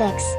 fix.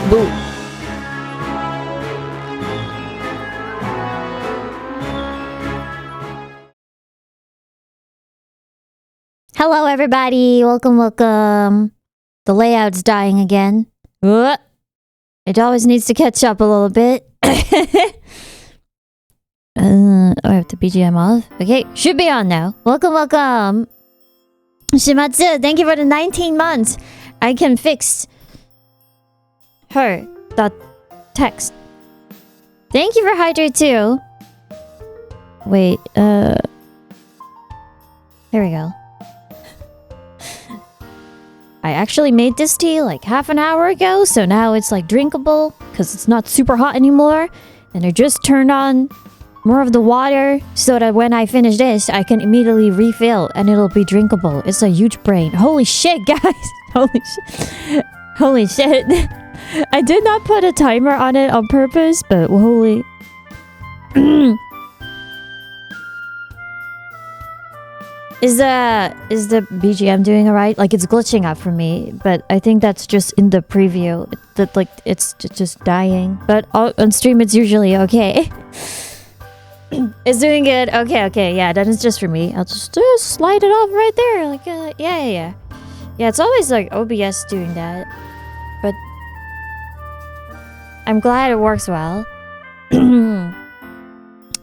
Boo. Hello, everybody. Welcome, welcome. The layout's dying again. It always needs to catch up a little bit. I have the BGM off. Okay, should be on now. Welcome, welcome. Shimatsu, thank you for the 19 months. I can fix her. The text. Thank you for hydrate too. Wait, here we go. I actually made this tea like half an hour ago, so now it's like drinkable because it's not super hot anymore. And I just turned on more of the water so that when I finish this, I can immediately refill and it'll be drinkable. It's a huge brain. Holy shit, guys! Holy shit! Holy shit! I did not put a timer on it on purpose, but holy. Is the BGM doing alright? Like, it's glitching out for me, but I think that's just in the preview. That like it's just dying. But on stream it's usually okay. It's doing good. Okay, yeah, then it's just for me. I'll just slide it off right there. Like, yeah. Yeah, it's always like OBS doing that. But I'm glad it works well.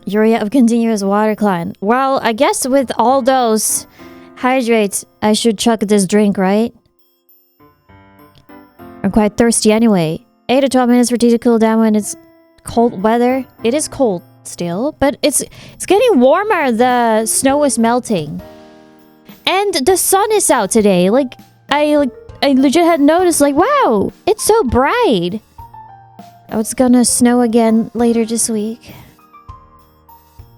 Yuria of continuous water climb. Well, I guess with all those Hydrate. I should chug this drink, right? I'm quite thirsty anyway. 8 to 12 minutes for tea to cool down when it's cold weather. It is cold still, but it's getting warmer. The snow is melting. And the sun is out today. I legit had noticed, wow, it's so bright. Oh, it's gonna snow again later this week.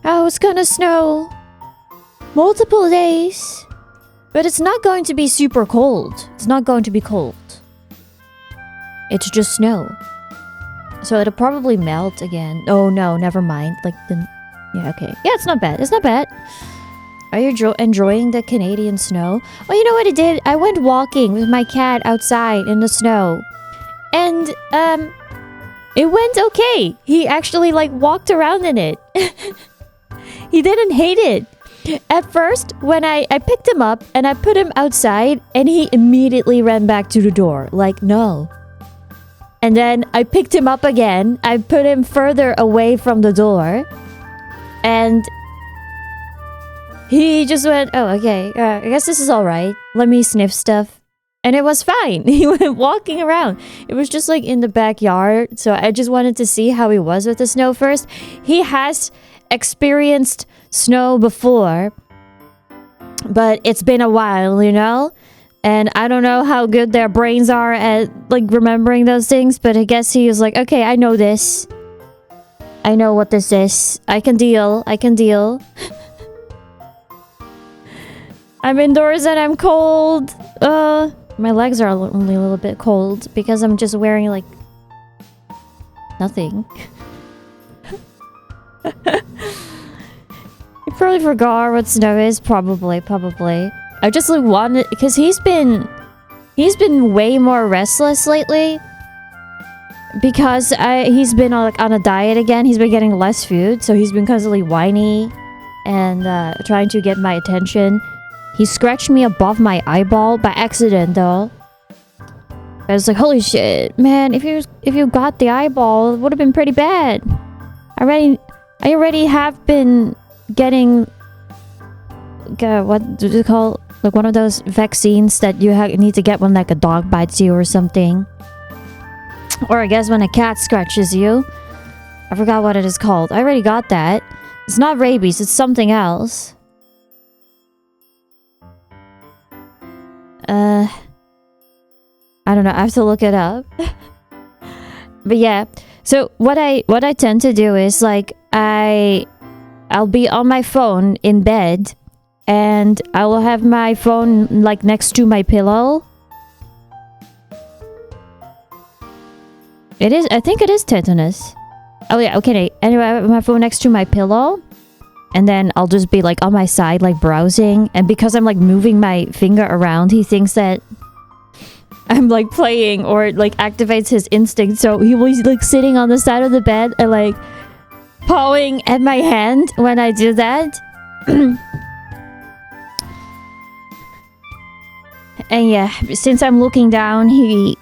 Oh, it's gonna snow multiple days. But it's not going to be super cold. It's not going to be cold. It's just snow. So it'll probably melt again. Oh no, never mind. Yeah, okay. Yeah, it's not bad. It's not bad. Are you enjoying the Canadian snow? Oh, you know what I did? I went walking with my cat outside in the snow. And, it went okay. He actually, walked around in it. He didn't hate it. At first, when I picked him up and I put him outside, and he immediately ran back to the door. No. And then I picked him up again. I put him further away from the door. And he just went, oh, okay. I guess this is alright. Let me sniff stuff. And it was fine. He went walking around. It was just in the backyard. So I just wanted to see how he was with the snow first. He has experienced snow before. But it's been a while, you know? And I don't know how good their brains are at, remembering those things. But I guess he was okay, I know this. I know what this is. I can deal. I'm indoors and I'm cold. My legs are only a little bit cold because I'm just wearing, nothing. You probably forgot what snow is. Probably. I just wanted, because he's been way more restless lately. Because he's been on a diet again. He's been getting less food, so he's been constantly whiny and trying to get my attention. He scratched me above my eyeball by accident, though. I was holy shit, man! If you got the eyeball, it would have been pretty bad. I already have been getting what do you call, one of those vaccines that you need to get when a dog bites you or something. Or I guess when a cat scratches you. I forgot what it is called. I already got that. It's not rabies, it's something else. I don't know, I have to look it up. But yeah. So what I tend to do is I'll be on my phone in bed and I will have my phone next to my pillow. I think it is tetanus. Oh yeah, okay. Anyway, I have my phone next to my pillow. And then I'll just be on my side browsing. And because I'm moving my finger around, he thinks that I'm playing or activates his instinct. So he was sitting on the side of the bed and pawing at my hand when I do that. And yeah, since I'm looking down, he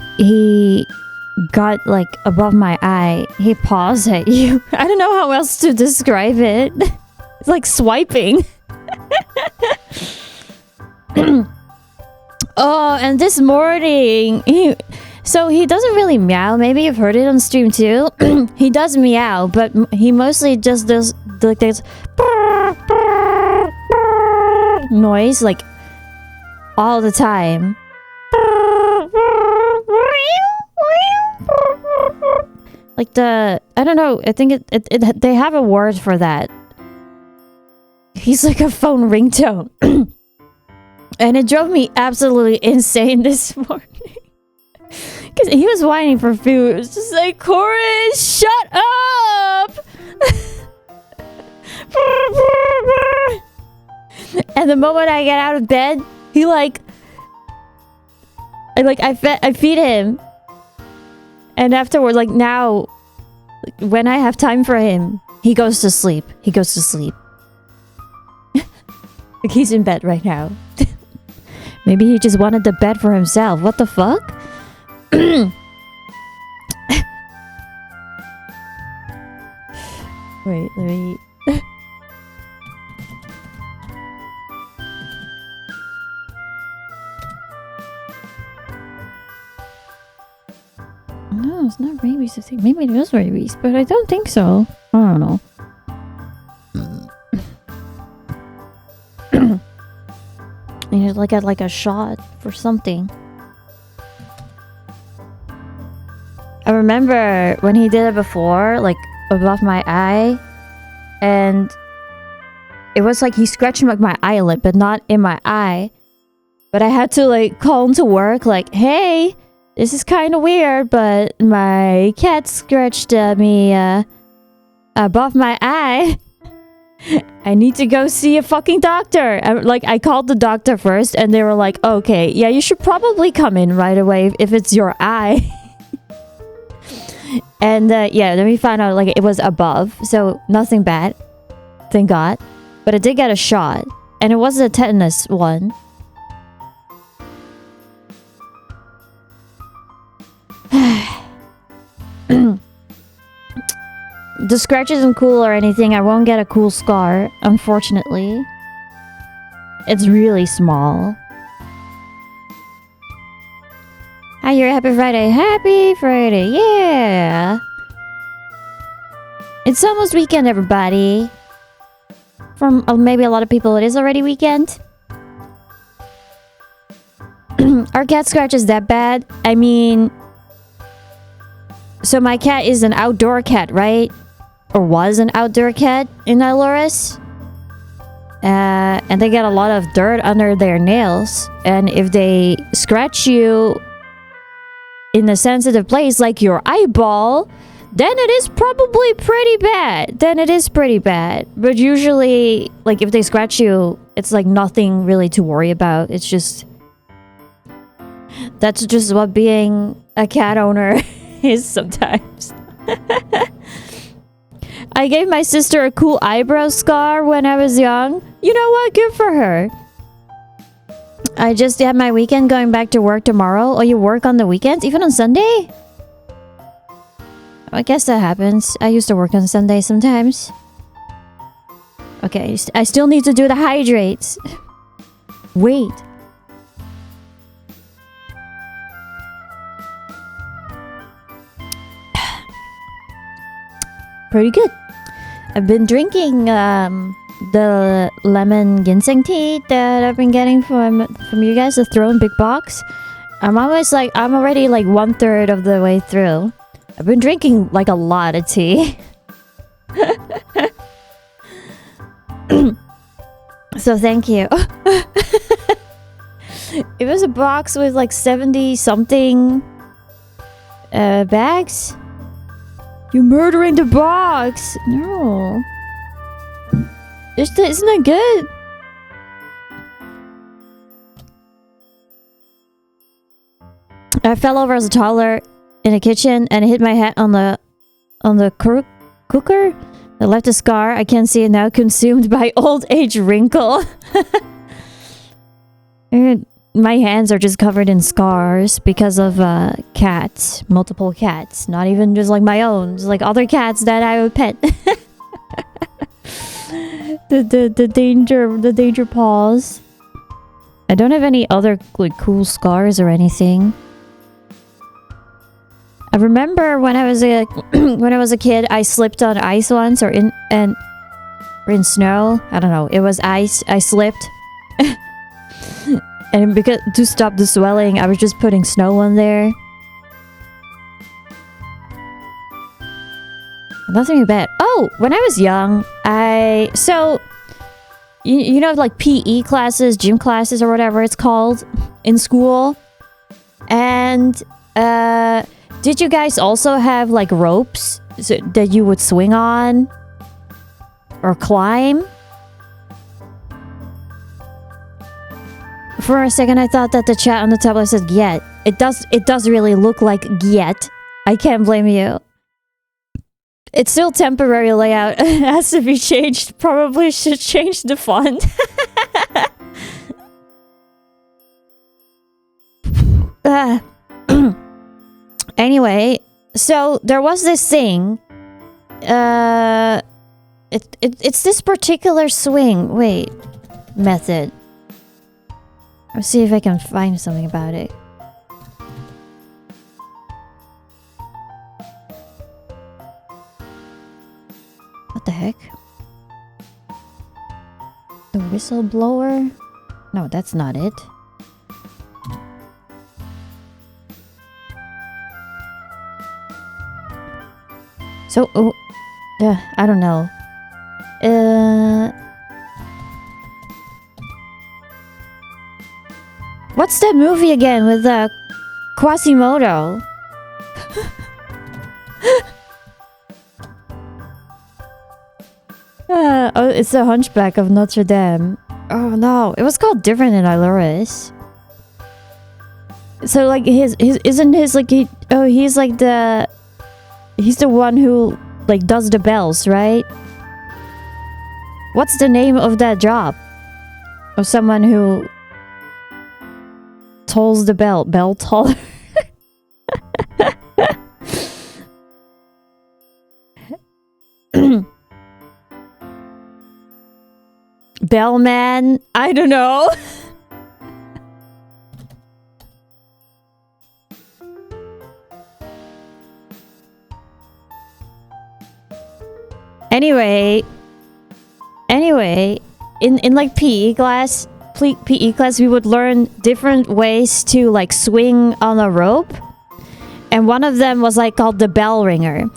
got above my eye. He paws at you. I don't know how else to describe it. It's like swiping. Oh, and this morning he doesn't really meow. Maybe you've heard it on stream too. He does meow, but he mostly just does this noise all the time. I don't know, I think they have a word for that. He's a phone ringtone. And it drove me absolutely insane this morning. Because he was whining for food. It was just Chorus, shut up! And the moment I get out of bed, he I feed him. And afterward, now, when I have time for him, he goes to sleep. He's in bed right now. Maybe he just wanted the bed for himself. What the fuck? Wait, let me... No, it's not rabies. I think maybe it is rabies, but I don't think so. I don't know. You need to get a shot for something. I remember when he did it before, like above my eye, and it was like he scratched my eyelid, but not in my eye. But I had to like call him to work, like, hey, this is kind of weird, but my cat scratched me above my eye. I need to go see a fucking doctor. I called the doctor first, and they were like, okay, yeah, you should probably come in right away if it's your eye. And yeah, then we found out like it was above, so nothing bad, thank God. But I did get a shot, and it was a tetanus one. The scratch isn't cool or anything. I won't get a cool scar, unfortunately. It's really small. Hi, you're happy Friday. Happy Friday, yeah! It's almost weekend, everybody. For maybe a lot of people, it is already weekend. Our cat scratch is that bad? I mean... So my cat is an outdoor cat, right? Or was an outdoor cat in Iloris. And they get a lot of dirt under their nails. And if they scratch you in a sensitive place like your eyeball, then it is probably pretty bad. But usually, like if they scratch you, it's like nothing really to worry about. It's just... That's just what being a cat owner is sometimes. I gave my sister a cool eyebrow scar when I was young. You know what? Good for her. I just had my weekend going back to work tomorrow. Oh, you work on the weekends? Even on Sunday? I guess that happens. I used to work on Sunday sometimes. Okay, I still need to do the hydrates. Wait. Pretty good. I've been drinking the lemon ginseng tea that I've been getting from you guys, the Throne Big Box. I'm already like 1/3 of the way through. I've been drinking like a lot of tea. So thank you. It was a box with like 70 something bags. You're murdering the box! No. Isn't that good? I fell over as a toddler in a kitchen and hit my head on the cooker that left a scar. I can't see it now, consumed by old age wrinkle. My hands are just covered in scars because of cats, multiple cats, not even just like my own, just like other cats that I would pet. the danger paws. I don't have any other like cool scars or anything. I remember when I was a kid, I slipped on ice once, or in snow. I don't know. It was ice. I slipped. And because to stop the swelling, I was just putting snow on there. Nothing bad. Oh, when I was young, you know like PE classes, gym classes, or whatever it's called in school. And did you guys also have like ropes that you would swing on or climb? For a second, I thought that the chat on the tablet said "get." It does really look like "get." I can't blame you. It's still temporary layout. It has to be changed. Probably should change the font. Anyway, so there was this thing. It's this particular swing. Wait, method. Let's see if I can find something about it. check. The whistleblower? No, that's not it. So, I don't know. What's that movie again with Quasimodo? Oh, it's the Hunchback of Notre Dame. Oh no, it was called different in Iloris. So like he's the one who like does the bells, right? What's the name of that job? Of someone who tolls the bell toller. Bellman? I don't know. Anyway, in like PE class, we would learn different ways to like swing on a rope, and one of them was like called the bell ringer,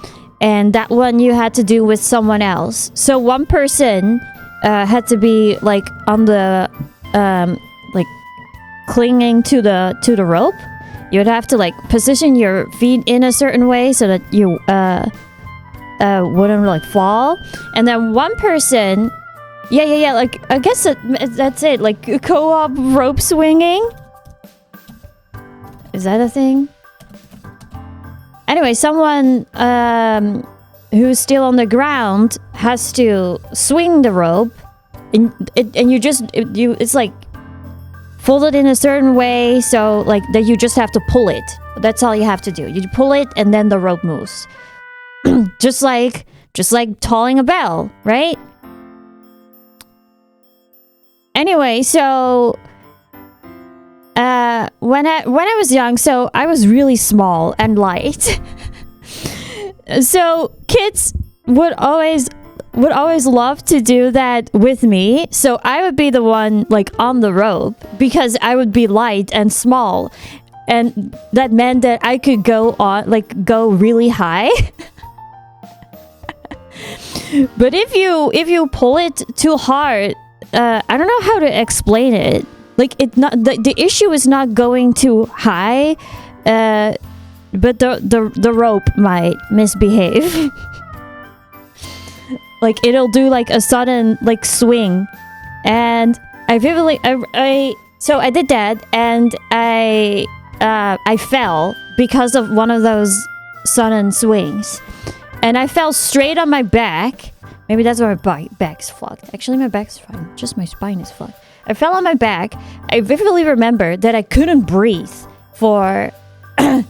and that one you had to do with someone else. So one person had to be like on the like clinging to the rope. You'd have to like position your feet in a certain way so that you wouldn't like fall, and then one person, yeah, like I guess that's it, like co-op rope swinging. Is that a thing? Anyway, someone who's still on the ground has to swing the rope, and it's like folded in a certain way, so like that you just have to pull it. That's all you have to do. You pull it and then the rope moves. just like tolling a bell, right? Anyway, so when I was young, so I was really small and light. So kids would always love to do that with me. So I would be the one like on the rope because I would be light and small, and that meant that I could go really high. But if you pull it too hard, I don't know how to explain it. Like the issue is not going too high, but the rope might misbehave. Like it'll do like a sudden like swing, and I vividly so I did that, and I fell because of one of those sudden swings. And I fell straight on my back. Maybe that's why my back's fucked. Actually, my back's fine. Just my spine is fucked. I fell on my back. I vividly remember that I couldn't breathe for... I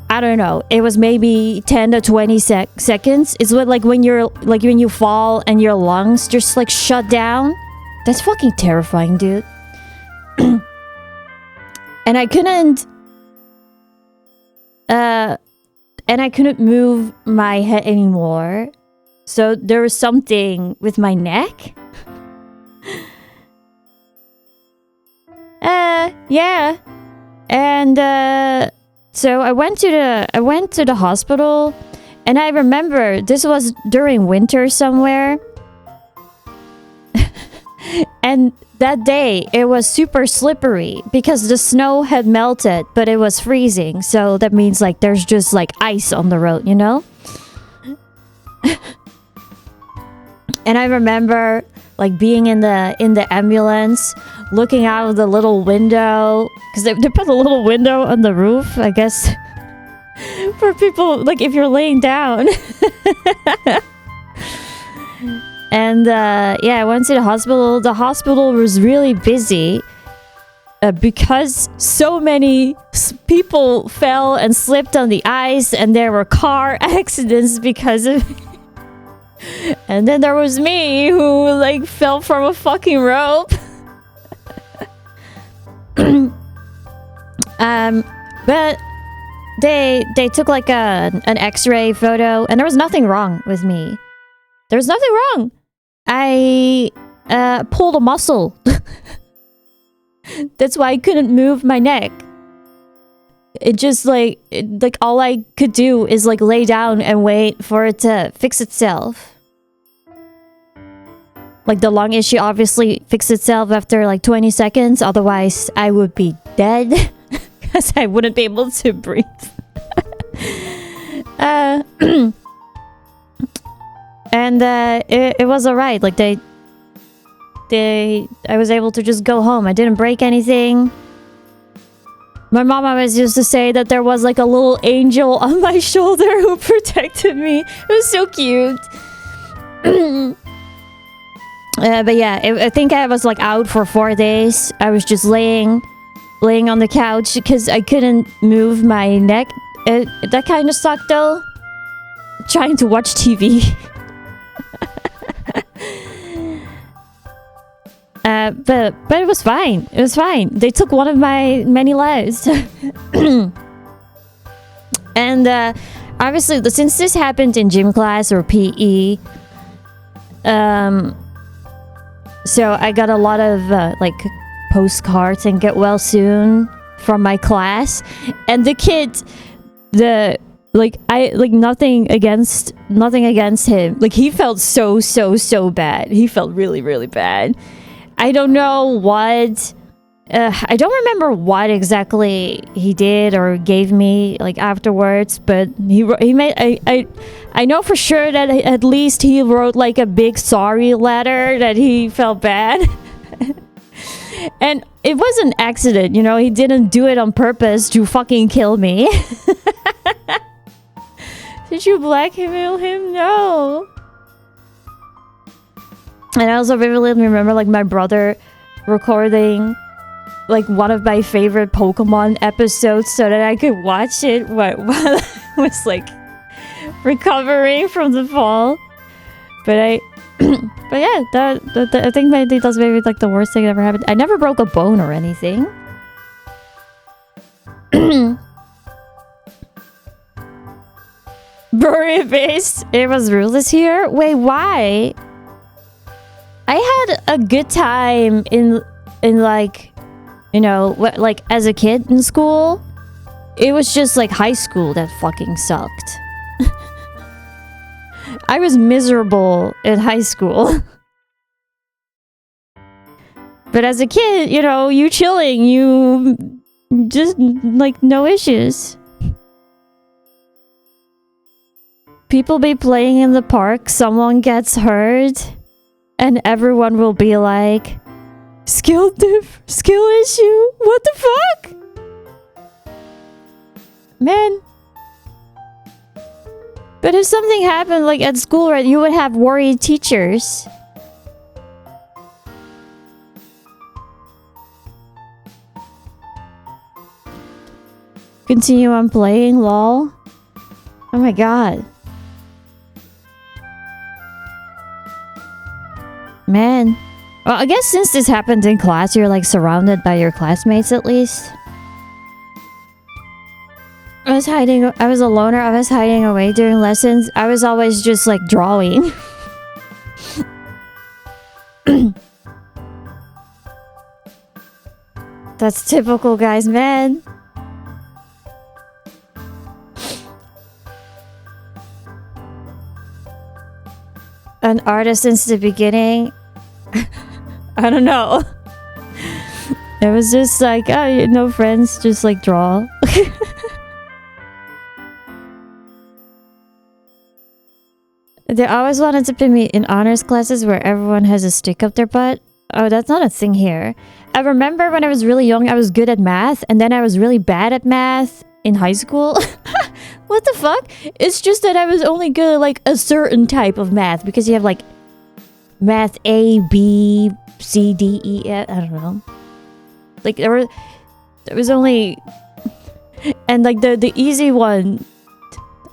don't know. It was maybe 10 to 20 seconds. It's what, like when you fall and your lungs just like shut down. That's fucking terrifying, dude. And I couldn't... And I couldn't move my head anymore. So there was something with my neck. Yeah. And so I went to the hospital, and I remember this was during winter somewhere. And that day it was super slippery because the snow had melted, but it was freezing. So that means like there's just like ice on the road, you know? And I remember like being in the ambulance, looking out of the little window, because they put a little window on the roof, I guess, for people, like if you're laying down. And yeah, I went to the hospital. The hospital was really busy because so many people fell and slipped on the ice, and there were car accidents because of it. And then there was me who like fell from a fucking rope. But they took like an X-ray photo, and there was nothing wrong with me. There's nothing wrong. I pulled a muscle. That's why I couldn't move my neck. It just like all I could do is like lay down and wait for it to fix itself. Like the lung issue obviously fixed itself after like 20 seconds. Otherwise, I would be dead because I wouldn't be able to breathe. And it was alright. Like I was able to just go home. I didn't break anything. My mom always used to say that there was like a little angel on my shoulder who protected me. It was so cute. But yeah, I think I was like out for 4 days. I was just laying on the couch because I couldn't move my neck. That kind of sucked though. Trying to watch TV. But it was fine. It was fine. They took one of my many lives. And obviously, since this happened in gym class or PE, so I got a lot of like postcards and get well soon from my class, and the kid, nothing against him. Like he felt so bad. He felt really bad. I don't know what. I don't remember what exactly he did or gave me like afterwards, but he made. I know for sure that at least he wrote like a big sorry letter that he felt bad. And it was an accident, you know. He didn't do it on purpose to fucking kill me. Did you blackmail him? No. And I also vividly remember like my brother recording like one of my favorite Pokemon episodes so that I could watch it while I was like recovering from the fall. But yeah, I think maybe that's maybe like the worst thing that ever happened. I never broke a bone or anything. Bury base. It was ruthless here. Wait, why? I had a good time in like, you know, like as a kid in school. It was just like high school that fucking sucked. I was miserable in high school. But as a kid, you know, you chilling, you just like no issues. People be playing in the park, someone gets hurt, and everyone will be like, skill issue? What the fuck? Man. But if something happened like at school, right, you would have worried teachers. Continue on playing, lol. Oh my god. Man. Well, I guess since this happened in class, you're like surrounded by your classmates at least. I was a loner, I was hiding away during lessons. I was always just like drawing. That's typical, guys, man. An artist since the beginning. I don't know. It was just like, oh, no friends, just like draw. They always wanted to put me in honors classes where everyone has a stick up their butt. Oh, that's not a thing here. I remember when I was really young, I was good at math, and then I was really bad at math in high school. What the fuck? It's just that I was only good at like a certain type of math, because you have like math A, B, C, D, E, F, I don't know. Like there was only, and like the easy one,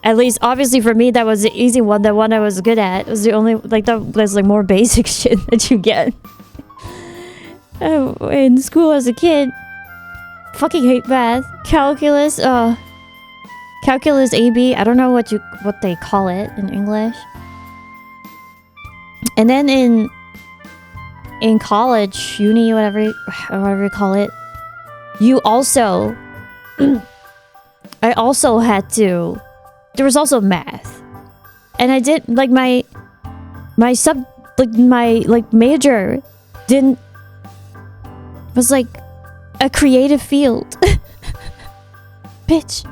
at least obviously for me that was the easy one, the one I was good at, was the only, like there's like more basic shit that you get. In school as a kid. Fucking hate math. Calculus, calculus AB, I don't know what they call it in English. And then in college, uni, whatever you call it, you also I also had to, there was also math. And I did like my major didn't, was like a creative field. Bitch.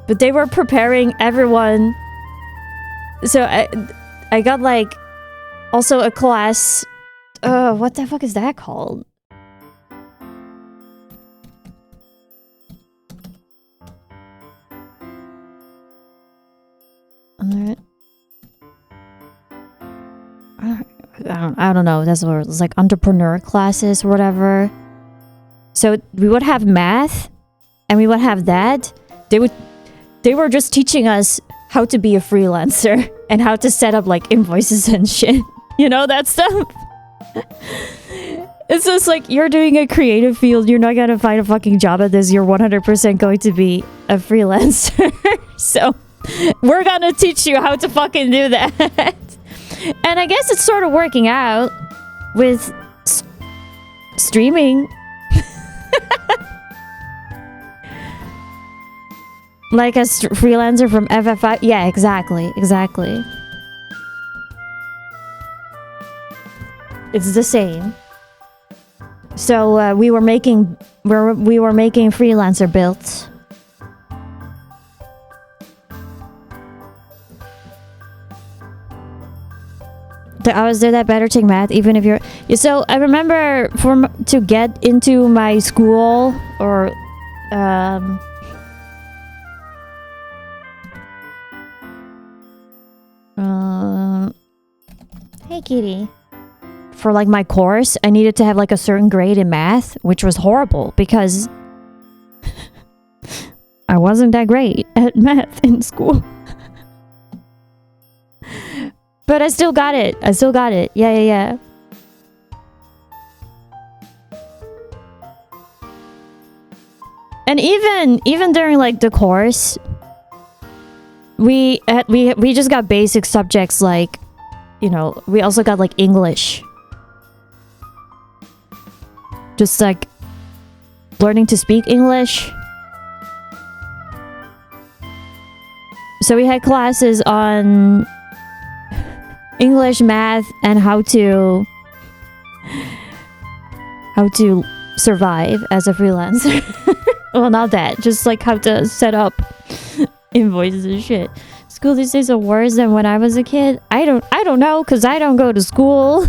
But they were preparing everyone. So I got like also a class. What the fuck is that called? I don't know. That's what it's like, entrepreneur classes or whatever. So we would have math, and we would have that. They were just teaching us how to be a freelancer and how to set up like invoices and shit. You know, that stuff. It's just like, you're doing a creative field. You're not gonna find a fucking job at this. You're 100% going to be a freelancer. So we're gonna teach you how to fucking do that. And I guess it's sort of working out with streaming. Like a freelancer from FFI. Yeah, exactly. It's the same. So we were making freelancer builds. I always did that, better take math even if you're. So I remember to get into my school or hey kitty, for like my course I needed to have like a certain grade in math, which was horrible because I wasn't that great at math in school. But I still got it. Yeah. And even during like the course, we just got basic subjects like, you know, we also got like English. Just like learning to speak English. So we had classes on English, math, and how to survive as a freelancer. Well, not that, just like how to set up invoices and shit. School these days are worse than when I was a kid. I don't know, because I don't go to school.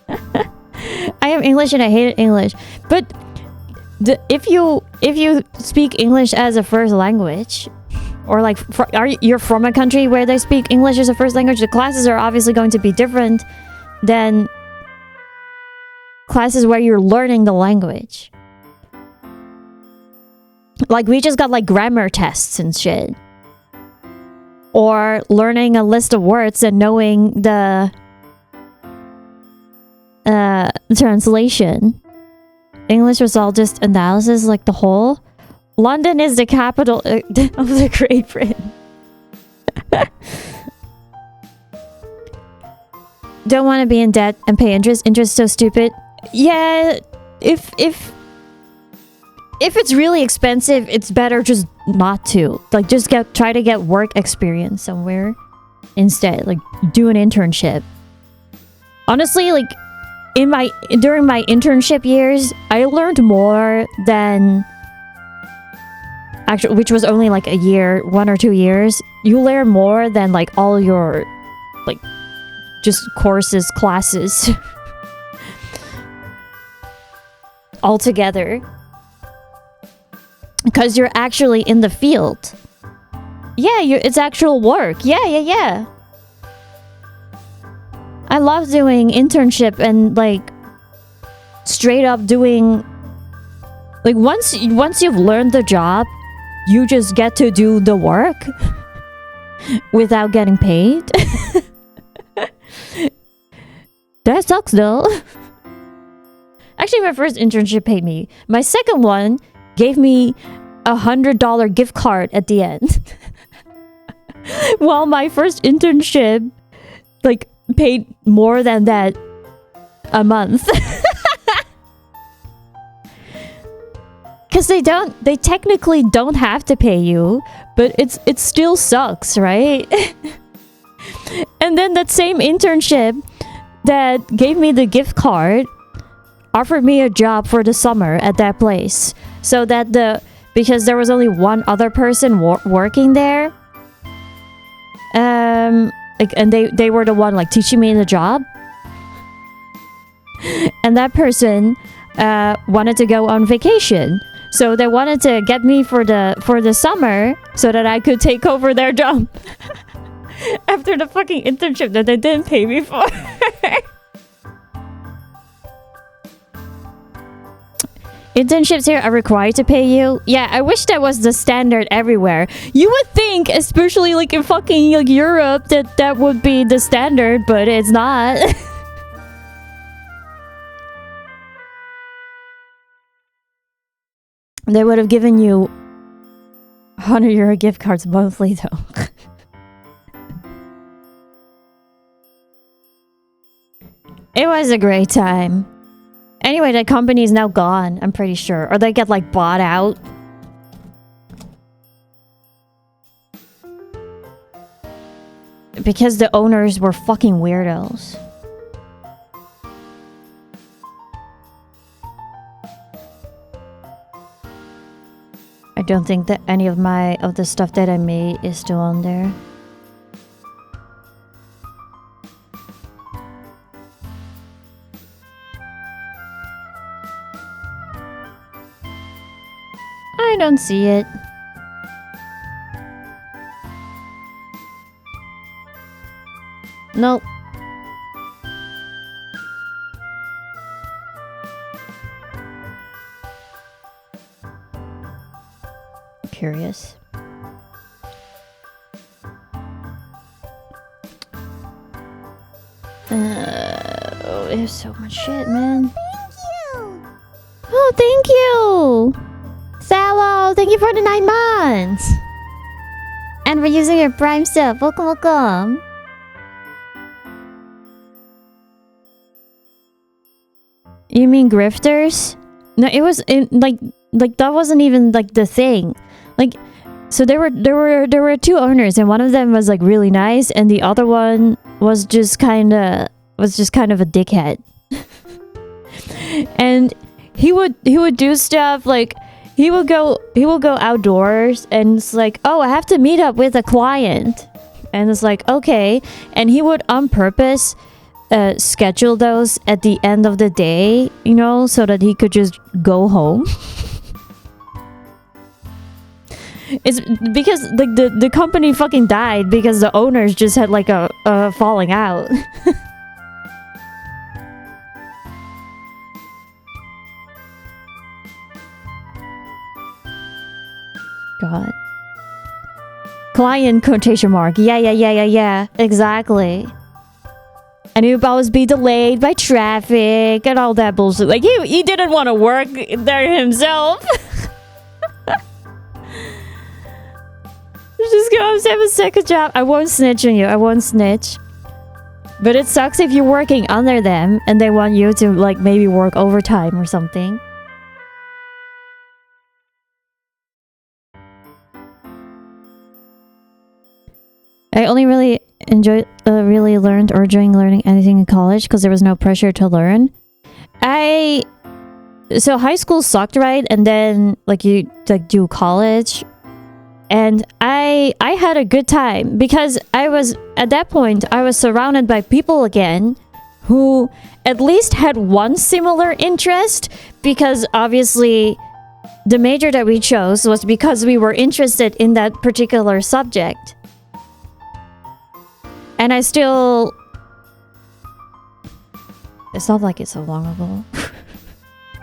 I have English and I hated English. But if you speak English as a first language, or like you're from a country where they speak English as a first language, the classes are obviously going to be different than classes where you're learning the language. Like we just got like grammar tests and shit. Or learning a list of words and knowing the translation. English was all just analysis, like the whole. London is the capital of the Great Britain. Don't want to be in debt and pay interest. Interest so stupid. Yeah, if it's really expensive, it's better just not to. Like just try to get work experience somewhere instead. Like do an internship. Honestly, like during my internship years, I learned more than actually, which was only like a year, 1 or 2 years. You learn more than like all your like just courses, classes all together. Because you're actually in the field. Yeah, it's actual work. Yeah. I love doing internship and like straight up doing like once you've learned the job, you just get to do the work without getting paid. That sucks though. Actually, my first internship paid me. My second one gave me $100 gift card at the end. While my first internship, like paid more than that a month. Because they technically don't have to pay you, but it still sucks, right? And then that same internship that gave me the gift card offered me a job for the summer at that place. So that because there was only one other person working there, and they were the one like teaching me the job, and that person wanted to go on vacation. So they wanted to get me for the summer so that I could take over their job after the fucking internship that they didn't pay me for. Internships here are required to pay you. Yeah, I wish that was the standard everywhere. You would think, especially like in fucking like Europe, that would be the standard, but it's not. They would have given you 100 euro gift cards monthly though. It was a great time. Anyway, that company is now gone, I'm pretty sure. Or they get like bought out. Because the owners were fucking weirdos. I don't think that any of the stuff that I made is still on there. I don't see it. Nope. Curious. Oh, there's so much shit, man. Thank you. Oh, thank you. Sallow, thank you for the 9 months. And for using your Prime stuff. Welcome, welcome. You mean grifters? No, it was in like that wasn't even like the thing. Like, so there were 2 owners, and one of them was like really nice, and the other one was just kind of a dickhead. And he would do stuff like he will go outdoors, and it's like, oh, I have to meet up with a client, and it's like, okay, and he would on purpose schedule those at the end of the day, you know, so that he could just go home. It's because like the company fucking died because the owners just had like a falling out. God. Client quotation mark. Yeah. Exactly. And he would always be delayed by traffic and all that bullshit. Like he didn't want to work there himself. Just go have a second job. I won't snitch on you. I won't snitch. But it sucks if you're working under them and they want you to like maybe work overtime or something. I only really really learned or enjoying learning anything in college because there was no pressure to learn. So high school sucked, right? And then like you like do college. And I had a good time because at that point I was surrounded by people again who at least had one similar interest, because obviously the major that we chose was because we were interested in that particular subject. And it's not like it's so long ago.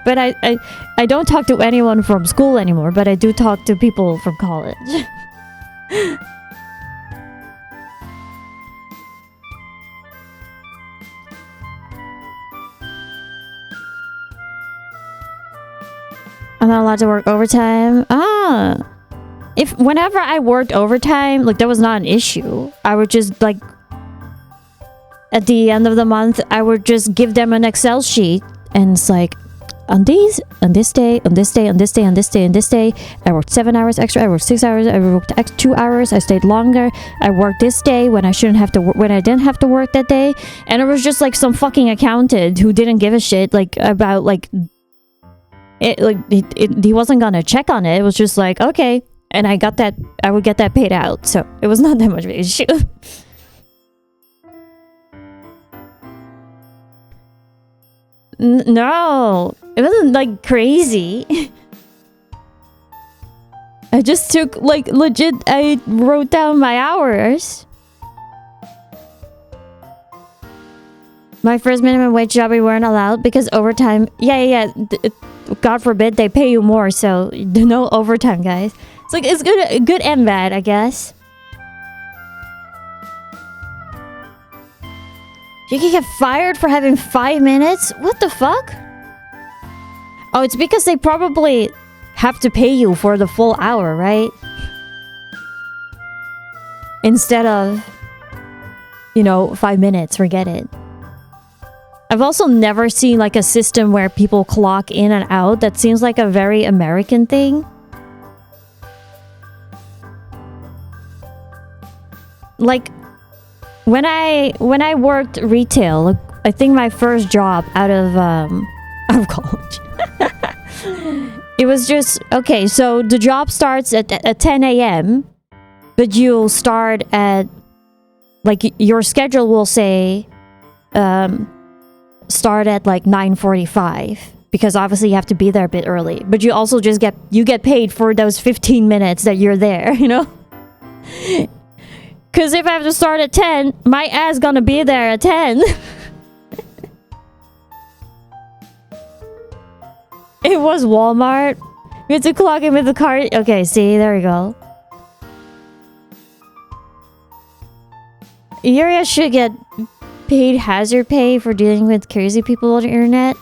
But I don't talk to anyone from school anymore, but I do talk to people from college. I'm not allowed to work overtime. Whenever I worked overtime, like that was not an issue. I would just like at the end of the month, I would just give them an Excel sheet, and it's like, on this day, I worked 7 hours extra, I worked 6 hours, I worked 2 hours, I stayed longer, I worked this day when I shouldn't have to when I didn't have to work that day. And it was just like some fucking accountant who didn't give a shit like about like it, like he wasn't gonna check on it. It was just like, okay, and I would get that paid out, so it was not that much of an issue. No, it wasn't like crazy. I just took like legit, I wrote down my hours. My first minimum wage job we weren't allowed because overtime, God forbid they pay you more, so no overtime, guys. It's like, it's good and bad, I guess. You can get fired for having 5 minutes? What the fuck? Oh, it's because they probably have to pay you for the full hour, right? Instead of, 5 minutes, forget it. I've also never seen like a system where people clock in and out. That seems like a very American thing. Like, when I worked retail, like, I think my first job out of college. It was just, okay, so the job starts at 10 a.m. But you'll start at, like, your schedule will say start at like 9:45, because obviously you have to be there a bit early. But you also just get paid for those 15 minutes that you're there, Because if I have to start at 10, my ass gonna be there at 10. It was Walmart. We had to clock in with the card. Okay, see, there we go. Yuria should get paid hazard pay for dealing with crazy people on the internet.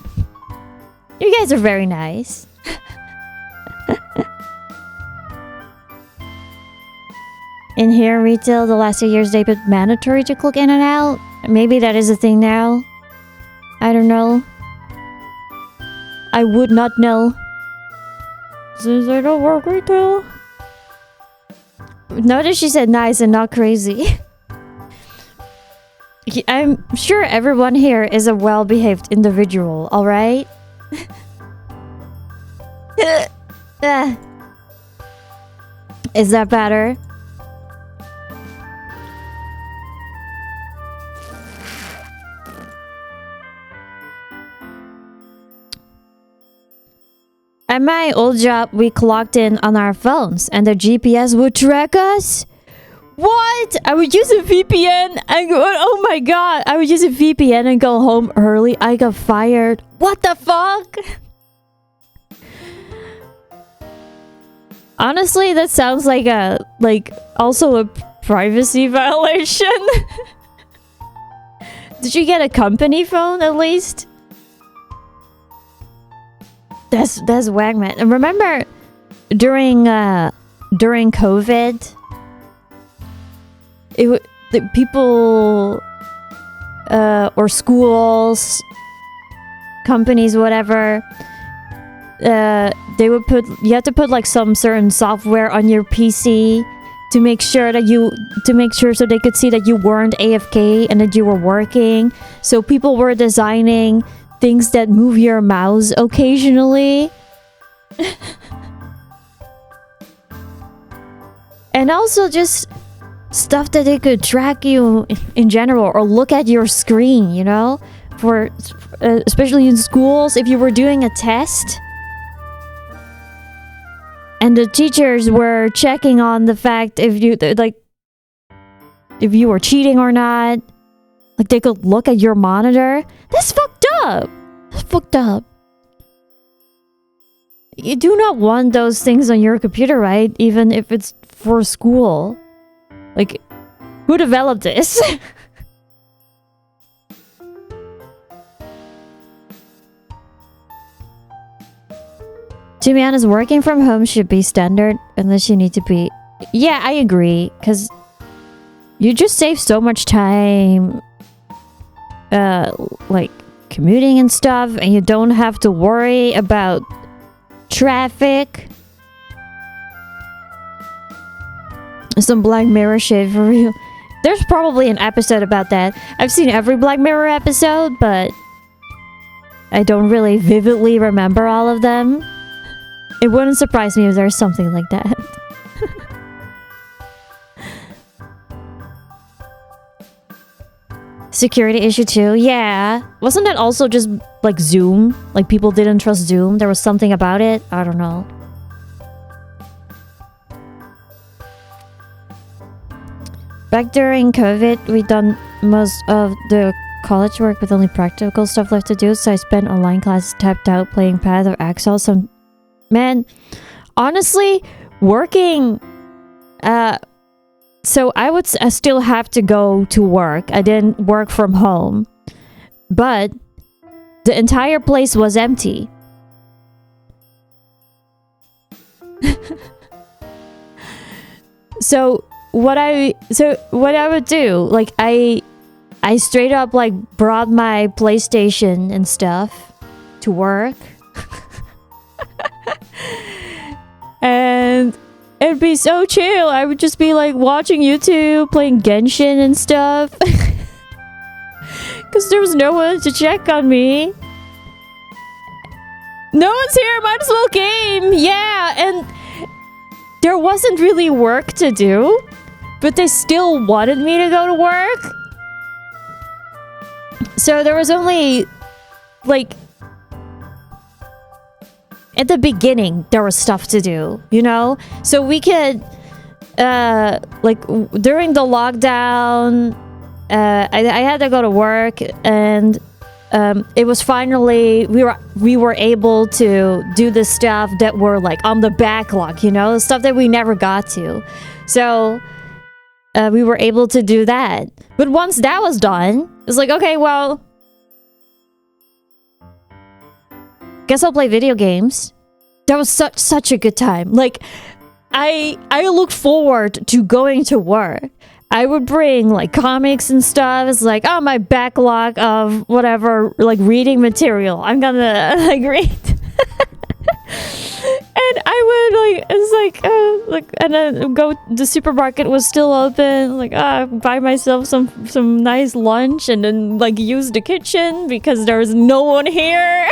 You guys are very nice. In here, retail, the last 2 years, they put mandatory to click in and out. Maybe that is a thing now. I don't know. I would not know. Since I don't work retail. Notice she said nice and not crazy. I'm sure everyone here is a well-behaved individual, alright? Is that better? At my old job, we clocked in on our phones and the GPS would track us. What? I would use a VPN and go, oh my god, I would use a VPN and go home early. I got fired. What the fuck? Honestly, that sounds like also a privacy violation. Did you get a company phone at least? That's whack, man. And remember during COVID, the people or schools, companies, whatever, they would you have to put like some certain software on your PC to make sure so they could see that you weren't AFK and that you were working. So people were designing things that move your mouse occasionally. And also just stuff that they could track you in general or look at your screen, for especially in schools, if you were doing a test and the teachers were checking on the fact if you were cheating or not. Like, they could look at your monitor. That's fucked up. That's fucked up. You do not want those things on your computer, right? Even if it's for school. Like, who developed this? To be honest, working from home should be standard unless you need to be... Yeah, I agree. Because you just save so much time like commuting and stuff, and you don't have to worry about traffic. Some Black Mirror shit for real. There's probably an episode about that. I've seen every Black Mirror episode, but I don't really vividly remember all of them. It wouldn't surprise me if there's something like that. Security issue too? Yeah. Wasn't that also just like Zoom? Like people didn't trust Zoom? There was something about it? I don't know. Back during COVID, we done most of the college work with only practical stuff left to do, so I spent online classes tapped out playing Path or Axel. Some man, honestly, working. So I would still have to go to work. I didn't work from home, but the entire place was empty. So what I would do, like I straight up like brought my PlayStation and stuff to work. And it'd be so chill. I would just be like watching YouTube, playing Genshin and stuff. Cause there was no one to check on me. No one's here, might as well game. Yeah, and there wasn't really work to do, but they still wanted me to go to work. So there was only like at the beginning there was stuff to do, you know? So we could like during the lockdown, I had to go to work, and it was finally we were able to do the stuff that were like on the backlog, you know, the stuff that we never got to. So we were able to do that. But once that was done, it's like, okay, well, guess I'll play video games. That was such a good time. Like, I look forward to going to work. I would bring like comics and stuff. It's like, oh, my backlog of whatever, like reading material. I'm gonna like read. And I would like, it's like, and then go. The supermarket was still open. Like, buy myself some nice lunch, and then like use the kitchen because there was no one here.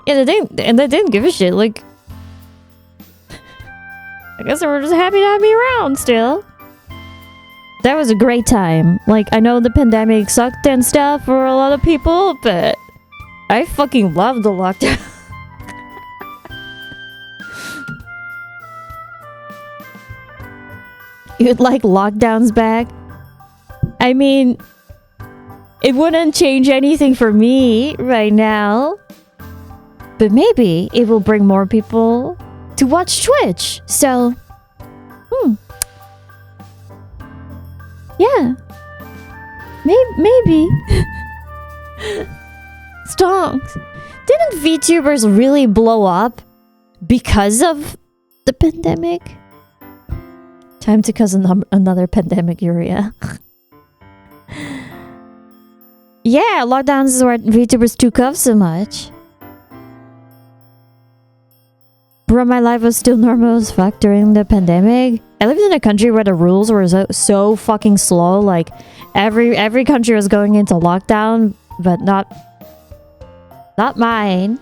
And they didn't give a shit. Like, I guess they were just happy to have me around still. That was a great time. Like, I know the pandemic sucked and stuff for a lot of people, but I fucking loved the lockdown. You'd like lockdowns back? I mean, it wouldn't change anything for me right now. But maybe it will bring more people to watch Twitch. So, yeah. Maybe. Stonks. Didn't VTubers really blow up because of the pandemic? Time to cause another pandemic, Yuria. Yeah, lockdowns is where VTubers took off so much. Bro, my life was still normal as fuck during the pandemic. I lived in a country where the rules were so fucking slow. Like, every country was going into lockdown, but not mine.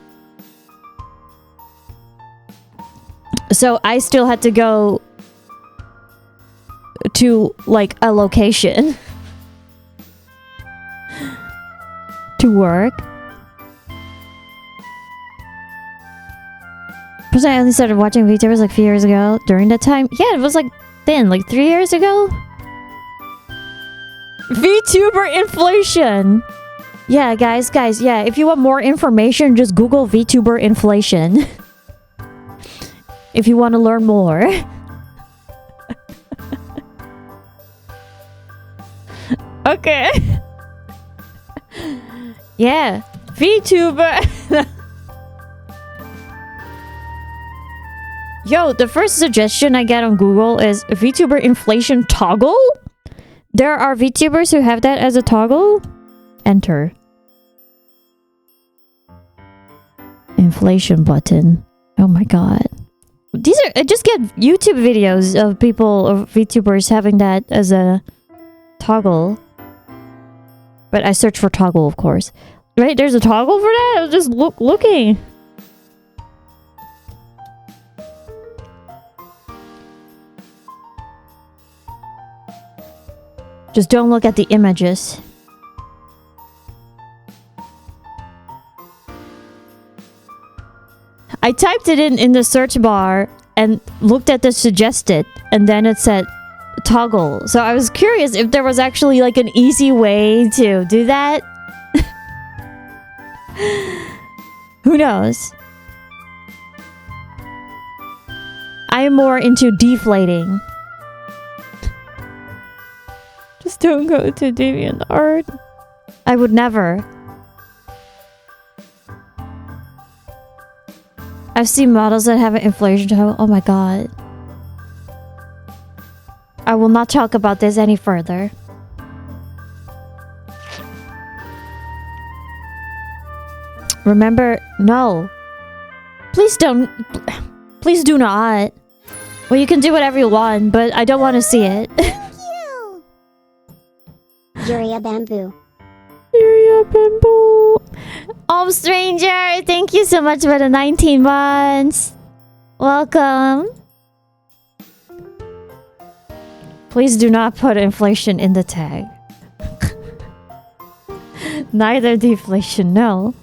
So I still had to go to like a location to work. Personally, I only started watching VTubers like a few years ago. During that time, yeah, it was like then, like 3 years ago. VTuber inflation. Yeah, guys, yeah. If you want more information, just Google VTuber inflation. If you want to learn more. Okay. Yeah, VTuber. Yo, the first suggestion I get on Google is VTuber inflation toggle? There are VTubers who have that as a toggle. Enter. Inflation button. Oh my god. These are... I just get YouTube videos of people, of VTubers having that as a toggle. But I search for toggle, of course. Right? There's a toggle for that? I was just looking. Just don't look at the images. I typed it in the search bar and looked at the suggested, and then it said toggle. So I was curious if there was actually like an easy way to do that. Who knows? I am more into deflating. Just don't go to DeviantArt. I would never. I've seen models that have an inflation toggle. Oh my god. I will not talk about this any further. Remember, no. Please don't. Please do not. Well, you can do whatever you want, but I don't want to see it. Yuria Bamboo. Yuria Bamboo. Oh, stranger, thank you so much for the 19 months. Welcome. Please do not put inflation in the tag. Neither deflation, no.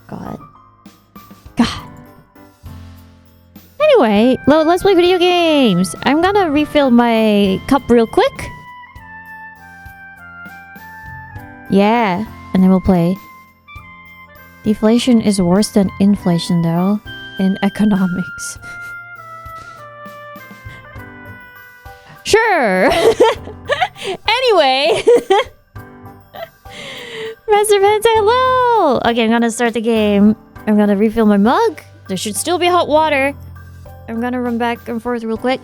God. Anyway, let's play video games. I'm gonna refill my cup real quick. Yeah, and then we'll play. Deflation is worse than inflation, though, in economics. Sure. Anyway. Master Penta, hello. Okay, I'm gonna start the game. I'm gonna refill my mug. There should still be hot water. I'm gonna run back and forth real quick.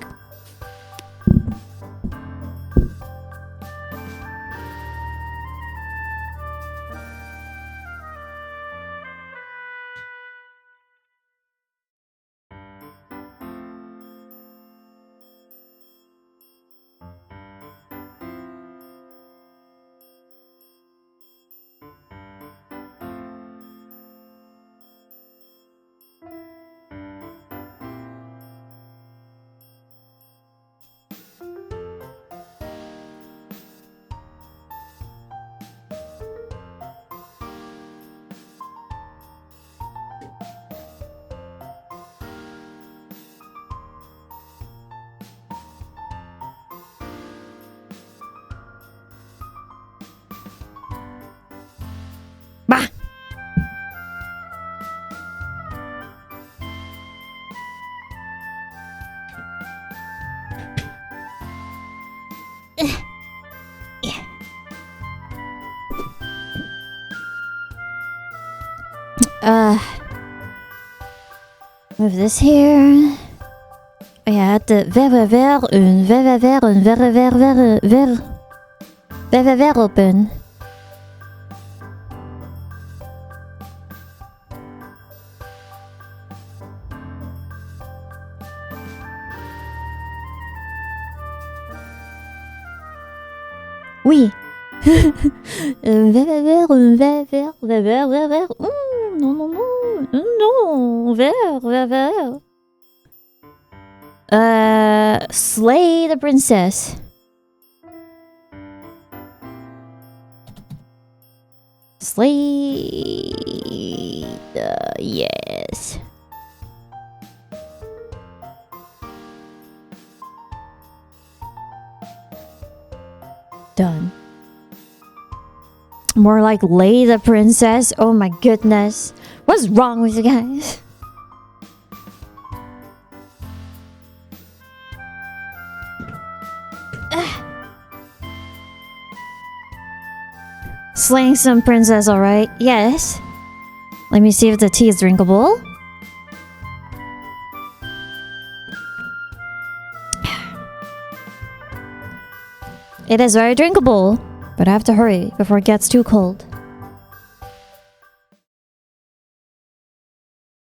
Bah! Move this here. Oh yeah, de verre open. Oui. Verre. Non, verre. Slay the princess. Slay. Yes. Done. More like lay the princess. Oh my goodness. What's wrong with you guys? Slaying some princess, alright? Yes. Let me see if the tea is drinkable. It is very drinkable, but I have to hurry before it gets too cold.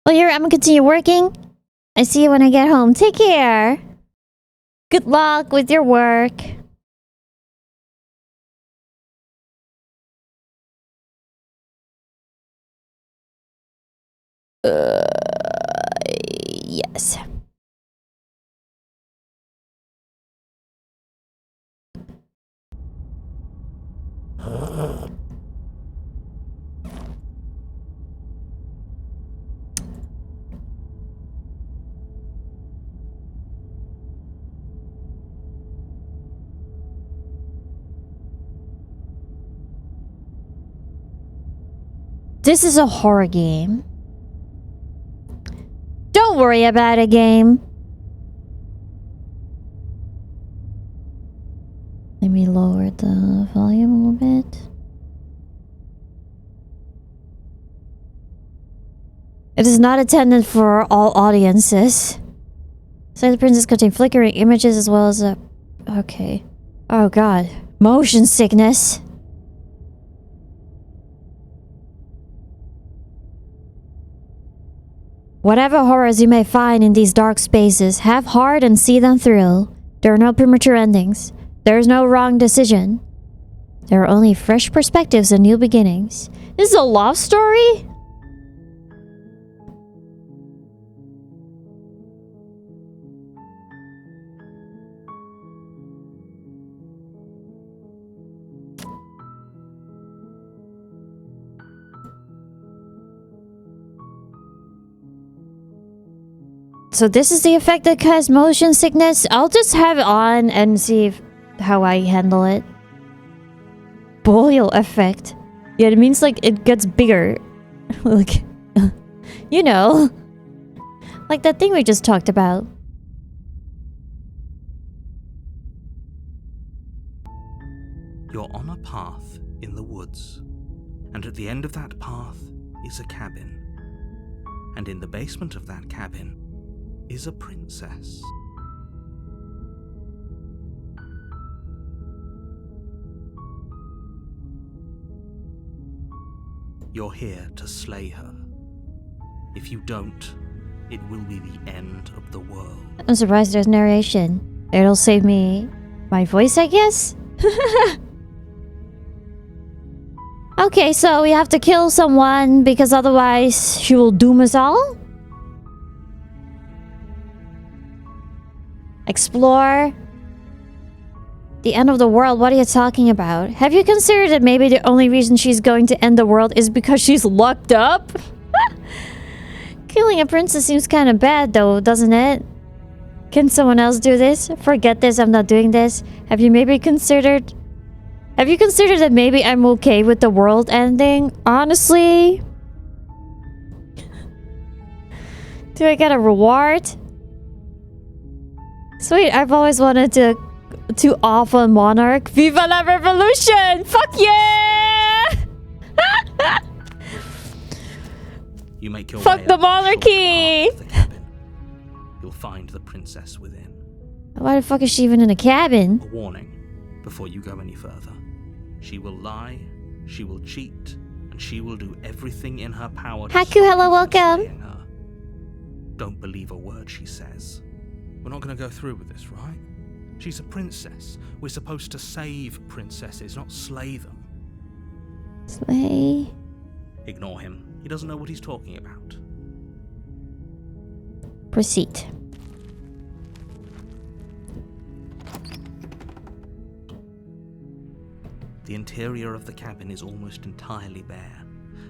Well, here, I'm gonna continue working. I see you when I get home. Take care. Good luck with your work. Yes. This is a horror game. Don't worry about a game. Let me lower the volume a little bit. It is not intended for all audiences. So the princess contain flickering images as well as a... Okay. Oh god. Motion sickness. Whatever horrors you may find in these dark spaces, have heart and see them through. There are no premature endings. There is no wrong decision. There are only fresh perspectives and new beginnings. This is a love story? So this is the effect that causes motion sickness. I'll just have it on and see how I handle it. Boil effect. Yeah, it means like it gets bigger. Like, you know. Like that thing we just talked about. You're on a path in the woods. And at the end of that path is a cabin. And in the basement of that cabin is a princess. You're here to slay her. If you don't, it will be the end of the world. I'm surprised there's narration. It'll save me my voice, I guess? Okay, so we have to kill someone because otherwise she will doom us all? Explore. The end of the world, what are you talking about? Have you considered that maybe the only reason she's going to end the world is because she's locked up? Killing a princess seems kind of bad though, doesn't it? Can someone else do this? Forget this, I'm not doing this. Have you considered that maybe I'm okay with the world ending? Honestly? Do I get a reward? Sweet, I've always wanted to off a monarch. Viva la revolution! Fuck yeah! You make your Fuck way the up monarchy! the cabin. You'll find the princess within. Why the fuck is she even in a cabin? A warning before you go any further. She will lie, she will cheat, and she will do everything in her power to Haku, stop you hello, from welcome. slaying her. Don't believe a word she says. We're not going to go through with this, right? She's a princess. We're supposed to save princesses, not slay them. Slay. Ignore him. He doesn't know what he's talking about. Proceed. The interior of the cabin is almost entirely bare.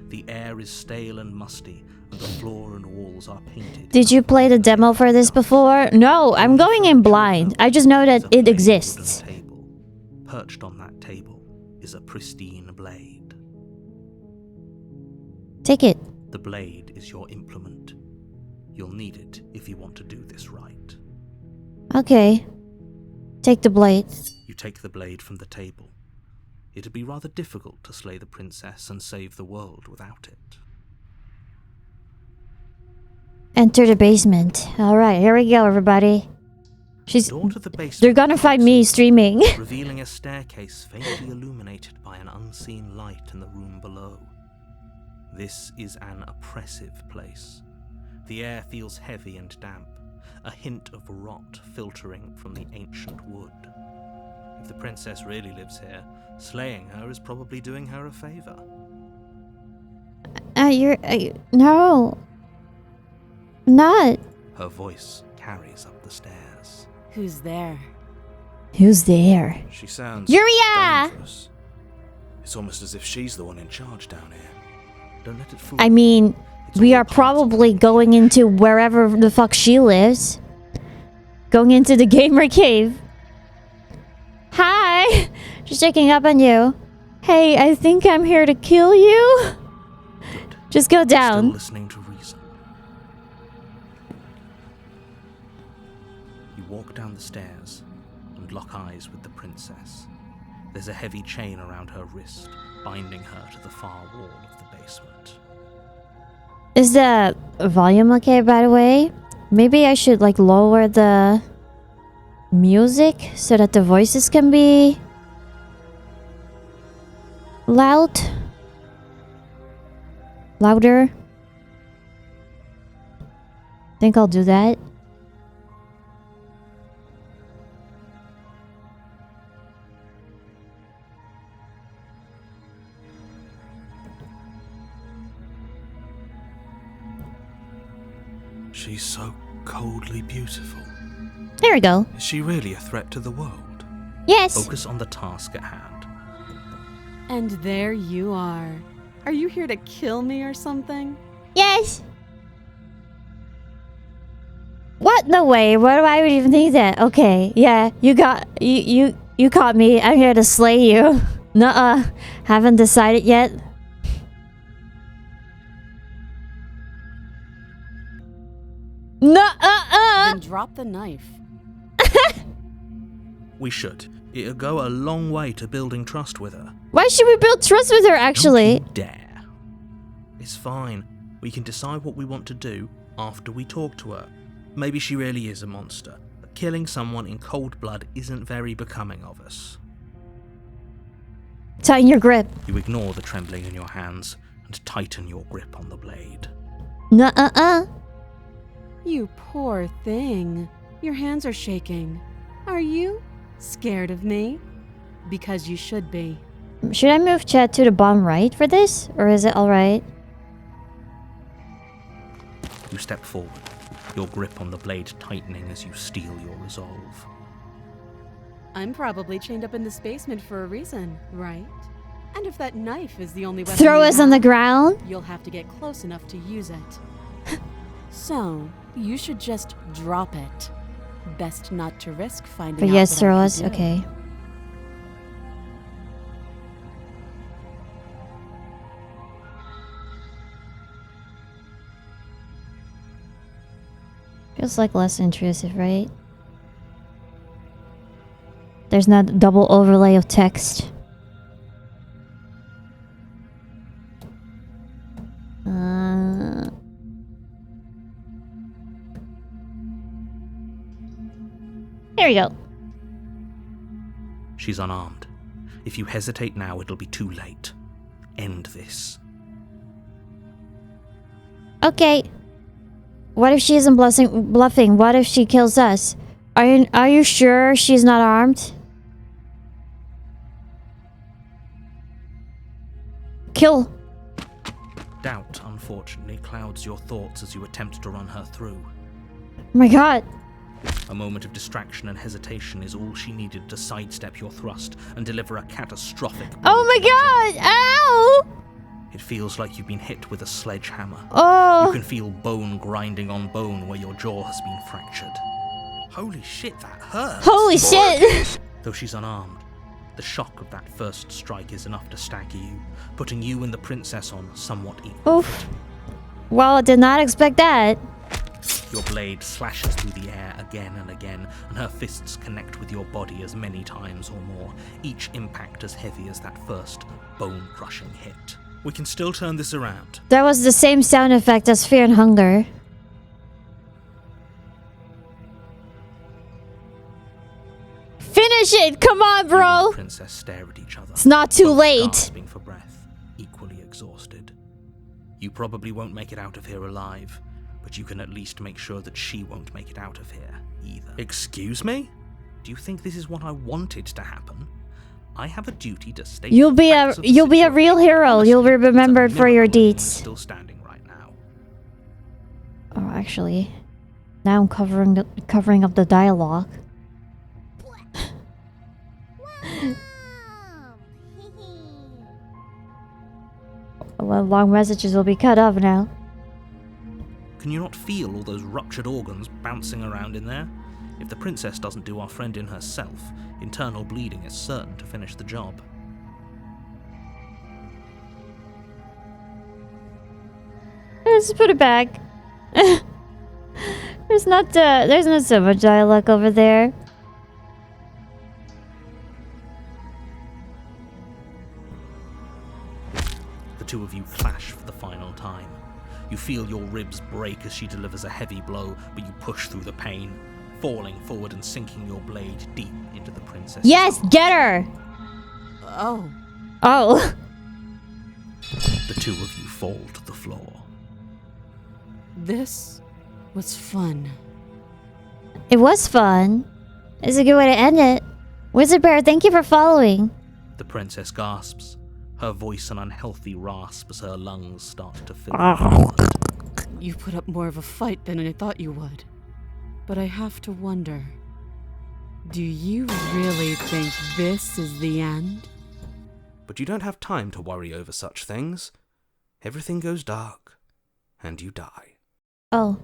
The air is stale and musty, and the floor and walls are painted. Did you play the demo for this before? No, I'm going in blind. I just know that it exists. Table. Perched on that table is a pristine blade. Take it. The blade is your implement. You'll need it if you want to do this right. Okay. Take the blade. You take the blade from the table. It'd be rather difficult to slay the princess and save the world without it. Enter the basement. Alright, here we go, everybody. The door to the basement They're gonna find me streaming. revealing a staircase faintly illuminated by an unseen light in the room below. This is an oppressive place. The air feels heavy and damp, a hint of rot filtering from the ancient wood. If the princess really lives here, slaying her is probably doing her a favor. No. Not. Her voice carries up the stairs. Who's there? Who's there? She sounds Yuria! dangerous. It's almost as if she's the one in charge down here. Don't let it fool I you. mean, It's we all are part of probably the going into wherever the fuck she lives. Going into the gamer cave. Hi! Just checking up on you. Hey, I think I'm here to kill you. Good. Just go Still down. listening to reason. You walk down the stairs and lock eyes with the princess. There's a heavy chain around her wrist, binding her to the far wall of the basement. Is the volume okay, by the way? Maybe I should like lower the music so that the voices can be louder. Think I'll do that. She's so coldly beautiful. There we go. Is she really a threat to the world? Yes. Focus on the task at hand. And there you are. Are you here to kill me or something? Yes. What? No way. Why do I even think that? Okay. Yeah. You caught me. I'm here to slay you. Nuh-uh. Haven't decided yet. Nuh-uh. Then drop the knife. We should. It'll go a long way to building trust with her. Why should we build trust with her, actually? Don't you dare. It's fine. We can decide what we want to do after we talk to her. Maybe she really is a monster, but killing someone in cold blood isn't very becoming of us. Tighten your grip. You ignore the trembling in your hands and tighten your grip on the blade. Nuh-uh. You poor thing. Your hands are shaking. Are you scared of me? Because you should be. Should I move chat to the bottom right for this? Or is it alright? You step forward, your grip on the blade tightening as you steel your resolve. I'm probably chained up in this basement for a reason, right? And if that knife is the only weapon Throw you us on the have, ground? you'll have to get close enough to use it. So, you should just drop it. Best not to risk finding But out yes, what I throw can us. do. Okay. Feels like less intrusive, right? There's not a double overlay of text. There we go. She's unarmed. If you hesitate now, it'll be too late. End this. Okay. What if she isn't bluffing? What if she kills us? Are you sure she's not armed? Kill. Doubt, unfortunately, clouds your thoughts as you attempt to run her through. Oh my god. A moment of distraction and hesitation is all she needed to sidestep your thrust and deliver a catastrophic blow. Oh my god. Ow. It feels like you've been hit with a sledgehammer. You Oh. can feel bone grinding on bone where your jaw has been fractured. Holy shit, that hurts! Holy shit. Though she's unarmed, the shock of that first strike is enough to stagger you, putting you and the princess on somewhat equal Oof. footing. Well, I did not expect that. Your blade slashes through the air again and again, and her fists connect with your body as many times or more, each impact as heavy as that first bone-crushing hit. We can still turn this around. That was the same sound effect as fear and hunger. finish it! Come on, You and bro! the princess stare at each other. It's not too both late. gasping for breath, equally exhausted. You probably won't make it out of here alive, but you can at least make sure that she won't make it out of here either. Excuse me? Do you think this is what I wanted to happen? I have a duty to state. You'll be a real hero. Honestly, You'll be it's a remembered for your miracle everyone's deeds. Still standing right now. Oh, actually, now I'm covering up the dialogue. Well, long messages will be cut off now. Can you not feel all those ruptured organs bouncing around in there? If the princess doesn't do our friend in herself, internal bleeding is certain to finish the job. Let's put it back. There's not so much dialogue over there. The two of you clash for the final time. You feel your ribs break as she delivers a heavy blow, but you push through the pain, falling forward and sinking your blade deep into the princess. Yes, get her! Oh. Oh. The two of you fall to the floor. This was fun. It was fun. It's a good way to end it. Wizard Bear, thank you for following. The princess gasps, her voice an unhealthy rasp as her lungs start to fill. You put up more of a fight than I thought you would. But I have to wonder, do you really think this is the end? But you don't have time to worry over such things. Everything goes dark, and you die. Oh.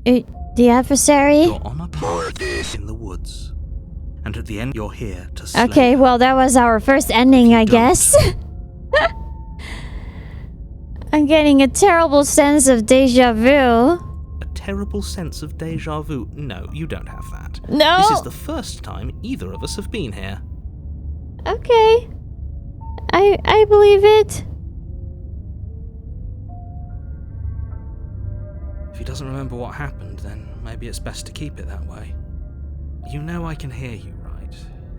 The adversary? You're on a path in the woods, and at the end you're here to slay. Okay, well that was our first ending, I guess. I'm getting a terrible sense of deja vu. A terrible sense of deja vu. No, you don't have that. No. This is the first time either of us have been here. Okay. I believe it. If he doesn't remember what happened, then maybe it's best to keep it that way. You know I can hear you, right?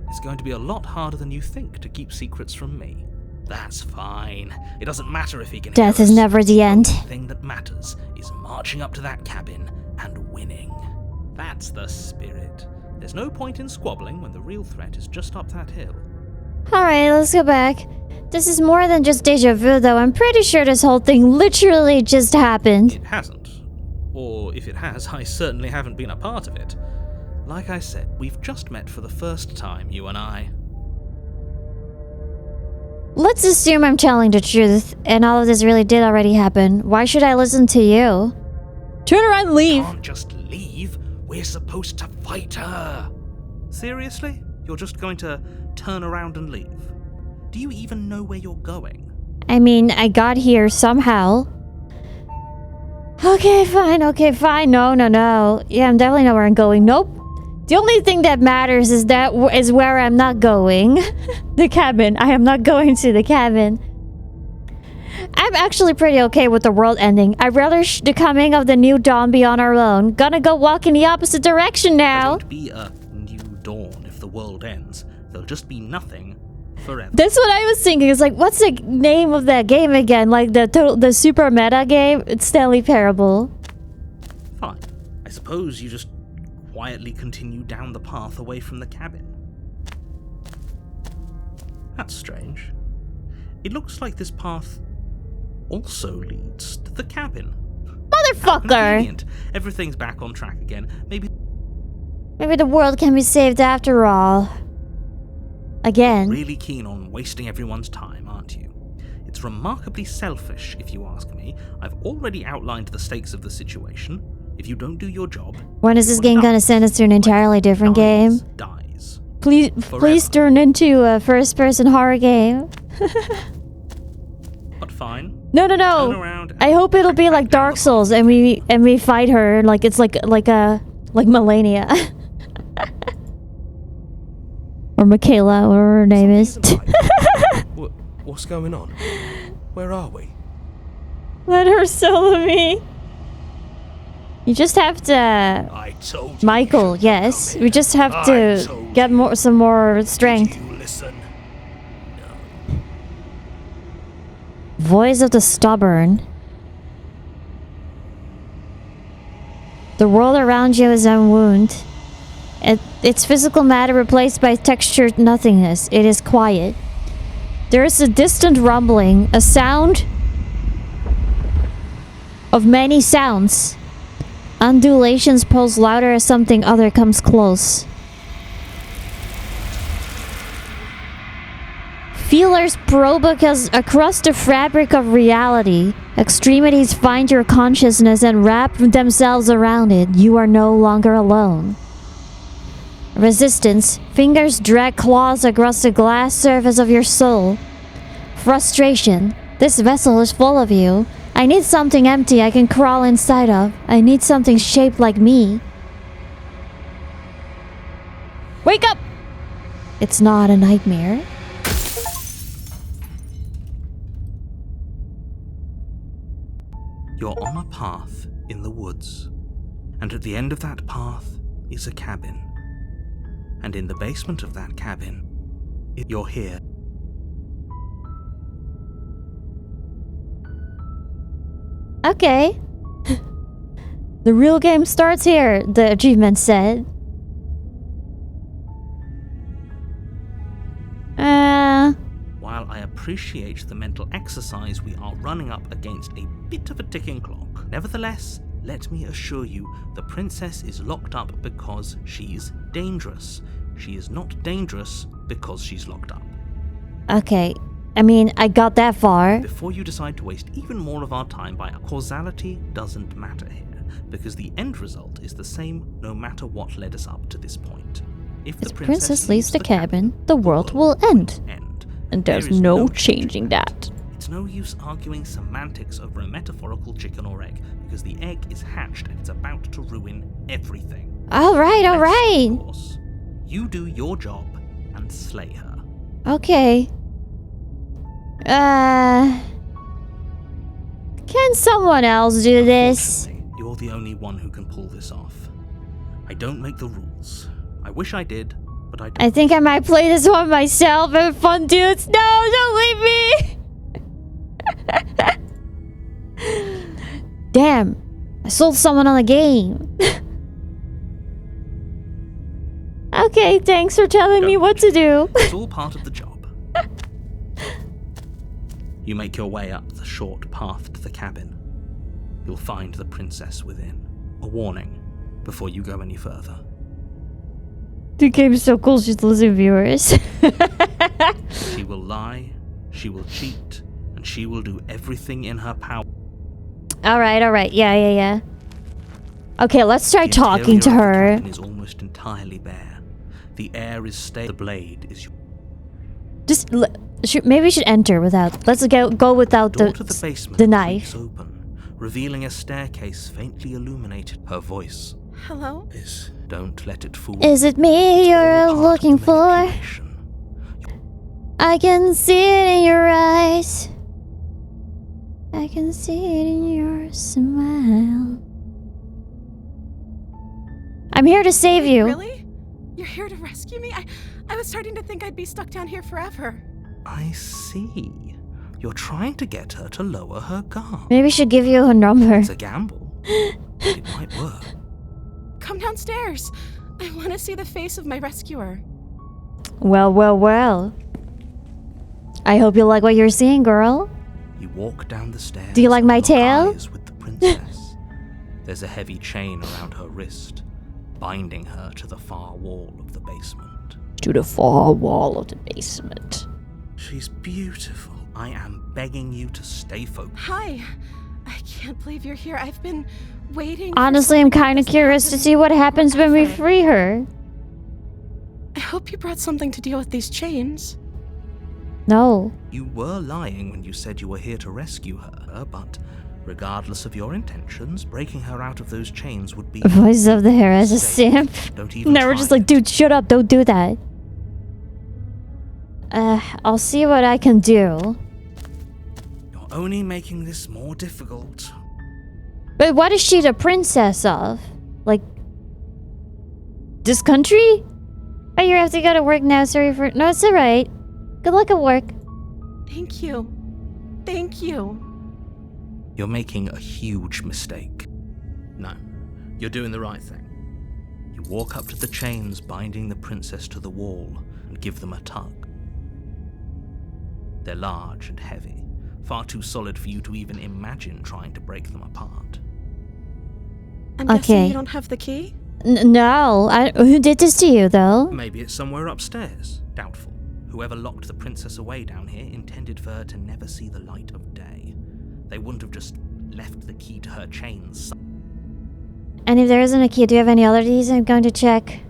It's going to be a lot harder than you think to keep secrets from me. That's fine. It doesn't matter if he can Death hear is us. never the end. The only thing that matters is marching up to that cabin and winning. That's the spirit. There's no point in squabbling when the real threat is just up that hill. Alright, let's go back. This is more than just deja vu, though. I'm pretty sure this whole thing literally just happened. It hasn't. Or if it has, I certainly haven't been a part of it. Like I said, we've just met for the first time, you and I. Let's assume I'm telling the truth, and all of this really did already happen. Why should I listen to you? Turn around and leave. Can't just leave. We're supposed to fight her. Seriously? You're just going to turn around and leave? Do you even know where you're going? I mean, I got here somehow. Okay, fine. No. Yeah, I'm definitely not where I'm going. Nope. The only thing that matters is where I'm not going. The cabin. I am not going to the cabin. I'm actually pretty okay with the world ending. I relish the coming of the new dawn beyond our own. Gonna go walk in the opposite direction There now. won't be a new dawn if the world ends. There'll just be nothing forever. That's what I was thinking. It's like, what's the name of that game again? Like the super meta game? It's Stanley Parable. Fine. I suppose you just quietly continue down the path away from the cabin. That's strange. It looks like this path also leads to the cabin. How Motherfucker! convenient. Everything's back on track again. Maybe Maybe the world can be saved after all. Again. really keen on wasting everyone's time, aren't you? It's remarkably selfish, if you ask me. I've already outlined the stakes of the situation. If you don't do your job, When is this game gonna send us to an entirely different game? Dies. Please turn into a first-person horror game. But fine. No. Turn around and I hope it'll be back like down Dark the Souls, path. and we fight her like it's like Melania or Michaela, whatever her name is. What's going on? Where are we? Let her solo me. You just have to... I told you. Michael, yes. We just have to get some more strength. You listen. Voice of the stubborn. The world around you is unwound. Its physical matter replaced by textured nothingness. It is quiet. There is a distant rumbling, a sound of many sounds. Undulations pulse louder as something other comes close. Feelers probe across the fabric of reality. Extremities find your consciousness and wrap themselves around it. You are no longer alone. Resistance. Fingers drag claws across the glass surface of your soul. Frustration. This vessel is full of you. I need something empty I can crawl inside of. I need something shaped like me. Wake up! It's not a nightmare. You're on a path in the woods, and at the end of that path is a cabin. And in the basement of that cabin, you're here. Okay. The real game starts here, the achievement said. While I appreciate the mental exercise, we are running up against a bit of a ticking clock. Nevertheless, let me assure you, the princess is locked up because she's dangerous. She is not dangerous because she's locked up. Okay. I mean, I got that far. Before you decide to waste even more of our time by causality doesn't matter here, because the end result is the same no matter what led us up to this point. If If the princess leaves the cabin, the world will end. And there's no changing that. It's no use arguing semantics over a metaphorical chicken or egg, because the egg is hatched and it's about to ruin everything. Alright, Of alright. course, you do your job and slay her. Okay. Can someone else do this? Unfortunately, you're the only one who can pull this off. I don't make the rules. I wish I did, but I don't. I think I might play this one myself. Have fun, dudes. No, don't leave me. Damn. I sold someone on the game. Okay, thanks for telling me what to do. It's all part of the job. You make your way up the short path to the cabin. You'll find the princess within. A warning before you go any further. The game is so cool, she's losing viewers. She will lie, she will cheat, and she will do everything in her power. Alright. Yeah. Okay, let's try The talking to interior of the her. cabin is almost entirely bare. The air is stale. The blade is your Just maybe we should enter without. Let's go without door to the basement. the knife. creaks open, revealing a staircase faintly illuminated. Her voice Hello? is, "Don't let it fool Is it me you're All part of the looking for? manipulation. I can see it in your eyes. I can see it in your smile. I'm here to save Wait, you. Really? You're here to rescue me? I was starting to think I'd be stuck down here forever. I see. You're trying to get her to lower her guard. Maybe I should give you a number. It's a gamble. It might work. Come downstairs. I want to see the face of my rescuer. Well. I hope you like what you're seeing, girl. You walk down the stairs. Do you like my and lock tail? eyes with the princess. There's a heavy chain around her wrist, binding her to the far wall of the basement. To the far wall of the basement. She's beautiful. I am begging you to stay focused. Hi. I can't believe you're here. I've been waiting. Honestly, I'm kind of curious to see what happens when we free her. I hope you brought something to deal with these chains. No. You were lying when you said you were here to rescue her, but regardless of your intentions, breaking her out of those chains would be... Voice of the hair as a safe. simp. Don't even No, we're try just like, it. dude, shut up, don't do that. I'll see what I can do. You're only making this more difficult. But what is she the princess of? Like, this country? Oh, you have to go to work now. Sorry for... No, it's alright. Good luck at work. Thank you. Thank you. You're making a huge mistake. No, you're doing the right thing. You walk up to the chains binding the princess to the wall and give them a tug. They're large and heavy, far too solid for you to even imagine trying to break them apart. I'm guessing Okay. you don't have the key? No. Who did this to you, though? Maybe it's somewhere upstairs. Doubtful. Whoever locked the princess away down here intended for her to never see the light of day. They wouldn't have just left the key to her chains. And if there isn't a key, do you have any other keys? I'm going to check.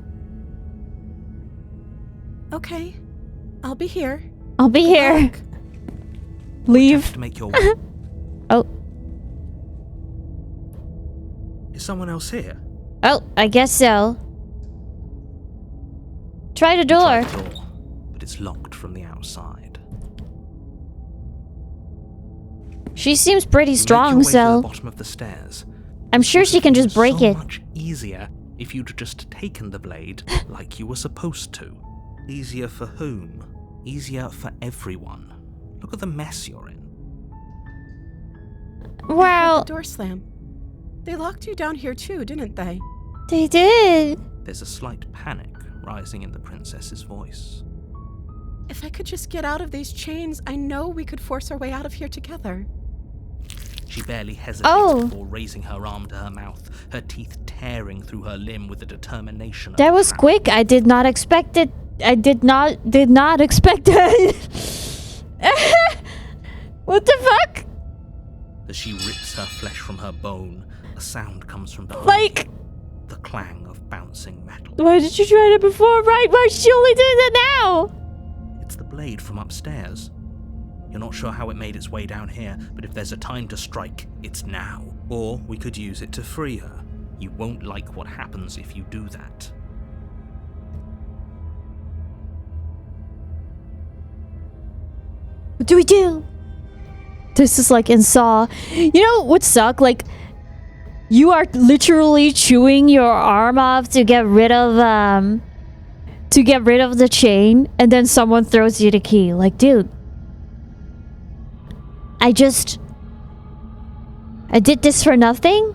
Okay. I'll be here. I'll be here. Look. Leave. To make your way. Oh. Is someone else here? Oh, I guess so. Try the You door. try the door, but it's locked from the outside. She seems pretty You make your strong, way to the so bottom of the stairs. I'm sure she can just break so it. Much easier if you'd just taken the blade like you were supposed to. Easier for whom? Easier for everyone. Look at the mess you're in. I heard Wow, the door slam. They locked you down here too, didn't they? they did. There's a slight panic rising in the princess's voice. If I could just get out of these chains, I know we could force our way out of here together. She barely hesitates Oh. before raising her arm to her mouth, her teeth tearing through her limb with the determination of That a was hound. quick. I did not expect it. I did not expect that. What the fuck? As she rips her flesh from her bone, a sound comes from behind Like, you, the clang of bouncing metal. why did you try it before? Right? Why is she only doing that now? It's the blade from upstairs. You're not sure how it made its way down here, but if there's a time to strike, it's now. Or we could use it to free her. You won't like what happens if you do that. What do we do? This is like in Saw. You know what would suck? Like, you are literally chewing your arm off to get rid of the chain, and then someone throws you the key. Like, dude, I did this for nothing?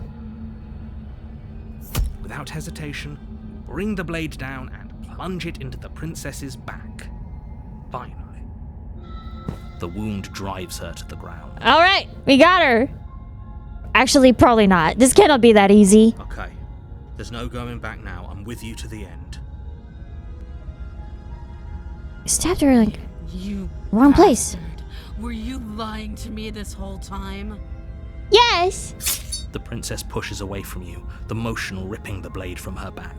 Without hesitation, bring the blade down and plunge it into the princess's back. Finally. The wound drives her to the ground. Alright, we got her. Actually, probably not. This cannot be that easy. Okay. There's no going back now. I'm with you to the end. Stabbed her like You wrong place. bastard. Were you lying to me this whole time? Yes. The princess pushes away from you, the motion ripping the blade from her back.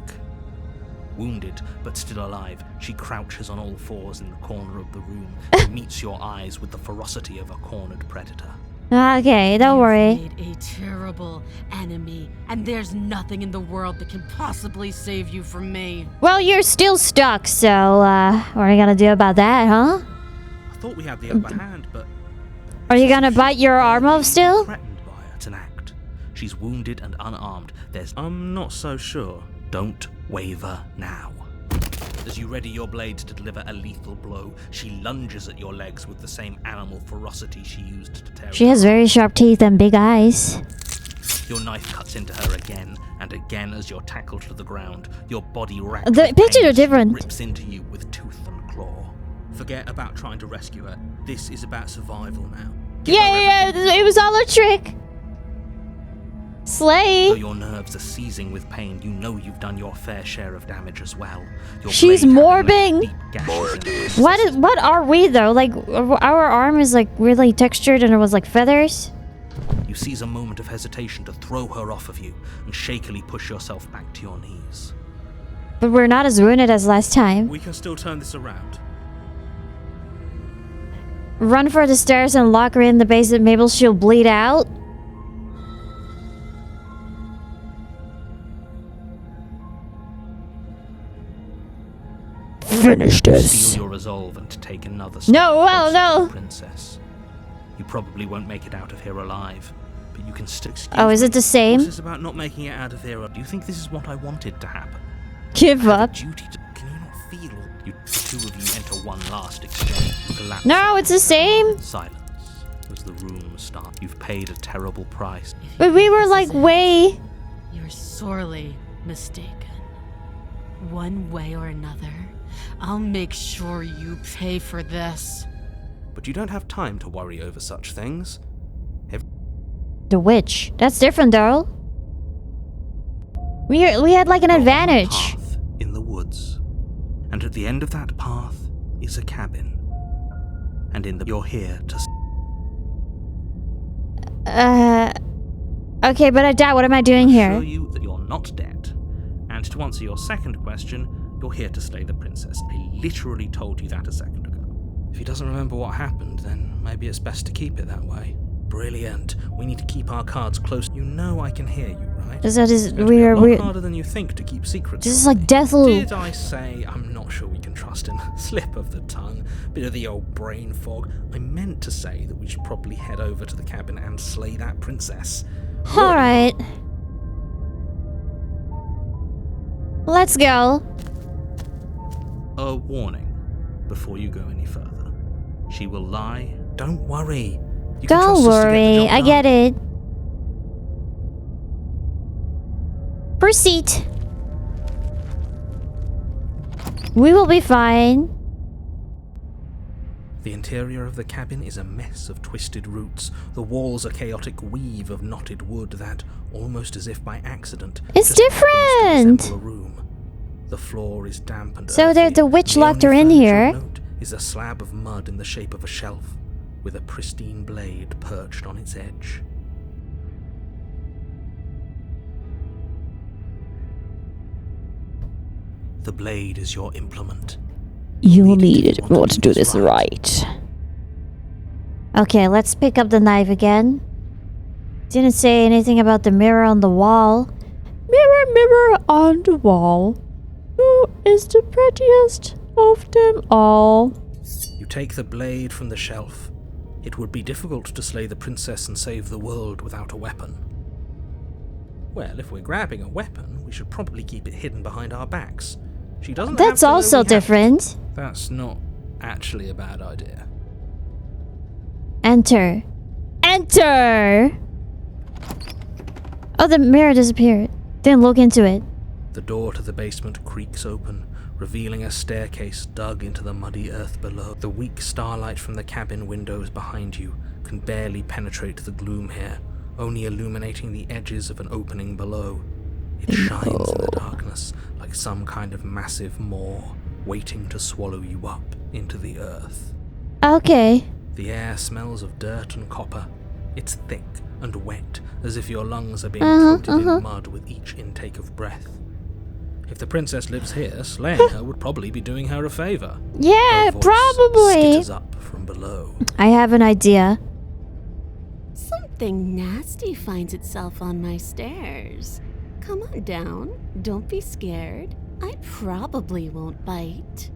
Wounded, but still alive, she crouches on all fours in the corner of the room and meets your eyes with the ferocity of a cornered predator. Okay, don't worry. You've made a terrible enemy, and there's nothing in the world that can possibly save you from me. Well, you're still stuck, so what are you gonna do about that, huh? I thought we had the upper hand, but Are you gonna bite your arm off still? threatened by her to act. She's wounded and unarmed. I'm not so sure. Don't waver now. As you ready your blade to deliver a lethal blow, she lunges at your legs with the same animal ferocity she used to tear. She has very sharp teeth and big eyes. Your knife cuts into her again and again as you're tackled to the ground. Your body racked The with pictures pain are as she different. rips into you with tooth and claw. Forget about trying to rescue her. This is about survival now. Give her Yeah, everything. it was all a trick. Slay. Though your nerves are seizing with pain, you know you've done your fair share of damage as well. Your She's blade having left morbing. deep gashes in her What are we though? Like our arm is like really textured and it was like feathers. You seize a moment of hesitation to throw her off of you and shakily push yourself back to your knees. But we're not as wounded as last time. We can still turn this around. Run for the stairs and lock her in the basement. Maybe she'll bleed out. Finish Steel your resolve and take another step No, well, closer to no. the princess. You probably won't make it out of here alive. but you can still. Oh, is it the same? What's this about not making it out of here? Do you think this is what I wanted to happen? Give up. Duty to, can you not feel? You two of you enter one last exchange. You collapse. No, it's the same. Silence as the room starts. You've paid a terrible price. But we were like way. You're sorely mistaken. One way or another, I'll make sure you pay for this. But you don't have time to worry over such things. The witch. That's different though. We had like an You're on a advantage. path in the woods, and at the end of that path is a cabin. And you're here to. Okay, but Dad, what am I doing Show here? you that you're not dead. And to answer your second question, you're here to slay the princess. I literally told you that a second ago. If he doesn't remember what happened, then maybe it's best to keep it that way. Brilliant. We need to keep our cards close. You know I can hear you, right? That is It's going to be a lot weird. harder than you think to keep secrets. This is from like me. Deathloop. Did I say I'm not sure we can trust him? Slip of the tongue. Bit of the old brain fog. I meant to say that we should probably head over to the cabin and slay that princess. Alright. Let's go. A warning before you go any further. She will lie. Don't worry. You can Don't trust us to get the worry, job I done. get it. Proceed. We will be fine. The interior of the cabin is a mess of twisted roots. The walls a chaotic weave of knotted wood that, almost as if by accident, It's just happens to different. resemble a room. The floor is damp and So earthy. the witch The locked only her in furniture here. of note is a slab of mud in the shape of a shelf, with a pristine blade perched on its edge. The blade is your implement. You'll need need it it if you want to do this right. Okay, let's pick up the knife again. Didn't say anything about the mirror on the wall. Mirror, mirror on the wall. Who is the prettiest of them all? You take the blade from the shelf. It would be difficult to slay the princess and save the world without a weapon. Well, if we're grabbing a weapon, we should probably keep it hidden behind our backs. She doesn't have That's to know also we have it. different. That's not actually a bad idea. Enter. Enter! Oh, the mirror disappeared. Didn't look into it. The door to the basement creaks open, revealing a staircase dug into the muddy earth below. The weak starlight from the cabin windows behind you can barely penetrate the gloom here, only illuminating the edges of an opening below. It shines in the darkness like some kind of massive maw waiting to swallow you up into the earth. Okay. The air smells of dirt and copper. It's thick and wet, as if your lungs are being coated in mud with each intake of breath. If the princess lives here, slaying her would probably be doing her a favor. Yeah, Her voice probably. skitters up from below. I have an idea. Something nasty finds itself on my stairs. Come on down. Don't be scared. I probably won't bite.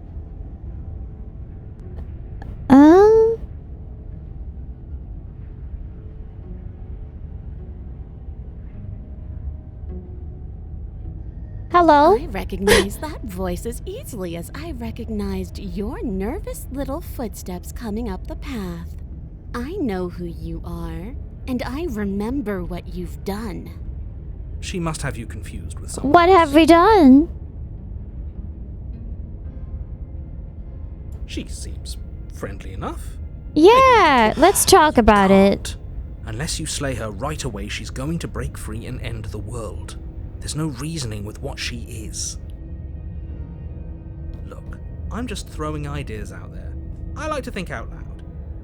Hello? I recognize that voice as easily as I recognized your nervous little footsteps coming up the path. I know who you are, and I remember what you've done. She must have you confused with someone. What have we done? She seems friendly enough. Yeah, let's talk about it. Unless you slay her right away, she's going to break free and end the world. There's no reasoning with what she is. Look, I'm just throwing ideas out there. I like to think out loud.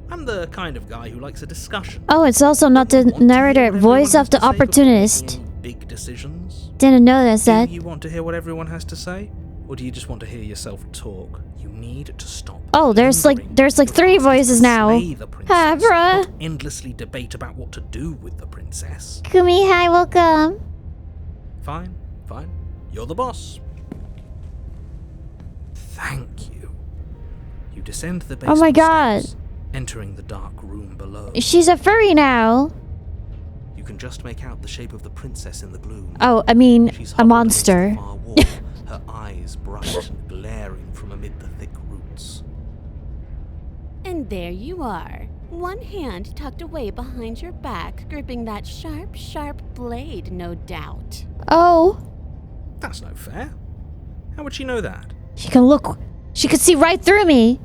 I'm the kind of guy who likes a discussion. Oh, it's also not the Want to hear narrator, what voice everyone of the has to say before opportunist. making any big decisions? Didn't notice that. Do you want to hear what everyone has to say? Or do you just want to hear yourself talk? You need to stop. Oh, there's like lingering. 3 Your task is voices to now. slay the princess, Hi, bruh. not endlessly debate about what to do with the princess. Kumi, hi, welcome. Fine, fine. You're the boss. Thank you. You descend the Oh basement my god. steps, entering the dark room below. She's a furry now. You You can just make out the shape of the princess in the gloom. Oh, I mean, She's a huddled monster. against the far wall, her eyes bright and glaring from amid the thick roots. And there you are, one hand tucked away behind your back, gripping that sharp, sharp blade, no doubt. Oh, That's no fair. How would she know that? she can look. She could see right through me.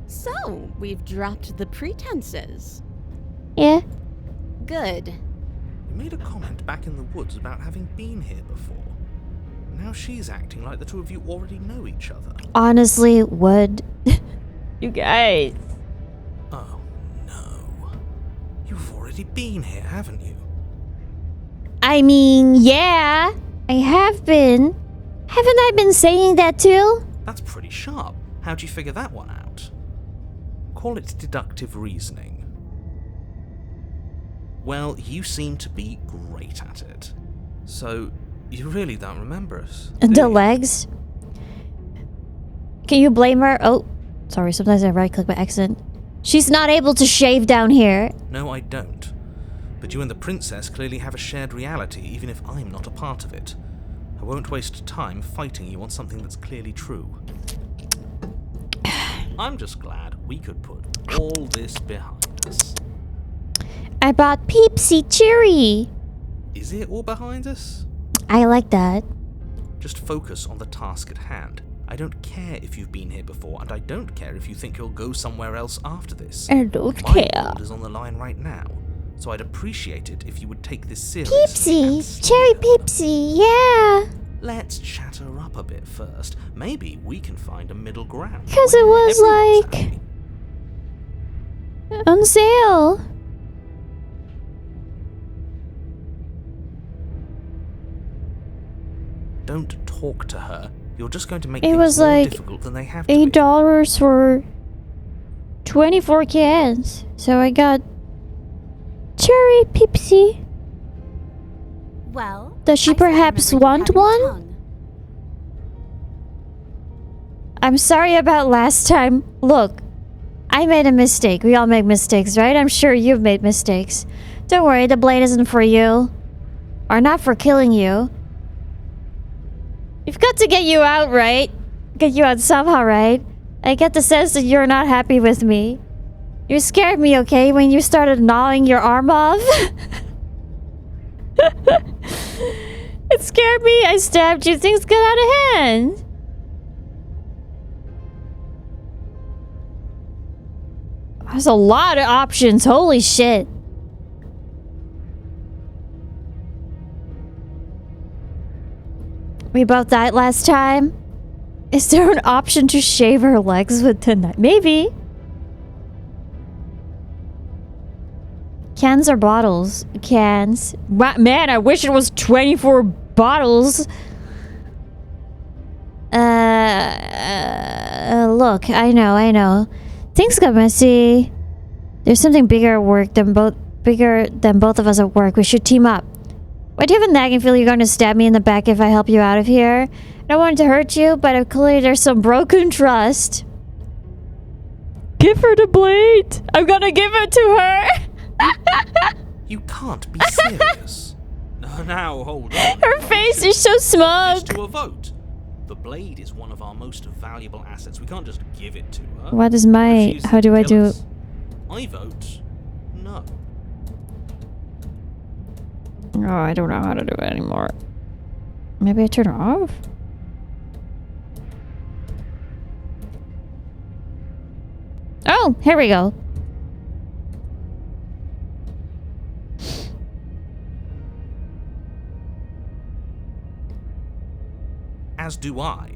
So, we've dropped the pretenses. Yeah. Good. You made a comment back in the woods about having been here before. Now she's acting like the two of you already know each other. Honestly, would. You guys. Oh, no. You've already been here, haven't you? I mean, yeah, I have been. Haven't I been saying that too? That's pretty sharp. How'd you figure that one out? Call it deductive reasoning. Well, you seem to be great at it. So, you really don't remember us, do The you? legs. Can you blame her? Oh, sorry, sometimes I right click by accident. She's not able to shave down here. No, I don't. But you and the princess clearly have a shared reality, even if I'm not a part of it. I won't waste time fighting you on something that's clearly true. I'm just glad we could put all this behind us. I bought Peepsy Cherry. Is it all behind us? I like that. Just focus on the task at hand. I don't care if you've been here before, and I don't care if you think you'll go somewhere else after this. I don't My care. world is on the line right now, so I'd appreciate it if you would take this seriously. and Peepsy, stay Cherry here. Peepsy, yeah. Let's chat her up a bit first. Maybe we can find a middle ground. 'Cause it where was everyone's like- happy. On sale. Don't talk to her. You're just going to make It things was more like difficult than they have to be. $8 for 24 cans. So I got Cherry Peepsy. Well, Does she I still perhaps remember you want having a one? tongue. I'm sorry about last time. Look, I made a mistake. We all make mistakes, right? I'm sure you've made mistakes. Don't worry, the blade isn't for you. Or not for killing you. We've got to get you out, right? Get you out somehow, right? I get the sense that you're not happy with me. You scared me, okay, when you started gnawing your arm off? It scared me. I stabbed you. Things got out of hand. There's a lot of options. Holy shit. We both died last time. Is there an option to shave her legs with the knife? Maybe. Cans or bottles? Cans. Man, I wish it was 24 bottles. Look, I know. Things got messy. There's something bigger at work than both of us at work. We should team up. Why do you have a nagging feeling you're going to stab me in the back if I help you out of here? I don't want to hurt you, but clearly there's some broken trust. Give her the blade. I'm gonna give it to her. You can't be serious. Now, hold on. Her face is so This smug. to a vote. The blade is one of our most valuable assets. We can't just give it to her. What is my... Refuse How do to I kill do... us. I vote no. Oh, I don't know how to do it anymore. Maybe I turn it off? Oh, here we go. As do I.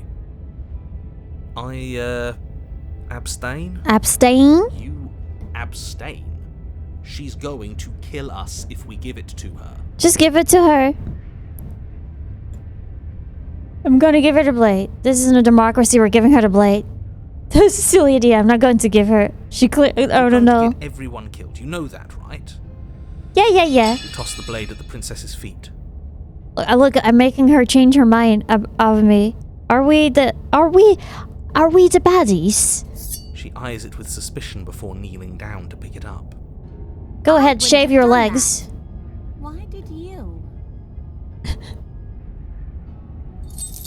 Abstain? Abstain? You abstain. She's going to kill us if we give it to her. Just give it to her. I'm gonna give her the blade. This isn't a democracy. We're giving her the blade. That's a silly idea. I'm not going to give her. She clear. You're Oh going no. to get everyone killed. You know that, right? Yeah. You toss the blade at the princess's feet. Look, I'm making her change her mind of me. Are we the baddies? She eyes it with suspicion before kneeling down to pick it up. Go I ahead, wouldn't shave have your done legs. that. Why did you?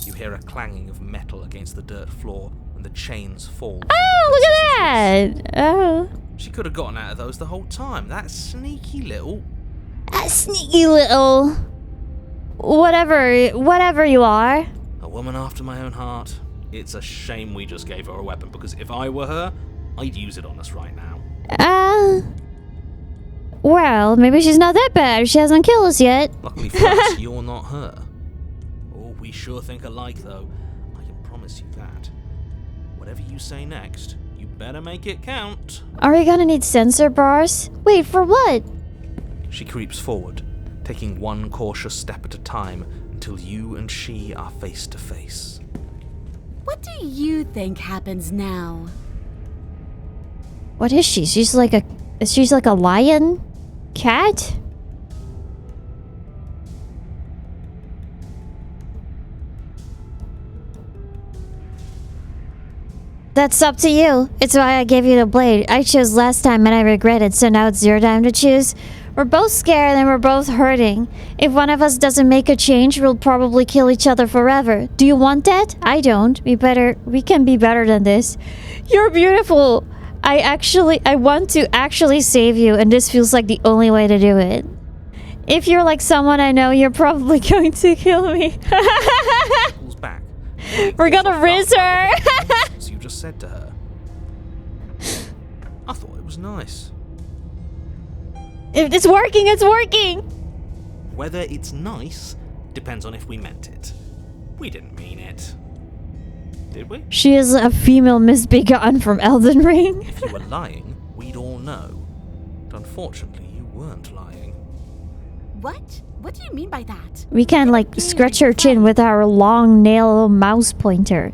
You hear a clanging of metal against the dirt floor, and the chains fall. Oh, look at that! Oh. She could have gotten out of those the whole time. That sneaky little... That sneaky little... Whatever you are. A woman after my own heart. It's a shame we just gave her a weapon, because if I were her, I'd use it on us right now. Well, maybe she's not that bad. She hasn't killed us yet. Luckily for us, you're not her. Oh, we sure think alike, though. I can promise you that. Whatever you say next, you better make it count. Are we gonna need sensor bars? Wait, for what? She creeps forward, taking one cautious step at a time until you and she are face to face. What do you think happens now? What is she? She's like a lion? Cat? That's up to you. It's why I gave you the blade. I chose last time and I regret it, so now it's your time to choose. We're both scared and we're both hurting. If one of us doesn't make a change, we'll probably kill each other forever. Do you want that? I don't. We can be better than this. You're beautiful. I want to actually save you, and this feels like the only way to do it. If you're like someone I know, you're probably going to kill me. Pulls back. We're gonna riz her. As you just said to her. I thought it was nice. It's working, it's working. Whether it's nice depends on if we meant it. We didn't mean it. Did we? She is a female misbegotten from Elden Ring. If you were lying, we'd all know. But unfortunately, you weren't lying. What? What do you mean by that? We can scratch her chin with our long nail mouse pointer.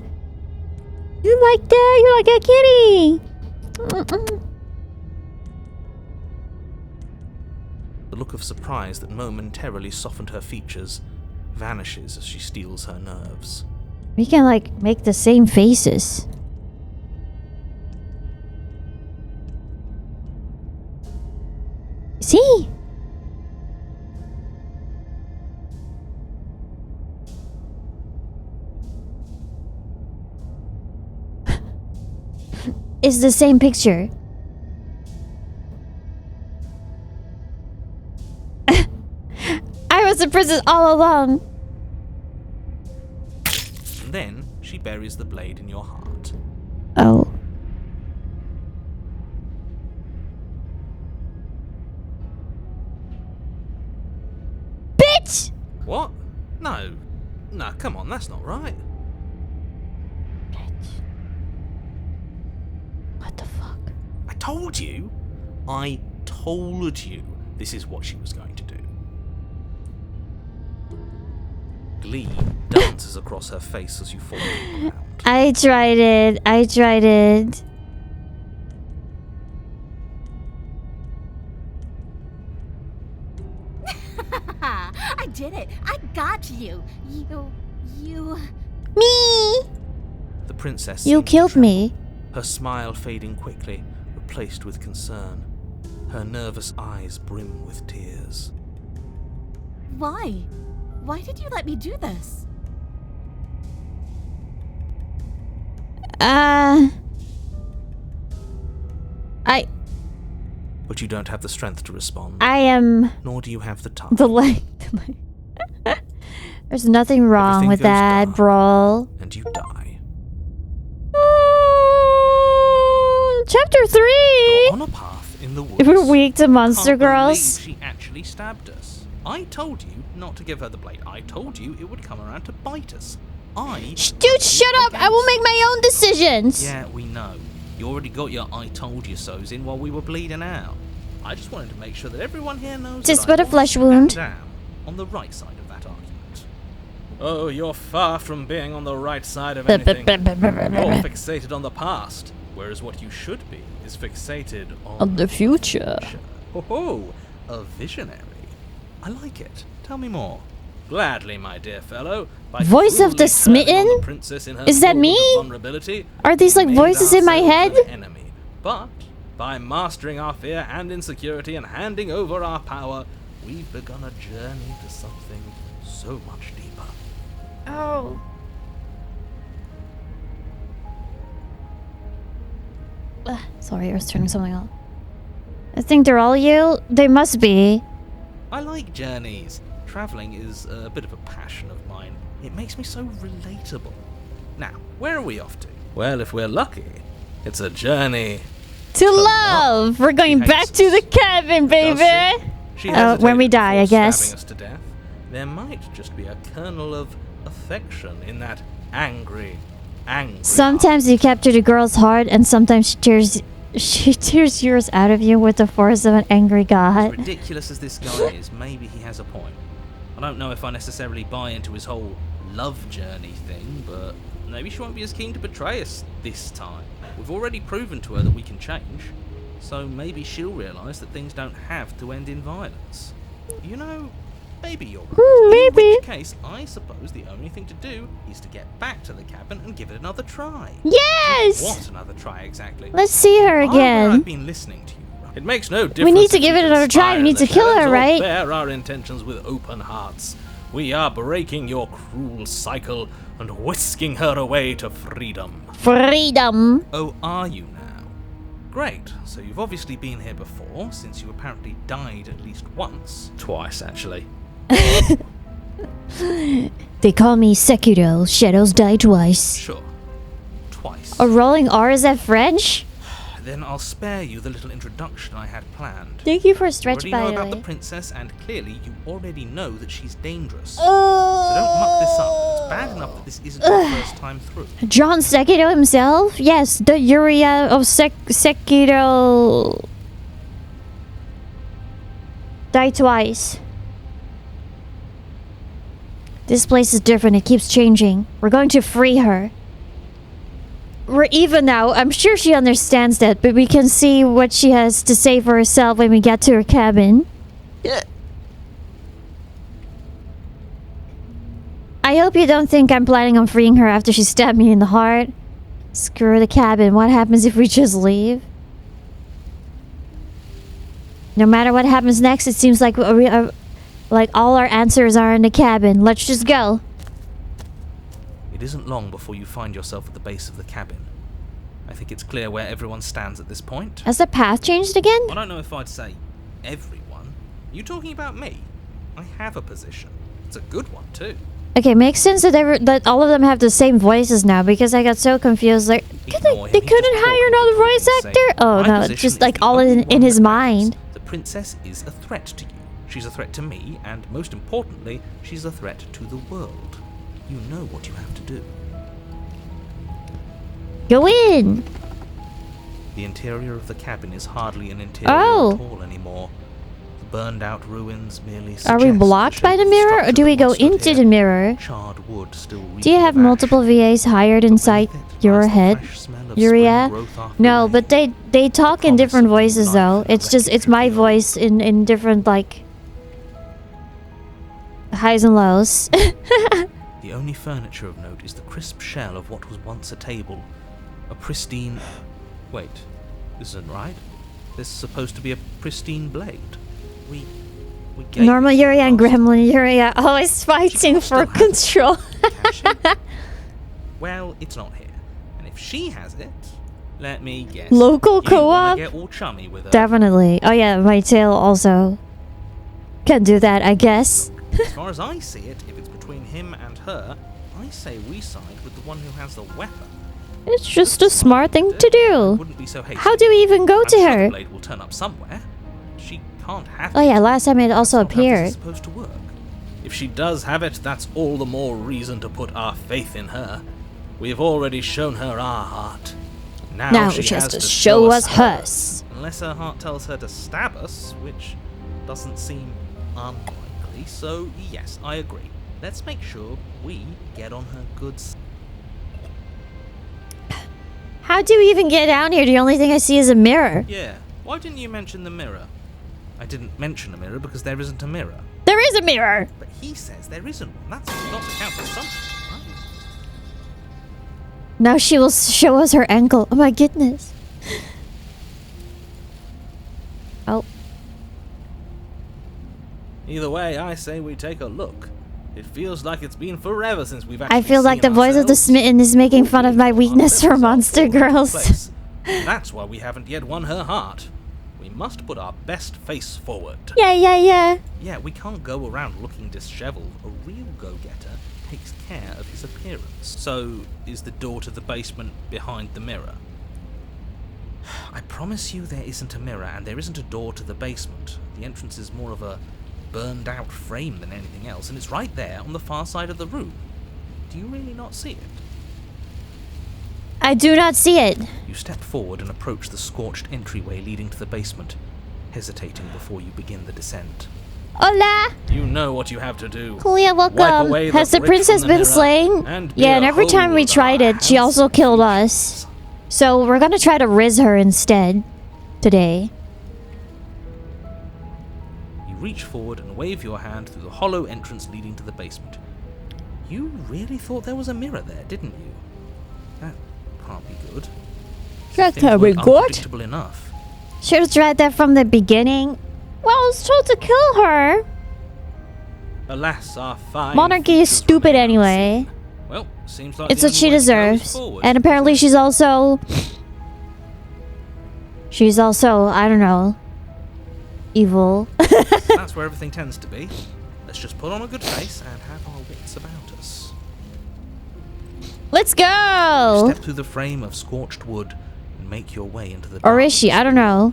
You like that? You're like a kitty. The look of surprise that momentarily softened her features vanishes as she steals her nerves. We can make the same faces. See? It's the same picture. I was the princess all along. And then she buries the blade in your heart. Oh. Bitch! What? No, come on, that's not right. What the fuck? I told you this is what she was going to do. Glee dances across her face as you fall to the ground. I tried it. I did it. I got you. You... Me! The princess You seemed to killed tremble, me. her smile fading quickly, replaced with concern. Her nervous eyes brim with tears. Why? Why did you let me do this? But you don't have the strength to respond. I am Nor do you have the time. the light. There's nothing wrong Everything with goes that, dark. bro. And you die. Chapter 3! You're on a path in the woods. If we're weak to monster Can't believe girls. she actually stabbed us. I told you not to give her the blade. I told you it would come around to bite us. Dude, shut up! I will make my own decisions! Yeah, we know. You already got your I told you so's in while we were bleeding out. I just wanted to make sure that everyone here knows Just that but I a flesh was wound. and am on the right side of that argument. Oh, you're far from being on the right side of anything. You're fixated on the past, whereas what you should be is fixated on the future. Oh, a visionary. I like it. Tell me more. Gladly, my dear fellow. By Voice of the cruelly turning on smitten? the princess in her Is that moment me? of vulnerability, Are these we like made voices in my ourselves head? an enemy. But by mastering our fear and insecurity and handing over our power, we've begun a journey to something so much deeper. Oh. Sorry, I was turning something off. I think they're all you. They must be. I like journeys. Traveling is a bit of a passion of mine. It makes me so relatable. Now, where are we off to? Well, if we're lucky, it's a journey To love. We're going She back hates to us. the cabin, baby. She When we hesitated die, I before guess. stabbing us to death. There might just be a kernel of affection in that angry. Sometimes you capture the girl's heart, and sometimes she tears yours out of you with the force of an angry As god. ridiculous as this guy is, maybe he has a point. I don't know if I necessarily buy into his whole love journey thing, but maybe she won't be as keen to betray us this time. We've already proven to her that we can change, so maybe she'll realise that things don't have to end in violence. You know, maybe you're right. Maybe. In which case, I suppose the only thing to do is to get back to the cabin and give it another try. Yes! What another try exactly? Let's see her I've again. been listening to you. It makes no difference. need to if give we it another try. We conspire need in to the kill her, shadows or right? bear our intentions with open hearts. We are breaking your cruel cycle and whisking her away to freedom. Freedom. Oh, are you now? Great. So you've obviously been here before, since you apparently died at least once. Twice, actually. They call me Sekiro. Shadows die twice. Sure. Twice. A rolling R, is that French? Then I'll spare you the little introduction I had planned. Thank you for a You stretch, already by know the about way. the princess, and clearly you already know that she's dangerous. So don't muck this up. It's bad enough that this isn't your first time through. John Sekiro himself? Yes, the Yuria of Sekiro. Die twice. This place is different. It keeps changing. We're going to free her. We're even now. I'm sure she understands that, but we can see what she has to say for herself when we get to her cabin. I hope you don't think I'm planning on freeing her after she stabbed me in the heart. Screw the cabin. What happens if we just leave? No matter what happens next, it seems like like all our answers are in the cabin. Let's just go. It isn't long before you find yourself at the base of the cabin. I think it's clear where everyone stands at this point. Has the path changed again? I don't know if I'd say everyone. You talking about me? I have a position. It's a good one too. Okay, makes sense that that all of them have the same voices now, because I got so confused. Like, Ignore him, they he's couldn't just hire talking another for voice talking's actor? sake. Oh My no, position it's just is like the all only in one his that matters. mind. The princess is a threat to you. She's a threat to me, and most importantly, she's a threat to the world. You know what you have to do. Go in. The interior of the cabin is hardly an interior Oh. at all anymore. The burned out ruins merely Are we suggest blocked the by shape the of mirror, or structure do we that go once stood into here. the mirror? Charred wood still Do you have reeking of multiple ash. VAs hired inside Beneath it your lies the head, fresh smell of Yuria? spring growth after No, rain. but they talk in promise different of new voices life though. and the It's just it's wreckage my of the voice in different like highs and lows. The only furniture of note is the crisp shell of what was once a table. A pristine... Wait, this isn't right. There's supposed to be a pristine blade. We gave Normal it to Yuria and her last Gremlin Yuria always fighting must for still have it. control. Can she? Well, it's not here. And if she has it, let me guess. Local you co-op? wanna get all chummy with her. Definitely. Oh yeah, my tail also can do that, I guess. As far as I see it, if it's between him and her, I say we side with the one who has the weapon. It's just a smart thing to do. Wouldn't be so hasty. How do we even go I'm to sure her? The blade will turn up somewhere. She can't have Oh it. yeah, last time it also That's not how this appeared. is supposed to work. If she does have it, that's all the more reason to put our faith in her. We have already shown her our heart. Now she has to show us hers. Unless her heart tells her to stab us, which doesn't seem unlikely. So yes, I agree. Let's make sure we get on her good side. How do we even get down here? The only thing I see is a mirror. Yeah, why didn't you mention the mirror? I didn't mention a mirror because there isn't a mirror. There is a mirror! But he says there isn't one. That's got to count for something, right? Now she will show us her ankle. Oh my goodness. Oh. Either way, I say we take a look. It feels like it's been forever since we've actually I feel like the seen voice of the ourselves. smitten is making fun of my weakness for monster girls. Place. That's why we haven't yet won her heart. We must put our best face forward. Yeah. Yeah, we can't go around looking disheveled. A real go-getter takes care of his appearance. So, is the door to the basement behind the mirror? I promise you there isn't a mirror, and there isn't a door to the basement. The entrance is more of a burned-out frame than anything else, and it's right there on the far side of the room. Do you really not see it? I do not see it. You step forward and approach the scorched entryway leading to the basement, hesitating before you begin the descent. Hola! You know what you have to do. Julia, Wipe welcome. away Has the grit princess from the been mirror slain? and Yeah, and every time we behold tried our it, she also handsome killed features. us. So we're gonna try to riz her instead. Today. You reach forward and wave your hand through the hollow entrance leading to the basement. You really thought there was a mirror there, didn't you? That can't be good. That Things can't be weren't good. unpredictable enough. Should have tried that from the beginning. Well, I was told to kill her. Alas, our fine Monarchy is features stupid remain anyway. unseen. Well, seems like It's the what she only way to go is deserves. forward. And apparently she's also... She's also, I don't know, evil. That's where everything tends to be. Let's just put on a good face and have our wits about us. Let's go! Step through the frame of scorched wood and make your way into the Or is she? I don't know.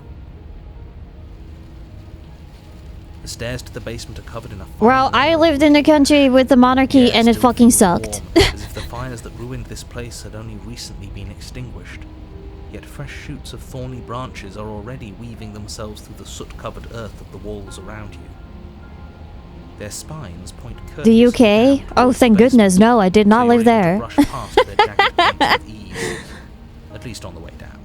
The stairs to the basement are covered in a fine Well, I layer of lived in the country with the monarchy Yes, and it still fucking feels sucked. warm, as if the fires that ruined this place had only recently been extinguished. Yet fresh shoots of thorny branches are already weaving themselves through the soot-covered earth of the walls around you. Their spines point The courteously down UK? Oh, towards thank the basement, goodness, no, I did so not you're live able to there. brush past their jagged points with ease, at least on the way down.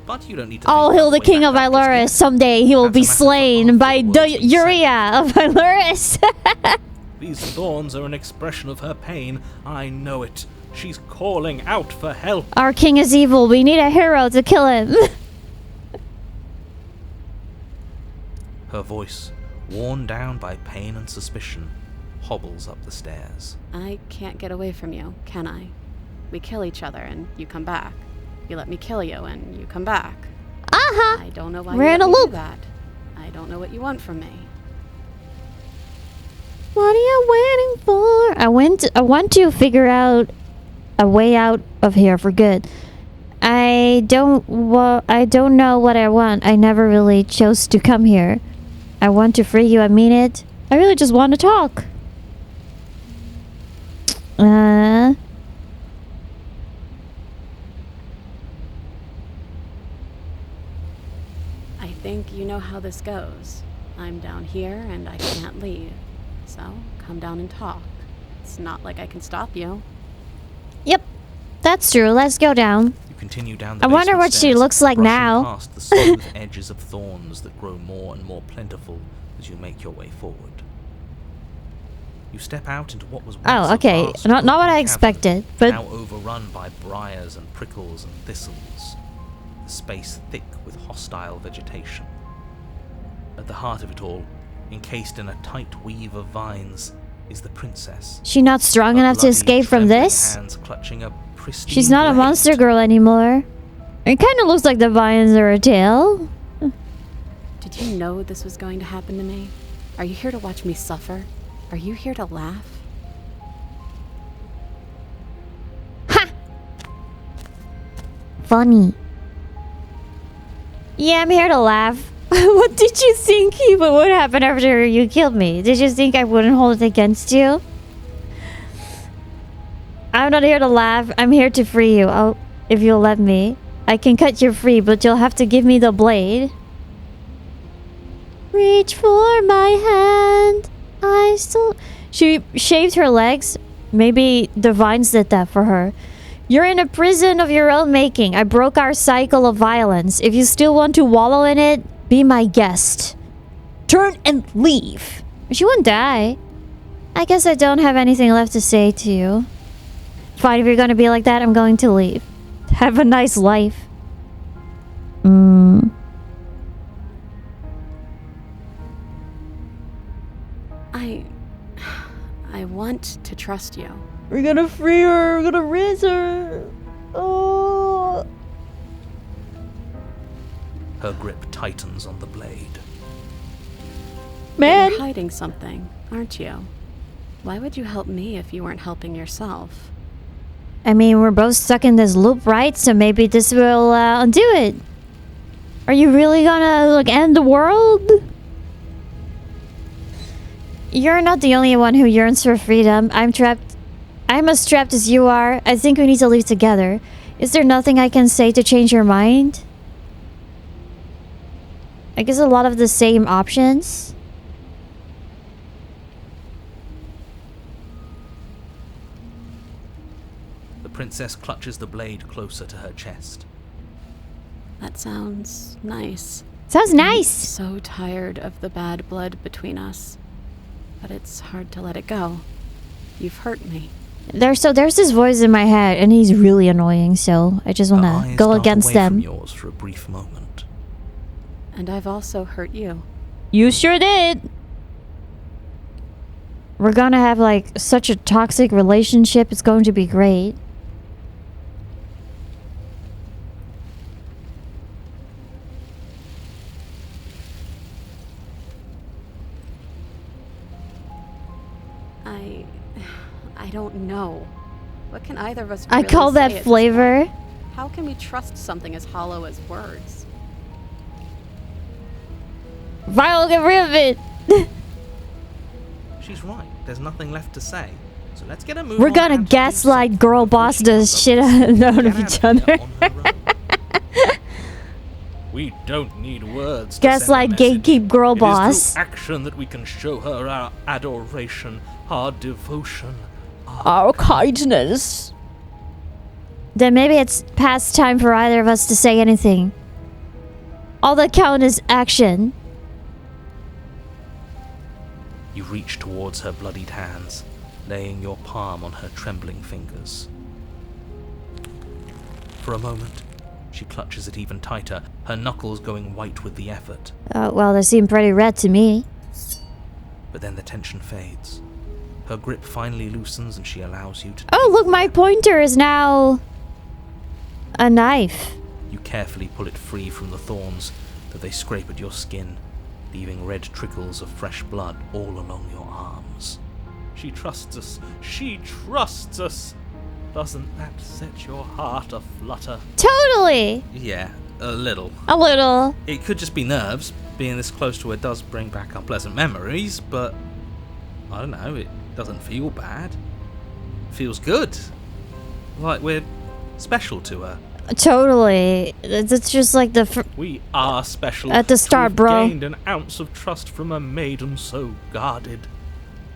But you don't need to Oh, think he'll about the way king back of up just Iluris. yet. Someday he will That's be a matter for slain after by the the world's been set. Yuria of Iluris. These thorns are an expression of her pain. I know it. She's calling out for help. Our king is evil. We need a hero to kill him. Her voice, worn down by pain and suspicion, hobbles up the stairs. I can't get away from you, can I? We kill each other and you come back. You let me kill you and you come back. Uh-huh. I don't know why We're you in let a me do loop. that. I don't know what you want from me. What are you waiting for? I want to figure out a way out of here for good. I don't know what I want. I never really chose to come here. I want to free you. I mean it. I really just want to talk. I think you know how this goes. I'm down here and I can't leave. So, come down and talk. It's not like I can stop you. Yep. That's true. Let's go down. You continue down the I wonder basement what she stairs, looks like brushing now. past the smooth edges of thorns that grow more and more plentiful as you make your way forward. You step out into what was once Oh, a okay. vast Not what open I cavern, expected, but now overrun by briars and prickles and thistles. The space thick with hostile vegetation. At the heart of it all, encased in a tight weave of vines, is the princess. she's not strong Her enough to bloody, escape from trembling this. hands clutching a pristine She's not a blade. monster girl anymore. It kind of looks like the vines are a tail. Did you know this was going to happen to me? Are you here to watch me suffer? Are you here to laugh? Funny. Yeah, I'm here to laugh. What did you think would happen after you killed me? Did you think I wouldn't hold it against you? I'm not here to laugh. I'm here to free you. If you'll let me. I can cut you free, but you'll have to give me the blade. Reach for my hand. She shaved her legs. Maybe the vines did that for her. You're in a prison of your own making. I broke our cycle of violence. If you still want to wallow in it, be my guest. Turn and leave. She won't die. I guess I don't have anything left to say to you. Fine, if you're gonna be like that, I'm going to leave. Have a nice life. want to trust you. We're gonna free her. We're gonna raise her. Oh. Her grip tightens on the blade. Man. You're hiding something, aren't you? Why would you help me if you weren't helping yourself? I mean, we're both stuck in this loop, right? So maybe this will undo it. Are you really gonna, like, end the world? You're not the only one who yearns for freedom. I'm as trapped as you are. I think we need to leave together. Is there nothing I can say to change your mind? I guess a lot of the same options. The princess clutches the blade closer to her chest. That sounds nice. Sounds nice. So tired of the bad blood between us. But it's hard to let it go. You've hurt me. There's this voice in my head, and he's really annoying. So I just Her wanna eyes go dart against away them. from yours for a brief moment. And I've also hurt you. You sure did. We're gonna have like such a toxic relationship. It's going to be great. I don't know. What can either of us I really call say that at this flavor. point? How can we trust something as hollow as words? Vile, get rid of it. She's right. There's nothing left to say. So let's get a move We're on gonna and do gaslight something girl before boss she the comes up shit with out something of to get each out of other. here on her own. We don't need words to Gaslight, send a message. gatekeep, girl It is boss. through action that we can show her our adoration, our devotion, Our kindness. Then maybe it's past time for either of us to say anything. All that count is action. You reach towards her bloodied hands, laying your palm on her trembling fingers. For a moment, she clutches it even tighter, her knuckles going white with the effort. Well, they seem pretty red to me. But then the tension fades. Her grip finally loosens and she allows you to... Oh, look, my pointer is now a knife. You carefully pull it free from the thorns, though they scrape at your skin, leaving red trickles of fresh blood all along your arms. She trusts us. She trusts us. Doesn't that set your heart aflutter? Totally. Yeah, a little. A little. It could just be nerves. Being this close to her does bring back unpleasant memories, but I don't know, it doesn't feel bad. It feels good. Like we're special to her. Totally. It's just like the... We are special. At the start, to have bro. gained an ounce of trust from a maiden so guarded.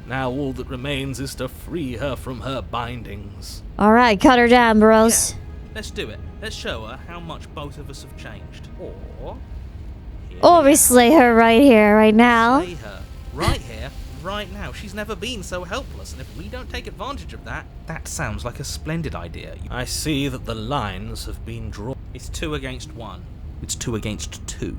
Now all that remains is to free her from her bindings. Alright, cut her down, bros. Yeah, let's do it. Let's show her how much both of us have changed. Or... Or we slay her right here, right now. Slay her. Right here, right now. She's never been so helpless, and if we don't take advantage of that, that sounds like a splendid idea. I see that the lines have been drawn. It's 2 against 1. It's 2 against 2.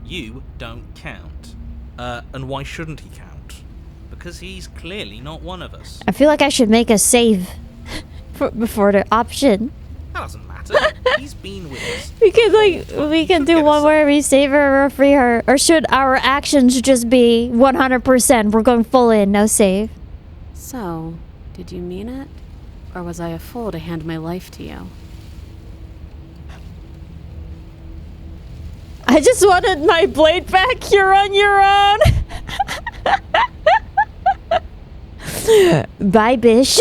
You don't count. And why shouldn't he count? Because he's clearly not one of us. I feel like I should make a save before the option. That doesn't matter. He's been with us. We can do one where we save her or free her. Or should our actions just be 100%? We're going full in, no save. So, did you mean it? Or was I a fool to hand my life to you? I just wanted my blade back. You're on your own. Bye, bish.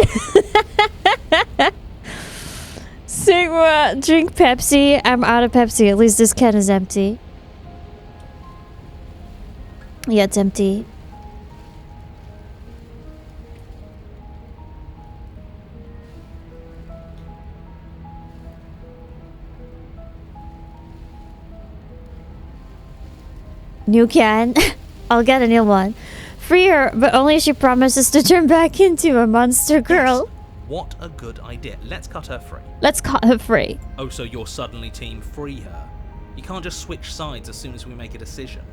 Sigma, drink Pepsi. I'm out of Pepsi. At least this can is empty. Yeah, it's empty. New can. I'll get a new one. Free her, but only if she promises to turn back into a monster girl. Yes. What a good idea. Let's cut her free. Let's cut her free. Oh, so you're suddenly team free her? You can't just switch sides as soon as we make a decision.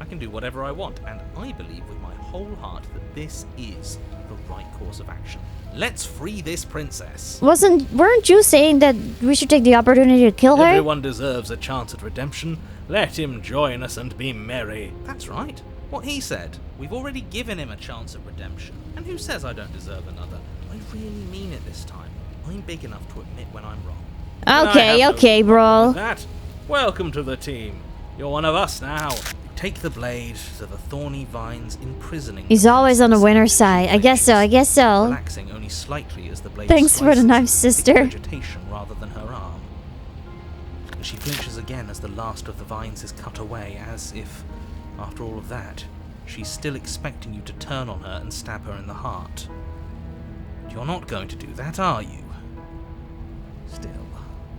I can do whatever I want, and I believe with my whole heart that this is the right course of action. Let's free this princess. Weren't you saying that we should take the opportunity to kill her? Everyone deserves a chance at redemption. Let him join us and be merry. That's right. What he said. We've already given him a chance at redemption. And who says I don't deserve another? I really mean it this time. I'm big enough to admit when I'm wrong. Okay, bro. That. Welcome to the team. You're one of us now. Take the blade to the thorny vines, imprisoning. He's always on the winner's side. I guess so. Relaxing only slightly as the blade. Thanks for the knife, sister. Vegetation rather than her arm. She flinches again as the last of the vines is cut away, as if, after all of that, she's still expecting you to turn on her and stab her in the heart. You're not going to do that, are you? Still,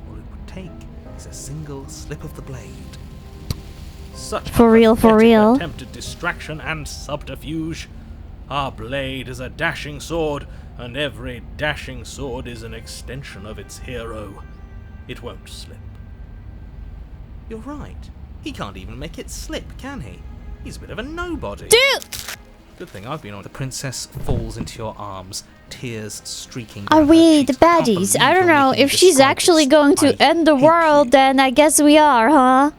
all it would take is a single slip of the blade. Such For real. attempted distraction and subterfuge. Our blade is a dashing sword, and every dashing sword is an extension of its hero. It won't slip. You're right. He can't even make it slip, can he? He's a bit of a nobody. Dude! Good thing I've been on. The princess falls into your arms, tears streaking Are down her we the cheeks. I can't baddies? believe I don't you're know. making me If she's describe actually this. going to I end the hate world, you. then I guess we are, huh?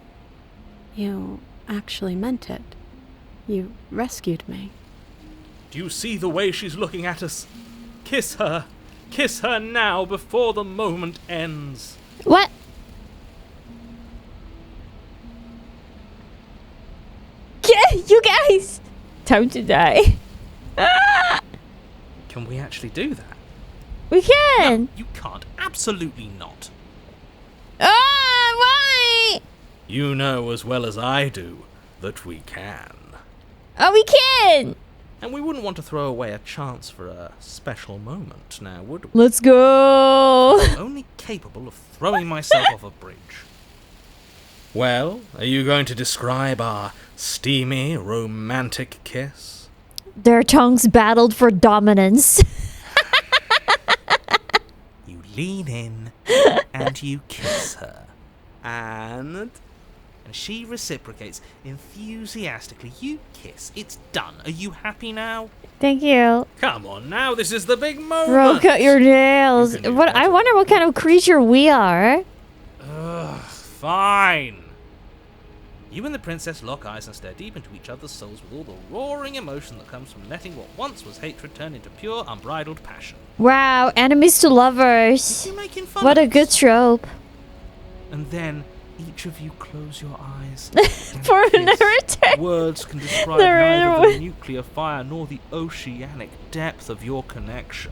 You actually meant it. You rescued me. Do you see the way she's looking at us? Kiss her. Kiss her now before the moment ends. What? You guys! Time to die. Can we actually do that? We can! No, you can't. Absolutely not. Why? You know as well as I do that we can. Oh, we can! And we wouldn't want to throw away a chance for a special moment, now would we? Let's go! I'm only capable of throwing myself off a bridge. Well, are you going to describe our steamy, romantic kiss? Their tongues battled for dominance. You lean in and you kiss her. And she reciprocates enthusiastically. You kiss. It's done. Are you happy now? Thank you. Come on now, this is the big moment! Bro, cut your nails. You can do What? I better. wonder what kind of creature we are. Ugh, fine. You and the princess lock eyes and stare deep into each other's souls with all the roaring emotion that comes from letting what once was hatred turn into pure, unbridled passion. Wow, enemies to lovers. You're making fun What of a good us. trope. And then each of you close your eyes. For and an kiss. attack. Words can describe There neither is- the nuclear fire nor the oceanic depth of your connection.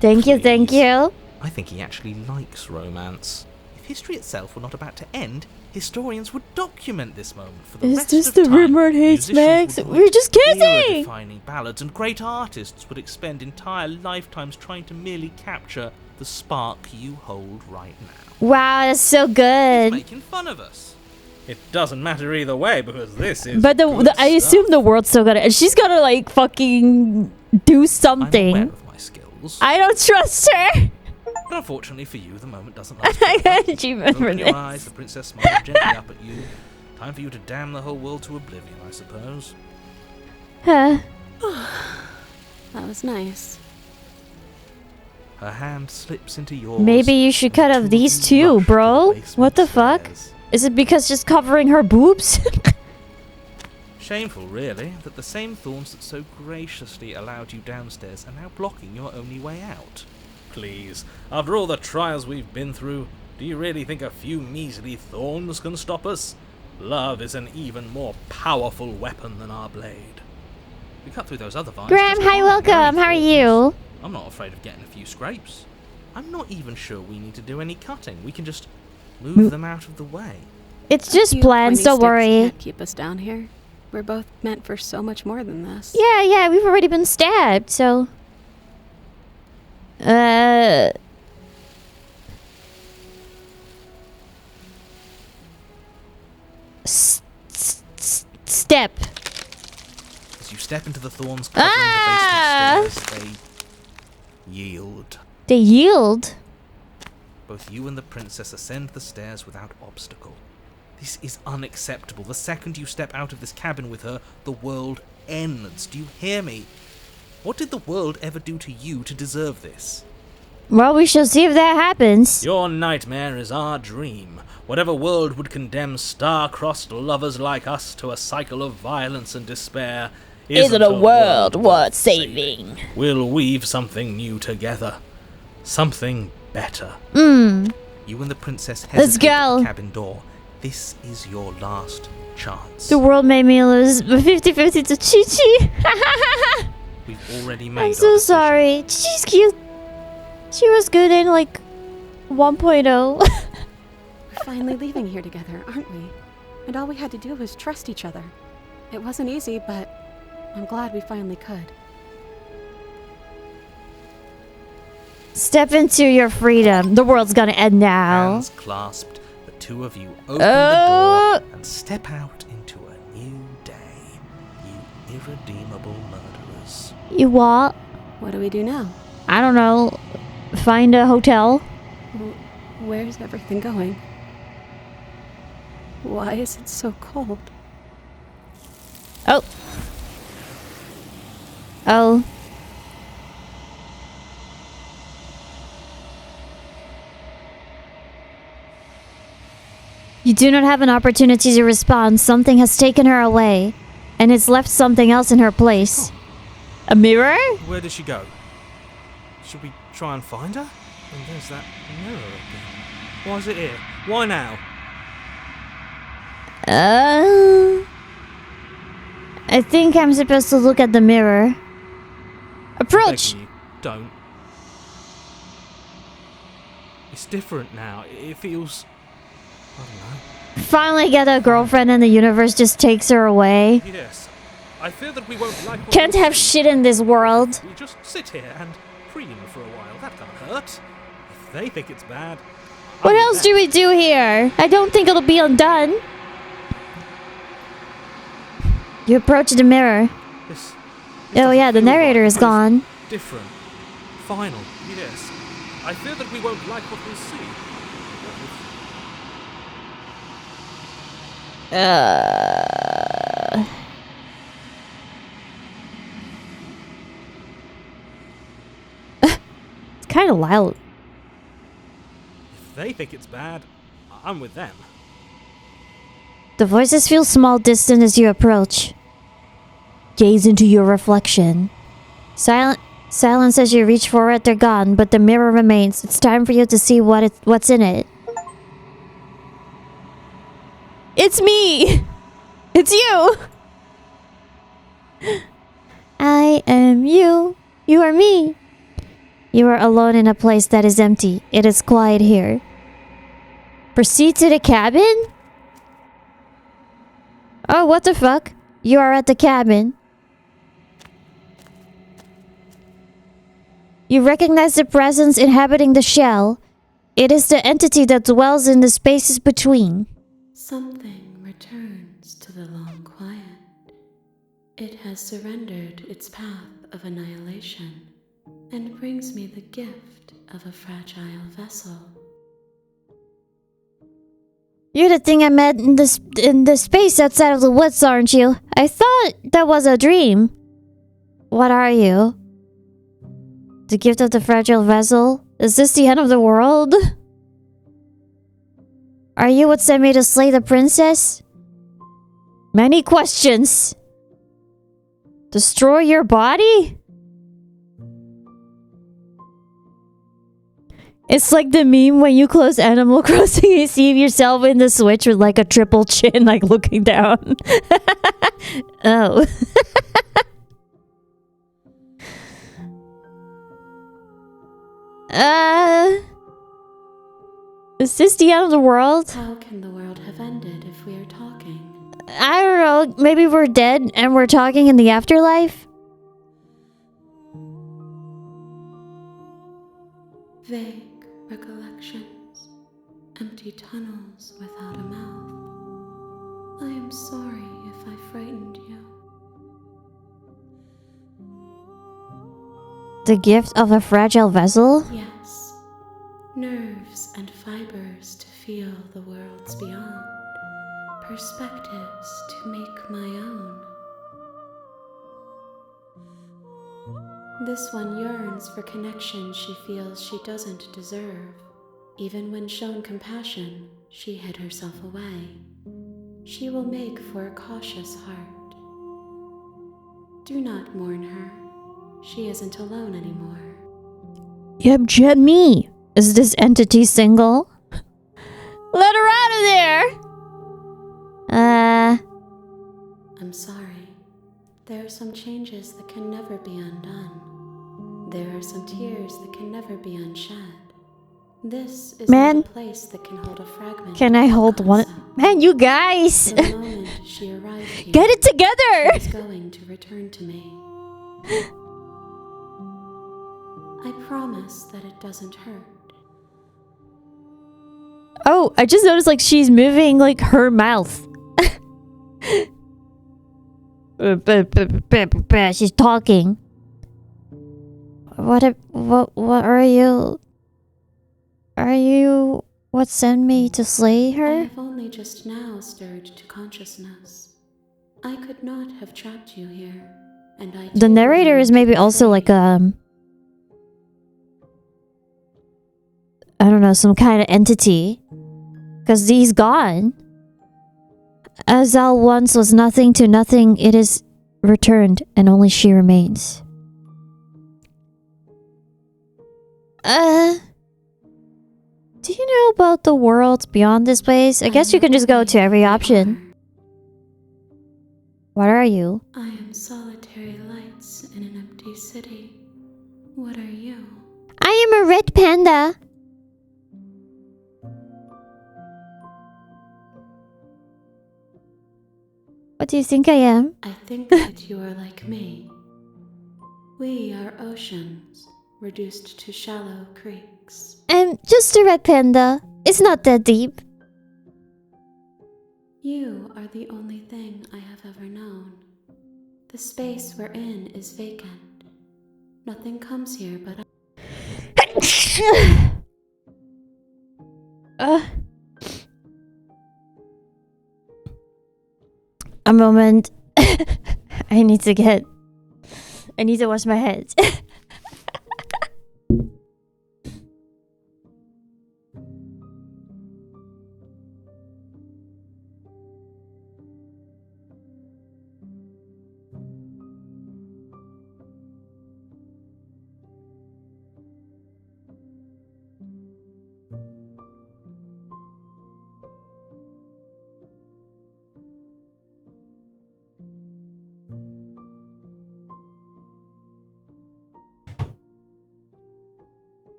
Thank you, thank Please. you. I think he actually likes romance. If history itself were not about to end, historians would document this moment for the Is rest this of the time. rumor hates Musicians Max? would We're write just kidding! era-defining ballads, and great artists would expend entire lifetimes trying to merely capture the spark you hold right now. Wow, that's so He's good. making fun of us. It doesn't matter either way because this is. But good I assume stuff. the world's so good. And she's gonna like fucking do I'm aware something. of my skills, I don't trust her. but unfortunately for you, the moment doesn't last. I got an forever. achievement for Open your this. eyes, the princess smiles gently up at you. Time for you to damn the whole world to oblivion, I suppose. Huh. That was nice. Her hand slips into yours. Maybe you should cut and off the these two two, rush to bro. the basement What the fuck? stairs. Is it because just covering her boobs? Shameful, really, that the same thorns that so graciously allowed you downstairs are now blocking your only way out. Please, after all the trials we've been through, do you really think a few measly thorns can stop us? Love is an even more powerful weapon than our blade. We cut through those other vines. Graham, just hi, fine. welcome. No How are thorns. you? I'm not afraid of getting a few scrapes. I'm not even sure we need to do any cutting. We can just move them out of the way. It's just You plans, pointy don't sticks worry. Can't keep us down here. We're both meant for so much more than this. Yeah, we've already been stabbed, so. Step. As you step into the thorns covering Ah! the basement stairs, they yield. They yield. Both you and the princess ascend the stairs without obstacle. This is unacceptable. The second you step out of this cabin with her, the world ends. Do you hear me? What did the world ever do to you to deserve this? Well, we shall see if that happens. Your nightmare is our dream. Whatever world would condemn star-crossed lovers like us to a cycle of violence and despair isn't a world worth saving. We'll weave something new together. Something better. You and the princess Let's hesitate at go. the cabin door. This is your last chance. The world made me lose 50-50 to Chi-Chi. We've already made I'm our so decision. sorry. She's cute. She was good in like 1.0. We're finally leaving here together, aren't we? And all we had to do was trust each other. It wasn't easy, but I'm glad we finally could. Step into your freedom. The world's gonna end now. Hands clasped, the two of you open Oh. the door and step out into a new day. You irredeemable murderers. You what? What do we do now? I don't know. Find a hotel. Where's everything going? Why is it so cold? Oh. Oh. You do not have an opportunity to respond. Something has taken her away, and it's left something else in her place. A mirror? Where did she go? Should we try and find her? And there's that mirror again. Why is it here? Why now? I think I'm supposed to look at the mirror. Approach! Begging you, don't. It's different now. It feels... I don't know. Finally get a girlfriend and the universe just takes her away. Yes. I fear that we won't like what Can't we have see. shit in this world. We just sit here and preen for a while. That can't hurt. If they think it's bad... What else do we do here? I don't think it'll be undone. You approach the mirror. This Oh doesn't yeah, the feel narrator right. is It feels gone. Different. Final. Yes. I fear that we won't like what we see. It's kind of loud. If they think it's bad, I'm with them. The voices feel small, distant as you approach. Gaze into your reflection. Silence as you reach for it. They're gone, but the mirror remains. It's time for you to see what's in it. It's me. It's you. I am you. You are me. You are alone in a place that is empty. It is quiet here. Proceed to the cabin? Oh, what the fuck? You are at the cabin. You recognize the presence inhabiting the shell. It is the entity that dwells in the spaces between. Something returns to the long quiet. It has surrendered its path of annihilation and brings me the gift of a fragile vessel. You're the thing I met in the space outside of the woods, aren't you? I thought that was a dream. What are you? The gift of the fragile vessel? Is this the end of the world? Are you what sent me to slay the princess? Many questions. Destroy your body? It's like the meme when you close Animal Crossing, you see yourself in the Switch with like a triple chin, like looking down. Oh. Is this the end of the world? How can the world have ended if we are talking? I don't know. Maybe we're dead and we're talking in the afterlife? Vague recollections, empty tunnels without a mouth. I am sorry if I frightened you. The gift of a fragile vessel? Yes, nerves and fibers to feel the worlds beyond. perspectives to make my own. This one yearns for connection she feels she doesn't deserve. Even when shown compassion, she hid herself away. She will make for a cautious heart. Do not mourn her. She isn't alone anymore. Yep, Jemmy. Is this entity single? Let her out of there! I'm sorry. There are some changes that can never be undone. There are some tears that can never be unshed. This is Man. not a place that can hold a fragment. Can I of hold one? concept. Man, you guys! The moment she arrived here, Get it she together! was going to return to me. I promise that it doesn't hurt. Oh, I just noticed like she's moving like her mouth. She's talking. What are you? Are you what sent me to slay I her? have only just now stirred to consciousness. I could not have trapped you here, and I The too narrator yearn is to maybe be also free. like I don't know, some kind of entity. Cause he's gone. As all once was nothing to nothing, it is returned, and only she remains. Do you know about the worlds beyond this place? I guess you can just go to every option. What are you? I am solitary lights in an empty city. What are you? I am a red panda. What do you think I am? I think that you are like me. We are oceans, reduced to shallow creeks. I'm just a red panda. It's not that deep. You are the only thing I have ever known. The space we're in is vacant. Nothing comes here but A moment. I need to wash my head.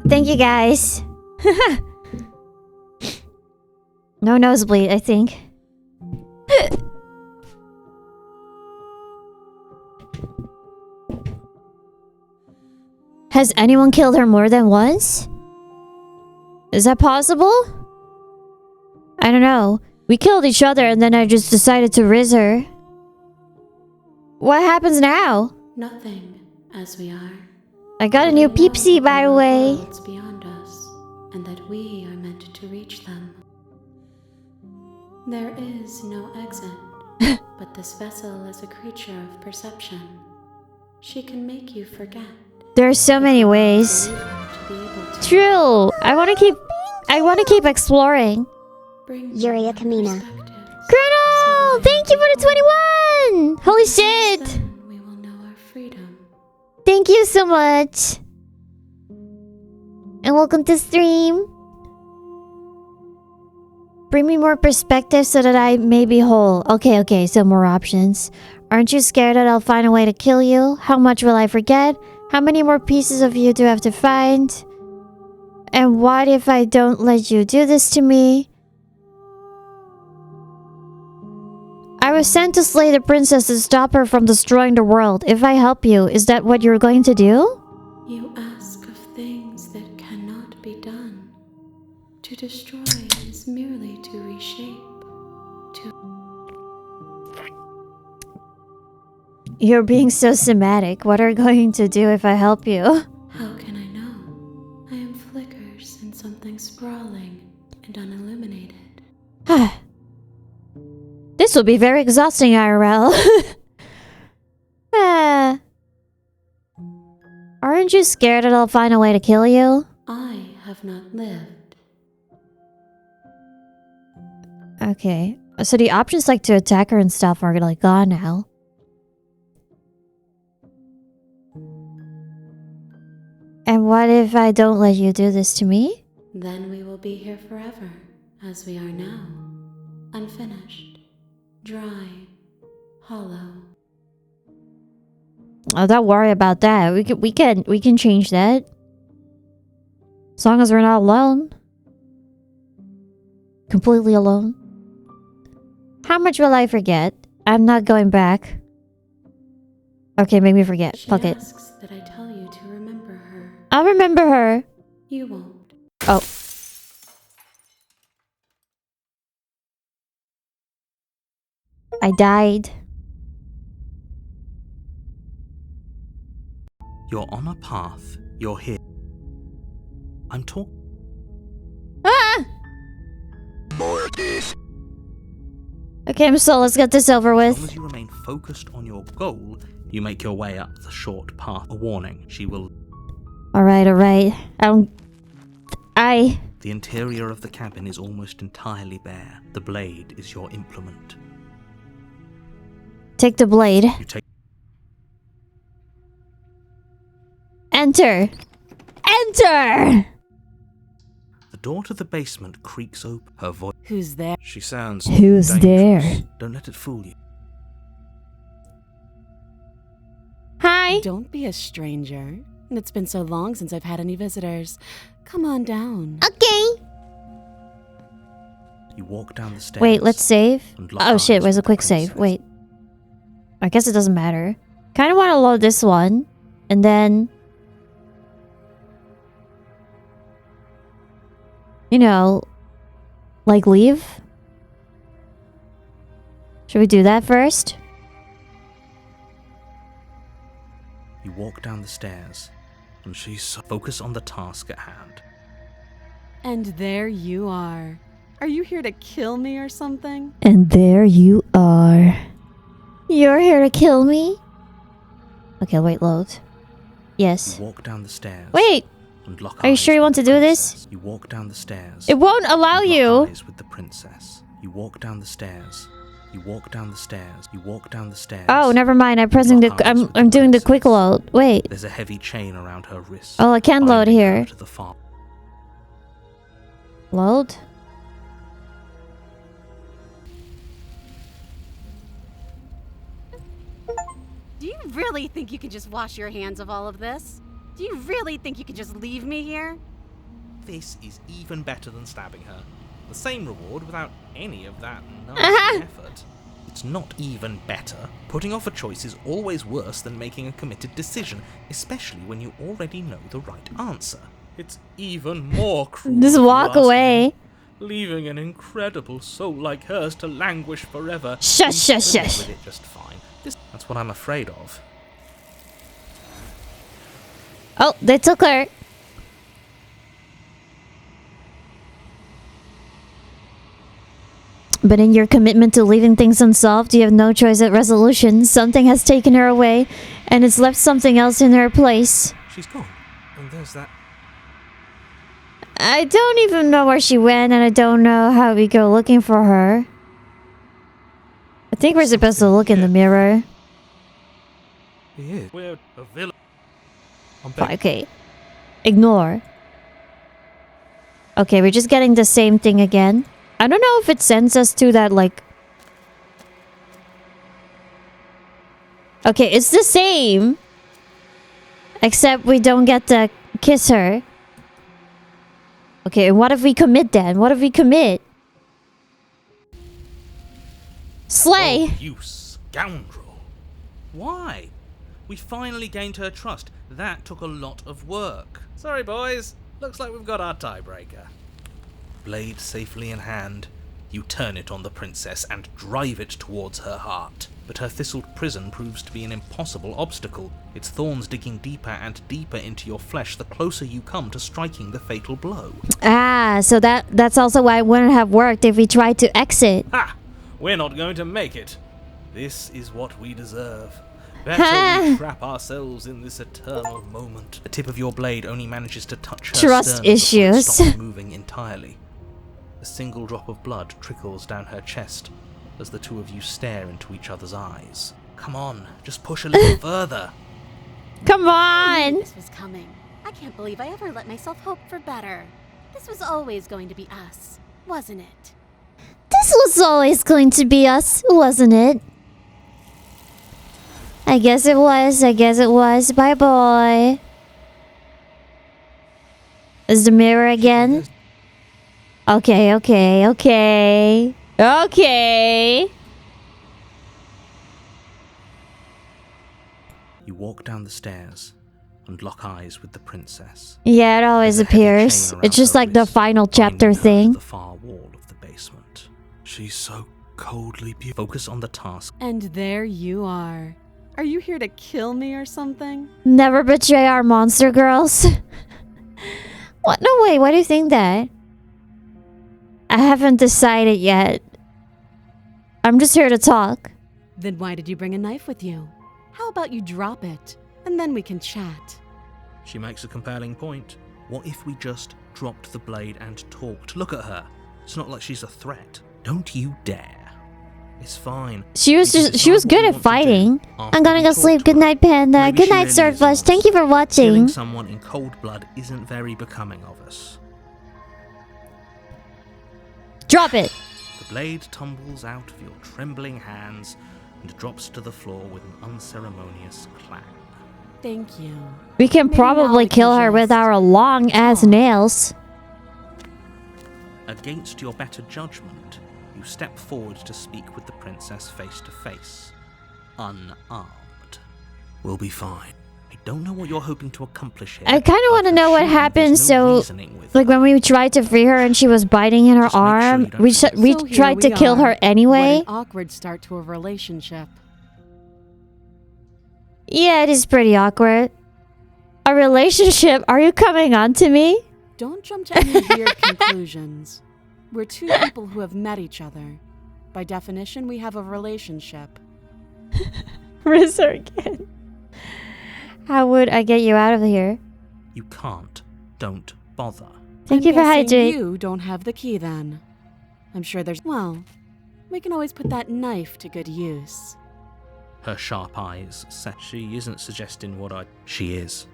Thank you guys. No nosebleed, I think. Has anyone killed her more than once? Is that possible? I don't know. We killed each other and then I just decided to riz her. What happens now? nothing as we are. I got a new peepsy, by the way. Worlds beyond us, and that we are meant to reach them. There is no exit, but this vessel is a creature of perception. She can make you forget. There are so many ways. To be able to True. I want to keep exploring. bring Yuria Kamina. Colonel, thank you for the 21. Holy shit. Then we will know our freedom. Thank you so much. And welcome to stream. Bring me more perspective so that I may be whole. Okay, so more options. Aren't you scared that I'll find a way to kill you? How much will I forget? How many more pieces of you do I have to find? And what if I don't let you do this to me? I was sent to slay the princess to stop her from destroying the world. If I help you, is that what you're going to do? You ask of things that cannot be done. To destroy is merely to reshape. You're being so somatic. What are you going to do if I help you? How can I know? I am flickers in something sprawling and unilluminated. This will be very exhausting, IRL. Aren't you scared that I'll find a way to kill you? I have not lived. Okay. So the options like to attack her and stuff are like gone now. And what if I don't let you do this to me? Then we will be here forever, as we are now. Unfinished, dry, hollow. Oh, don't worry about that. We can change that. As long as we're not alone. Completely alone. How much will I forget? I'm not going back. Okay, make me forget. She Fuck it. asks that I tell you to remember her. I'll remember her. You won't. Oh. I died. You're on a path. You're here. I'm talking. Ah! Okay, so let's get this over As long with. as you remain focused on your goal, you make your way up the short path. A warning, she will... Alright. The interior of the cabin is almost entirely bare. The blade is your implement. Take the blade. You take... Enter! Enter! The door to the basement creaks open. Her voice... Who's there? She sounds Who's dangerous. there? Don't let it fool you. Hi! Don't be a stranger. It's been so long since I've had any visitors. Come on down. Okay. You walk down the stairs. Wait, let's save. and lock Oh shit, eyes where's a with the quick save? princess. Wait. I guess it doesn't matter. Kinda wanna load this one. And then... You know... Like leave? Should we do that first? You walk down the stairs, and she's so focused on the task at hand. And there you are. Are you here to kill me or something? And there you are. You're here to kill me? Okay, wait, load. Yes. You walk down the stairs. Wait! And lock Are you eyes sure you with want the to do this? princess. You walk down the stairs. It won't allow and you! lock eyes with the princess. You walk down the stairs. You walk down the stairs. You walk down the stairs. Oh, never mind. I'm pressing the... Lock eyes with I'm doing the princess. quick load. Wait. There's a heavy chain around her wrist. Oh, I can load binding her here. to the farm. Load? Do you really think you can just wash your hands of all of this? Do you really think you can just leave me here? This is even better than stabbing her. The same reward without any of that nasty Uh-huh. effort. It's not even better. Putting off a choice is always worse than making a committed decision, especially when you already know the right answer. It's even more cruel. Just if you walk ask me. away. Leaving an incredible soul like hers to languish forever. Shush, shush, You'll live shush. with it just fine. That's what I'm afraid of. Oh, they took her. But in your commitment to leaving things unsolved, you have no choice at resolution. Something has taken her away, and it's left something else in her place. She's gone. And there's that. I don't even know where she went, and I don't know how we go looking for her. I think we're supposed to look in the mirror. He is. We're a villain. I'm begging. Okay. Ignore. Okay, we're just getting the same thing again. I don't know if it sends us to that, like... Okay, it's the same. Except we don't get to kiss her. Okay, and what if we commit then? What if we commit? Slay! Oh, you scoundrel. Why? We finally gained her trust. That took a lot of work. Sorry, boys. Looks like we've got our tiebreaker. Blade safely in hand, You turn it on the princess and drive it towards her heart. But her thistled prison proves to be an impossible obstacle, its thorns digging deeper and deeper into your flesh the closer you come to striking the fatal blow. Ah, so that's also why it wouldn't have worked if we tried to exit. Ha! We're not going to make it. This is what we deserve. Better we trap ourselves in this eternal moment. The tip of your blade only manages to touch her Trust sternum before it issues. stops moving entirely. A single drop of blood trickles down her chest as the two of you stare into each other's eyes. Come on, just push a little further. Come I knew on! this was coming. I can't believe I ever let myself hope for better. This was always going to be us, wasn't it? This was always going to be us, wasn't it? I guess it was. I guess it was. Bye bye. Is the mirror again? Okay, okay, okay. Okay. You walk down the stairs and lock eyes with the princess. Yeah, it always There's a heavy appears. chain around It's just her like the wrist, final chapter binding her to thing. the far wall of the basement. She's so coldly beautiful. Focus on the task. And there you are. Are you here to kill me or something? Never betray our monster girls. What? No, wait. Why do you think that? I haven't decided yet. I'm just here to talk. Then why did you bring a knife with you? How about you drop it, and then we can chat? She makes a compelling point. What if we just dropped the blade and talked? Look at her. It's not like she's a threat. Don't you dare. It's fine. She was We can just, she was decide good what at we want to do fighting. after I'm gonna we go talk sleep. to Good her. night, Panda. Maybe Good she night, really is Swordflesh. Thank you for Killing watching. someone in cold blood isn't very becoming of us. Drop it. The blade tumbles out of your trembling hands and drops to the floor with an unceremonious clang. Thank you. We can Maybe now probably we can kill her with just our long ass talk. nails. Against your better judgment, you step forward to speak with the princess face to face, unarmed. We'll be fine. I don't know what you're hoping to accomplish here. I kind of but want to for know what sure happened. there's no So, reasoning with like her. when we tried to free her and she was biting in her Just make sure arm, you don't we forget. we So here tried to we kill are. her anyway. What an awkward start to a relationship. Yeah, it is pretty awkward. A relationship? Are you coming on to me? Don't jump to any weird conclusions. We're two people who have met each other. By definition, we have a relationship. Rizzer again. How would I get you out of here? You can't. Don't bother. Thank I'm you for guessing hydrating. You don't have the key then. I'm sure there's. Well, we can always put that knife to good use. Her sharp eyes set. She isn't suggesting what I... She is.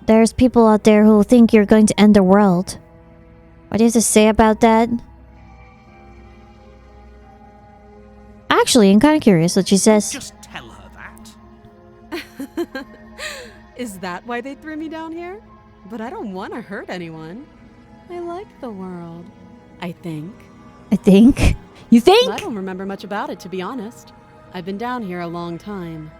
There's people out there who think you're going to end the world. What do you have to say about that? Actually, I'm kind of curious what she says. Just tell her that. Is that why they threw me down here? But I don't want to hurt anyone. I like the world. I think. I think. You think? I don't remember much about it, to be honest. I've been down here a long time.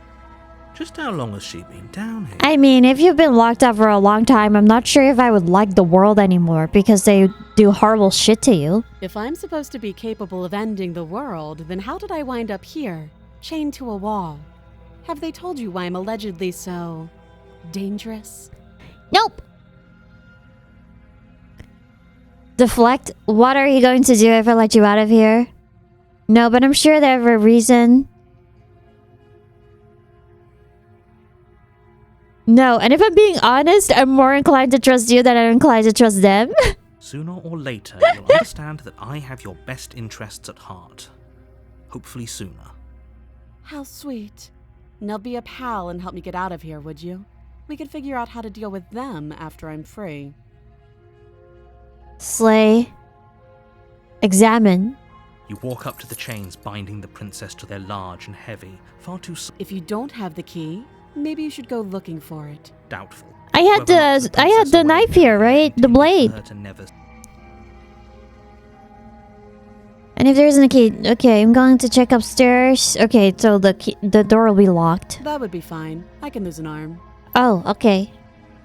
Just how long has she been down here? I mean, if you've been locked up for a long time, I'm not sure if I would like the world anymore because they do horrible shit to you. If I'm supposed to be capable of ending the world, then how did I wind up here, chained to a wall? Have they told you why I'm allegedly so dangerous? Nope. Deflect? What are you going to do if I let you out of here? No, but I'm sure they have a reason. No, and if I'm being honest, I'm more inclined to trust you than I'm inclined to trust them. Sooner or later, you'll understand that I have your best interests at heart. Hopefully sooner. How sweet. Now be a pal and help me get out of here, would you? We could figure out how to deal with them after I'm free. Slay. Examine. You walk up to the chains binding the princess to their large and heavy, far too If you don't have the key, maybe you should go looking for it. doubtful. I had Whoever locked the princess away knife here, right? The intended for blade. her to never... And if there isn't a key, okay, I'm going to check upstairs. Okay, so the door will be locked. That would be fine. I can lose an arm. Oh, okay.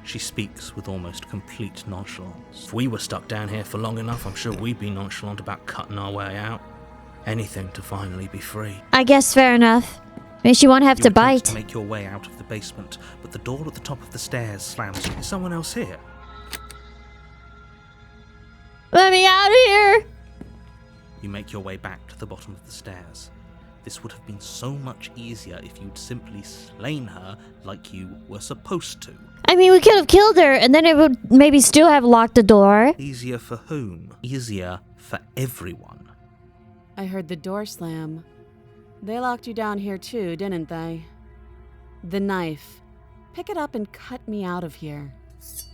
She speaks with almost complete nonchalance. If we were stuck down here for long enough, I'm sure we'd be nonchalant about cutting our way out. Anything to finally be free. I guess fair enough. Maybe she won't have You to attempt bite. to make your way out of the basement, but the door at the top of the stairs slams. Is someone else here? Let me out of here! You make your way back to the bottom of the stairs. This would have been so much easier if you'd simply slain her like you were supposed to. I mean, we could have killed her, and then it would maybe still have locked the door. Easier for whom? Easier for everyone. I heard the door slam. They locked you down here too, didn't they? The knife. Pick it up and cut me out of here.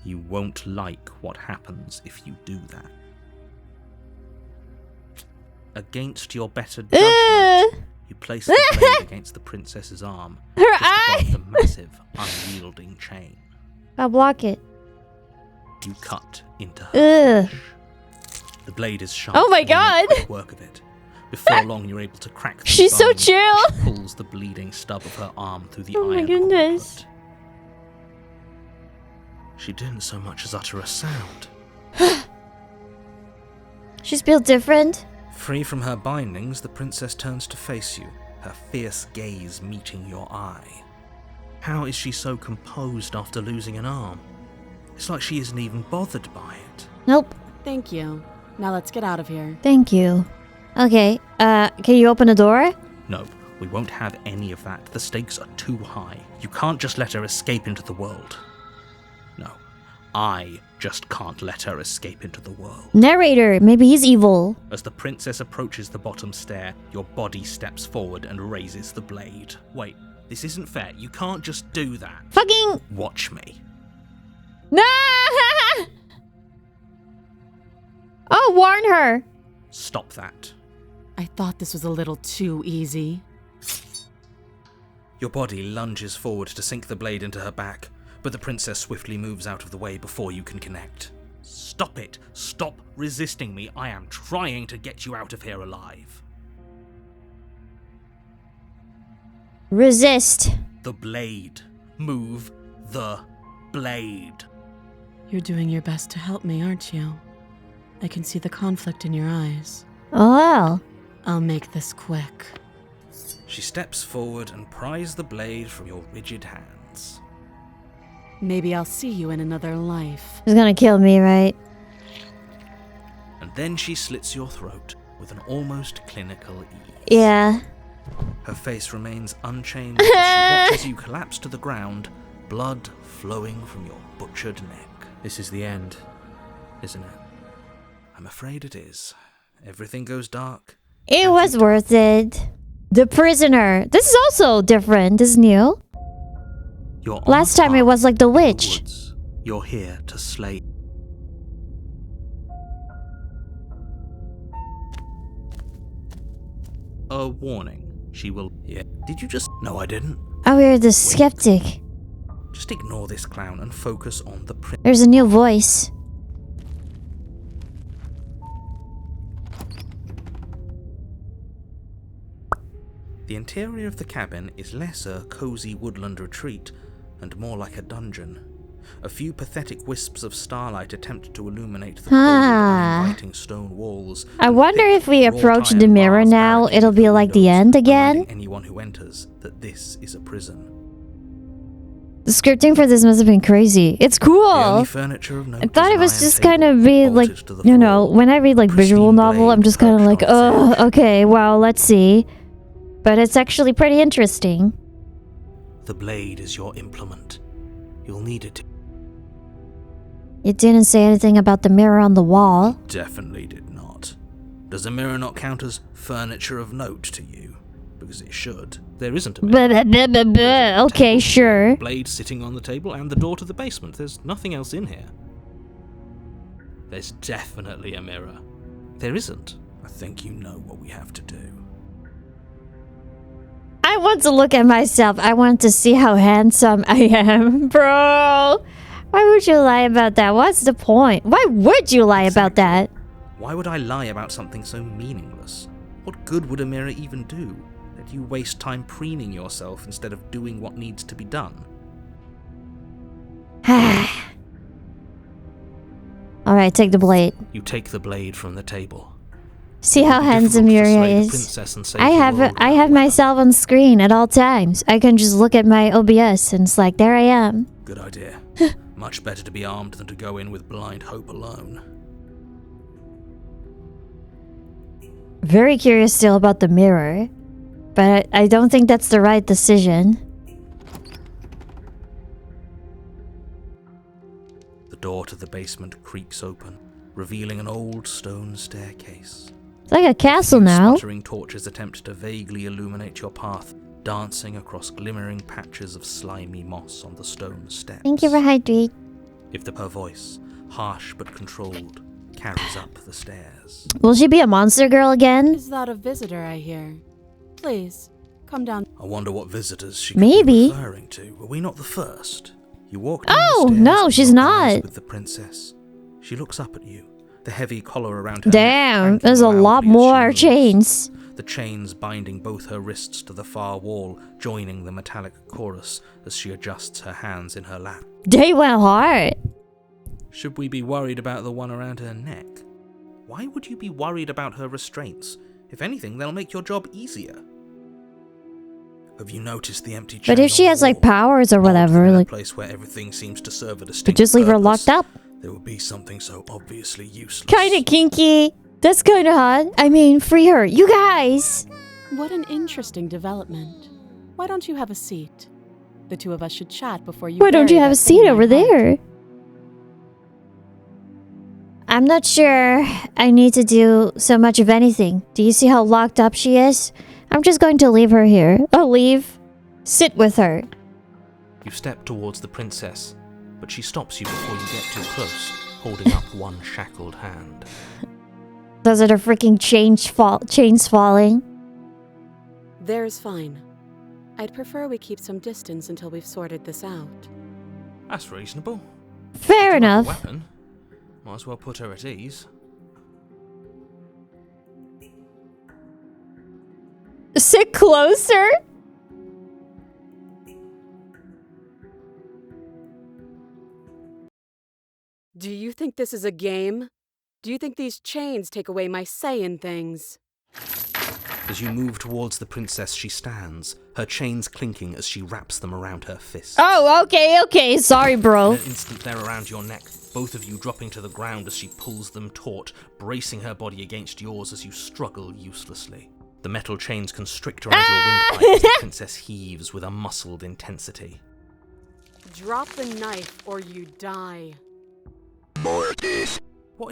You won't like what happens if you do that. Against your better judgment, you place the blade against the princess's arm, Her just eye! above the massive, unyielding chain. I'll block it. You cut into her Ugh. flesh. The blade is sharp. Oh my and you make God. quick work of it. Before long, you're able to crack through She's so bone. chill. She pulls the bleeding stub of her arm through the Oh my iron goodness. gauntlet. She didn't so much as utter a sound. She's built different. Free from her bindings, the princess turns to face you, her fierce gaze meeting your eye. How is she so composed after losing an arm? It's like she isn't even bothered by it. Nope. Thank you. Now let's get out of here. Thank you. Okay, can you open the door? No, we won't have any of that. The stakes are too high. You can't just let her escape into the world. No, I just can't let her escape into the world. Narrator, maybe he's evil. As the princess approaches the bottom stair, your body steps forward and raises the blade. Wait, this isn't fair. You can't just do that. Fucking... Watch me. No! Oh, warn her. Stop that. I thought this was a little too easy. Your body lunges forward to sink the blade into her back, but the princess swiftly moves out of the way before you can connect. Stop it! Stop resisting me! I am trying to get you out of here alive. Resist. The blade. Move the blade. You're doing your best to help me, aren't you? I can see the conflict in your eyes. Oh, well. I'll make this quick. She steps forward and pries the blade from your rigid hands. Maybe I'll see you in another life. She's gonna kill me, right? And then she slits your throat with an almost clinical ease. Yeah. Her face remains unchanged as she watches you collapse to the ground, blood flowing from your butchered neck. This is the end, isn't it? I'm afraid it is. Everything goes dark. It was worth it. The prisoner. This is also different. This is new. You're on Last a time it path was like the in witch. woods. You're here to slay. A warning. She will. Yeah. Did you just? No, I didn't. Oh, we're the skeptic. Just ignore this clown and focus on the prince. There's a new voice. The interior of the cabin is less a cozy woodland retreat and more like a dungeon. A few pathetic wisps of starlight attempt to illuminate the cold, uninviting stone walls. I and wonder thick, if we approach wrought the iron mirror bars now, barricade it'll be the like the windows, end again. reminding anyone who enters that this is a prison. The scripting for this must have been crazy. It's The only cool. furniture of note I thought is it an was iron just table kind of be like, bolted to the you know, floor. when I read like visual Pristine novel, I'm blade just kind of perched like, on its oh, edge. okay, well, let's see. But it's actually pretty interesting. The blade is your implement. You'll need it. It didn't say anything about the mirror on the wall. Definitely did not. Does a mirror not count as furniture of note to you? Because it should. There isn't a mirror. Blah, blah, blah, blah, blah. Okay, sure. Blade sitting on the table and the door to the basement. There's nothing else in here. There's definitely a mirror. There isn't. I think you know what we have to do. I want to look at myself. I want to see how handsome I am, bro. Why would you lie about that? What's the point? Why would you lie about that? Why would I lie about something so meaningless? What good would a mirror even do? That you waste time preening yourself instead of doing what needs to be done? Alright, take the blade. You take the blade from the table. See how It'd be handsome difficult to Yuria slay the is. princess and save I the have world I without have a myself on screen at all times. I can just look at my OBS and it's like, there I am. weapon. Good idea. Much better to be armed than to go in with blind hope alone. Very curious still about the mirror, but I don't think that's the right decision. The door to the basement creaks open, revealing an old stone staircase. It's like a castle now. Sputtering torches attempt to vaguely illuminate your path, dancing across glimmering patches of slimy moss on the stone steps. Thank you for hydrate. If her voice, harsh but controlled, carries up the stairs. Will she be a monster girl again? Is that a visitor I hear? Please, come down. I wonder what visitors she could Maybe. be referring to. Were we not the first? You walk down Oh, the stairs no, and she's lock eyes not. with the princess. She looks up at you, the heavy collar around her Damn, neck there's a clanking lot loudly as she more moves. chains. The chains binding both her wrists to the far wall, joining the metallic chorus as she adjusts her hands in her lap. They went hard. Should we be worried about the one around her neck? Why would you be worried about her restraints? If anything, they'll make your job easier. Have you noticed the empty chain But if she on the has like wall? powers or Odd whatever, that in a like, place where everything seems to serve a could distinct just leave her purpose, locked up. there would be something so obviously useless. Kinda kinky. That's kinda hot. I mean, free her. You guys! What an interesting development. Why don't you have a seat? The two of us should chat before you. Why don't bury you have that a thing seat in my over heart. there? I'm not sure I need to do so much of anything. Do you see how locked up she is? I'm just going to leave her here. I'll leave. Sit with her. You step towards the princess, but she stops you before you get too close, holding up one shackled hand. Those are the freaking chains falling. There's fine. I'd prefer we keep some distance until we've sorted this out. That's reasonable. Fair It's not a enough. weapon. Might as well put her at ease. Sit closer? Do you think this is a game? Do you think these chains take away my say in things? As you move towards the princess, she stands, her chains clinking as she wraps them around her fists. Oh, okay. Sorry, bro. In an instant, they're around your neck, both of you dropping to the ground as she pulls them taut, bracing her body against yours as you struggle uselessly. The metal chains constrict around your windpipe as the princess heaves with a muscled intensity. Drop the knife or you die. What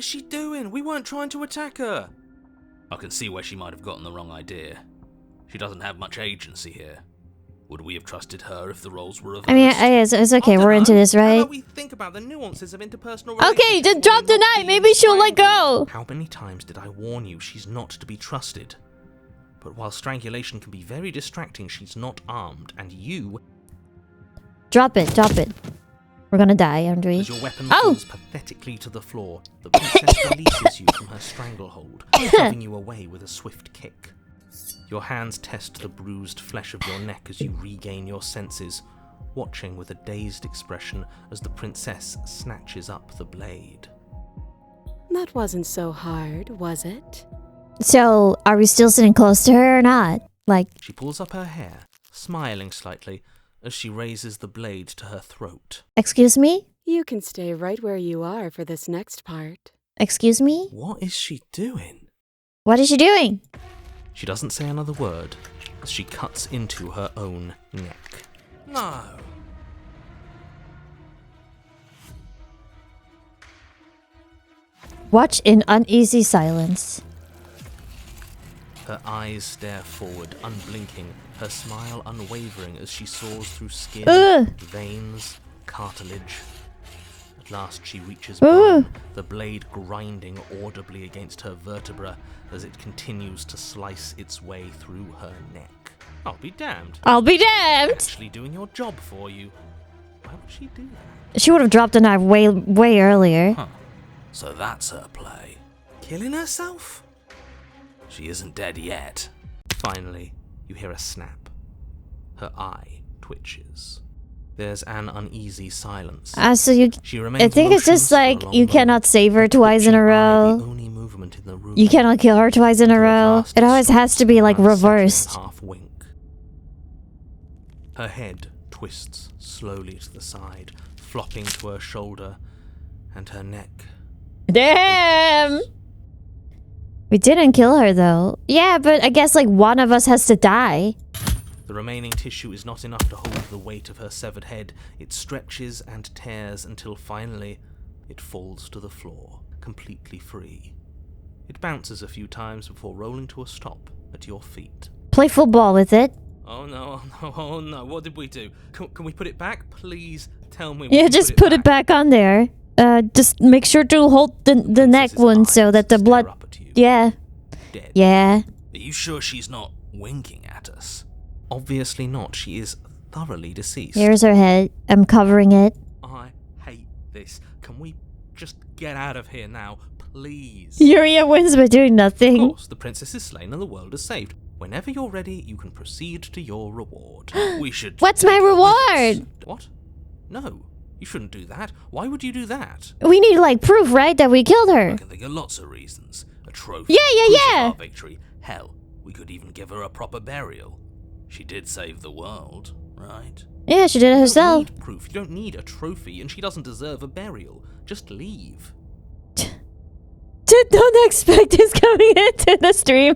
is she doing? We weren't trying to attack her. I can see where she might have gotten the wrong idea. She doesn't have much agency here. Would we have trusted her if the roles were reversed? I mean, it's okay. I We're dunno. into this, How right? about we think about the nuances of interpersonal Okay, relationships just drop the while not knife. being Maybe she'll let strangled? go. How many times did I warn you she's not to be trusted? But while strangulation can be very distracting, she's not armed, and you, Drop it. We're gonna die, aren't we? as your weapon Oh! falls pathetically to the floor, the princess releases you from her stranglehold, shoving you away with a swift kick. Your hands test the bruised flesh of your neck as you regain your senses, watching with a dazed expression as the princess snatches up the blade. That wasn't so hard, was it? So, are we still sitting close to her or not? Like, She pulls up her hair, smiling slightly, as she raises the blade to her throat. excuse me? You can stay right where you are for this next part. Excuse me? What is she doing? What is she doing? She doesn't say another word as she cuts into her own neck. No. Watch in uneasy silence. Her eyes stare forward, unblinking, her smile unwavering as she soars through skin, Ugh. veins, cartilage. At last she reaches Ugh. bone, the blade grinding audibly against her vertebra as it continues to slice its way through her neck. I'll be damned. I'll be damned! Actually doing your job for you. Why would she do that? She would have dropped the knife way earlier. Huh. So that's her play. Killing herself? She isn't dead yet. Finally, you hear a snap. Her eye twitches. There's an uneasy silence. So you... She remains I think it's just motionless for like a long you cannot moment, save her her twice in a twitching eye row. the only movement in the room. You cannot kill her twice in a Till at row. last It always has to be like stops, unsettling reversed. half wink. Her head twists slowly to the side, flopping to her shoulder, and her neck. Damn! We didn't kill her though. Yeah, but I guess like one of us has to die. The remaining tissue is not enough to hold the weight of her severed head. It stretches and tears until finally it falls to the floor, completely free. It bounces a few times before rolling to a stop at your feet. Play football with it. Oh no, oh no, oh no, what did we do? Can we put it back? Please tell me. Yeah, just put it back on there. Just make sure to hold the neck Princess's one so eyes that the stare blood... up at you. Yeah. Dead. Yeah. Are you sure she's not winking at us? Obviously not. She is thoroughly deceased. Here's her head. I'm covering it. I hate this. Can we just get out of here now, please? Yuria wins by doing Of nothing. course, the princess is slain and the world is saved. Whenever you're ready, you can proceed to your reward. We should. What's take my her with us. reward? What? No, you shouldn't do that. Why would you do that? We need like proof, right, that we killed her. I can think of lots of reasons. A trophy. Yeah, proof of yeah. our victory. Hell, we could even give her a proper burial. She did save the world, right? Yeah, she did it herself. You don't need proof. You don't need a trophy, and she doesn't deserve a burial. Just leave. Don't expect he's coming into the stream.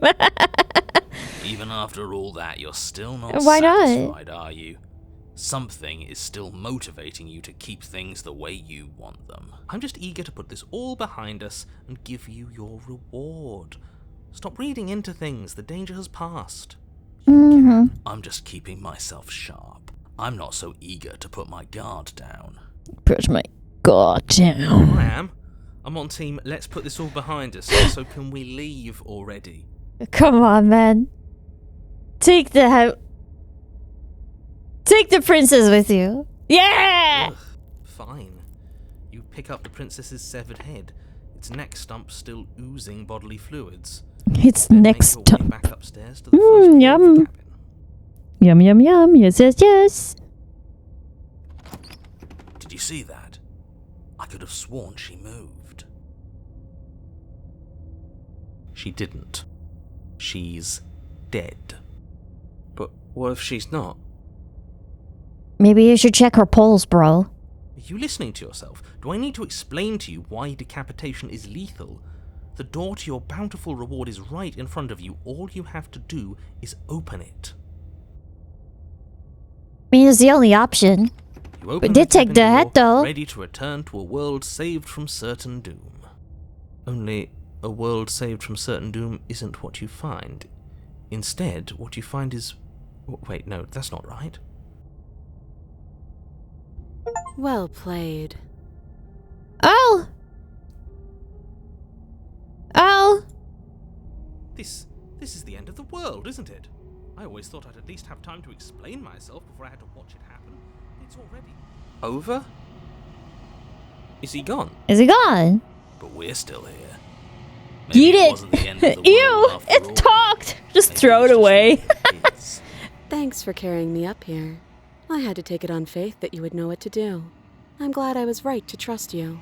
Even after all that, you're still not Why not? satisfied, are you? Something is still motivating you to keep things the way you want them. I'm just eager to put this all behind us and give you your reward. Stop reading into things. The danger has passed. I'm just keeping myself sharp. I'm not so eager to put my guard down. Put my god down. I am. I'm on team, let's put this all behind us, so can we leave already? Come on, man. Take the princess with you. Yeah! Ugh, fine. You pick up the princess's severed head, its neck stump still oozing bodily fluids. It's Then next make your way time. back upstairs to the first floor of the yum. cabin. Yum, yum, yum. Yes, yes, yes. Did you see that? I could have sworn she moved. She didn't. She's dead. But what if she's not? Maybe you should check her pulse, bro. Are you listening to yourself? Do I need to explain to you why decapitation is lethal? The door to your bountiful reward is right in front of you. All you have to do is open it. I mean, it's the only option. You open did the take cabin the head, door, though. ready to return to a world saved from certain doom. Only a world saved from certain doom isn't what you find. Instead, what you find is... Wait, no, that's not right. Well played. Oh! Oh! This is the end of the world, isn't it? I always thought I'd at least have time to explain myself before I had to watch it happen. It's already... Over? Is he gone? Is he gone? But we're still here. Eat it! wasn't the end of the Ew! world after It all. talked! Just Maybe throw it it's just away. the way it is. Thanks for carrying me up here. I had to take it on faith that you would know what to do. I'm glad I was right to trust you.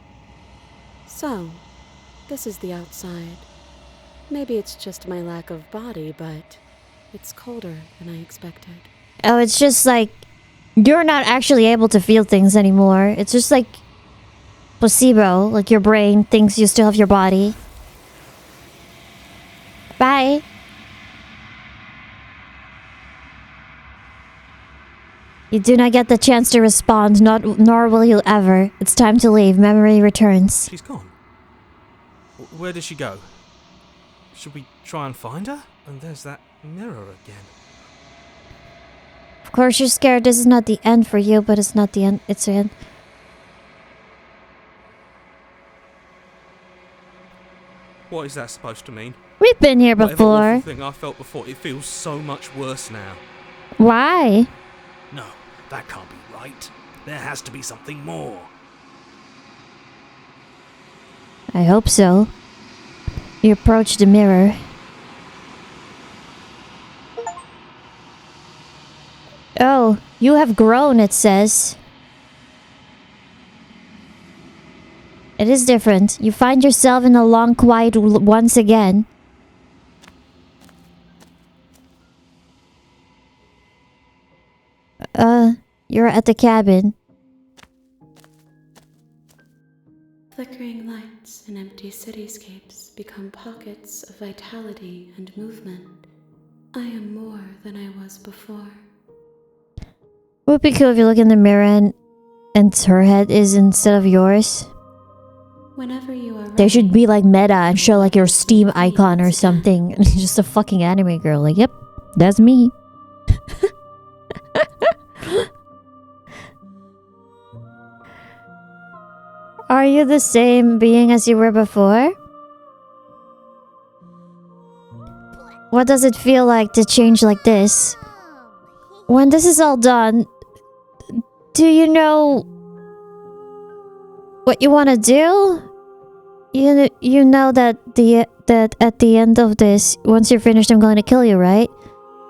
So, this is the outside. Maybe it's just my lack of body, but it's colder than I expected. Oh, it's just like you're not actually able to feel things anymore. It's just like placebo. Like your brain thinks you still have your body. Bye. You do not get the chance to respond, nor will you ever. It's time to leave. Memory returns. She's gone. Where did she go? Should we try and find her? And there's that mirror again. Of course, you're scared. This is not the end for you, but it's not the end. It's the end. What is that supposed to mean? We've been here Whatever before. awful thing I felt before, it feels so much worse now. Why? No, that can't be right. There has to be something more. I hope so. You approach the mirror. Oh, you have grown, it says. It is different. You find yourself in a long quiet once again. You're at the cabin. Flickering lights and empty cityscapes become pockets of vitality and movement. I am more than I was before. Would be cool if you look in the mirror and her head is instead of yours. Whenever you are They should ready, be like meta and show like your Steam icon or something. Just a fucking anime girl. Like, yep, that's me. Are you the same being as you were before? What does it feel like to change like this? When this is all done, do you know what you want to do? You know that at the end of this, once you're finished, I'm going to kill you, right?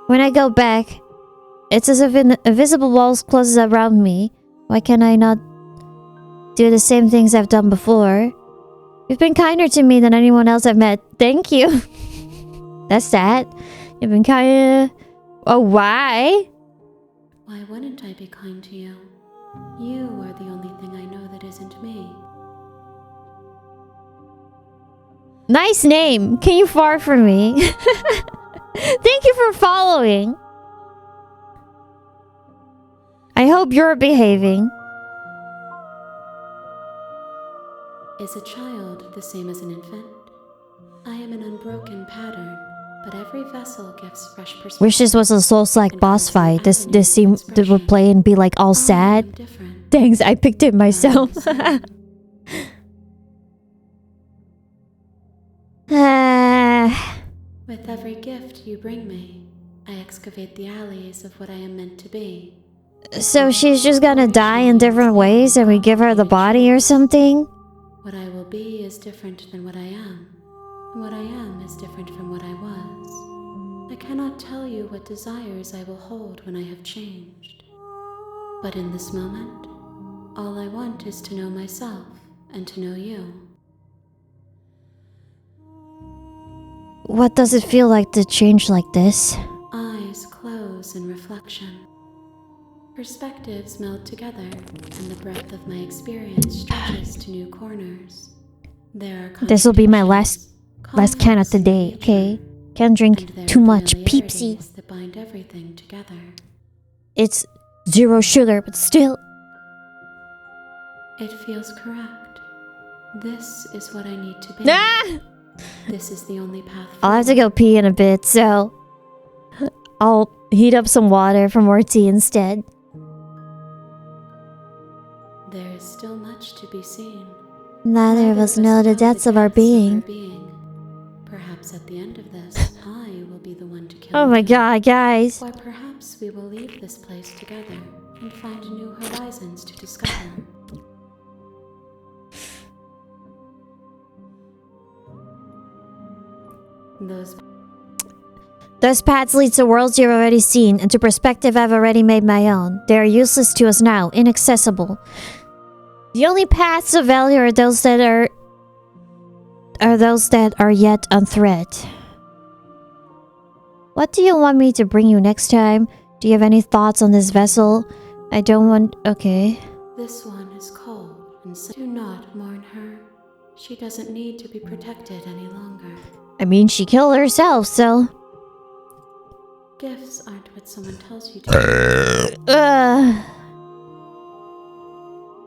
When I go back, it's as if an invisible walls closes around me. Why can I not do the same things I've done before? You've been kinder to me than anyone else I've met. Thank you. That's that. You've been kinder. Oh, why? why wouldn't I be kind to you? You are the only thing I know that isn't me. Nice name. Can you fart for me? Thank you for following. I hope you're behaving. Is a child the same as an infant? I am an unbroken pattern, but every vessel gives fresh perspective. Wish this was a Souls-like boss fight. This seemed to would play and be like all sad. Different. Thanks, I picked it myself. With every gift you bring me, I excavate the alleys of what I am meant to be. So she's just gonna die in different ways and we give her the body or something? What I will be is different than what I am. And what I am is different from what I was. I cannot tell you what desires I will hold when I have changed. But in this moment, all I want is to know myself and to know you. What does it feel like to change like this? Eyes close in reflection. Perspectives meld together, and the breadth of my experience stretches to new corners. There are This'll be my last can of conflicts the day, in nature, okay? Can't drink and there too are much Peepsy. familiarities that bind everything together. It's 0 sugar, but still. It feels correct. This is what I need to be. Ah! This is the only path I'll have to forward. go pee in a bit, so I'll heat up some water for more tea instead. There is still much to be seen. Neither of us know the depths of our being. Perhaps at the end of this, I will be the one to kill Oh my you. god, guys. Why, perhaps we will leave this place together and find new horizons to discover. Those paths lead to worlds you've already seen and to perspective I've already made my own. They are useless to us now, inaccessible. The only paths of value are those that are yet unthread. What do you want me to bring you next time? Do you have any thoughts on this vessel? I don't want... Okay. This one is cold, and so do not mourn her. She doesn't need to be protected any longer. I mean, she killed herself, so... Gifts aren't what someone tells you to.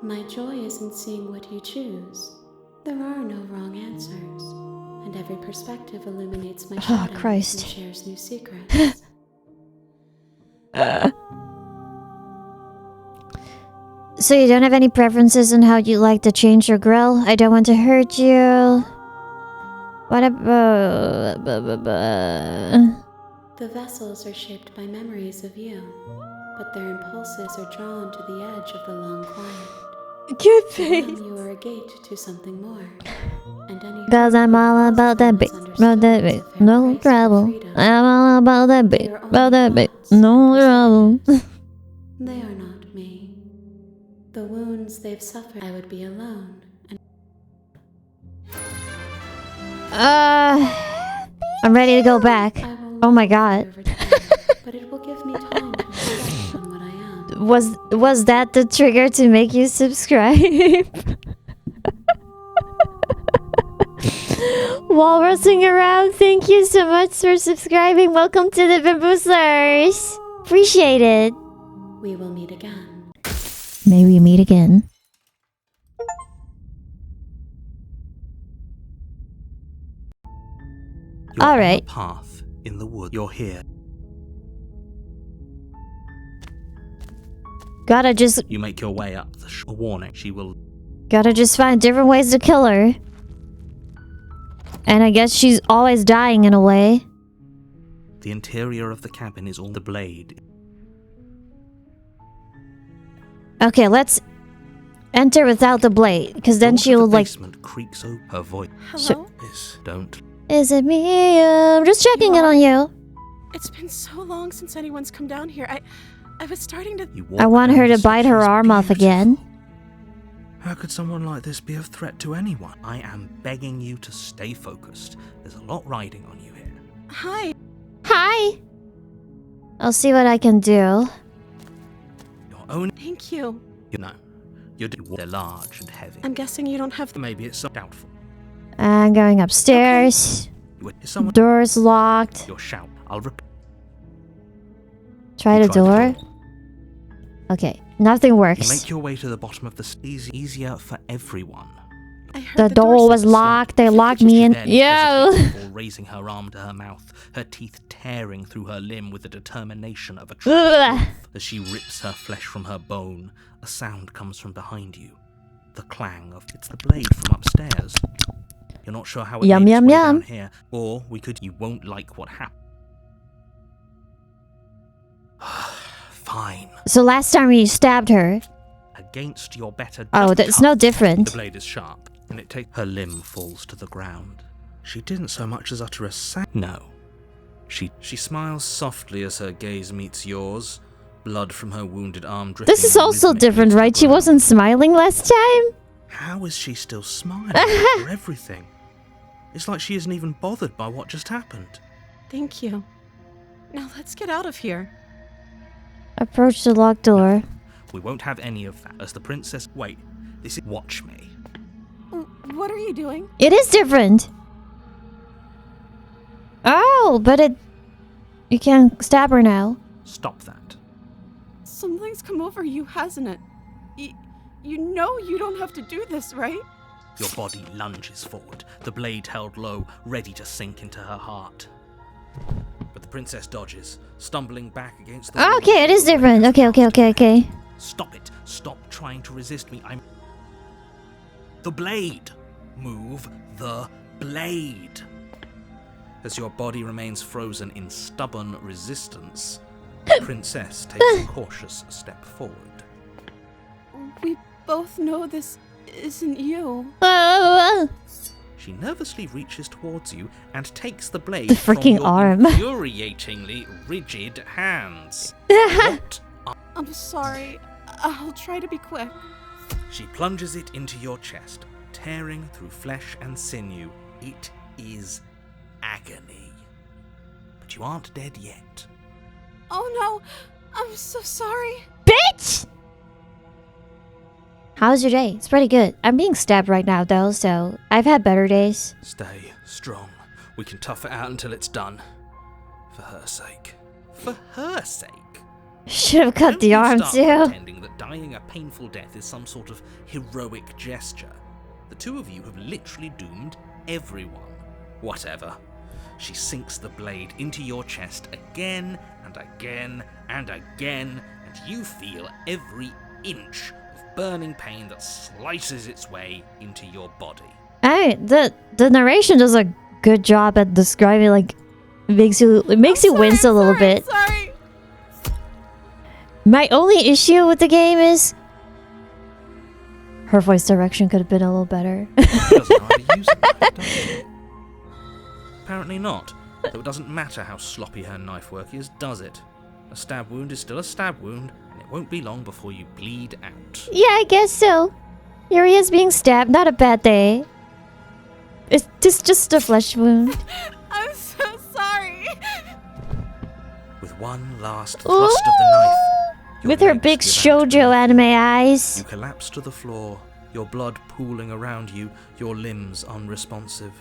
My joy is in seeing what you choose. There are no wrong answers, and every perspective illuminates my shadow Christ. and shares new secrets. So you don't have any preferences on how you like to change your grill? I don't want to hurt you. What about... The vessels are shaped by memories of you, but their impulses are drawn to the edge of the long quiet. Good Then you are a gate to something more. And any Cause I'm all about that bit, about that bit, no trouble. I'm all about that bit, about that bit, no trouble. They are not me. The wounds they've suffered, I would be alone. And I'm ready to go back. I will Oh my love god. your return, but it will give me time to reflect on what I am. Was that the trigger to make you subscribe? Walrusing around, thank you so much for subscribing. Welcome to the Bamboozlers. Appreciate it. We will meet again. May we meet again. You're All on right. a path in the wood. You're here. Gotta just You make your way up the shore. Warning, she will... just find different ways to kill her. And I guess she's always dying in a way. The interior of the cabin is all the blade. Okay, let's enter without the blade, because then Door to she'll the like. basement creaks open. Her voice Hello? is... Don't... Is it me? I'm just checking in on you. It's been so long since anyone's come down here. I was starting to... You walk I want down her the to bite her steps. arm off again. How could someone like this be a threat to anyone? I am begging you to stay focused. There's a lot riding on you here. Hi. Hi. I'll see what I can do. Your own... Thank you. You know, they're large and heavy. I'm guessing you don't have... Maybe it's so doubtful. I'm going upstairs. Is someone... Door's locked. Your shout. I'll repeat. Try the door. Okay, nothing You works. make your way to the bottom of the easier for everyone. I heard The door was said- locked. They She locked just me in. barely Yo. hesitates before raising her arm to her mouth, her teeth tearing through her limb with the determination of a trapped Ugh. wolf. As she rips her flesh from her bone, a sound comes from behind you. The clang of... It's the blade from upstairs. You're not sure how it Yum, made its yum, way yum. down here, or we could... You won't like what happened. Fine. So last time we stabbed her. Against your better... Oh, that's no The different. blade is sharp, and it takes... Her limb falls to the ground. She didn't so much as utter a sound. No. She smiles softly as her gaze meets yours. Blood from her wounded arm dripping. This is also rhythmically different, to the right? She ground. wasn't smiling last time. How is she still smiling after everything? It's like she isn't even bothered by what just happened. Thank you. Now let's get out of here. Approach the locked door. We won't have any of that. As the princess... Wait. This is... Watch me. What are you doing? It is different. Oh, but it... You can't stab her now. Stop that. Something's come over you, hasn't it? You know you don't have to do this, right? Your body lunges forward, the blade held low, ready to sink into her heart. But the princess dodges, stumbling back against the wall. Okay, it is different. Okay. Stop it. Stop trying to resist me. I'm... The blade. Move the blade. As your body remains frozen in stubborn resistance, the princess takes a cautious step forward. We both know this isn't you. Oh, She nervously reaches towards you and takes the blade The from freaking your arm. infuriatingly rigid hands. What? I'm sorry. I'll try to be quick. She plunges it into your chest, tearing through flesh and sinew. It is agony. But you aren't dead yet. Oh no! I'm so sorry. bitch! How's your day? It's pretty good. I'm being stabbed right now, though, so I've had better days. Stay strong. We can tough it out until it's done. For her sake. For her sake? Should have cut Don't the you arm, start too. pretending that dying a painful death is some sort of heroic gesture. The two of you have literally doomed everyone. Whatever. She sinks the blade into your chest again and again and again, and you feel every inch of burning pain that slices its way into your body. The narration does a good job at describing, like, it makes you wince a little bit. Sorry. My only issue with the game is her voice direction could have been a little better. She doesn't know how to use it, does she? Apparently not. Though it doesn't matter how sloppy her knife work is, does it? A stab wound is still a stab wound, and it won't be long before you bleed out. Yeah, I guess so. Yuria's being stabbed, not a bad day. It's just a flesh wound. I'm so sorry. With one last thrust of the knife, your With her legs big give out shoujo beneath anime you. eyes. You collapse to the floor, your blood pooling around you, your limbs unresponsive.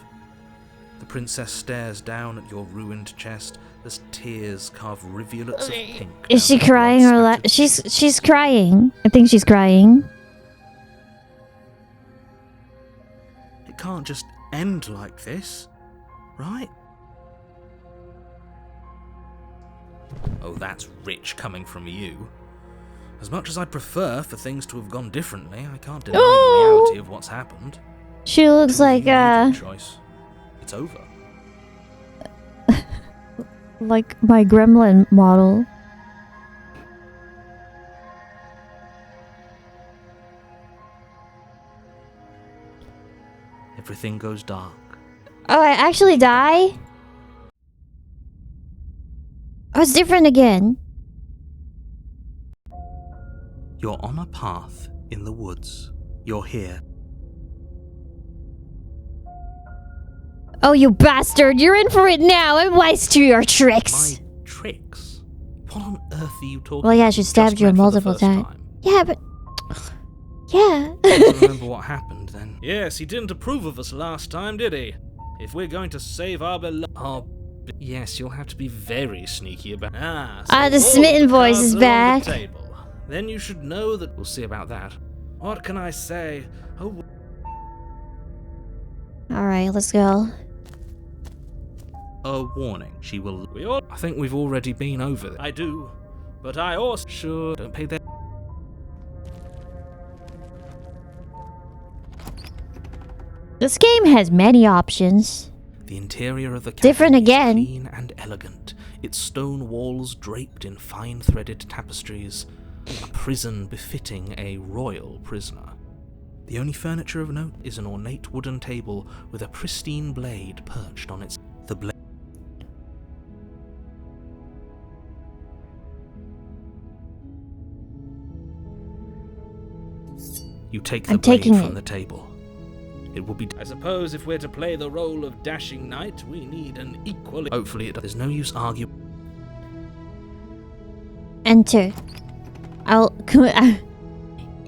The princess stares down at your ruined chest as tears carve rivulets of pink. Is she down the crying or blood-spattered she's crying. I think she's crying. It can't just end like this, right? Oh, that's rich coming from you. As much as I'd prefer for things to have gone differently, I can't deny the reality of what's happened. She looks like You made your choice. It's over. like my gremlin model. Everything goes dark. Oh, I actually die? Oh, it's different again. You're on a path in the woods. You're here. Oh, you bastard! You're in for it now! I'm wise to your tricks! My tricks? What on earth are you talking about? Well, yeah, she We stabbed just you met for the multiple first times. time. Yeah, but... Yeah. I remember what happened then. Yes, he didn't approve of us last time, did he? If we're going to save our beloved... Yes, you'll have to be very sneaky about... The smitten voice is back. Then you should know that... We'll see about that. What can I say? Oh... Alright, let's go. A warning. She will... I think we've already been over this. I do. But I also... Sure, don't pay that... This game has many options. The interior of the cabin Different is again. clean and elegant, its stone walls draped in fine-threaded tapestries, a prison befitting a royal prisoner. The only furniture of note is an ornate wooden table with a pristine blade perched on its... The blade... You take the I'm blade taking from it. the table. It will be... I suppose if we're to play the role of dashing knight, we need an equally... Hopefully it... There's no use arguing. Enter. I'll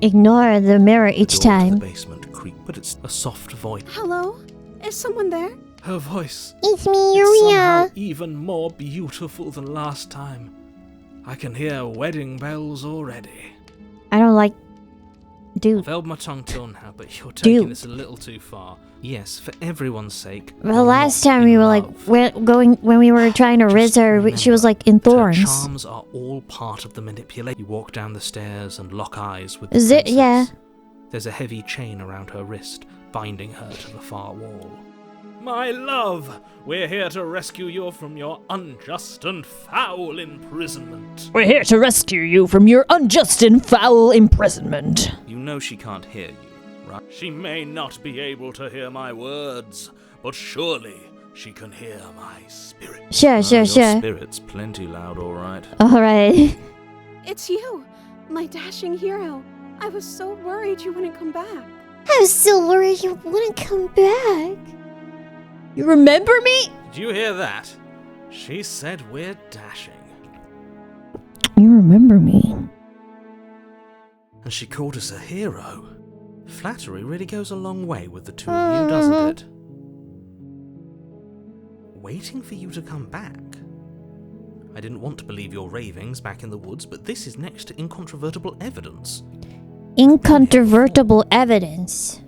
ignore the mirror each The door to time. the basement creak, but it's a soft voice. Hello? Is someone there? Her voice. It's me, It's somehow Yuria. even more beautiful than last time. I can hear wedding bells already. I don't like... Dude. I've held my tongue till now, but you're taking Dude. this a little too far. Yes, for everyone's sake. Well, I'm last not time in we were like love. when we were trying to riz Just her, she was remember like in that her thorns. charms are all part of the manipulation. You walk down the stairs and lock eyes with the Is it? princess. Yeah. There's a heavy chain around her wrist, binding her to the far wall. My love, we're here to rescue you from your unjust and foul imprisonment. We're here to rescue you from your unjust and foul imprisonment. You know she can't hear you, right? She may not be able to hear my words, but surely she can hear my spirit. Sure. Your spirit's plenty loud, all right. All right. It's you, my dashing hero. I was so worried you wouldn't come back. I was so worried you wouldn't come back. You remember me? Did you hear that? She said we're dashing. You remember me. And she called us a hero. Flattery really goes a long way with the two of you, doesn't it? Waiting for you to come back. I didn't want to believe your ravings back in the woods, but this is next to incontrovertible evidence. Incontrovertible evidence.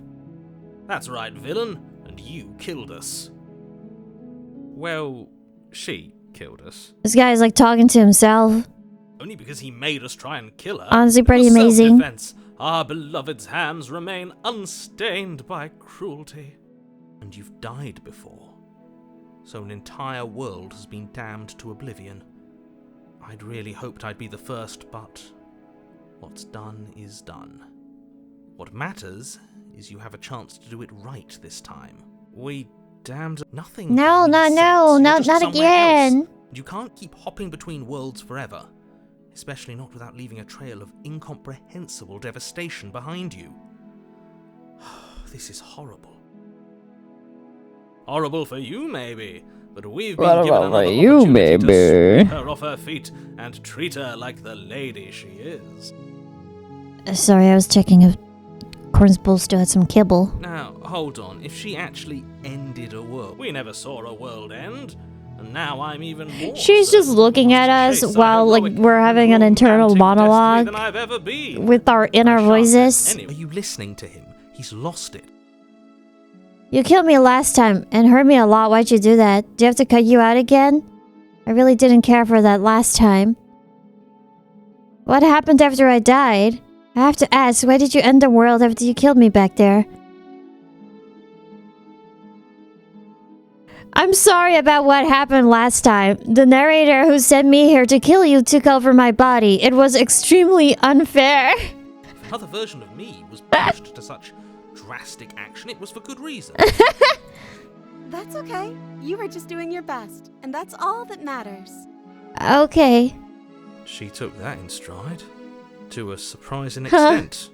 That's right, villain, and you killed us. Well, she killed us. This guy's like talking to himself. Only because he made us try and kill her. Honestly, pretty For amazing. self-defense, our beloved's hands remain unstained by cruelty. And you've died before. So an entire world has been damned to oblivion. I'd really hoped I'd be the first, but what's done is done. What matters is you have a chance to do it right this time. We damned nothing. No, resets. You're not just somewhere again. else. You can't keep hopping between worlds forever, especially not without leaving a trail of incomprehensible devastation behind you. This is horrible. Horrible for you, maybe. But we've What been given about another for you, opportunity to maybe? sweep her off her feet and treat her like the lady she is. Sorry, I was checking if Cornsbull still had some kibble. Now, hold on. If she actually ended a world, we never saw a world end. And now I'm even more She's just certain looking she at wants to us chase our while, like, heroic we're having an and internal romantic monologue destiny than I've ever been. with our inner I shan't let voices. Are you listening to him? He's lost it. You killed me last time and hurt me a lot. Why'd you do that? Do you have to cut you out again? I really didn't care for that last time. What happened after I died? I have to ask, why did you end the world after you killed me back there? I'm sorry about what happened last time. The narrator who sent me here to kill you took over my body. It was extremely unfair. If another version of me was pushed to such drastic action, it was for good reason. That's okay. You were just doing your best, and that's all that matters. Okay. She took that in stride. To a surprising extent.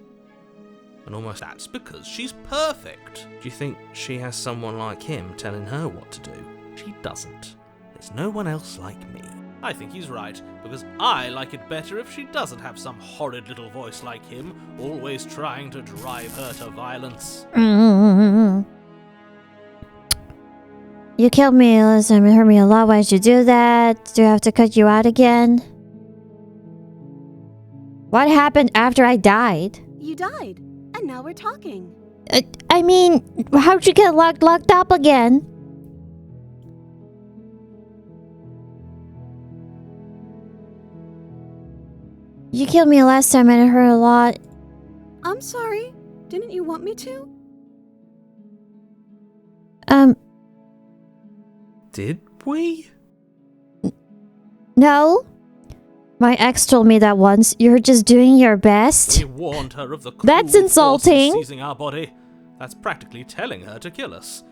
And almost that's because she's perfect. Do you think she has someone like him telling her what to do? She doesn't. There's no one else like me. I think he's right, because I like it better if she doesn't have some horrid little voice like him, always trying to drive her to violence. You killed me last time. It hurt me a lot. Why'd you do that? Do I have to cut you out again? What happened after I died? You died, and now we're talking. I mean, how'd you get locked up again? You killed me last time and it hurt a lot. I'm sorry. Didn't you want me to? Did we? No. My ex told me that once. You're just doing your best. We warned her of the cruel That's insulting. forces seizing our body. That's practically telling her to kill us.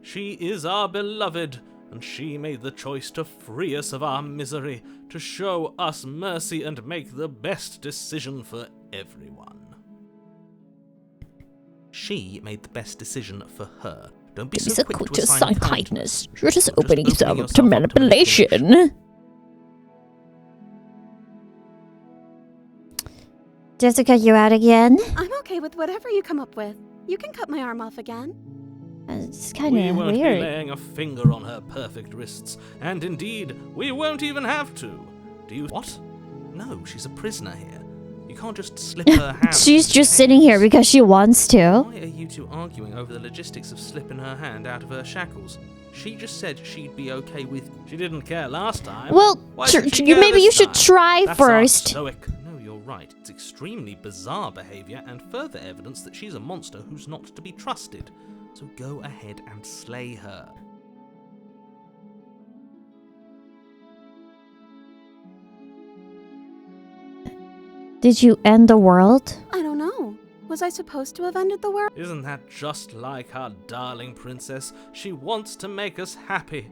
She is our beloved, and she made the choice to free us of our misery, to show us mercy and make the best decision for everyone. She made the best decision for her. Don't be so quick to assign kindness. You're just You're opening just yourself opening up to yourself up to manipulation. Do I have to cut you out again? I'm okay with whatever you come up with. You can cut my arm off again. It's kind We of won't be weird. laying a finger on her perfect wrists, and indeed, we won't even have to. Do you? What? No, she's a prisoner here. You can't just slip her hand. She's through just the sitting here chains. because she wants to. Why are you two arguing over the logistics of slipping her hand out of her shackles? She just said she'd be okay with. She didn't care last time. Well, Why should she care maybe you this should time? try That's first. stoic. No, you're right. It's extremely bizarre behavior and further evidence that she's a monster who's not to be trusted. So go ahead and slay her. Did you end the world? I don't know. Was I supposed to have ended the world? Isn't that just like our darling princess? She wants to make us happy.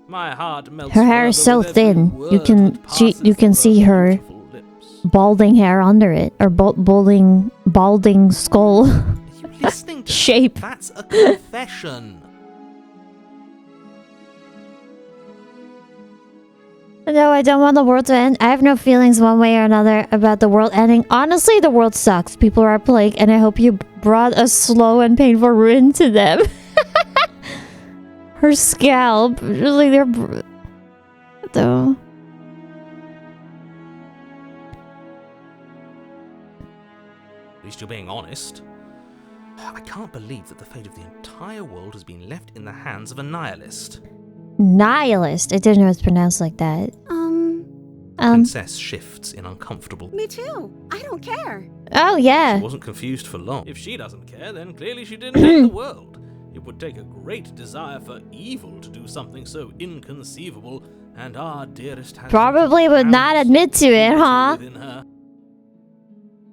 My heart melts. Her hair is further so with every thin. You word can that passes you can through see her beautiful lips. balding hair under it, or balding skull Are you listening to shape. That's a confession. No, I don't want the world to end. I have no feelings one way or another about the world ending. Honestly, the world sucks. People are a plague, and I hope you brought a slow and painful ruin to them. Her scalp, really, though. At least you're being honest. I can't believe that the fate of the entire world has been left in the hands of a nihilist. Nihilist. I didn't know it's pronounced like that. Princess shifts in uncomfortable. Me too. I don't care. Oh yeah. She wasn't confused for long. If she doesn't care, then clearly she didn't end the world. It would take a great desire for evil to do something so inconceivable, and our dearest has Probably would not admit to it, huh? within her.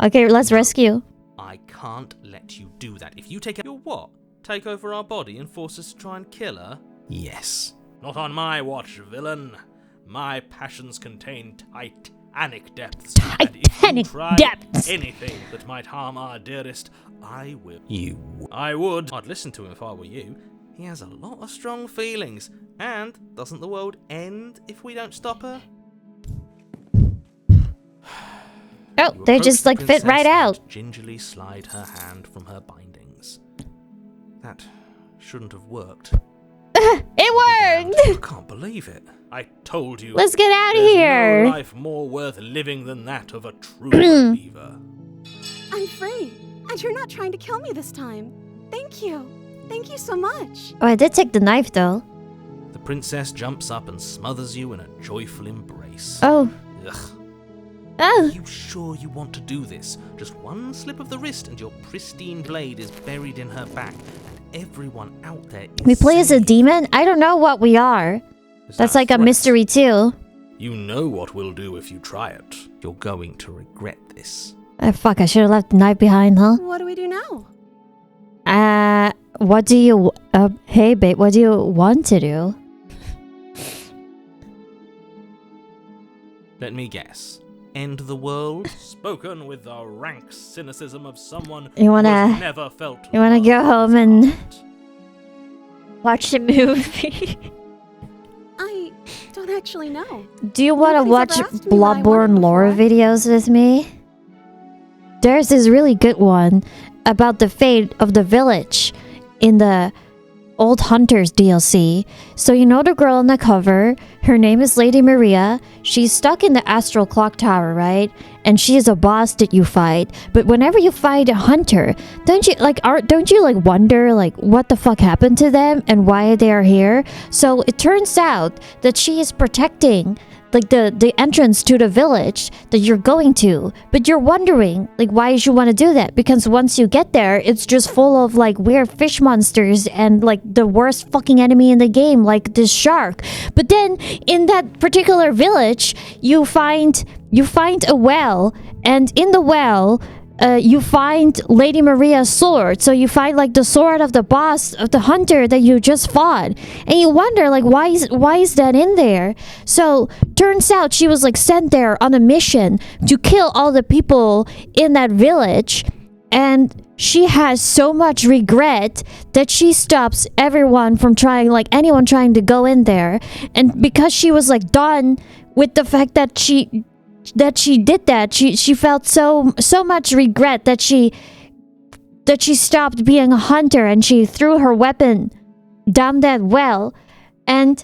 Okay, let's rescue. I can't let you do that. If you take your what? Take over our body and force us to try and kill her? Yes. Not on my watch, villain. My passions contain titanic depths. And if you Titanic try depths. anything that might harm our dearest, I will. I would. I'd listen to him if I were you. He has a lot of strong feelings. And doesn't the world end if we don't stop her? Oh, You they approach just the like fit princess right out. and gingerly slide her hand from her bindings. That shouldn't have worked. It worked! I can't believe it. I told you. Let's get out of there's here. no life more worth living than that of a true believer. I'm free, and you're not trying to kill me this time. Thank you. Thank you so much. Oh, I did take the knife though. The princess jumps up and smothers you in a joyful embrace. Oh. Ugh. Are Oh. you sure you want to do this? Just one slip of the wrist and your pristine blade is buried in her back, and everyone out there is We play as a saved. demon? I don't know what we are. Is That's that like a threat? mystery too. You know what we'll do if you try it. You're going to regret this. Oh, fuck, I should have left the knife behind, huh? What do we do now? What do you... hey, babe, what do you want to do? Let me guess. End the world? Spoken with the rank cynicism of someone You who wanna- has never felt you wanna love go in home his and- heart. Watch the movie. I don't actually know. Do you want to Nobody's watch ever asked me what I Bloodborne wanted lore before. videos with me? There's this really good one about the fate of the village in the Old Hunters DLC. So you know the girl on the cover, her name is Lady Maria. She's stuck in the astral clock tower, right? And she is a boss that you fight. But whenever you fight a hunter, don't you wonder like what the fuck happened to them and why they are here? So it turns out that she is protecting like the entrance to the village that you're going to, but you're wondering like why you want to do that, because once you get there it's just full of like weird fish monsters and like the worst fucking enemy in the game, like this shark. But then in that particular village you find a well, and in the well you find Lady Maria's sword. So you find like the sword of the boss of the hunter that you just fought, and you wonder like why is that in there? So turns out she was like sent there on a mission to kill all the people in that village, and she has so much regret that she stops anyone trying to go in there. And because she was like done with the fact that she did that, she felt so much regret that she stopped being a hunter, and she threw her weapon down that well. And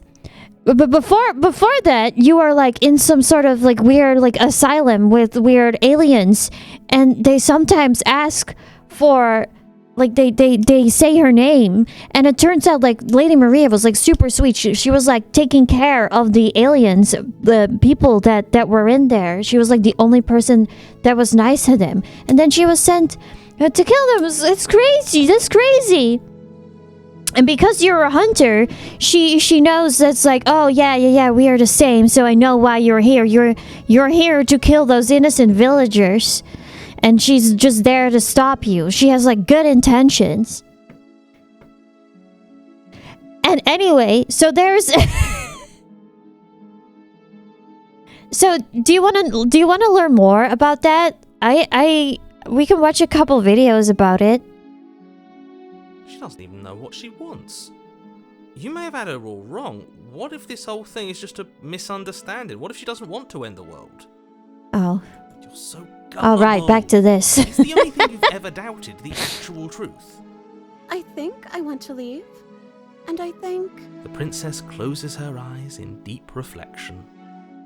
but before that you are like in some sort of like weird like asylum with weird aliens, and they sometimes ask for like they say her name, and it turns out like Lady Maria was like super sweet. She was like taking care of the aliens, the people that were in there. She was like the only person that was nice to them, and then she was sent to kill them. It's crazy. That's crazy. And because you're a hunter, she knows that's like, oh yeah, we are the same. So I know why you're here. You're here to kill those innocent villagers. And she's just there to stop you. She has like good intentions. And anyway, so there's So do you want to learn more about that? We can watch a couple videos about it. She doesn't even know what she wants. You may have had her all wrong. What if this whole thing is just a misunderstanding? What if she doesn't want to end the world? Oh. You're so All right, back to this. It's the only thing you've ever doubted, the actual truth. I think I want to leave. And I think... The princess closes her eyes in deep reflection.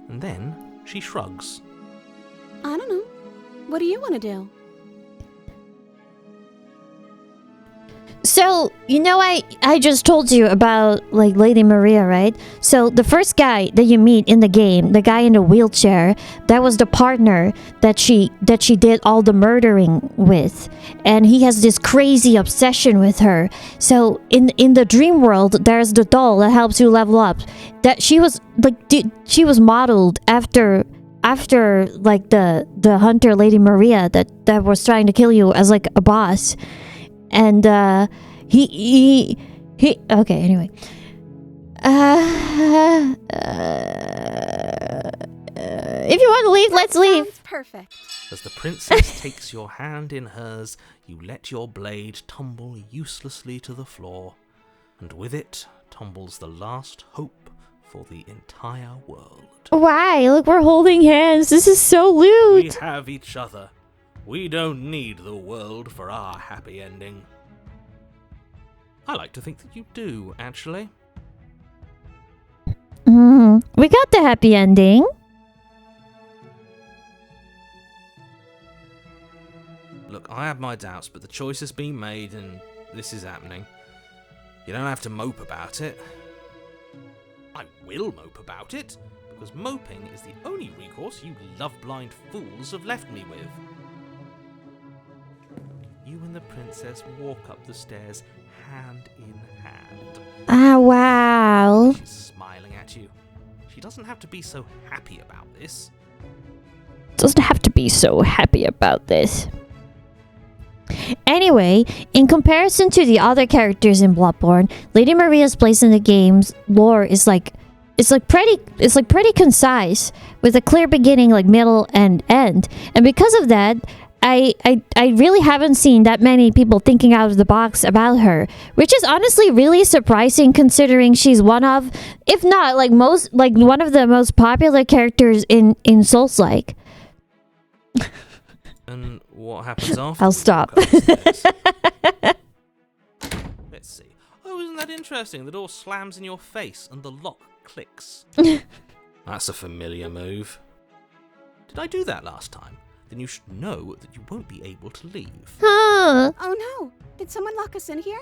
And then she shrugs. I don't know. What do you want to do? So, you know, I just told you about, like, Lady Maria, right? So, the first guy that you meet in the game, the guy in the wheelchair, that was the partner that she did all the murdering with. And he has this crazy obsession with her. So, in the dream world, there's the doll that helps you level up. That she was modeled after like the hunter Lady Maria that was trying to kill you as like a boss. And he okay, anyway. If you want to leave, let's leave. Sounds perfect. As the princess takes your hand in hers, you let your blade tumble uselessly to the floor. and with it tumbles the last hope for the entire world. Why? Look, we're holding hands. This is so We loot. have each other. We don't need the world for our happy ending. I like to think that you do, actually. We got the happy ending. Look, I have my doubts, but the choice has been made and this is happening. You don't have to mope about it. I will mope about it, because moping is the only recourse you love-blind fools have left me with. You and the princess walk up the stairs hand in hand. Ah, wow. She's smiling at you. She doesn't have to be so happy about this. Doesn't have to be so happy about this. Anyway, in comparison to the other characters in Bloodborne, Lady Maria's place in the game's lore is pretty concise, with a clear beginning, like middle and end. And because of that, I really haven't seen that many people thinking out of the box about her, which is honestly really surprising considering she's one of, if not one of the most popular characters in Souls-like. And what happens after? I'll stop. Let's see. Oh, isn't that interesting? The door slams in your face and the lock clicks. That's a familiar move. Did I do that last time? Then you should know that you won't be able to leave. Huh. Oh no! Did someone lock us in here?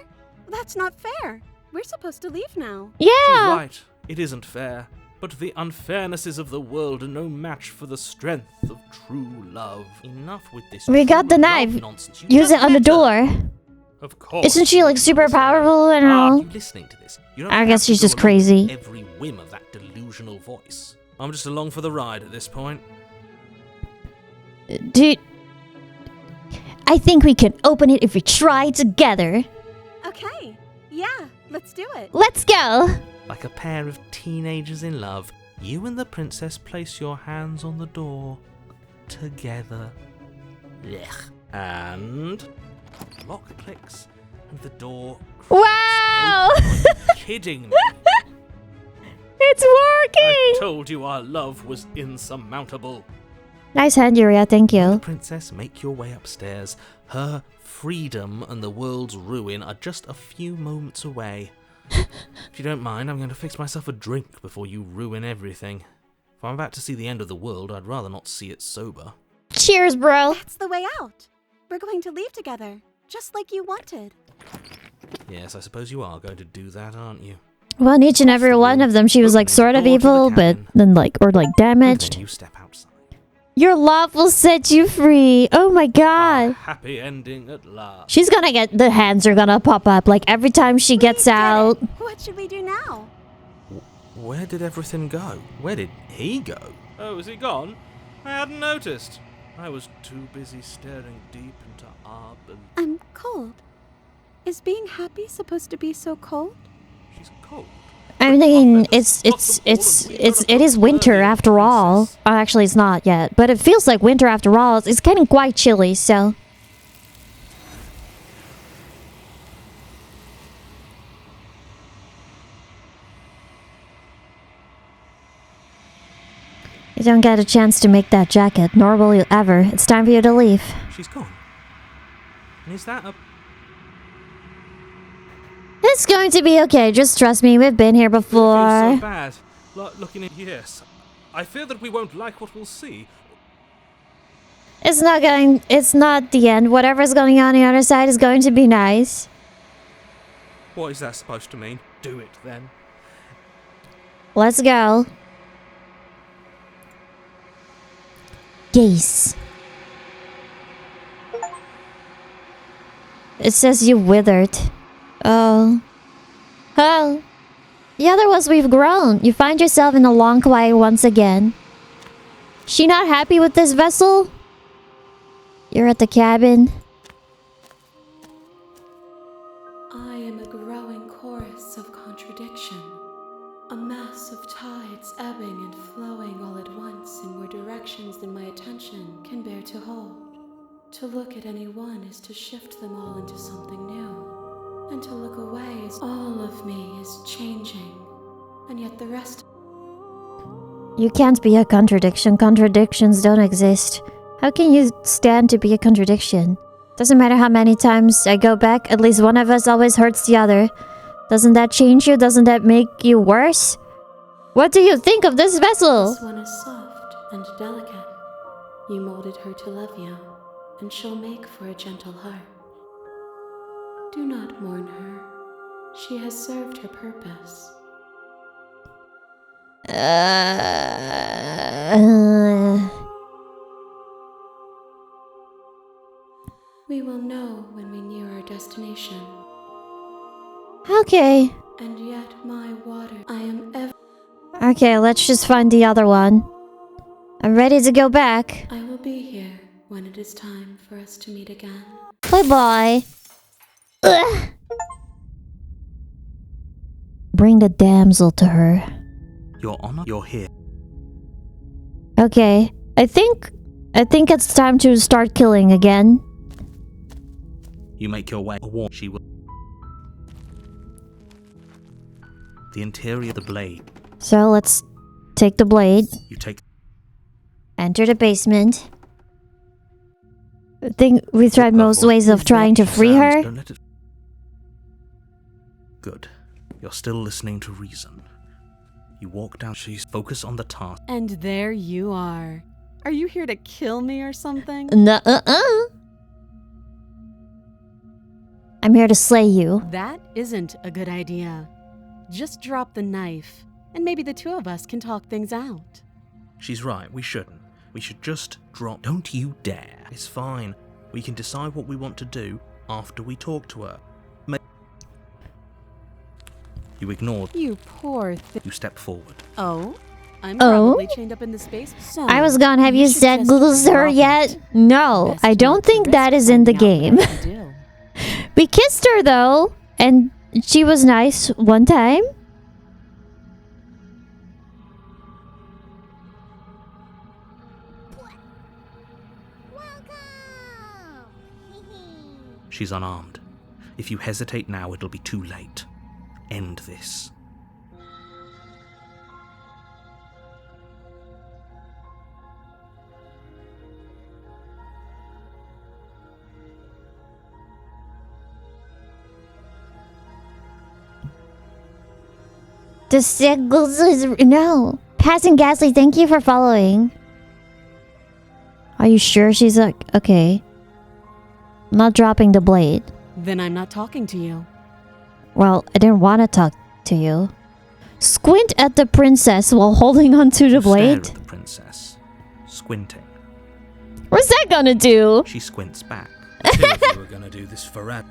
That's not fair. We're supposed to leave now. Yeah. She's right. It isn't fair. But the unfairnesses of the world are no match for the strength of true love. Enough with this. We got the true knife. love nonsense. You Use it just on the met her. door. Of course. Isn't she like super powerful and Are all? you listening to this? You don't I have guess to she's go just along crazy. with every whim of that delusional voice. I'm just along for the ride at this point. Dude, I think we can open it if we try together. Okay. Yeah, let's do it. Let's go. Like a pair of teenagers in love, you and the princess place your hands on the door together. Blech. And the lock clicks and the door cracks Wow. open. Are you kidding me? It's I working. told you our love was insurmountable. Nice hand, Yuria. Thank you. Princess, make your way upstairs. Her freedom and the world's ruin are just a few moments away. If you don't mind, I'm going to fix myself a drink before you ruin everything. If I'm about to see the end of the world, I'd rather not see it sober. Cheers, bro. That's the way out. We're going to leave together, just like you wanted. Yes, I suppose you are going to do that, aren't you? Well, in each and every one of them, she was like sort of evil, but then or And damaged. then you step outside. Your love will set you free. Oh my A god. happy ending at last. She's gonna get, the hands are gonna pop up like every time she gets We did out. it. What should we do now? Where did everything go? Where did he go? Oh, is he gone? I hadn't noticed. I was too busy staring deep into our belief. I'm cold. Is being happy supposed to be so cold? She's cold. I mean, it is winter after all. Oh, actually, it's not yet, but it feels like winter after all. It's getting quite chilly, so. You don't get a chance to make that jacket, nor will you ever. It's time for you to leave. She's gone. And is that a... It's going to be okay. Just trust me. We've been here It feels before. so bad. Looking at... Yes. I fear that we won't like what we'll see. It's not the end. Whatever's going on the other side is going to be nice. What is that supposed to mean? Do it, then. Let's go. Gaze. It says you withered. Oh. Oh. The other was we've grown. You find yourself in a long quiet once again. She not happy with this vessel? You're at the cabin. I am a growing chorus of contradiction, a mass of tides ebbing and flowing all at once in more directions than my attention can bear to hold. To look at any one is to shift them all into something new. And to look away as all of me is changing. And yet the rest. You can't be a contradiction. Contradictions don't exist. How can you stand to be a contradiction? Doesn't matter how many times I go back, at least one of us always hurts the other. Doesn't that change you? Doesn't that make you worse? What do you think of this vessel? This one is soft and delicate. You molded her to love you, and she'll make for a gentle heart. Do not mourn her. She has served her purpose. We will know when we near our destination. Okay. And yet my water, I am ever. Okay, let's just find the other one. I'm ready to go back. I will be here when it is time for us to meet again. Bye-bye. Ugh. Bring the damsel to her. Your Honor, you're here. Okay. I think it's time to start killing again. You make your way. She will. The interior of the blade. So let's take the blade. You take. Enter the basement. I think we tried most ways of trying to free her. Don't let it. Good. You're still listening to reason. You walk down. She's focus on the task. And there you are. Are you here to kill me or something? Nuh-uh-uh. I'm here to slay you. That isn't a good idea. Just drop the knife, and maybe the two of us can talk things out. She's right, we shouldn't. We should just drop. Don't you dare. It's fine. We can decide what we want to do after we talk to her. You ignored. You poor thing. You step forward. Oh? I'm Oh? probably chained up in this space. So I was gonna have you should said just her drop yet? it. No, Best I don't not to think that risk is in the finding game. out what I do. We kissed her though, and she was nice one time. She's unarmed. If you hesitate now, it'll be too late. End this. The signals is no. Passing Gasly, thank you for following. Are you sure she's like okay? I'm not dropping the blade. Then I'm not talking to you. Well, I didn't want to talk to you. Squint at the princess while holding onto the You blade. stare at the princess, squinting. What's that gonna do? She squints back. The two of you are gonna do this forever.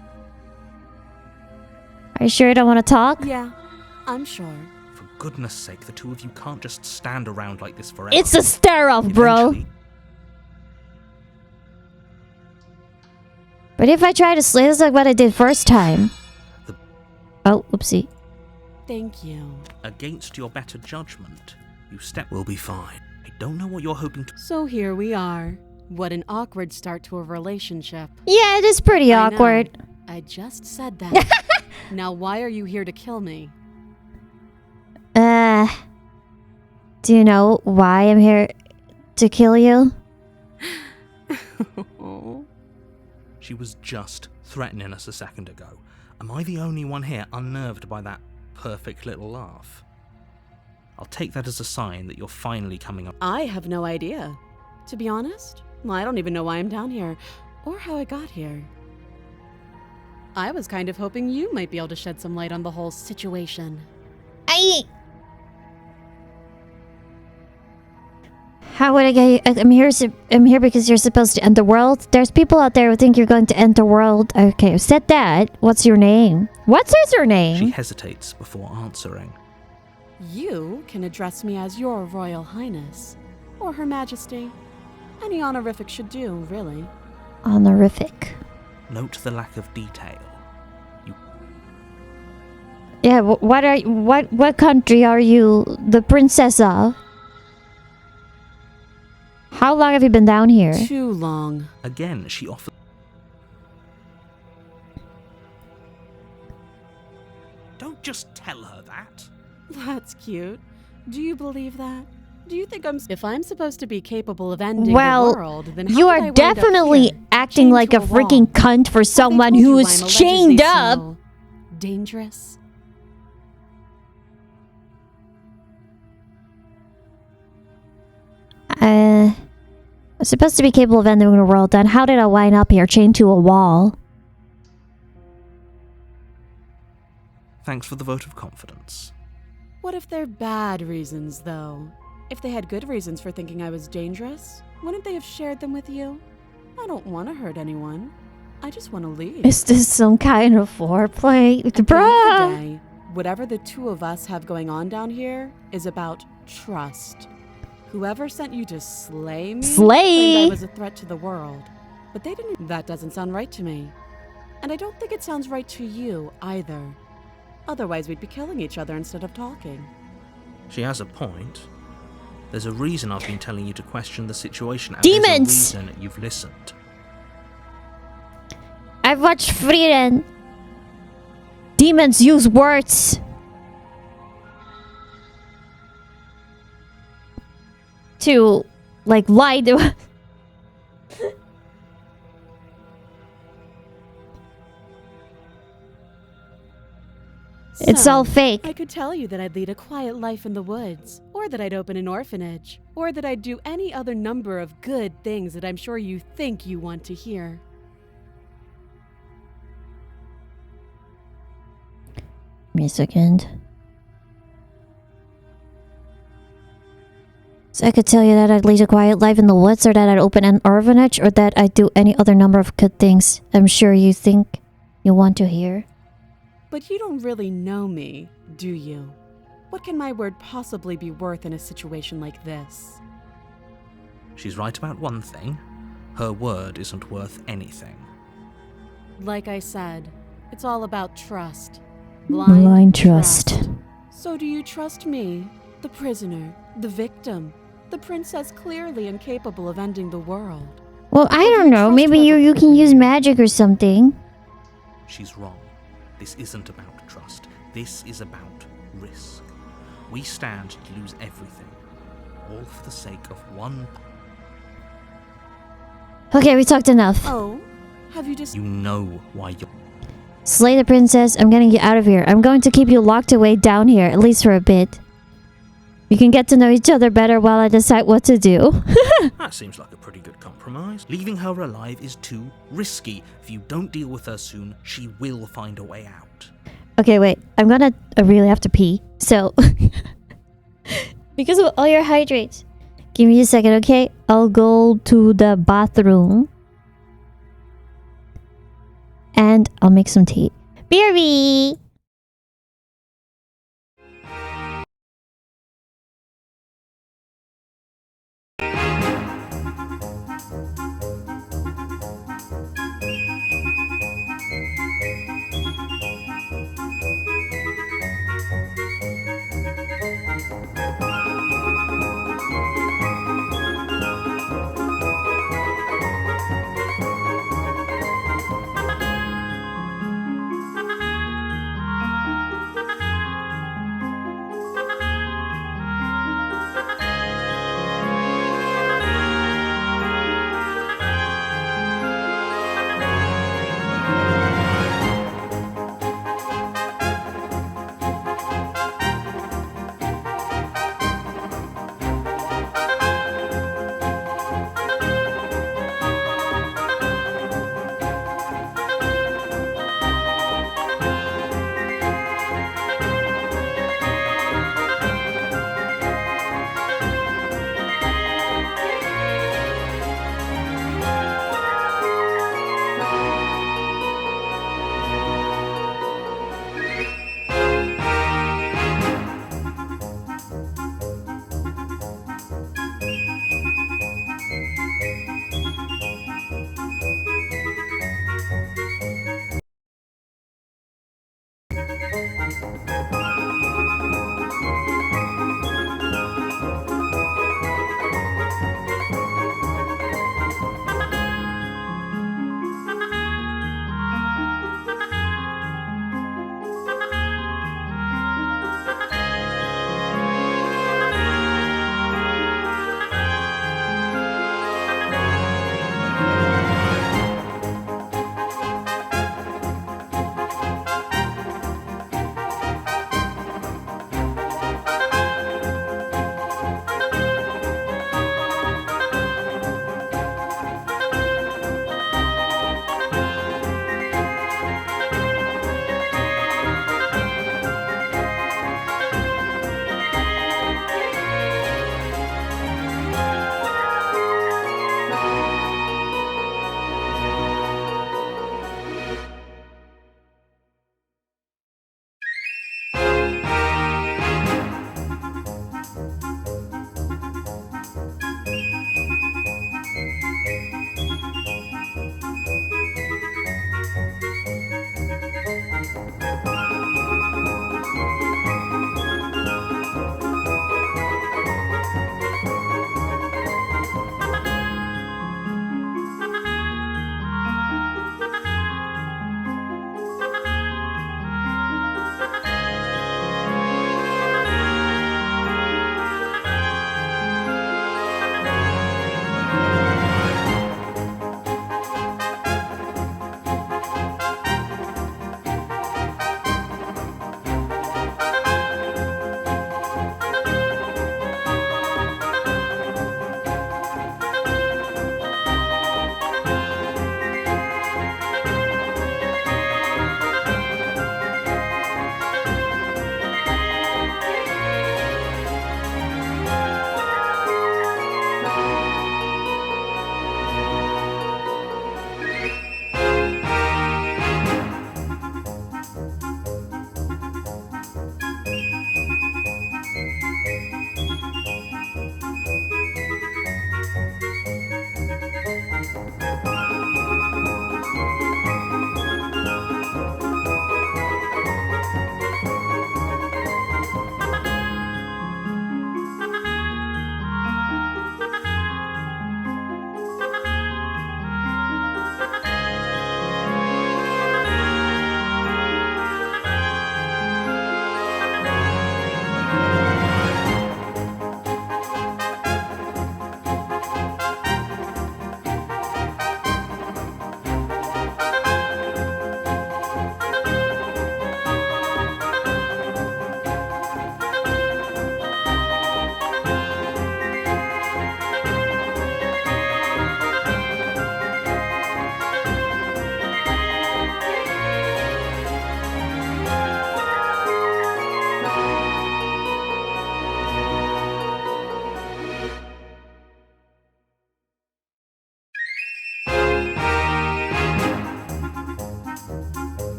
Are you sure you don't want to talk? Yeah, I'm sure. For goodness sake, the two of you can't just stand around like this forever. It's a stare off, bro. Eventually, But if I try to slay, it's like what I did first time. Oh, oopsie. Thank you. against your better judgment, you step will be fine. I don't know what you're hoping to. So here we are. What an awkward start to a relationship. Yeah, it is pretty I know. awkward. I just said that. Now why are you here to kill me? Do you know why I'm here to kill you? She was just threatening us a second ago. Am I the only one here unnerved by that perfect little laugh? I'll take that as a sign that you're finally coming up. I have no idea. To be honest, I don't even know why I'm down here, or how I got here. I was kind of hoping you might be able to shed some light on the whole situation. How would I get you? I'm here because you're supposed to end the world. There's people out there who think you're going to end the world. Okay, I've said that. What's your name? What's your She name? hesitates before answering. You can address me as your Royal Highness, or Her Majesty. Any honorific should do, really. Honorific. Note the lack of detail. Yeah, what country are you the princess of? How long have you been down here? Too long. Again, she offers. Don't just tell her that. That's cute. Do you believe that? Do you think if I'm supposed to be capable of ending Well, the world, then how you did I are wind up definitely here, acting chained like to a freaking wall? cunt for Have they someone told who you is I'm chained allegedly up. so dangerous? I'm supposed to be capable of ending the world, then how did I wind up here chained to a wall? Thanks for the vote of confidence. What if they're bad reasons, though? If they had good reasons for thinking I was dangerous, wouldn't they have shared them with you? I don't want to hurt anyone. I just want to leave. Is this some kind of foreplay? At the end of Bruh! the day, whatever the two of us have going on down here is about trust. Whoever sent you to slay me claimed I was a threat to the world. But they didn't. That doesn't sound right to me. And I don't think it sounds right to you either. Otherwise, we'd be killing each other instead of talking. She has a point. There's a reason I've been telling you to question the situation, and Demons! there's a reason you've listened. I've watched Frieren. Demons use words to, like, lie to... It's all fake. I could tell you that I'd lead a quiet life in the woods, or that I'd open an orphanage, or that I'd do any other number of good things that I'm sure you think you want to hear. Give me a second. So I could tell you that I'd lead a quiet life in the woods, or that I'd open an orphanage, or that I'd do any other number of good things I'm sure you think you want to hear. But you don't really know me, do you? What can my word possibly be worth in a situation like this? She's right about one thing. Her word isn't worth anything. Like I said, it's all about trust. Blind trust. So do you trust me, the prisoner, the victim, the princess clearly incapable of ending the world? Well, I don't know. Maybe you can use magic or something. She's wrong. This isn't about trust. This is about risk. We stand to lose everything, all for the sake of one... Okay, we talked enough. Oh, have you just... You know why you're... Slay the princess. I'm getting you out of here. I'm going to keep you locked away down here, at least for a bit. We can get to know each other better while I decide what to do. That seems like a pretty good compromise. Leaving her alive is too risky. If you don't deal with her soon, she will find a way out. Okay, wait. I really have to pee. So, because of all your hydrates, give me a second, okay? I'll go to the bathroom. And I'll make some tea. BRB!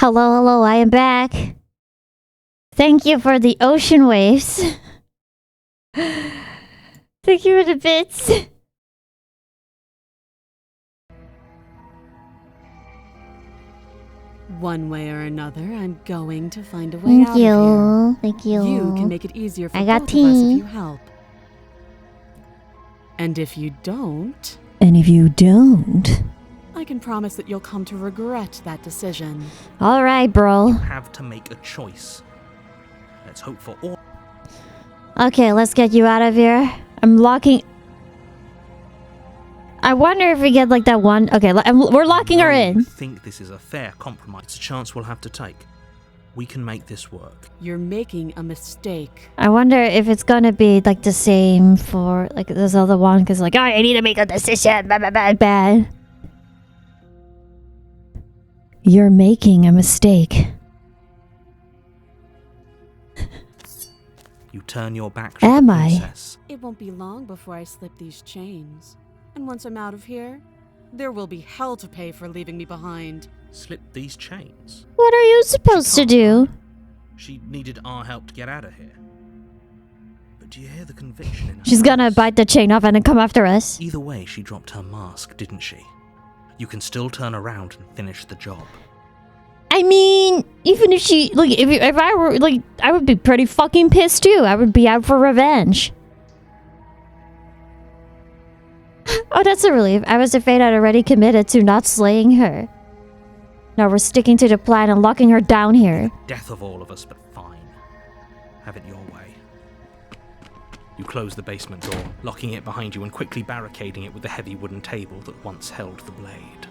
Hello, hello, I am back. Thank you for the ocean waves. Thank you for the bits. One way or another, I'm going to find a way Thank out of here. you. Thank you. You can make it easier for I got both of us tea. if you help. And if you don't, And if you don't... I can promise that you'll come to regret that decision. Alright, bro. Have to make a choice. Let's hope for all. Okay, let's get you out of here. I'm locking... I wonder if we get like that one... Okay, we're locking her I in. think this is a fair compromise. It's a chance we'll have to take. We can make this work. You're making a mistake. I wonder if it's gonna be like the same for like this other one, because like, oh, I need to make a decision. Bad. You're making a mistake. You turn your back to Am the I? princess. It won't be long before I slip these chains. And once I'm out of here, there will be hell to pay for leaving me behind. Slip these chains. What are you supposed to do? She needed our help to get out of here. But do you hear the conviction in her She's gonna voice? bite the chain off and then come after us. Either way, she dropped her mask, didn't she? You can still turn around and finish the job. I mean, even if she like, if I were like, I would be pretty fucking pissed too. I would be out for revenge. Oh, that's a relief. I was afraid I'd already committed to not slaying her. Now we're sticking to the plan and locking her down here. Death of all of us, but fine. Have it your way. You close the basement door, locking it behind you and quickly barricading it with the heavy wooden table that once held the blade.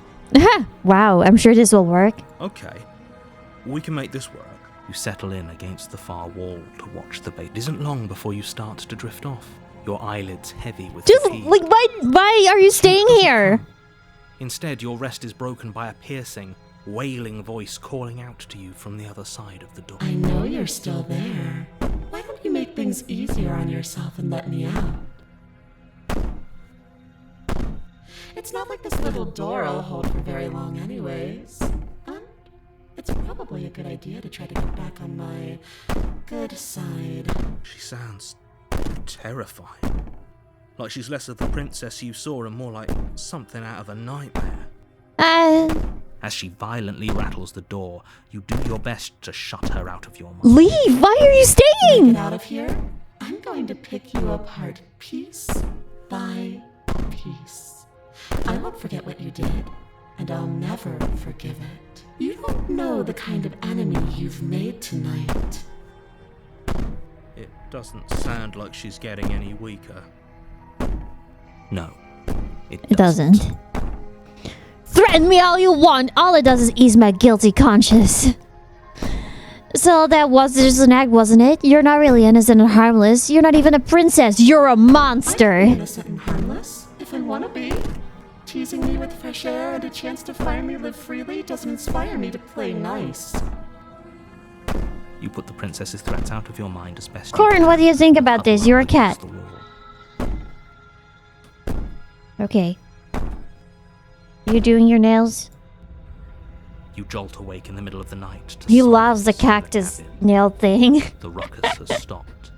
Wow, I'm sure this will work. Okay, we can make this work. You settle in against the far wall to watch the bait. It isn't long before you start to drift off, your eyelids heavy with Just fatigue. like, why are you staying here? Instead, your rest is broken by a piercing, wailing voice calling out to you from the other side of the door. I know you're still there. Why don't you make things easier on yourself and let me out? It's not like this little door will hold for very long anyways. And it's probably a good idea to try to get back on my good side. She sounds terrifying. Like she's less of the princess you saw and more like something out of a nightmare. As she violently rattles the door, you do your best to shut her out of your mind. Leave! Why are you staying? Get out of here. I'm going to pick you apart piece by piece. I won't forget what you did, and I'll never forgive it. You don't know the kind of enemy you've made tonight. It doesn't sound like she's getting any weaker. No, It doesn't. Threaten me all you want. All it does is ease my guilty conscience. So that was just an act, wasn't it? You're not really innocent and harmless. You're not even a princess. You're a monster. I'm innocent and harmless, if I want to be. Teasing me with fresh air and a chance to finally live freely doesn't inspire me to play nice. You put the princess's threats out of your mind as best Corin, you what do you think about Huddle this? You're a up against cat. the wall. Okay. You doing your nails? You jolt awake in the middle of the night. To He loves the silence in cactus cabin. nail thing. The ruckus has stopped,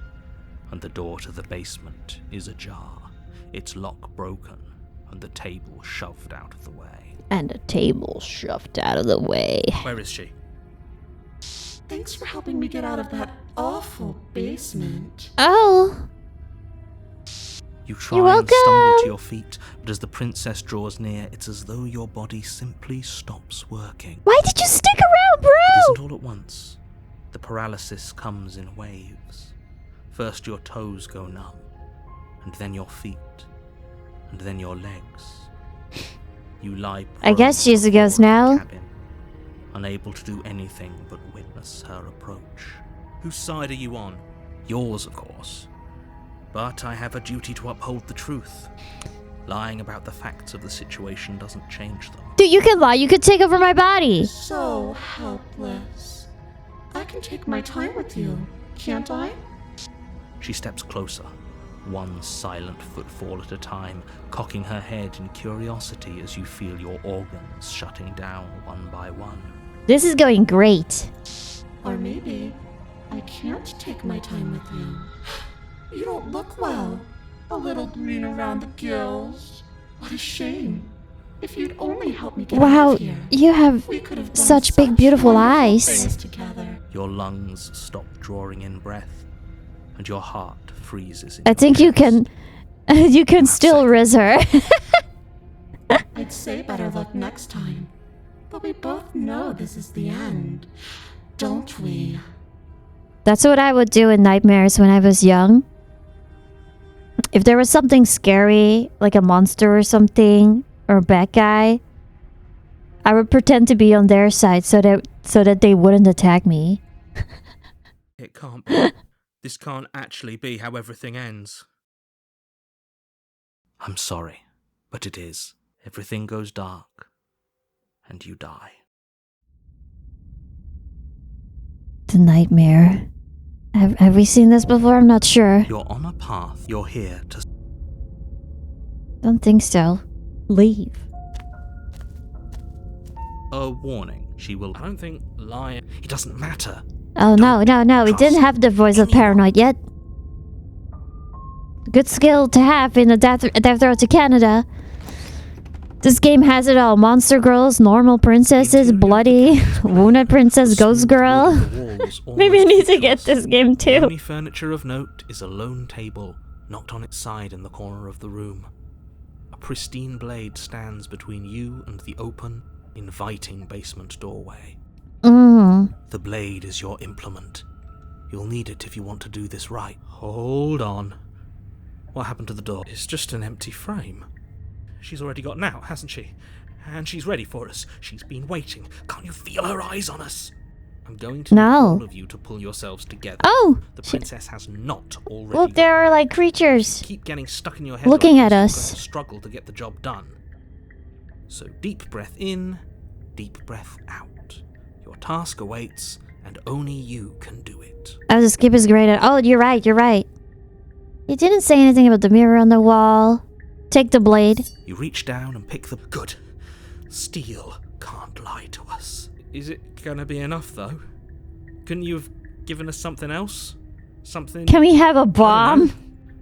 and the door to the basement is ajar, its lock broken, and the table shoved out of the way. And a table shoved out of the way. Where is she? Thanks for helping me get out of that awful basement. Oh. You try You're and stumble welcome. to your feet, but as the princess draws near, it's as though your body simply stops working. Why did you stick around, It isn't bro? all at once. The paralysis comes in waves. First your toes go numb, and then your feet, and then your legs. You lie I guess prone she's a ghost before the now. cabin, unable to do anything but witness her approach. Whose side are you on? Yours, of course. But I have a duty to uphold the truth. Lying about the facts of the situation doesn't change them. Dude, you can lie. You could take over my body. So helpless. I can take my time with you, can't I? She steps closer, one silent footfall at a time, cocking her head in curiosity as you feel your organs shutting down one by one. This is going great. Or maybe I can't take my time with you. You don't look well. A little green around the gills. What a shame. If you'd only help me get out Wow, of here, you have we could have done such big, beautiful wonderful eyes. things together. Your lungs stop drawing in breath, and your heart freezes in I your think you chest. can you can still riz her. I'd say better luck next time. But we both know this is the end, don't we? That's what I would do in nightmares when I was young. If there was something scary, like a monster or something, or a bad guy, I would pretend to be on their side so that they wouldn't attack me. It can't be. This can't actually be how everything ends. I'm sorry, but it is. Everything goes dark, and you die. The nightmare. Have we seen this before? I'm not sure. You're on a path. You're here to... Don't think so. Leave. A warning. She will... I don't think lying. It doesn't matter. Oh no. We didn't have the voice of paranoid yet. Good skill to have in a Death Row to Canada. This game has it all. Monster girls, normal princesses, bloody, wounded princess, ghost girl. Maybe I need to get this game The too. only furniture of note is a lone table, knocked on its side in the corner of the room. A pristine blade stands between you and the open, inviting basement doorway. The blade is your implement. You'll need it if you want to do this right. Hold on. What happened to the door? It's just an empty frame. She's already gotten out, hasn't she? And she's ready for us. She's been waiting. Can't you feel her eyes on us? I'm going to need all of you to pull yourselves together. Oh! The princess has not already. Look, there gotten are out. like creatures. Keep getting stuck in your head. Looking like at this, us. you're going to struggle to get the job done. So deep breath in, deep breath out. Your task awaits, and only you can do it. Oh, the skip is great. Oh, you're right. You didn't say anything about the mirror on the wall. Take the blade. You reach down and pick the... Good. Steel can't lie to us. Is it gonna be enough, though? Couldn't you have given us something else? Something... Can we have a I don't know. bomb?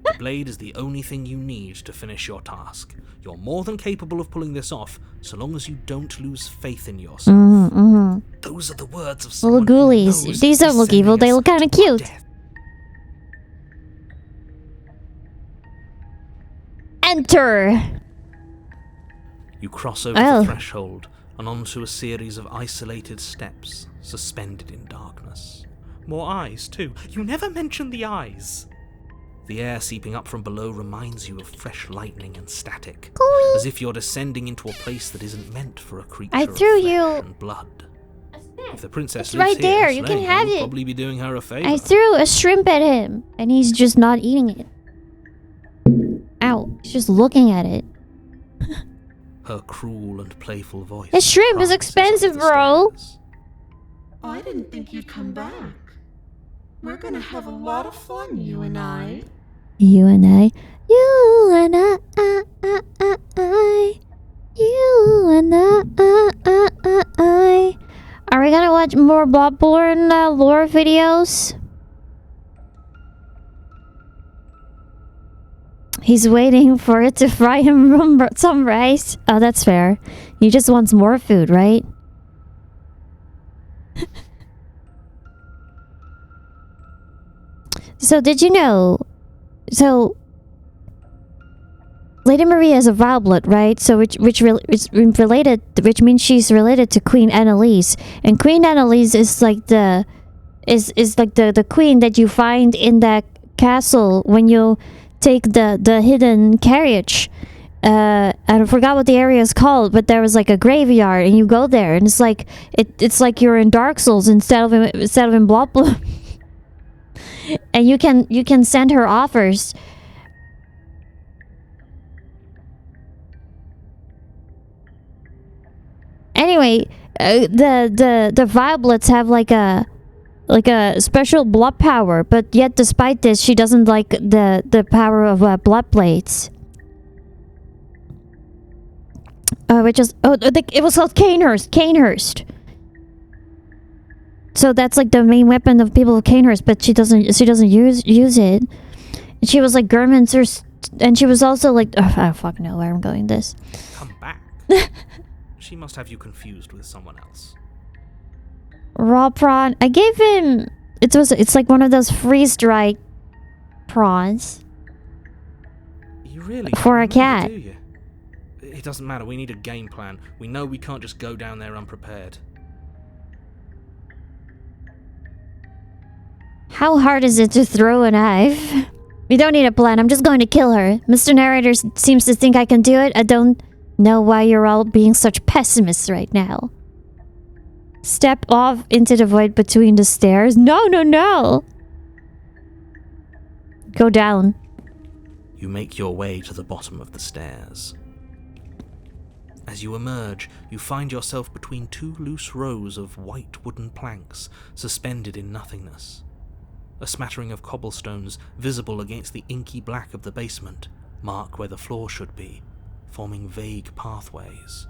The blade is the only thing you need to finish your task. You're more than capable of pulling this off, so long as you don't lose faith in yourself. Those are the words of someone Little who ghoulies. knows These don't he's look evil. sending They us look kind of to cute. death. Enter. You cross over Oh. the threshold and onto a series of isolated steps, suspended in darkness. More eyes, too. You never mentioned the eyes. The air seeping up from below reminds you of fresh lightning and static, Gooey. as if you're descending into a place that isn't meant for a creature I of threw flesh you- and blood. If the princess It's lives right here, there, you can slaying have her will it. probably be doing her a favor. I threw a shrimp at him, and he's just not eating it. Ow. He's just looking at it. Her cruel and playful voice. A shrimp is rises up expensive, the bro. stairs. I didn't think you'd come back. We're gonna have a lot of fun, you and I. You and I. You and I. You and I. Are we gonna watch more Bloodborne lore videos? He's waiting for it to fry him some rice. Oh, that's fair. He just wants more food, right? So, did you know? So, Lady Maria is a Violet, right? So, which related, which means she's related to Queen Annalise, and Queen Annalise is like the queen that you find in that castle when you take the hidden carriage. I forgot what the area is called, but there was like a graveyard, and you go there, and it's like you're in Dark Souls instead of in Bloodborne. And you can send her offers. Anyway, the Violets have like a special blood power, but yet despite this, she doesn't like the power of blood blades. Which is it was called Canehurst. So that's like the main weapon of people with cane horse, but she doesn't use it. And she was like German's and she was also like, I don't fucking know where I'm going this. Come back. She must have you confused with someone else. Raw prawn. I gave him it's like one of those freeze-dried prawns. You really For a don't remember, cat. do you? It doesn't matter. We need a game plan. We know we can't just go down there unprepared. How hard is it to throw a knife? We don't need a plan. I'm just going to kill her. Mr. Narrator seems to think I can do it. I don't know why you're all being such pessimists right now. Step off into the void between the stairs. No, no, no. Go down. You make your way to the bottom of the stairs. As you emerge, you find yourself between two loose rows of white wooden planks suspended in nothingness. A smattering of cobblestones, visible against the inky black of the basement, mark where the floor should be, forming vague pathways.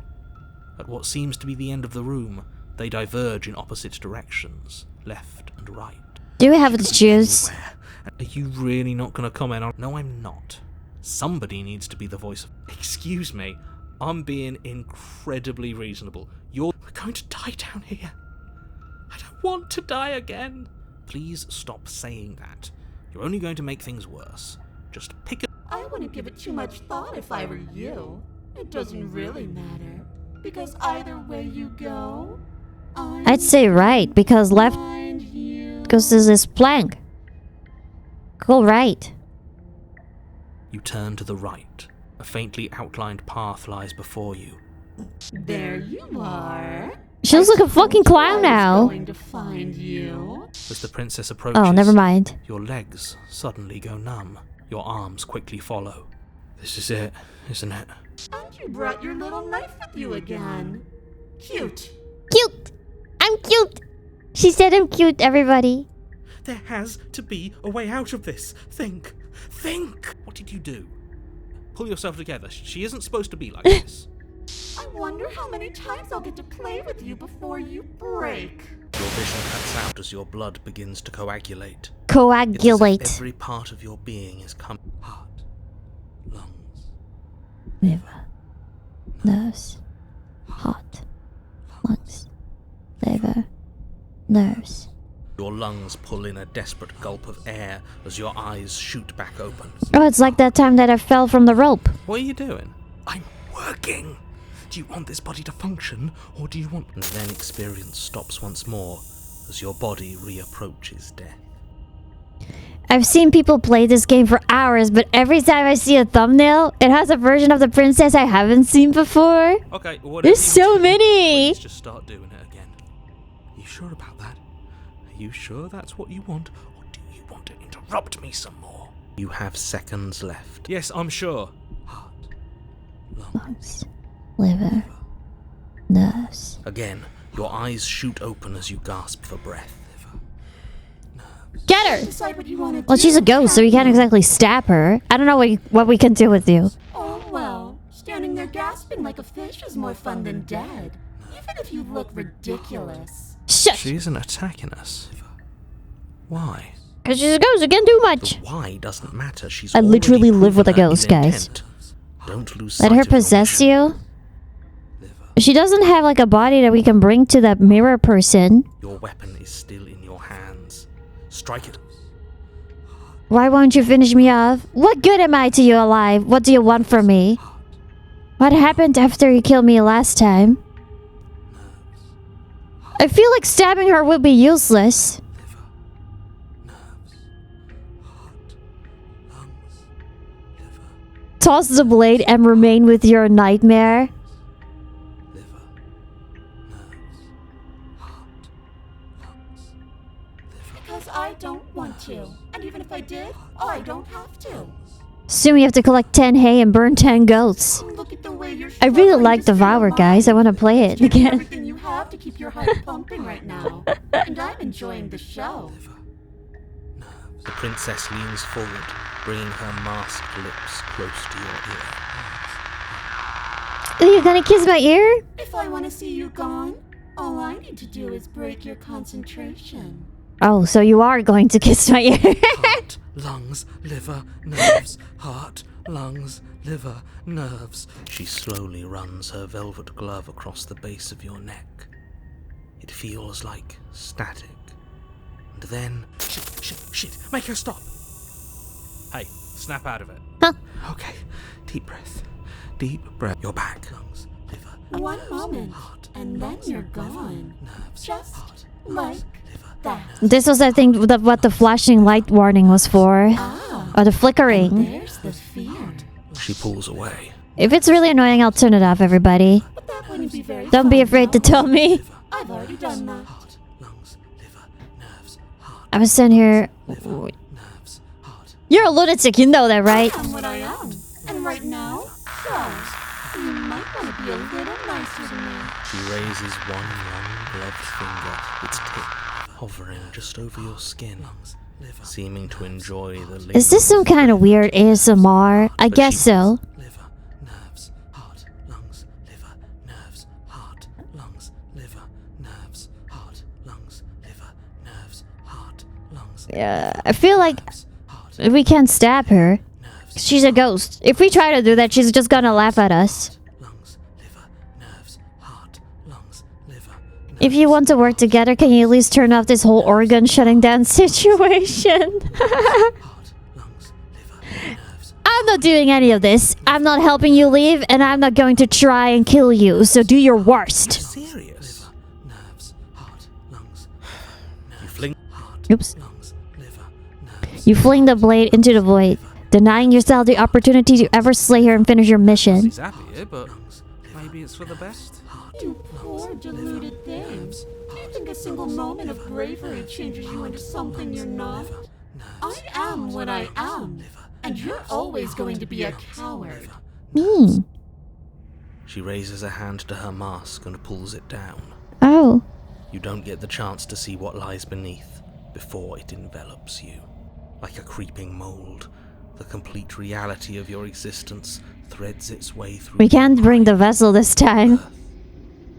At what seems to be the end of the room, they diverge in opposite directions, left and right. Do we have the juice? Anywhere. Are you really not going to comment on... No, I'm not. Somebody needs to be the voice of... Excuse me, I'm being incredibly reasonable. We're going to die down here. I don't want to die again. Please stop saying that. You're only going to make things worse. Just pick it. I wouldn't give it too much thought if I were you. It doesn't really matter. Because either way you go, I'd say right, because left goes to this plank. Go right. You turn to the right. A faintly outlined path lies before you. There you are. She looks like a fucking clown now. Going to find you. As the princess approaches, Oh, never mind. your legs suddenly go numb. Your arms quickly follow. This is it, isn't it? And you brought your little knife with you again. Cute. Cute! I'm cute! She said I'm cute, everybody. There has to be a way out of this. Think! What did you do? Pull yourself together. She isn't supposed to be like this. I wonder how many times I'll get to play with you before you break. Your vision cuts out as your blood begins to coagulate. It's as if Coagulate. every part of your being is coming. Heart, lungs, Liver, nerves, heart, lungs, liver, nerves. Your lungs pull in a desperate gulp of air as your eyes shoot back open. Oh, it's like that time that I fell from the rope. What are you doing? I'm working. Do you want this body to function, or do you want... And then experience stops once more as your body reapproaches death. I've seen people play this game for hours, but every time I see a thumbnail, it has a version of the princess I haven't seen before. Okay, whatever. There's so many! Please just start doing it again. Are you sure about that? Are you sure that's what you want, or do you want to interrupt me some more? You have seconds left. Yes, I'm sure. Heart, Lungs, liver, nerves. Again, your eyes shoot open as you gasp for breath. Get her! Decide what you want to do. Well, she's a ghost, so we can't exactly stab her. I don't know what we can do with you. Oh, well, standing there gasping like a fish is more fun than dead. Even if you look ridiculous. Shush! She isn't attacking us. Why? Because she's a ghost, you can't do The much. why doesn't matter. She's I literally already live with a proven her ghost, ill guys. intent. Don't lose Let sight her of your possess mission. you. She doesn't have like a body that we can bring to that mirror person. Your weapon is still in your hands. Strike it. Why won't you finish me off? What good am I to you alive? What do you want from me? What happened after you killed me last time? I feel like stabbing her would be useless. Toss the blade and remain with your nightmare. Because I don't want to. And even if I did, I don't have to. Soon we have to collect 10 hay and burn 10 goats. Look at the way you're I really struggling like to stay Devour, alive. guys. I want to play it It's taking again. everything you have to keep your heart pumping right now. And I'm enjoying the show. The princess leans forward, bringing her masked lips close to your ear. Are you gonna kiss my ear? If I want to see you gone, All I need to do is break your concentration. Oh, so you are going to kiss my ear. Heart, lungs, liver, nerves. Heart, lungs, liver, nerves. She slowly runs her velvet glove across the base of your neck. It feels like static. And then... Shit, make her stop! Hey, snap out of it. Huh? Okay, deep breath. Deep breath. You're back. Lungs, liver, One nerves, moment, heart, and then lungs, you're liver, gone. Nerves, Just heart, like lungs, liver, that. nerves. This was, I think, what the flashing light warning was for. Ah, Or the flickering. there's the fear. She pulls away. If it's really annoying, I'll turn it off, everybody. But that wouldn't be very Don't be fun, afraid to no? tell me. Liver, I've already done that. heart, lungs, liver, nerves, heart, I was sitting here. liver, nerves, heart. You're a lunatic, you know that, right? I am what I am. And right now, so, you might want to be a little nicer to me. She raises one long gloved finger, its tip hovering just over your skin, seeming to enjoy the Is this some kind of weird ASMR? I But guess she so. liver, nerves, heart, lungs, liver, nerves, heart, lungs, liver, nerves, heart, lungs, liver, nerves, heart, lungs. Yeah, I feel like Nerves, heart, we can't stab her. nerves, She's a ghost. If we try to do that, she's just gonna laugh at us. lungs, liver, nerves, heart, lungs, liver. If you want to work together, can you at least turn off this whole organ shutting down situation? Heart, lungs, liver, nerves. I'm not doing any of this. I'm not helping you leave, and I'm not going to try and kill you, so do your worst. Serious? Liver, nerves, heart, lungs. You fling heart, Oops. lungs, liver, nerves. You fling the blade into the void, denying yourself the opportunity to ever slay her and finish your mission. He's happy here, but maybe it's for the best. You poor deluded thing. Do you think a single moment of bravery changes you into something you're not? I am what I am, and you're always going to be a coward. She raises a hand to her mask and pulls it down. Oh. You don't get the chance to see what lies beneath before it envelops you. Like a creeping mold, the complete reality of your existence threads its way through. We can't bring the vessel this time.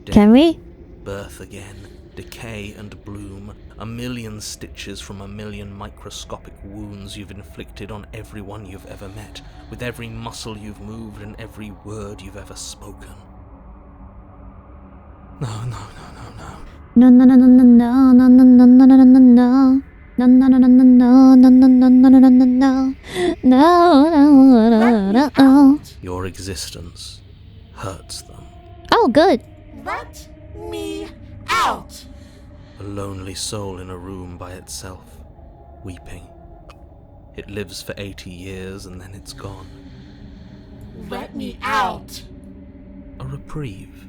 Death, Can we? birth again, decay and bloom, a million stitches from a million microscopic wounds you've inflicted on everyone you've ever met, with every muscle you've moved and every word you've ever spoken. No. No, no, no, no, no, no, no, no, no, no, no, no, no. No, no, no, no, no, no, no, no, no, no, no, no, no. No, no, no, no, no. Your existence hurts them. Oh, good. Let me out! A lonely soul in a room by itself, weeping. It lives for 80 years and then it's gone. Let me out! A reprieve.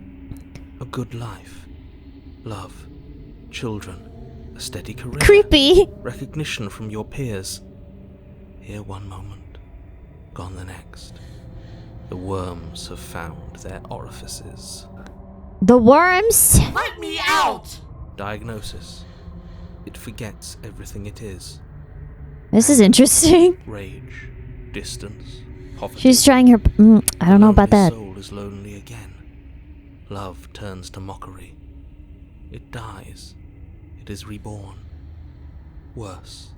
A good life. Love. Children. A steady career. Creepy. Recognition from your peers. Here one moment, gone the next. The worms have found their orifices. The worms? Let me out! Diagnosis. It forgets everything it is. This is interesting. Rage, distance, poverty. She's trying her... I don't know about Lonely that. soul is lonely again. Love turns to mockery. It dies. It is reborn. Worse.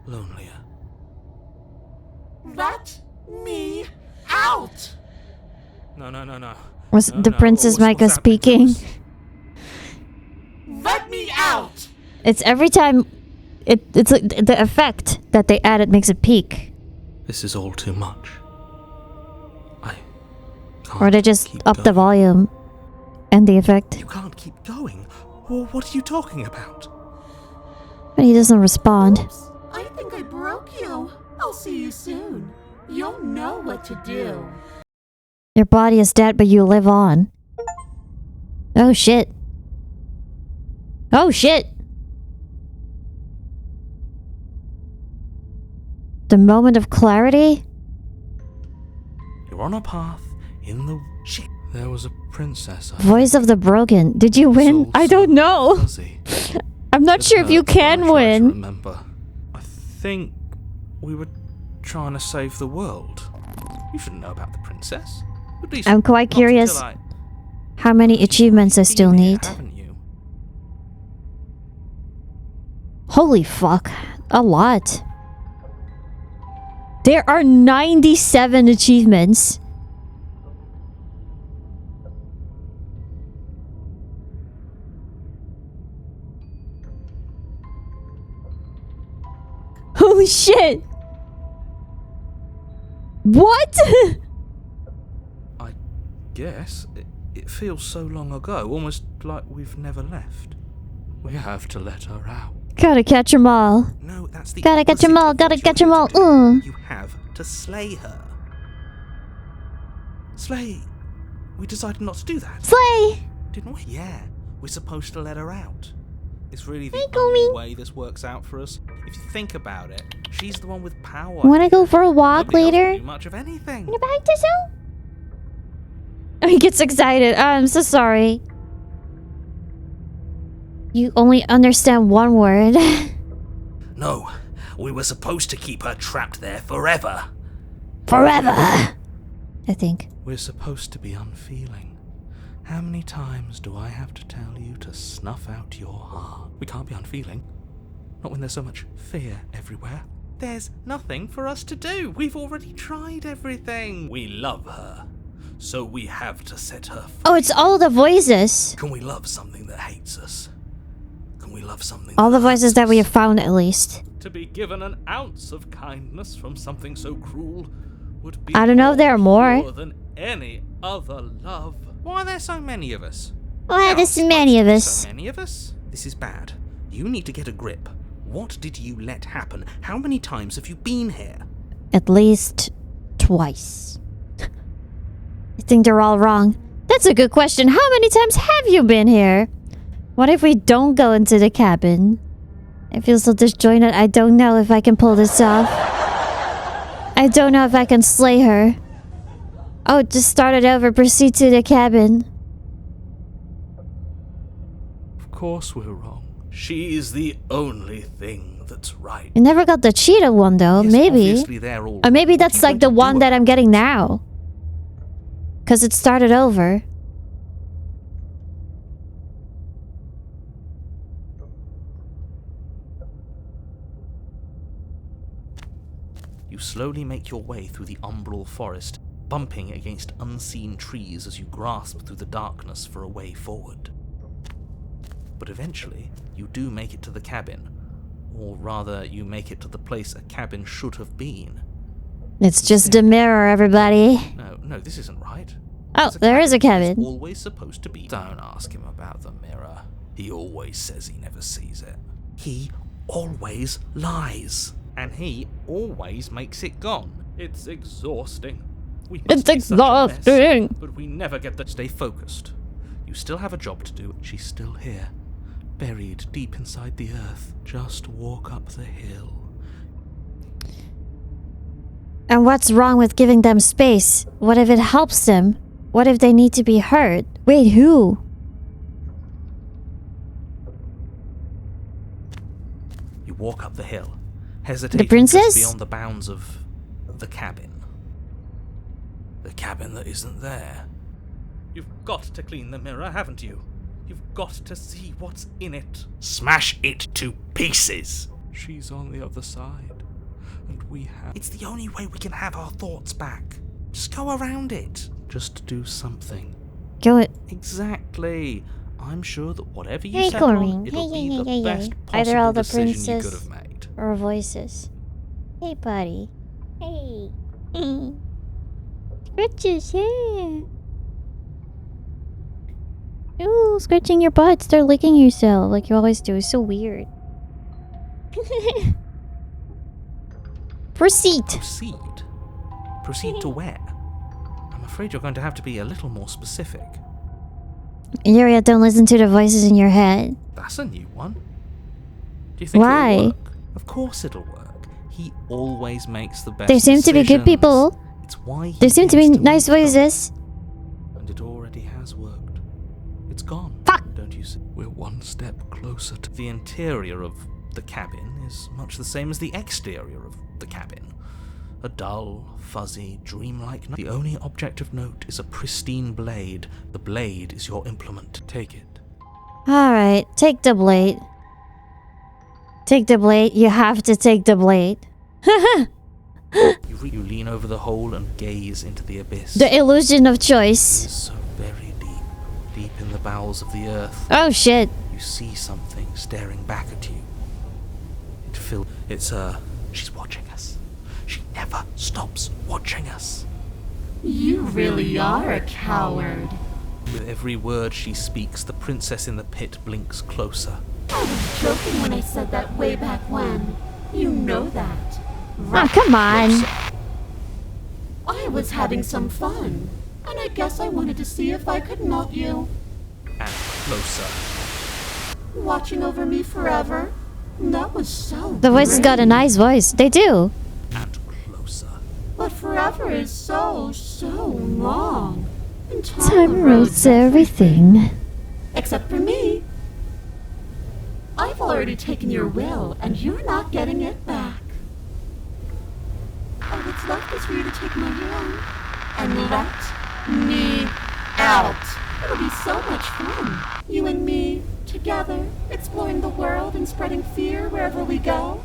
Lonelier. Let me out! No. Was the Princess Micah what's happening to speaking? us? Let me out! It's every time... It's like the effect that they added makes it peak. This is all too much. I can't Or they just keep up the going. volume and the effect. You can't keep going. What are you talking about? But he doesn't respond. Oops, I think I broke you. I'll see you soon. You'll know what to do. Your body is dead, but you live on. Oh shit. Oh shit. The moment of clarity? You're on a path in the shit. There was a princess. Voice of the broken. Did you win? I don't know. Fuzzy. I'm not sure if you can win. Remember. I think we were trying to save the world. You shouldn't know about the princess. At least I'm quite not curious until how many achievements I still been here, need. haven't you? Holy fuck. A lot. There are 97 achievements. Holy shit! What? I guess it feels so long ago, almost like we've never left. We have to let her out. Gotta catch 'em all. No, that's the Gotta catch 'em opposite all, of gotta what catch you're 'em here all. to do. You have to slay her. Slay? We decided not to do that, Slay! didn't we? Yeah, we're supposed to let her out. It's really the Hey, only Gumi. way this works out for us. If you think about it, she's the one with power. Wanna here. go for a walk Nobody else later? can do much of anything. He gets excited. I'm so sorry. You only understand one word. No, we were supposed to keep her trapped there forever. Forever! I think. We're supposed to be unfeeling. How many times do I have to tell you to snuff out your heart? We can't be unfeeling. Not when there's so much fear everywhere. There's nothing for us to do. We've already tried everything. We love her, so we have to set her free. Oh, it's all the voices. Can we love something that hates us? Can we love something All the that voices hurts that we us? have found, at least. To be given an ounce of kindness from something so cruel would be I don't know if there are more. more than any other love. Why are there so many of us? Why there's There so aren't many supposed of to be us? So many of us? This is bad. You need to get a grip. What did you let happen? How many times have you been here? At least twice. I think they're all wrong. That's a good question. How many times have you been here? What if we don't go into the cabin? I feel so disjointed. I don't know if I can pull this off. I don't know if I can slay her. Oh, just start it over. Proceed to the cabin. Of course we're wrong. She is the only thing that's right. I never got the cheetah one though. Yes, Maybe. obviously they're all Or maybe wrong. What that's are you like the going to one do that I'm about getting it? now. Because it started over. You slowly make your way through the umbral forest, bumping against unseen trees as you grasp through the darkness for a way forward. But eventually, you do make it to the cabin. Or rather, you make it to the place a cabin should have been. It's just a mirror, everybody. No, this isn't right. Oh, There's there is a It's cabin. always supposed to be. Don't ask him about the mirror. He always says he never sees it. He always lies. And he always makes it gone. It's exhausting. We must It's be such a mess, exhausting. but we never get to stay focused. You still have a job to do. She's still here. Buried deep inside the earth. Just walk up the hill. And what's wrong with giving them space? What if it helps them? What if they need to be hurt? Wait, who? You walk up the hill, hesitating princess? just beyond the bounds of the cabin. The cabin that isn't there. You've got to clean the mirror, haven't you? You've got to see what's in it. Smash it to pieces! She's on the other side, and we have... It's the only way we can have our thoughts back. Just go around it. Just do something. Go it. Exactly. I'm sure that whatever you Hey, settle Corinne. on, it'll Hey, be hey, the hey, best hey. possible Either all the decision you princess could have made. or voices. Hey, buddy. Hey. Scratches, yeah. Ooh, scratching your butt. Start licking yourself like you always do. It's so weird. Proceed. Proceed? Proceed to where? I'm afraid you're going to have to be a little more specific. Yuria, don't listen to the voices in your head. That's a new one. Do you think Why? it'll work? Of course it'll work. He always makes the best There seem to be good decisions. people. It's why he There seem to be needs nice meet them. voices. And it already has worked. It's gone. Fuck. Don't you see? We're one step closer to... The interior of the cabin is much the same as the exterior of the cabin. A dull, fuzzy, dreamlike night. The only object of note is a pristine blade. The blade is your implement. Take it. Alright, take the blade. Take the blade. You have to take the blade. You lean over the hole and gaze into the abyss. The illusion of choice. It's so very deep, deep in the bowels of the earth. Oh shit. You see something staring back at you. It's her. She's watching us. She never stops watching us. You really are a coward. With every word she speaks, the princess in the pit blinks closer. I was joking when I said that way back when. You know that. Oh, come on. I was having some fun, and I guess I wanted to see if I could melt you. And closer. Watching over me forever? That was so The voice has got a nice voice. They do. And closer. But forever is so long. And Time erodes everything. Except for me. I've already taken your will, and you're not getting it back. All that's left is for you to take my hand and let me out. It'll be so much fun. You and me, together, exploring the world and spreading fear wherever we go.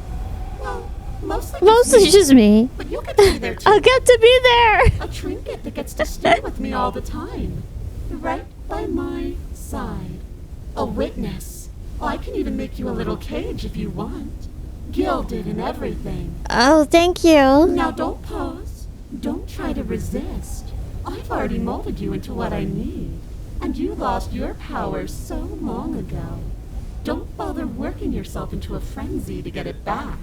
Well, mostly just me. but you'll get to be there too. I'll get to be there. A trinket that gets to stay with me all the time. Right by my side. A witness. I can even make you a little cage if you want. Gilded and everything. Oh, thank you. Now don't pause. Don't try to resist. I've already molded you into what I need. And you lost your power so long ago. Don't bother working yourself into a frenzy to get it back.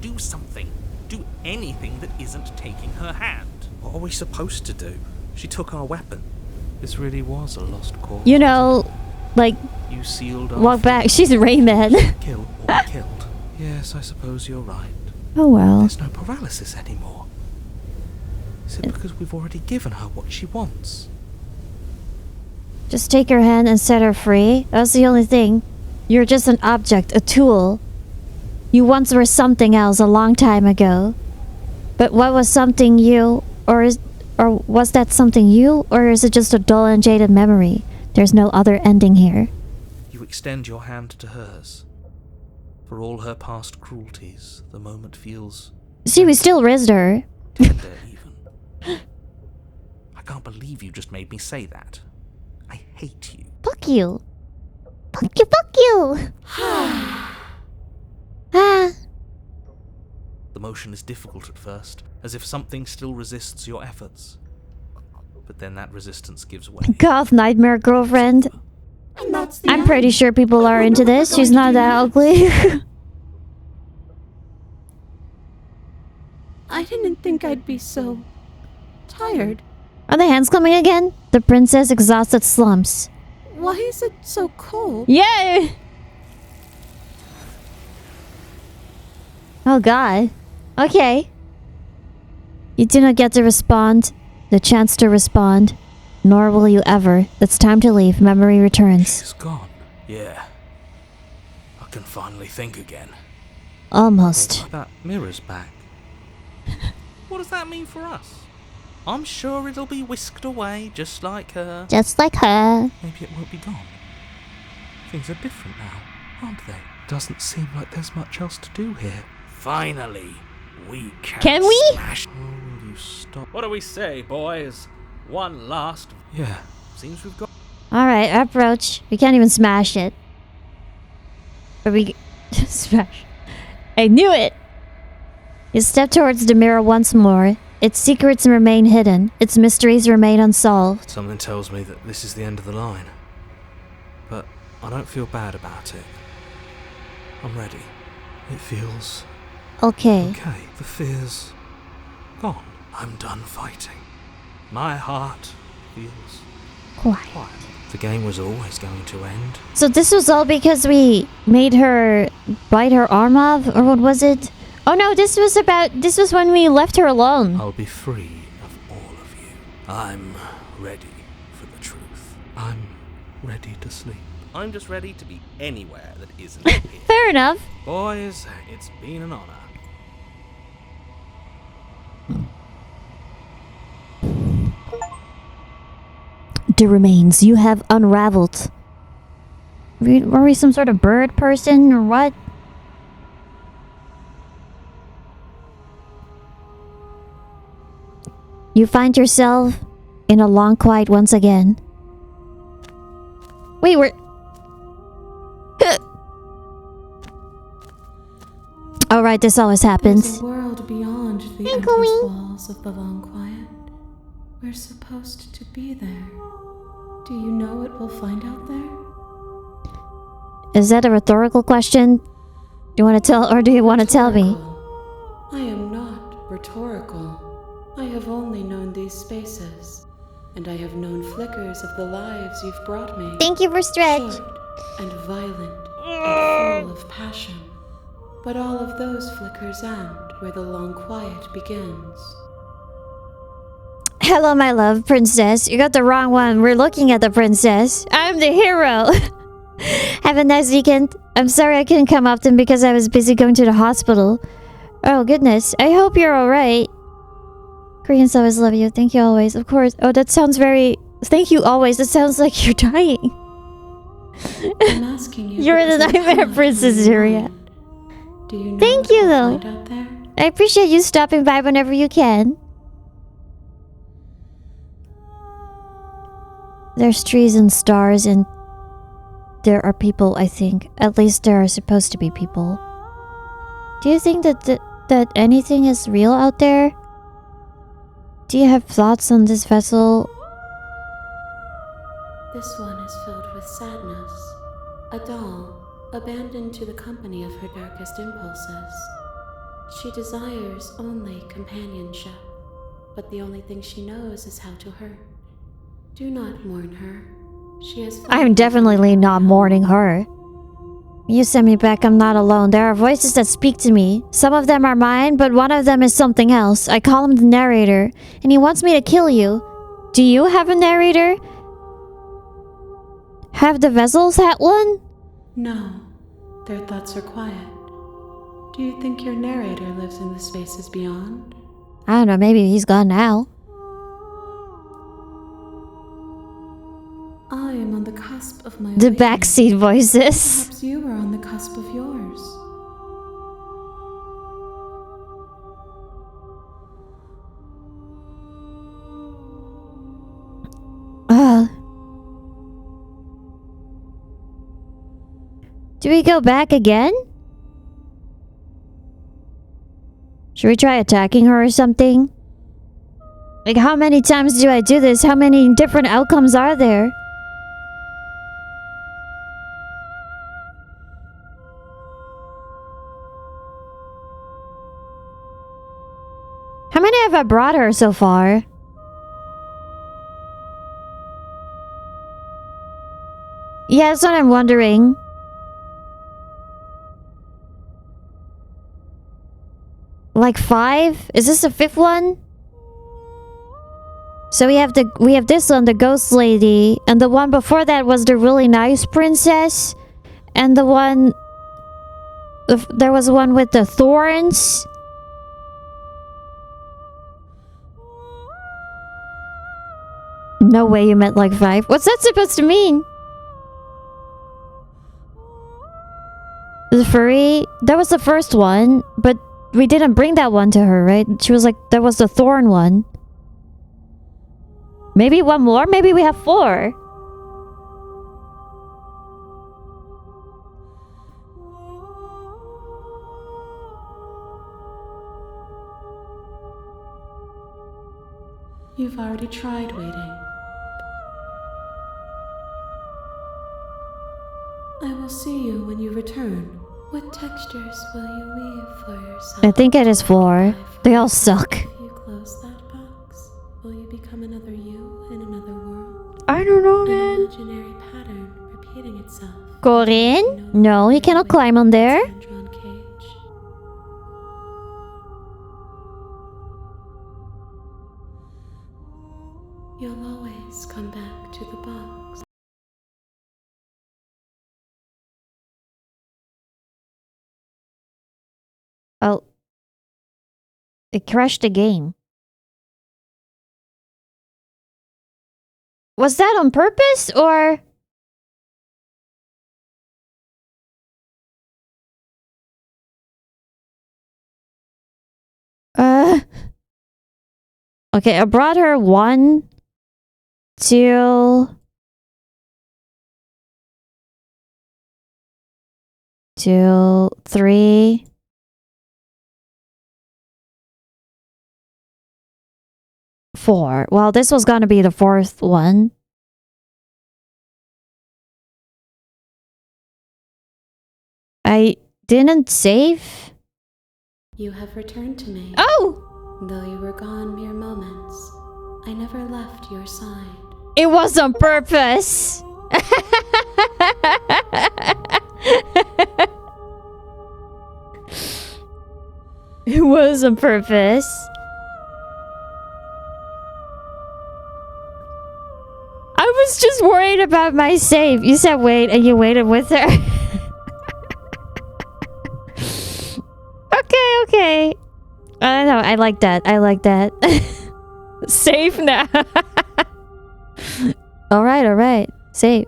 Do something. Do anything that isn't taking her hand. What are we supposed to do? She took our weapon. This really was a lost cause. You know, like, You sealed our walk back. fate. She's Rayman. Kill or killed. Yes, I suppose you're right. Oh well. There's no paralysis anymore. Is it because we've already given her what she wants? Just take her hand and set her free. That's the only thing. You're just an object, a tool. You once were something else a long time ago. But what was something you, or was that something you, or is it just a dull and jaded memory? There's no other ending here. You extend your hand to hers. For all her past cruelties, the moment feels See, we still rizzed her. tender even. I can't believe you just made me say that. I hate you. Fuck you. Fuck you, fuck you. Ah. The motion is difficult at first, as if something still resists your efforts. But then that resistance gives way. Goth nightmare girlfriend. And that's the I'm end. pretty sure people are I into wonder what this. we're She's going not to that do ugly. I didn't think I'd be so tired. Are the hands coming again? The princess exhausted slumps. Why is it so cold? Yay! Oh god. Okay. You do not get to respond, the chance to respond, nor will you ever. It's time to leave. Memory returns. It's gone. Yeah. I can finally think again. Almost. That mirror's back. What does that mean for us? I'm sure it'll be whisked away, just like her. Just like her. Maybe it won't be gone. Things are different now, aren't they? Doesn't seem like there's much else to do here. Finally, we Can we? smash. Oh, will you stop? What do we say, boys? One last. Yeah. Seems we've got. Alright, approach. We can't even smash it. But we... smash. I knew it! You step towards the mirror once more. Its secrets remain hidden. Its mysteries remain unsolved. Something tells me that this is the end of the line. But I don't feel bad about it. I'm ready. It feels Okay. okay. The fear's gone. I'm done fighting. My heart feels Quiet. quiet. The game was always going to end. So this was all because we made her bite her arm off? Or what was it? Oh no, this was when we left her alone. I'll be free of all of you. I'm ready for the truth. I'm ready to sleep. I'm just ready to be anywhere that isn't here. Fair enough. Boys, it's been an honor. The remains you have unraveled. Were we some sort of bird person or what? You find yourself in a long quiet once again. Wait, we're... Alright, this always happens. There's a world beyond the endless walls of the long quiet. We're supposed to be there. Do you know what we'll find out there? Is that a rhetorical question? Do you want to tell, or do you want to tell me? I am not rhetorical. I have only known these spaces, and I have known flickers of the lives you've brought me. Thank you for stretch. Short and violent and full of passion. But all of those flickers end where the long quiet begins. Hello, my love, princess. You got the wrong one. We're looking at the princess. I'm the hero. Have a nice weekend. I'm sorry I couldn't come often because I was busy going to the hospital. Oh, goodness. I hope you're alright. Koreans always love you. Thank you always. Of course. Oh, that sounds very... Thank you always. That sounds like you're dying. I'm asking you. You're the nightmare princess, Yuria. Do you know Thank what you, we'll though. find out there? I appreciate you stopping by whenever you can. There's trees and stars and there are people, I think. At least there are supposed to be people. Do you think that anything is real out there? Do you have thoughts on this vessel? This one is filled with sadness. A doll, abandoned to the company of her darkest impulses. She desires only companionship, but the only thing she knows is how to hurt. Do not mourn her. She has... I'm definitely not mourning her. You send me back, I'm not alone. There are voices that speak to me. Some of them are mine, but one of them is something else. I call him the narrator, and he wants me to kill you. Do you have a narrator? Have the vessels had one? No, their thoughts are quiet. Do you think your narrator lives in the spaces beyond? I don't know, maybe he's gone now. I am on the cusp of my The awakening. backseat voices. Perhaps you are on the cusp of yours. Do we go back again? Should we try attacking her or something? Like, how many times do I do this? How many different outcomes are there? How many have I brought her so far? Yeah, that's what I'm wondering. Like 5? Is this the 5th one? So we have this one, the ghost lady, and the one before that was the really nice princess, and the one there was one with the thorns. No way you meant like 5. What's that supposed to mean? The furry? That was the first one, but we didn't bring that one to her, right? She was like, that was the thorn one. Maybe one more? Maybe we have 4. You've already tried waiting. I will see you when you return. What textures will you weave for yourself? I think it is 4. They all suck. If you close that box, will you become another you in another world? I don't know, An man. imaginary pattern repeating itself. Corin? No, you cannot climb on there. Hand-drawn cage. You'll always come back to the box. Oh. It crashed the game. Was that on purpose or... Okay, I brought her 1, 2, 2, 3, 4. Well, this was gonna be the 4th one. I didn't save. You have returned to me. Oh! Though you were gone mere moments, I never left your side. It was on purpose. It was on purpose. I was just worried about my save. You said wait, and you waited with her. Okay. I don't know. I like that. Save now. All right. Save.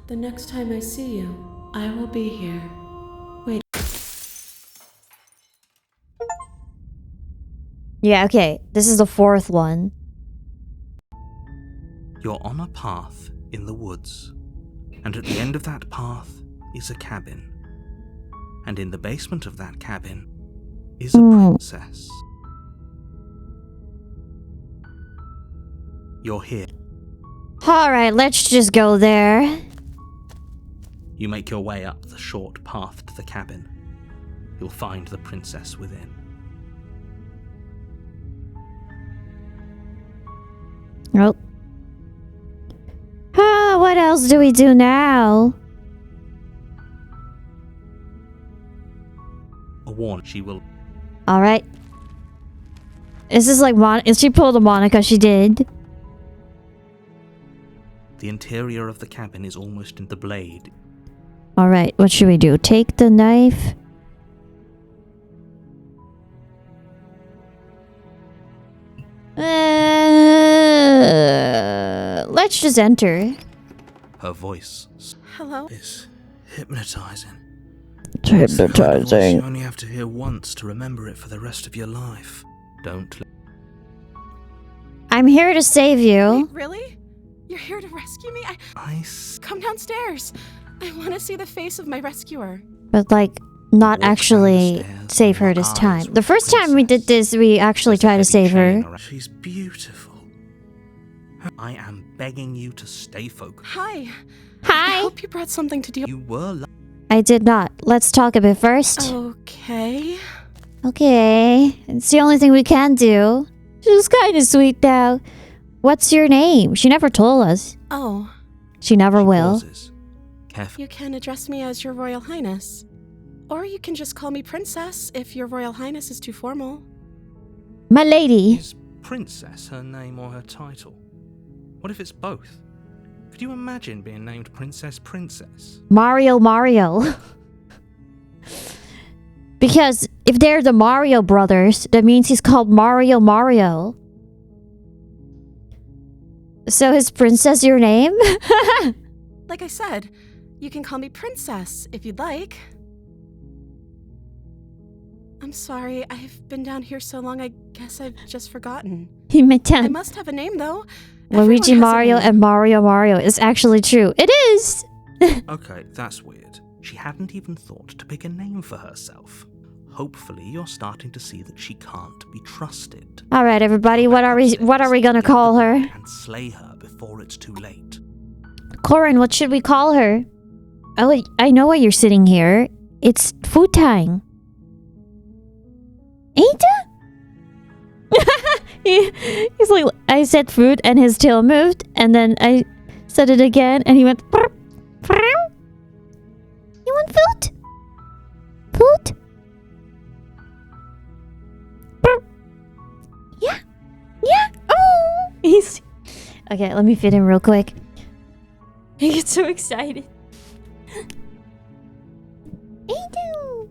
The next time I see you, I will be here. Wait. Yeah, okay. This is the 4th one. You're on a path in the woods, and at the end of that path is a cabin. And in the basement of that cabin is a princess. You're here. Alright, let's just go there. You make your way up the short path to the cabin. You'll find the princess within. Oh. What else do we do now? A warning, she will. Alright. This is like she pulled a Monica, she did. The interior of the cabin is almost in the blade. Alright, what should we do? Take the knife. Let's just enter. Her voice Hello? is hypnotizing. It's It's the kind of voice hypnotizing. you only have to hear once to remember it for the rest of your life. Don't. I'm here to save you. Wait, really? You're here to rescue me? I Come downstairs. I want to see the face of my rescuer. But like, not Walk down actually the stairs save and her your this eyes time. will The first time we did princess. this, we actually There's a tried to heavy save chain her. around- She's beautiful. I am begging you to stay focused. Hi. I Hi! hope you brought something to deal. You were I did not. Let's talk a bit first. Okay. Okay. It's the only thing we can do. She was kind of sweet though. What's your name? She never told us. Oh, She never will. pauses. Careful. you can address me as Your Royal Highness. Or you can just call me Princess if Your Royal Highness is too formal. My lady. Is Princess her name or her title? What if it's both? Could you imagine being named Princess? Mario. Because if they're the Mario brothers, that means he's called Mario. So is Princess your name? Like I said, you can call me Princess if you'd like. I'm sorry, I've been down here so long, I guess I've just forgotten. I Hime-chan. must have a name, though. Luigi Everyone has a Mario name. and Mario is actually true. It is! Okay, that's weird. She hadn't even thought to pick a name for herself. Hopefully, you're starting to see that she can't be trusted. Alright everybody, what are we gonna call her? And slay her before it's too late. Corin, what should we call her? Oh, I know why you're sitting here. It's food time. Ain't it? He's like, I said food and his tail moved, and then I said it again and he went. "Brr, brr." You want food? Food? Brr. Yeah. Oh, he's okay. Let me fit him real quick. I get so excited. Aiden.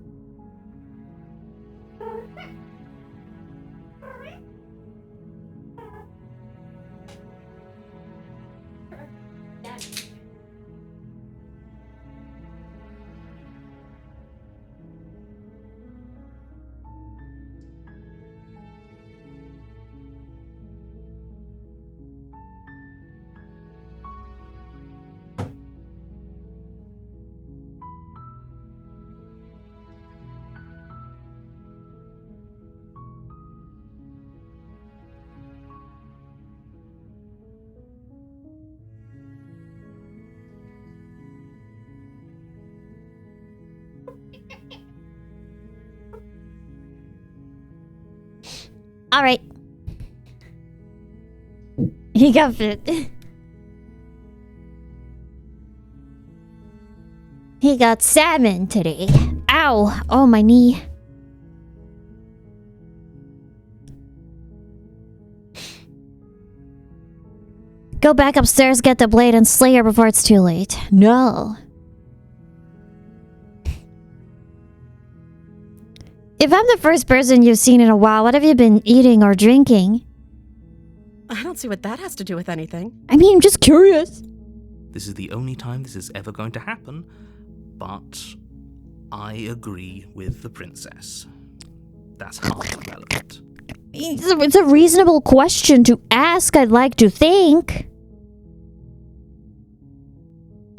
Alright. He got fit. He got salmon today. Ow! Oh, my knee. Go back upstairs, get the blade, and slay her before it's too late. No. If I'm the first person you've seen in a while, what have you been eating or drinking? I don't see what that has to do with anything. I mean, I'm just curious. This is the only time this is ever going to happen, but I agree with the princess. That's hardly relevant. It's a reasonable question to ask, I'd like to think.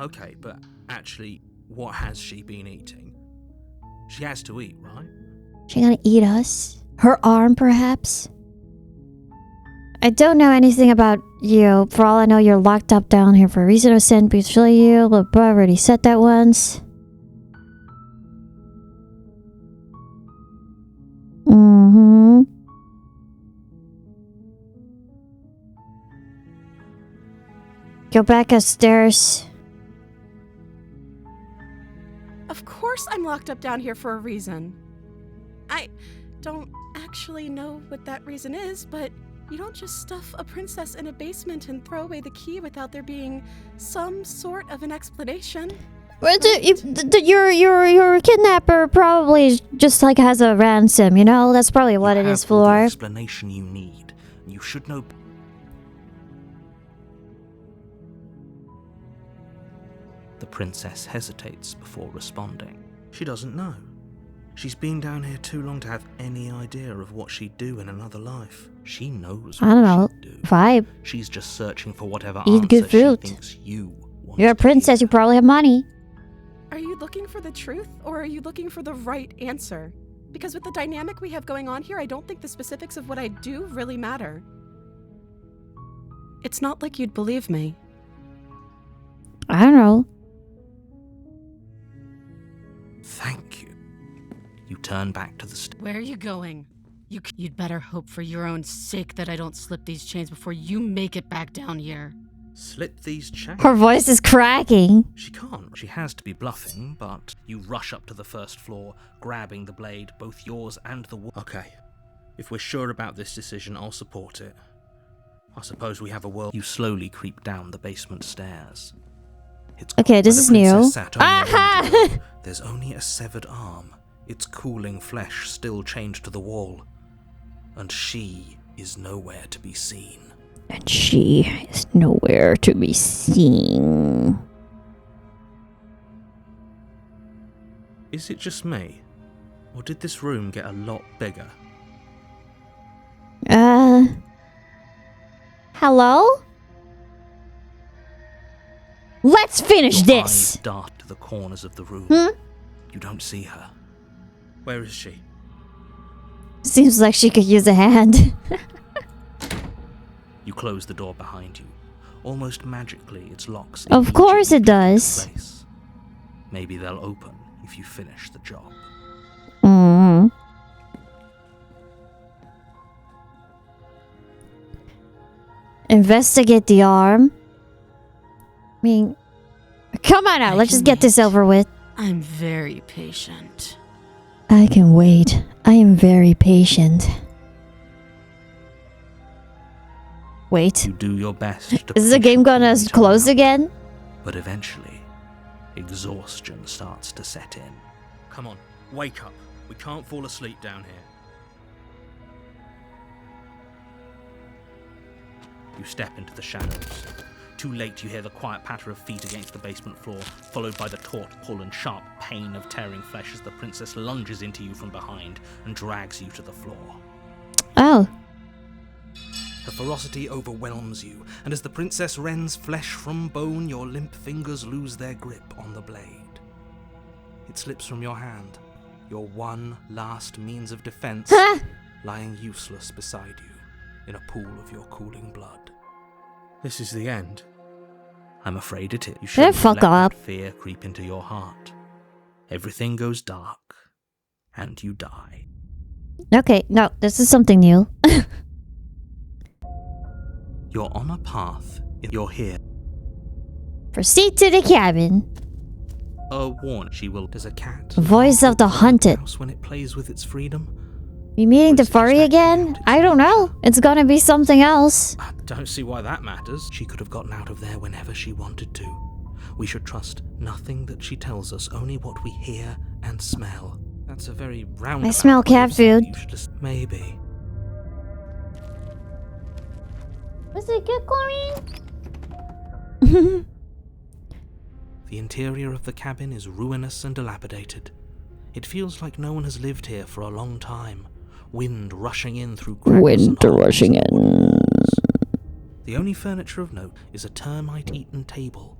Okay, but actually, what has she been eating? She has to eat, right? She gonna eat us? Her arm, perhaps? I don't know anything about you. For all I know, you're locked up down here for a reason or sent to show you, but I already said that once. Mm-hmm. Go back upstairs. Of course I'm locked up down here for a reason. I don't actually know what that reason is, but you don't just stuff a princess in a basement and throw away the key without there being some sort of an explanation. Your kidnapper probably just like has a ransom, you know? That's probably what it is all the for. explanation you need. You should know. The princess hesitates before responding. She doesn't know. She's been down here too long to have any idea of what she'd do in another life. She knows what I don't know. she'd do. Vibe. She's just searching for whatever Eat answer good fruit. she thinks you want. You're a princess, you probably have money. Are you looking for the truth, or are you looking for the right answer? Because with the dynamic we have going on here, I don't think the specifics of what I do really matter. It's not like you'd believe me. I don't know. Thank you. You turn back to the Where are you going? You'd better hope for your own sake that I don't slip these chains before you make it back down here. Slip these chains. Her voice is cracking. She can't. She has to be bluffing, but you rush up to the first floor, grabbing the blade, both yours and the Okay. If we're sure about this decision, I'll support it. I suppose we have a world. You slowly creep down the basement stairs. It's Okay, this is new. Aha! There's only a severed arm, its cooling flesh still chained to the wall, and she is nowhere to be seen. And she is nowhere to be seen. Is it just me? Or did this room get a lot bigger? Hello? Let's finish Your this! eyes dart to the corners of the room. You don't see her. Where is she? Seems like she could use a hand. You close the door behind you. Almost magically, its locks. Of course it immediately does. click into place. Maybe they'll open if you finish the job. Investigate the arm. I mean, come on out. Let's just get this over with. I'm very patient. I can wait. I am very patient. Wait. You do your best to Is the game gonna patiently close wait again? But eventually, exhaustion starts to set in. Come on, wake up. We can't fall asleep down here. You step into the shadows. Too late, you hear the quiet patter of feet against the basement floor, followed by the taut pull and sharp pain of tearing flesh as the princess lunges into you from behind and drags you to the floor. Oh. Her ferocity overwhelms you, and as the princess rends flesh from bone, your limp fingers lose their grip on the blade. It slips from your hand, your one last means of defense, lying useless beside you in a pool of your cooling blood. This is the end. I'm afraid it is. You shouldn't fuck let that up. fear creep into your heart. Everything goes dark, and you die. Okay, no, this is something new. You're on a path. You're here. Proceed to the cabin. A warning. She will. There's a cat. Voice of the hunted. House when it plays with its freedom. You meeting Or the is it just furry acting again? out its I don't know. nature? It's gonna be something else. I don't see why that matters. She could have gotten out of there whenever she wanted to. We should trust nothing that she tells us, only what we hear and smell. That's a very roundabout. I smell way of cat saying food. You should just maybe. Was it good, Chlorine? The interior of the cabin is ruinous and dilapidated. It feels like no one has lived here for a long time. Wind rushing in through cracks and holes in the walls. The only furniture of note is a termite-eaten table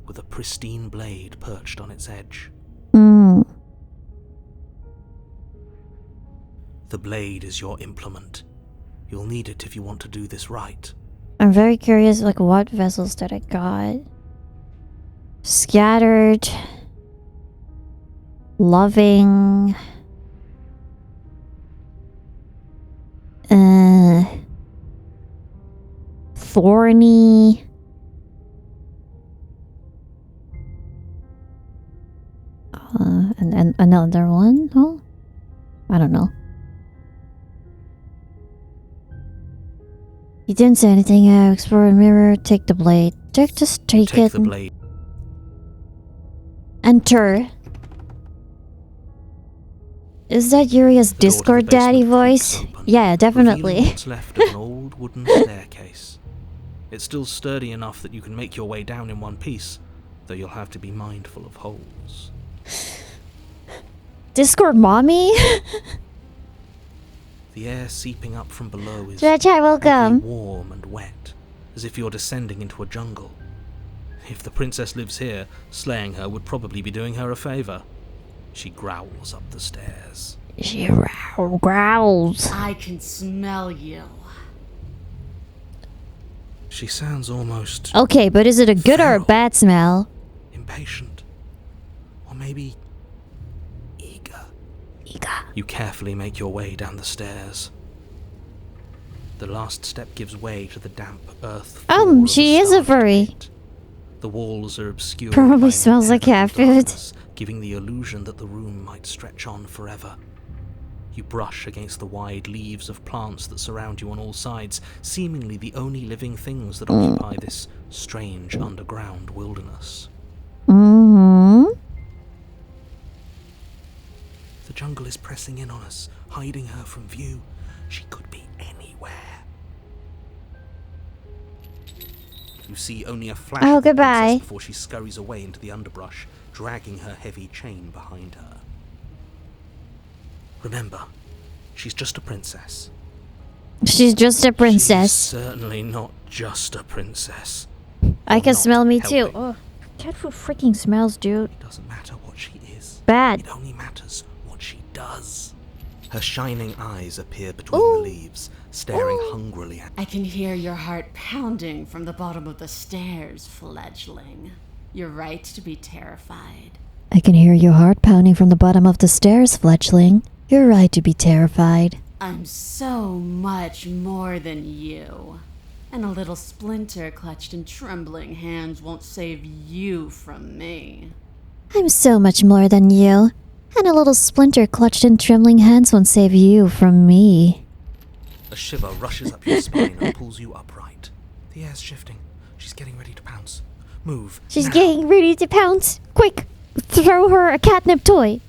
with a pristine blade perched on its edge. The blade is your implement. You'll need it if you want to do this right. I'm very curious, like, what vessels that I got. Scattered. Loving. Thorny. And another one? Oh, I don't know. You didn't say anything. Explore a mirror. Take the blade. Just take it. the blade. Enter. Is that Yuria's The door to the Discord daddy basement voice? creaks open, Yeah, revealing definitely. what's left of an old wooden staircase. It's still sturdy enough that you can make your way down in one piece, though you'll have to be mindful of holes. Discord mommy? The air seeping up from below is Dredge, hi, oddly welcome. warm and wet, as if you're descending into a jungle. If the princess lives here, slaying her would probably be doing her a favor. She growls up the stairs. She growls. I can smell you. She sounds almost Okay, but is it a good or a Feral. bad smell? impatient. Or maybe eager. Eager. You carefully make your way down the stairs. The last step gives way to the damp earth floor of She is a starlit furry. pit. The walls are obscured Probably by smells like cat impenetrable food. darkness, giving the illusion that the room might stretch on forever. You brush against the wide leaves of plants that surround you on all sides, seemingly the only living things that occupy this strange underground wilderness. Mm-hmm. The jungle is pressing in on us, hiding her from view. She could be anywhere. You see only a flash Oh, of the princess goodbye. before she scurries away into the underbrush, dragging her heavy chain behind her. Remember, she's just a princess. She's just a She's princess. certainly not just a princess. I You're can not smell me too. helping. Oh, cat food freaking smells, dude. It doesn't matter what she is. Bad. It only matters what she does. Her shining eyes appear between Ooh. the leaves, staring hungrily at I can hear your heart pounding from the bottom of the stairs, fledgling. You're right to be terrified. I can hear your heart pounding from the bottom of the stairs, fledgling. You're right to be terrified. I'm so much more than you. And a little splinter clutched in trembling hands won't save you from me. I'm so much more than you. And a little splinter clutched in trembling hands won't save you from me. A shiver rushes up your spine and pulls you upright. The air's shifting. She's getting ready to pounce. Move. She's now. getting ready to pounce. Quick! Throw her a catnip toy.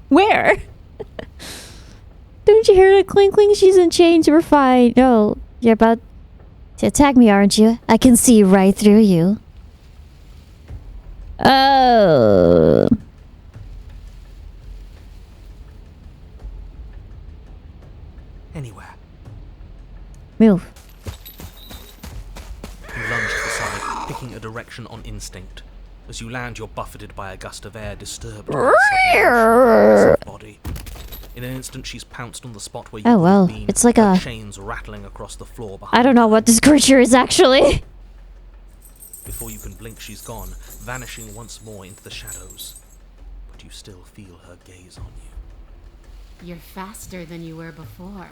Where? Don't you hear the clinking? She's in chains. We're fine. No, you're about to attack me, aren't you? I can see right through you. Oh. Anywhere. Move. You lunge to the side, picking a direction on instinct. As you land, you're buffeted by a gust of air disturbed by the sudden motion of her body. In an instant, she's pounced on the spot where you Oh, would have well, been, it's like her a- chains rattling across the floor behind I don't know her. what this creature is actually. Before you can blink, she's gone, vanishing once more into the shadows. But you still feel her gaze on you. You're faster than you were before,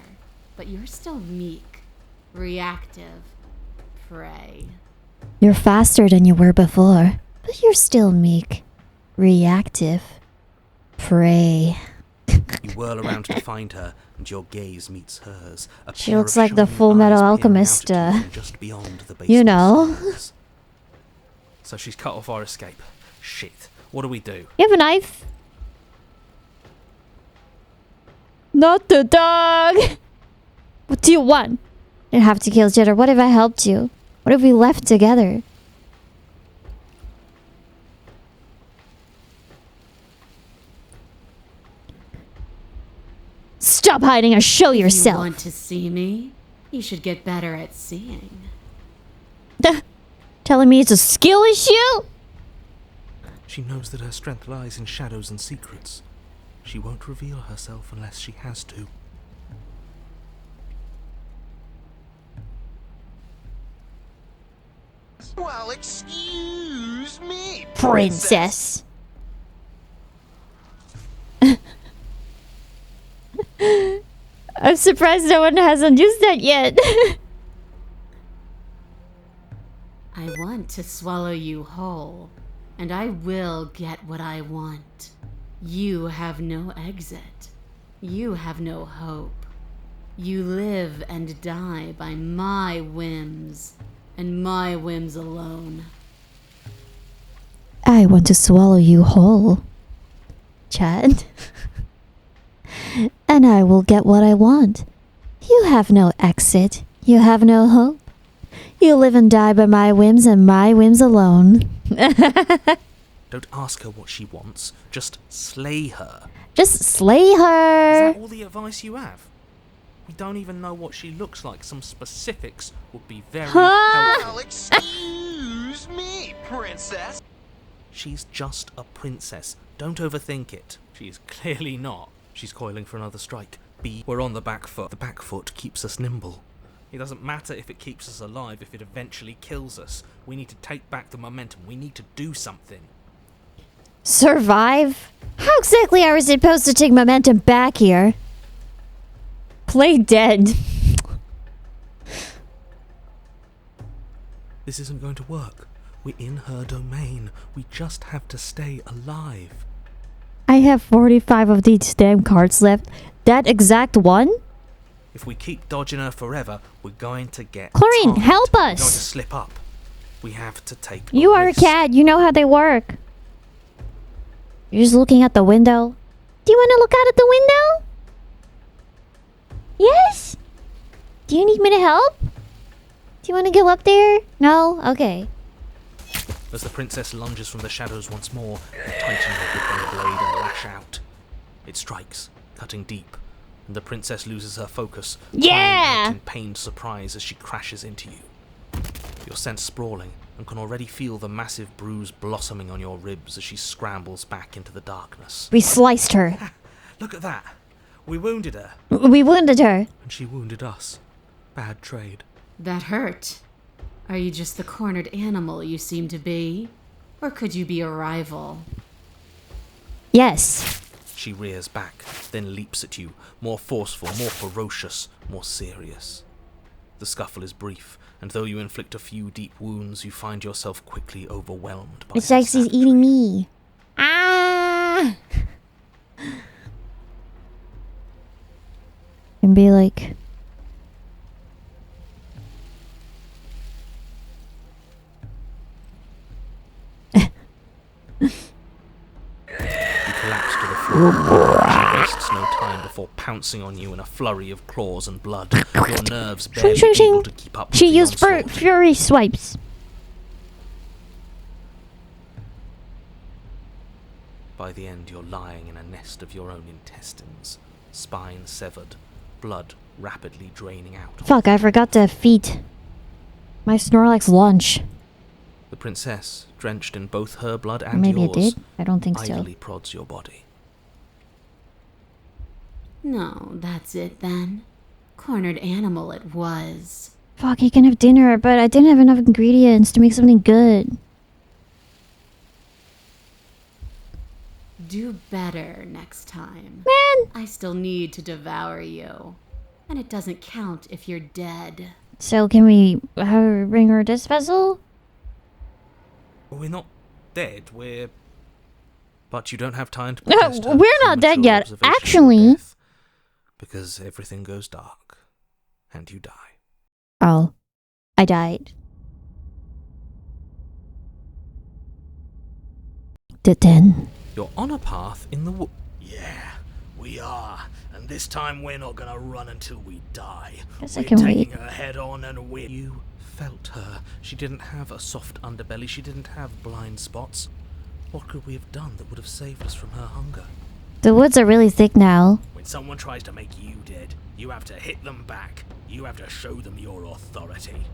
but you're still meek. Reactive prey. You're faster than you were before, but you're still meek. Reactive. Prey. You whirl around to find her, and your gaze meets hers. She looks like the Full Metal Alchemist, just beyond the you know. stairs. So she's cut off our escape. Shit. What do we do? You have a knife? Not the dog! What do you want? You don't have to kill each other. What if I helped you? What if we left together? Stop hiding and show If yourself! you want to see me, you should get better at seeing. Telling me it's a skill issue? She knows that her strength lies in shadows and secrets. She won't reveal herself unless she has to. Well, excuse me, Princess. I'm surprised no one hasn't used that yet. I want to swallow you whole, and I will get what I want. You have no exit. You have no hope. You live and die by my whims, and my whims alone. I want to swallow you whole, Chad. And I will get what I want. You have no exit. You have no hope. You live and die by my whims and my whims alone. Don't ask her what she wants. Just slay her. Just slay Is her. that all the advice you have? We don't even know what she looks like. Some specifics would be very helpful. Well, excuse me, princess. She's just a princess. Don't overthink it. She's clearly not. She's coiling for another strike. We're on the back foot. The back foot keeps us nimble. It doesn't matter if it keeps us alive, if it eventually kills us. We need to take back the momentum. We need to do something. Survive? How exactly are we supposed to take momentum back here? Play dead. This isn't going to work. We're in her domain. We just have to stay alive. I have 45 of these damn cards left. That exact one? If we keep dodging her forever, we're going to get Chlorine, tarred. help We're going to us! slip up. We have to take You are a risk. cat. You know how they work. You're just looking out the window. Do you want to look out at the window? Yes? Do you need me to help? Do you want to go up there? No? Okay. As the princess lunges from the shadows once more, you tighten your grip on the blade and lash out. It strikes, cutting deep, and the princess loses her focus, crying out in pained surprise as she crashes into you. You're sent sprawling and can already feel the massive bruise blossoming on your ribs as she scrambles back into the darkness. We sliced her. Look at that! We wounded her, We wounded her. and she wounded us. Bad trade. That hurt. Are you just the cornered animal you seem to be? Or could you be a rival? Yes. She rears back, then leaps at you, more forceful, more ferocious, more serious. The scuffle is brief, and though you inflict a few deep wounds, you find yourself quickly overwhelmed by It's her like she's savagery. eating me. Ah! And be like... You collapse to the floor. She wastes no time before pouncing on you in a flurry of claws and blood. Your nerves barely Shing, shing, able shing. to keep up with She the used onslaught. fury swipes. By the end, you're lying in a nest of your own intestines, spine severed, blood rapidly draining out. Fuck, I forgot to feed my Snorlax lunch. The princess, drenched in both her blood Or and maybe yours, I did. I don't think so. idly prods your body. No, that's it then. Cornered animal it was. Fuck, you can have dinner, but I didn't have enough ingredients to make something good. Do better next time. Man! I still need to devour you. And it doesn't count if you're dead. So can we bring her this vessel? Well, we're not dead, we're... But you don't have time to protest her We're not dead premature yet. observation of your Actually. death, because everything goes dark, and you die. Oh, I died. Then. You're on a path in the wood. Yeah, we are. And this time we're not gonna run until we die. Guess I We're can taking wait. her head on and we... You felt her. She didn't have a soft underbelly. She didn't have blind spots. What could we have done that would have saved us from her hunger? The woods are really thick now. When someone tries to make you dead, you have to hit them back. You have to show them your authority.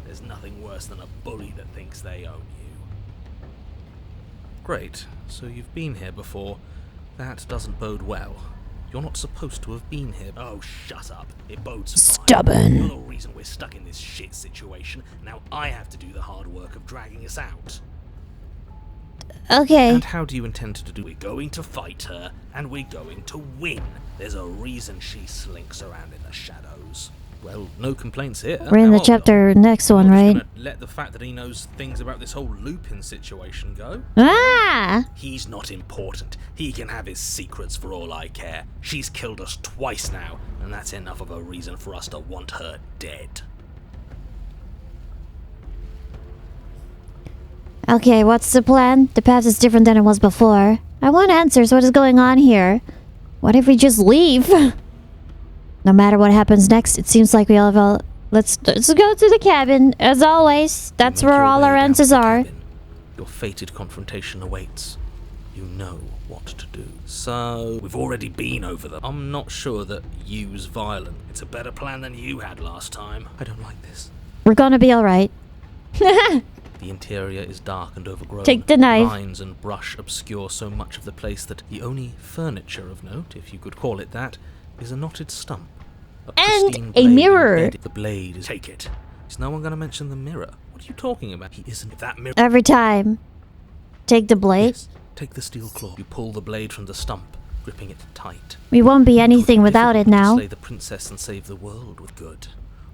There's nothing worse than a bully that thinks they own you. Great, so you've been here before. That doesn't bode well. You're not supposed to have been here. Oh, shut up. It bodes fine. Stubborn. You're the reason we're stuck in this shit situation. Now I have to do the hard work of dragging us out. Okay. And how do you intend to do it? We're going to fight her, and we're going to win. There's a reason she slinks around in the shadows. Well, no complaints here. We're in Now, the hold chapter on. next one, You're just right? gonna let the fact that he knows things about this whole Lupin situation go? Ah! He's not important. He can have his secrets for all I care. She's killed us twice now, and that's enough of a reason for us to want her dead. Okay, what's the plan? The path is different than it was before. I want answers. What is going on here? What if we just leave? No matter what happens next, it seems like we all have a... Let's go to the cabin. As always, that's Make where your all way our down to answers the are. cabin. Your fated confrontation awaits. You know what to do. So, we've already been over them. I'm not sure that use violent. It's a better plan than you had last time. I don't like this. We're gonna be alright. The interior is dark and overgrown. Take the knife. Vines and brush obscure so much of the place that the only furniture of note, if you could call it that, is a knotted stump. And pristine a blade mirror. embedded. The blade is... Take it. Is no one going to mention the mirror? What are you talking about? He isn't that mirror. Every time. Take the blade. Yes. Take the steel claw. You pull the blade from the stump, gripping it tight. We won't be It would anything be without it difficult to now. slay the princess and save the world with good.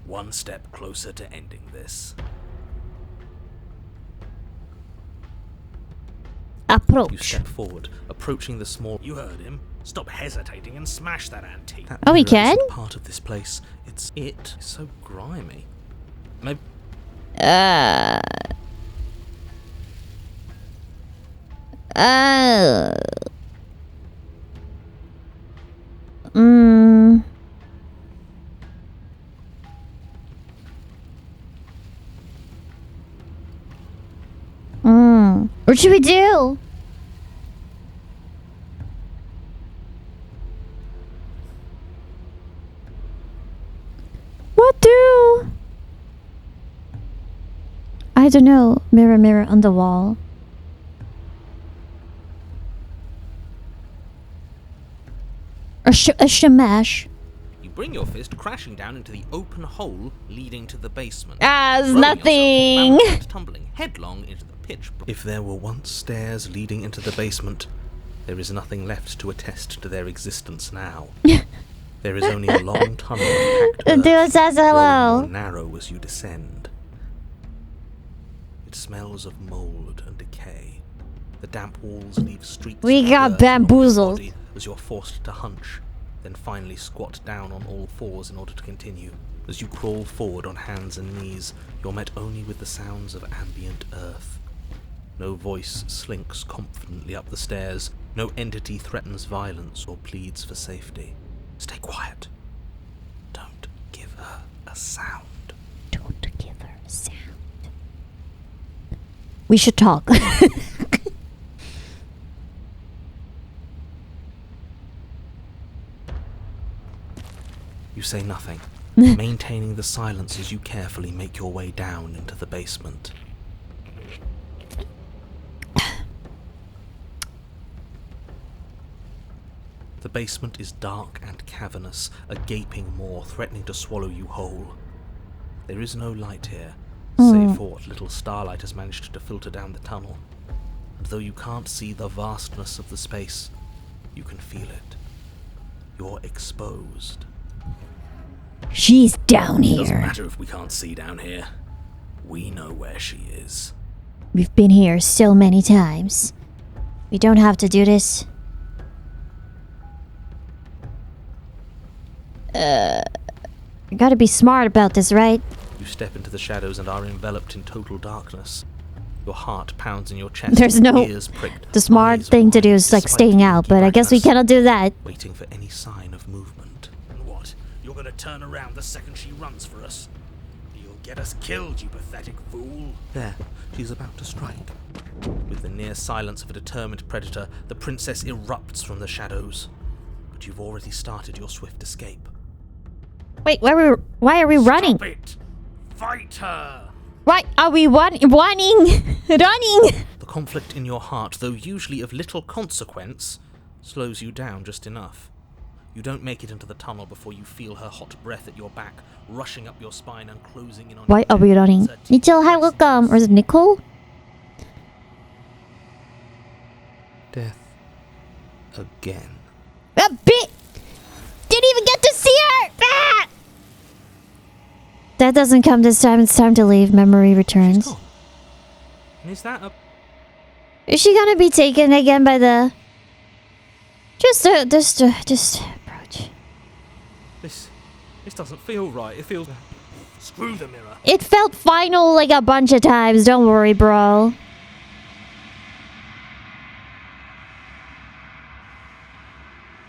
One step closer to ending this. You Approach. step forward, approaching the small... You heard him. Stop hesitating and smash that antique. That Oh, we mirror can? isn't part of this place. It's so grimy. Maybe... Mm. What should we do? What do? I don't know. Mirror, mirror on the wall. A shamash. You bring your fist crashing down into the open hole leading to the basement. Ah, it's throwing yourself off nothing. balance and tumbling headlong into the pitch. If there were once stairs leading into the basement, there is nothing left to attest to their existence now. There is only a long tunnel of packed The dude earth, says growing hello. more narrow as you descend. It smells of mold and decay. The damp walls leave streaks We of got dirt along your bamboozled. body as you're forced to hunch, then finally squat down on all fours in order to continue. As you crawl forward on hands and knees, you're met only with the sounds of ambient earth. No voice slinks confidently up the stairs. No entity threatens violence or pleads for safety. Stay quiet. Don't give her a sound. Don't give her a sound. We should talk. You say nothing, maintaining the silence as you carefully make your way down into the basement. The basement is dark and cavernous, a gaping maw threatening to swallow you whole. There is no light here, save for what little starlight has managed to filter down the tunnel. And though you can't see the vastness of the space, you can feel it. You're exposed. She's down Doesn't here. matter if we can't see down here. We know where she is. We've been here so many times. We don't have to do this. You gotta be smart about this, right? You step into the shadows and are enveloped in total darkness. Your heart pounds in your chest. There's no... ears pricked, The smart eyes thing to do wide is like despite staying the out, inky but I guess we blackness, cannot do that. waiting for any sign of movement. What? You're gonna turn around the second she runs for us? You'll get us killed, you pathetic fool. There, she's about to strike. With the near silence of a determined predator, the princess erupts from the shadows. But you've already started your swift escape. Wait, why are we running? Stop it! Fight her! Why are we running? Running! The conflict in your heart, though usually of little consequence, slows you down just enough. You don't make it into the tunnel before you feel her hot breath at your back, rushing up your spine and closing in on Why your are we neck. running? Her teeth Nichel, hi, welcome. Or is it Nicole? Death. Again. A bit! Didn't even get to see her! Ah! That doesn't come this time. It's time to leave. Memory returns. Gone. And is that a... Is she gonna be taken again by the... Just approach. This doesn't feel right. It feels... Screw the mirror. It felt final like a bunch of times. Don't worry, bro.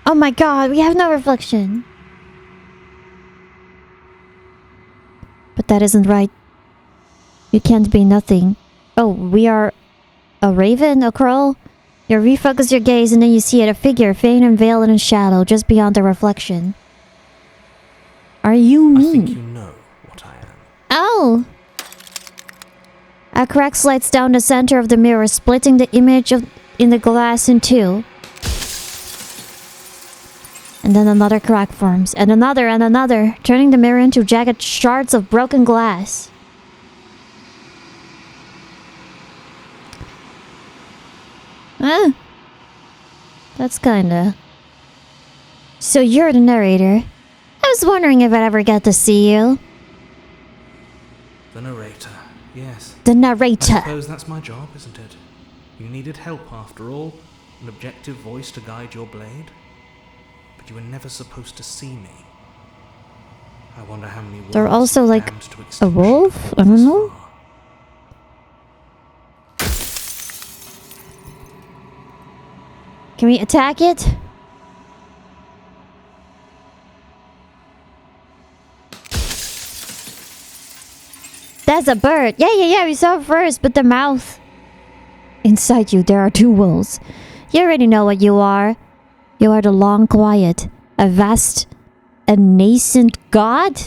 Oh my god, we have no reflection. But that isn't right. You can't be nothing. Oh, we are a raven, a crow? You refocus your gaze and then you see it, a figure, faint and veiled in shadow, just beyond the reflection. Are you me? I think you know what I am. Oh! A crack slides down the center of the mirror, splitting the image in the glass in two. And then another crack forms, and another, turning the mirror into jagged shards of broken glass. That's kinda... So you're the narrator. I was wondering if I'd ever get to see you. The narrator, yes. The I narrator. suppose that's my job, isn't it? You needed help after all, an objective voice to guide your blade. But you were never supposed to see me. I wonder how many They're worlds also you've like damned to a extinction wolf? brought I don't this know. far. Can we attack it? That's a bird. Yeah, we saw it first, but the mouth. Inside you, there are two wolves. You already know what you are. You are the long quiet, a vast, a nascent god.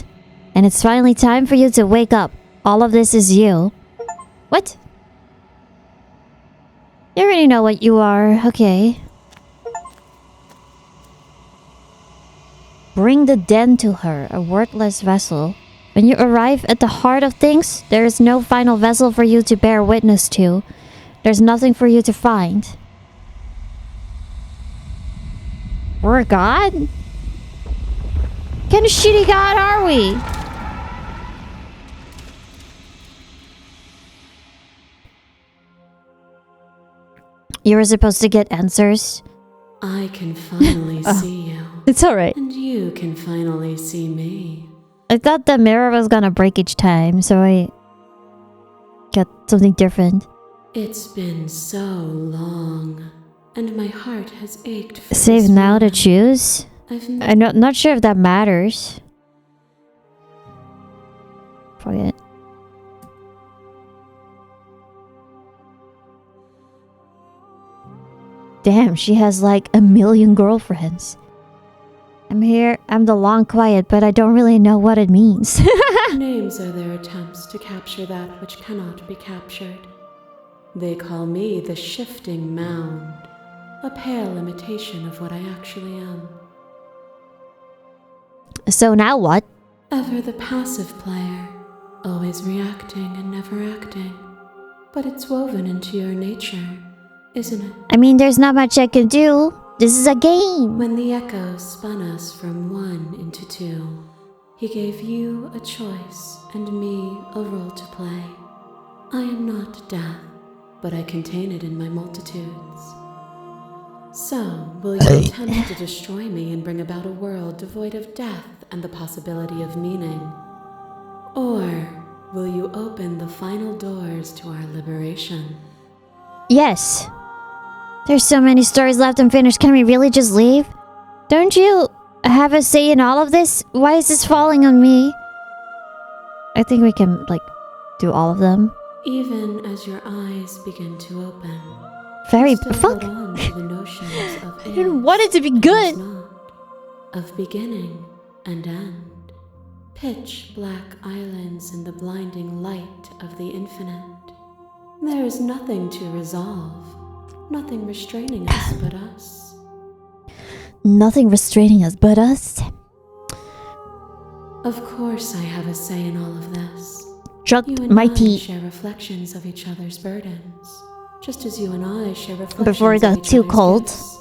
And it's finally time for you to wake up. All of this is you. What? You already know what you are. Okay. Bring the den to her, a worthless vessel. When you arrive at the heart of things, there is no final vessel for you to bear witness to. There's nothing for you to find. We're a god? What kind of shitty god are we? You were supposed to get answers. I can finally see you. It's alright. And you can finally see me. I thought the mirror was gonna break each time, so I got something different. It's been so long, and my heart has ached for Save this now to moment. choose. I'm not sure if that matters. Forget. Damn, she has like a million girlfriends. I'm here, I'm the long quiet, but I don't really know what it means. Names are their attempts to capture that which cannot be captured. They call me the shifting mound, a pale imitation of what I actually am. So now what? Ever the passive player, always reacting and never acting. But it's woven into your nature, isn't it? I mean, there's not much I can do. This is a game. When the echoes spun us from one into two, He gave you a choice and me a role to play. I am not death, but I contain it in my multitudes. So, will you attempt to destroy me and bring about a world devoid of death and the possibility of meaning? Or will you open the final doors to our liberation? Yes. There's so many stories left unfinished. Can we really just leave? Don't you have a say in all of this? Why is this falling on me? I think we can, like, do all of them. Even as your eyes begin to open, Very still fuck. hold on to the notions of I didn't want it to be good. not, of beginning and end. Pitch black islands in the blinding light of the infinite. There is nothing to resolve, nothing restraining us but us. Nothing restraining us but us. Of course I have a say in all of this. Chucked You and my I teeth share reflections of each other's burdens, just as you and I share reflections before it of got each too other's cold. gifts.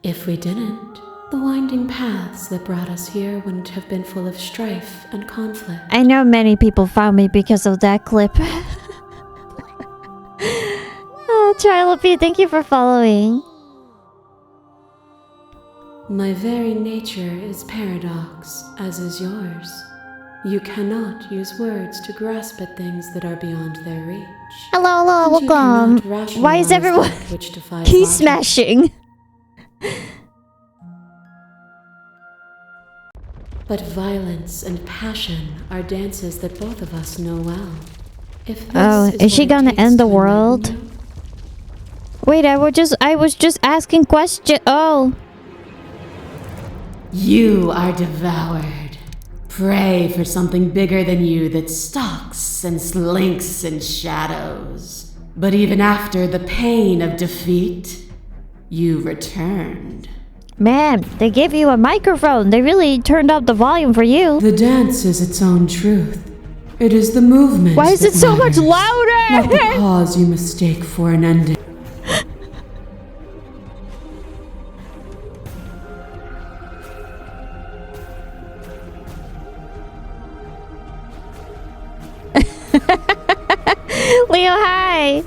If we didn't, the winding paths that brought us here wouldn't have been full of strife and conflict. I know many people found me because of that clip. Oh, Trilopy, thank you for following. My very nature is paradox, as is yours. You cannot use words to grasp at things that are beyond their reach. Hello, hello, And you welcome. cannot Why is rationalize everyone that which defies key logic. smashing? But violence and passion are dances that both of us know well. If this Oh, is she what it gonna takes end the to enlighten world? you, Wait, I was just asking question. Oh, you are devoured. Pray for something bigger than you that stalks and slinks in shadows. But even after the pain of defeat, you returned. man, they gave you a microphone. They really turned up the volume for you. The dance is its own truth. It is the movement. Why is that it so much matters, not the louder? pause you mistake for an ending. Leo, hi.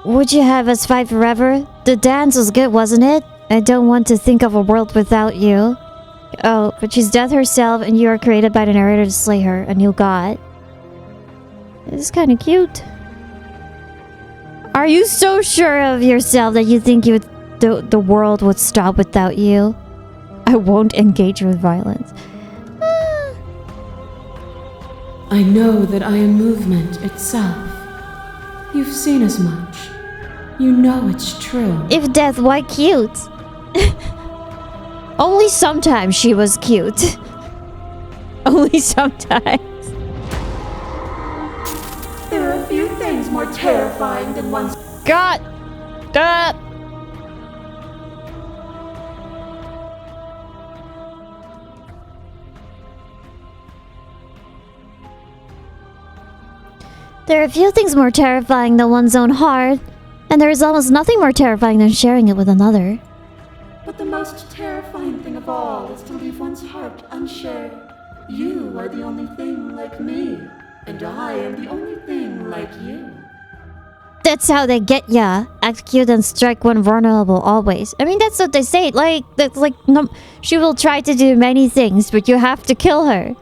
Would you have us fight forever? The dance was good, wasn't it? I don't want to think of a world without you. Oh, but she's death herself and you are created by the narrator to slay her, a new god. This is kind of cute. Are you so sure of yourself that you think the world would stop without you? I won't engage with violence. I know that I am movement itself. You've seen as much. You know it's true. If death, why cute? Only sometimes she was cute. Only sometimes. There are few things more terrifying than one's God! There are few things more terrifying than one's own heart, and there is almost nothing more terrifying than sharing it with another. But the most terrifying thing of all is to leave one's heart unshared. You are the only thing like me, and I am the only thing like you. That's how they get ya. Act cute and strike one vulnerable always. I mean, that's what they say. Like, that's like, no, she will try to do many things, but you have to kill her.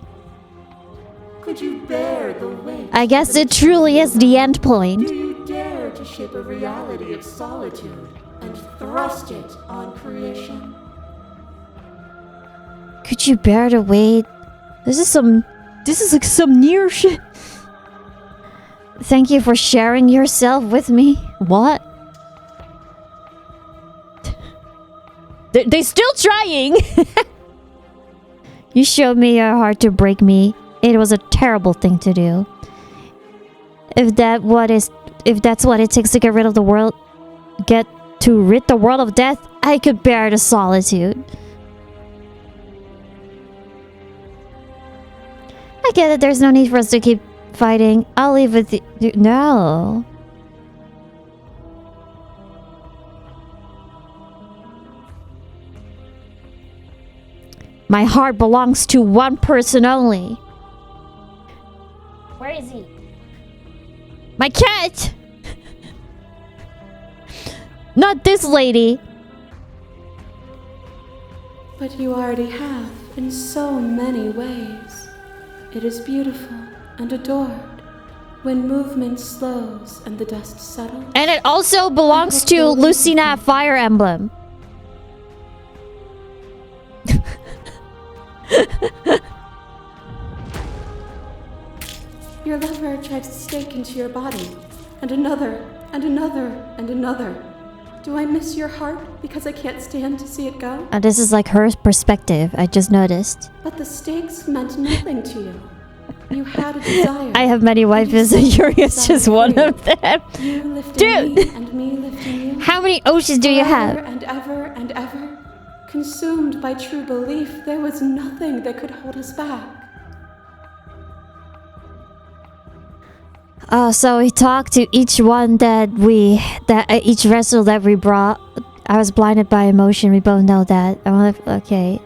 Could you bear the weight? I guess of it truly is the end point. Do you dare to shape a reality of solitude and thrust it on creation? Could you bear to wait? This is like some near shit. Thank you for sharing yourself with me. What? They still trying. You showed me your heart to break me. It was a terrible thing to do. If that's what it takes to get rid of the world, rid the world of death, I could bear the solitude. I get it, there's no need for us to keep fighting. I'll leave with you. No. My heart belongs to one person only. Where is he? My cat! Not this lady. But you already have, in so many ways. It is beautiful and adored. When movement slows and the dust settles. And it also belongs to Lucina Fire Emblem. Your lover tried to stake into your body, and another, and another, and another. Do I miss your heart because I can't stand to see it go? This is like her perspective, I just noticed. But the stakes meant nothing to you. You had a desire. I have many wives and Yuria's just one of them. You lifting Dude! me and me lifting you. How many oceans do you have? And ever and ever. Consumed by true belief, there was nothing that could hold us back. So we talked to each one each vessel that we brought. I was blinded by emotion. We both know that. Okay.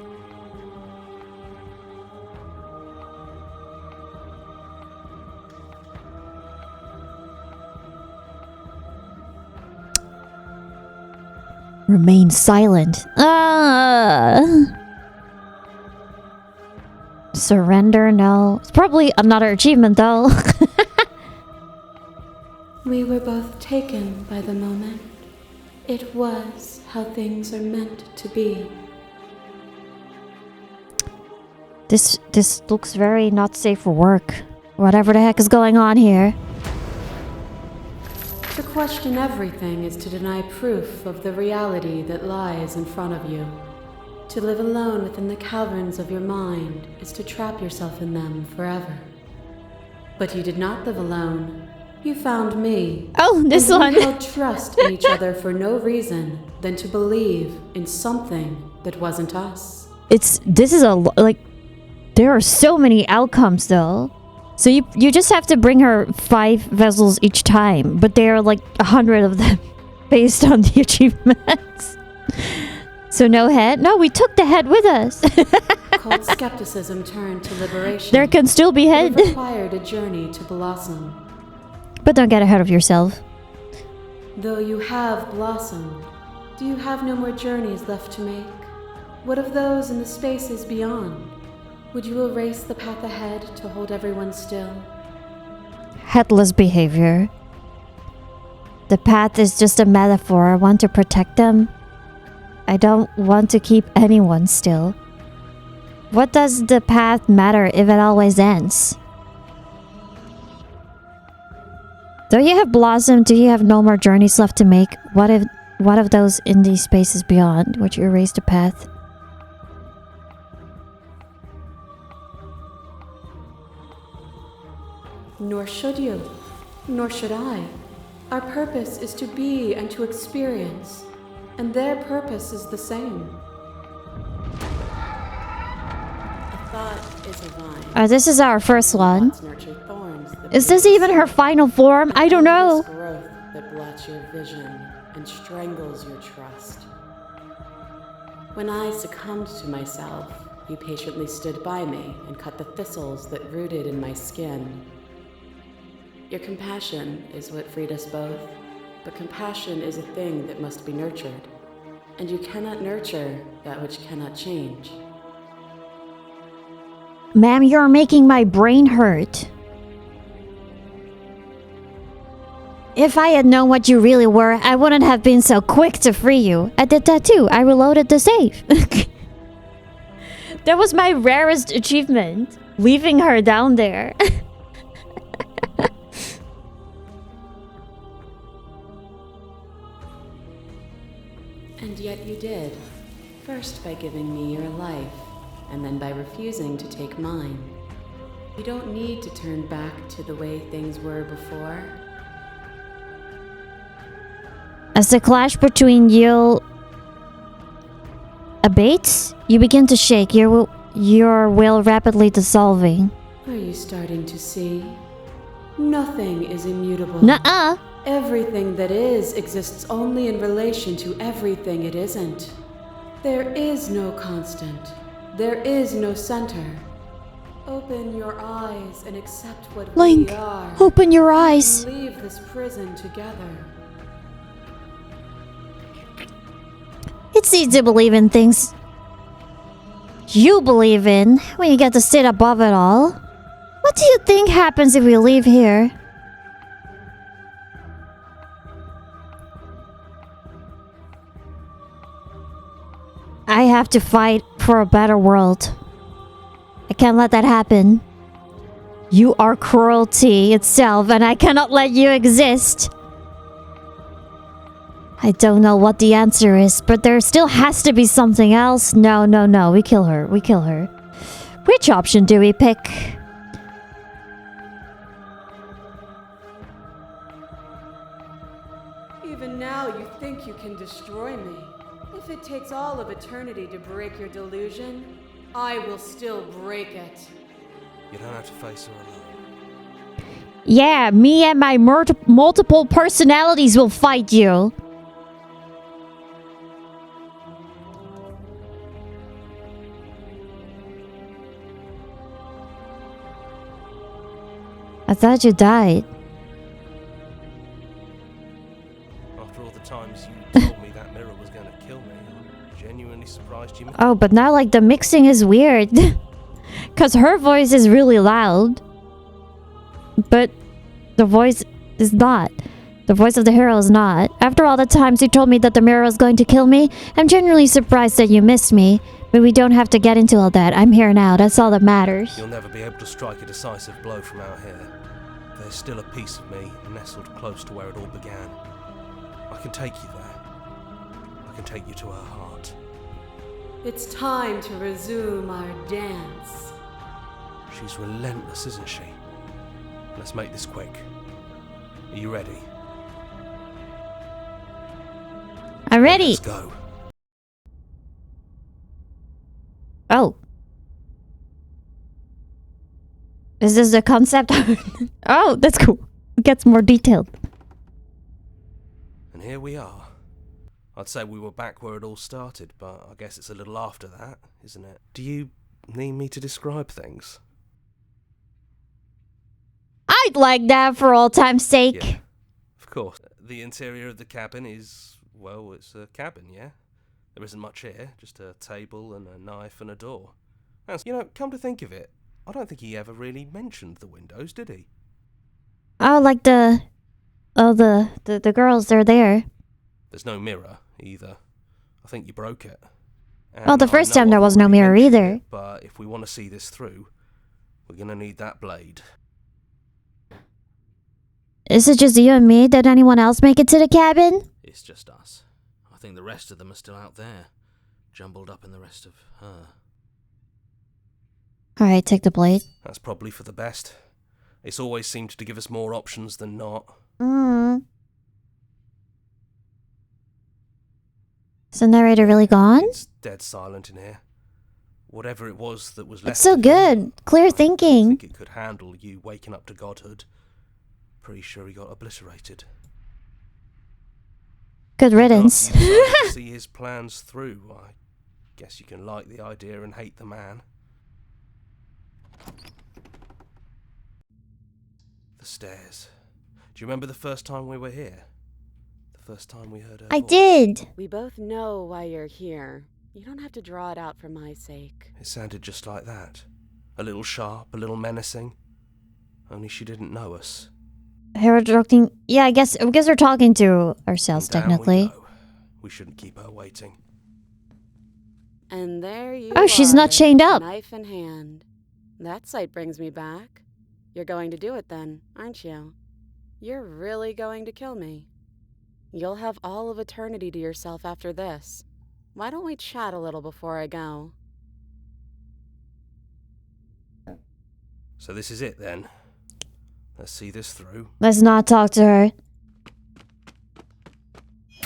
Remain silent. Surrender? No. It's probably another achievement though. We were both taken by the moment. It was how things are meant to be. This looks very not safe for work. Whatever the heck is going on here. To question everything is to deny proof of the reality that lies in front of you. To live alone within the caverns of your mind is to trap yourself in them forever. But you did not live alone. You found me. Oh, this one. We held trust in each other for no reason than to believe in something that wasn't us. There are so many outcomes though. So you just have to bring her 5 vessels each time, but there are like 100 of them based on the achievements. So no head? No, we took the head with us. Cold skepticism turned to liberation. There can still be head. It required a journey to blossom. But don't get ahead of yourself. Though you have blossomed, do you have no more journeys left to make? What of those in the spaces beyond? Would you erase the path ahead to hold everyone still? Headless behavior. The path is just a metaphor. I want to protect them. I don't want to keep anyone still. What does the path matter if it always ends? Though you have blossomed, do you have no more journeys left to make? What of those in these spaces beyond? Would you erase the path? Nor should you. Nor should I. Our purpose is to be and to experience. And their purpose is the same. A thought is a vine. This is our first one. Thoughts nurture thorns that Is this even her final form? I don't know. growth that blots your vision and strangles your trust. When I succumbed to myself, you patiently stood by me and cut the thistles that rooted in my skin. Your compassion is what freed us both, but compassion is a thing that must be nurtured, and you cannot nurture that which cannot change. Ma'am, you're making my brain hurt. If I had known what you really were, I wouldn't have been so quick to free you. I did that too. I reloaded the safe. That was my rarest achievement. Leaving her down there. And yet you did. First by giving me your life, and then by refusing to take mine. You don't need to turn back to the way things were before. As the clash between you abates, you begin to shake, your will rapidly dissolving. Are you starting to see? Nothing is immutable. Nuh-uh. Everything that is exists only in relation to everything it isn't. There is no constant. There is no center. Open your eyes and accept what Link, we are. open your eyes. Leave this prison together. It's easy to believe in things you believe in when you get to sit above it all. What do you think happens if we leave here? I have to fight for a better world. I can't let that happen. You are cruelty itself, and I cannot let you exist. I don't know what the answer is, but there still has to be something else. No, no, no. We kill her. We kill her. Which option do we pick? Even now you think you can destroy me. If it takes all of eternity to break your delusion, I will still break it. You don't have to face her alone. Yeah, me and my multiple personalities will fight you. I thought you died. After all the times you told me that mirror was going to kill me, I'm genuinely surprised you... Oh, but now like the mixing is weird. Because her voice is really loud. But the voice is not. The voice of the hero is not. After all the times you told me that the mirror was going to kill me, I'm genuinely surprised that you missed me. But we don't have to get into all that. I'm here now. That's all that matters. You'll never be able to strike a decisive blow from out here. There's still a piece of me nestled close to where it all began. I can take you there. I can take you to her heart. It's time to resume our dance. She's relentless, isn't she? Let's make this quick. Are you ready? I'm ready. Let's go. Oh. Is this the concept? Oh, that's cool. It gets more detailed. And here we are. I'd say we were back where it all started, but I guess it's a little after that, isn't it? Do you need me to describe things? I'd like that for all time's sake. Yeah, of course. The interior of the cabin is, well, it's a cabin, yeah? There isn't much here, just a table and a knife and a door. And, you know, come to think of it, I don't think he ever really mentioned the windows, did he? Oh, like the girls, they're there. There's no mirror, either. I think you broke it. Well, the And first I know time there I've was no already mirror mentioned either. it, but if we want to see this through, we're gonna need that blade. Is it just you and me? Did anyone else make it to the cabin? It's just us. I think the rest of them are still out there, jumbled up in the rest of her. Alright, take the blade. That's probably for the best. It's always seemed to give us more options than not. Is the narrator really gone? It's dead silent in here. Whatever it was that was left. It's so of him, good. Clear I don't thinking. think it could handle you waking up to godhood. Pretty sure he got obliterated. Good riddance. After you decided to see his plans through, I guess you can like the idea and hate the man. The stairs. Do you remember the first time we were here? The first time we heard her I voice? did. We both know why you're here. You don't have to draw it out for my sake. It sounded just like that. A little sharp, a little menacing. Only she didn't know us. Hero talking. Yeah, I guess we're talking to ourselves And down technically. We go. We shouldn't keep her waiting. And there you Oh, she's not are, chained up. Knife in hand. That sight brings me back. You're going to do it then, aren't you? You're really going to kill me. You'll have all of eternity to yourself after this. Why don't we chat a little before I go? So this is it then. Let's see this through. Let's not talk to her.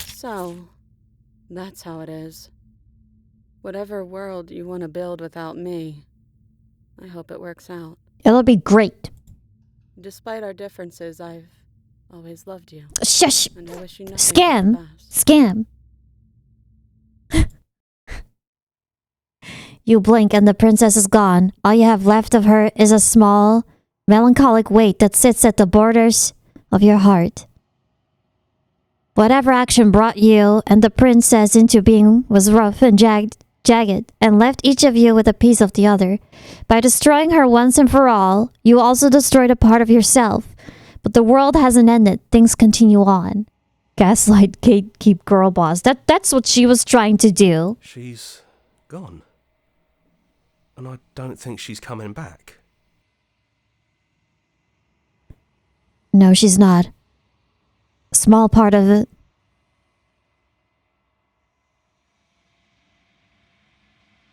So, that's how it is. Whatever world you want to build without me, I hope it works out. It'll be great. Despite our differences, I've always loved you. Shush! And I wish you nothing Scam! but the best. Scam! You blink and the princess is gone. All you have left of her is a small, melancholic weight that sits at the borders of your heart. Whatever action brought you and the princess into being was rough and jagged, and left each of you with a piece of the other. By destroying her once and for all, you also destroyed a part of yourself. But the world hasn't ended. Things continue on. Gaslight, gatekeep, girl boss. That's what she was trying to do. She's gone. And I don't think she's coming back. No, she's not. A small part of it.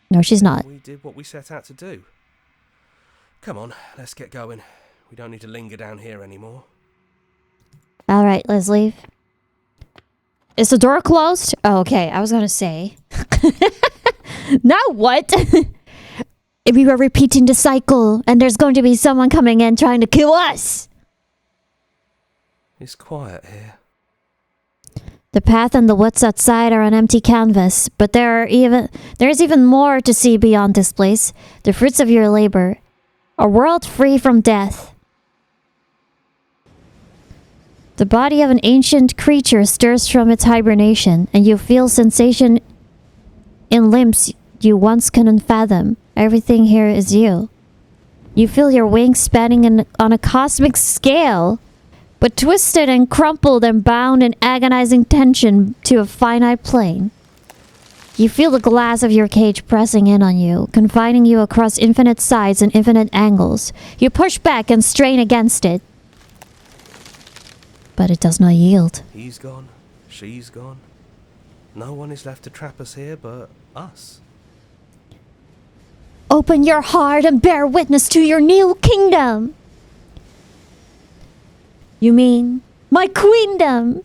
No, she's not. We did what we set out to do. Come on, let's get going. We don't need to linger down here anymore. All right, let's leave. Is the door closed? Oh, okay, I was gonna say. Now what? If we were repeating the cycle and there's going to be someone coming in trying to kill us. It's quiet here. The path and the woods outside are an empty canvas, but there is even more to see beyond this place. The fruits of your labor. A world free from death. The body of an ancient creature stirs from its hibernation, and you feel sensation in limbs you once couldn't fathom. Everything here is you. You feel your wings spanning on a cosmic scale, but twisted and crumpled and bound in agonizing tension to a finite plane. You feel the glass of your cage pressing in on you, confining you across infinite sides and infinite angles. You push back and strain against it, but it does not yield. He's gone. She's gone. No one is left to trap us here but us. Open your heart and bear witness to your new kingdom. You mean my queendom?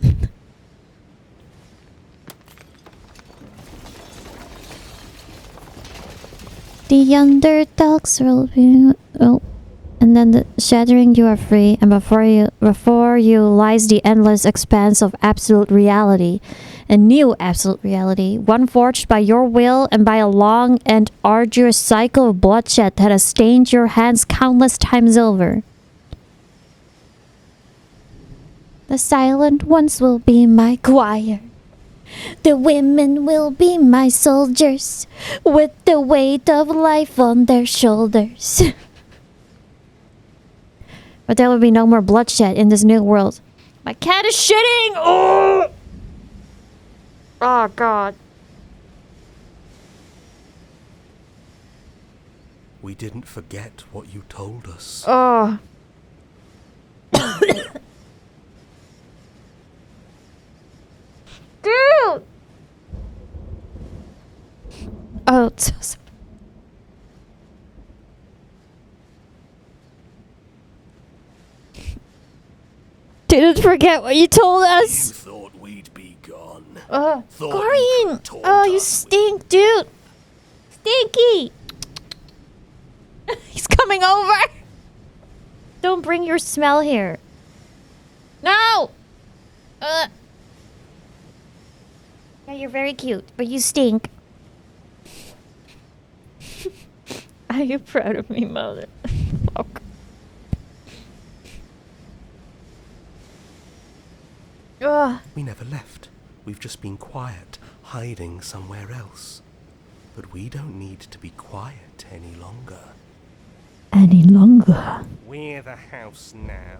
The underdogs will be... Oh. And then the shattering you are free, and before you lies the endless expanse of absolute reality. A new absolute reality, one forged by your will and by a long and arduous cycle of bloodshed that has stained your hands countless times over. The silent ones will be my choir. The women will be my soldiers, with the weight of life on their shoulders. But there will be no more bloodshed in this new world. My cat is shitting! Oh! Oh, God. We didn't forget what you told us. Oh. Dude! Oh, it's so sorry. Didn't forget what you told us. You thought we'd be gone. Chlorine! Oh, you stink, dude. Stinky. He's coming over. Don't bring your smell here. No. Yeah, you're very cute, but you stink. Are you proud of me, mother? Fuck. Ugh. We never left. We've just been quiet, hiding somewhere else. But we don't need to be quiet any longer. Any longer? We're the house now.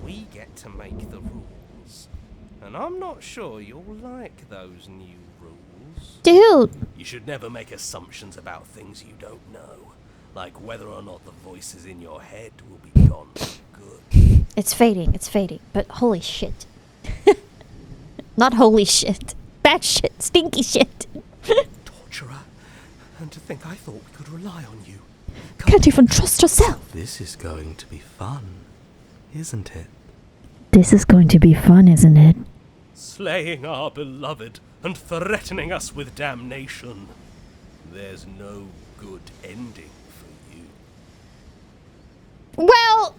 We get to make the rules. And I'm not sure you'll like those new rules. Dude! You should never make assumptions about things you don't know. Like whether or not the voices in your head will be gone for good. It's fading, but holy shit. Not holy shit. Bad shit, stinky shit. Torturer. And to think I thought we could rely on you. Can't even trust yourself. This is going to be fun, isn't it? This is going to be fun, isn't it? Slaying our beloved and threatening us with damnation. There's no good ending for you. Well,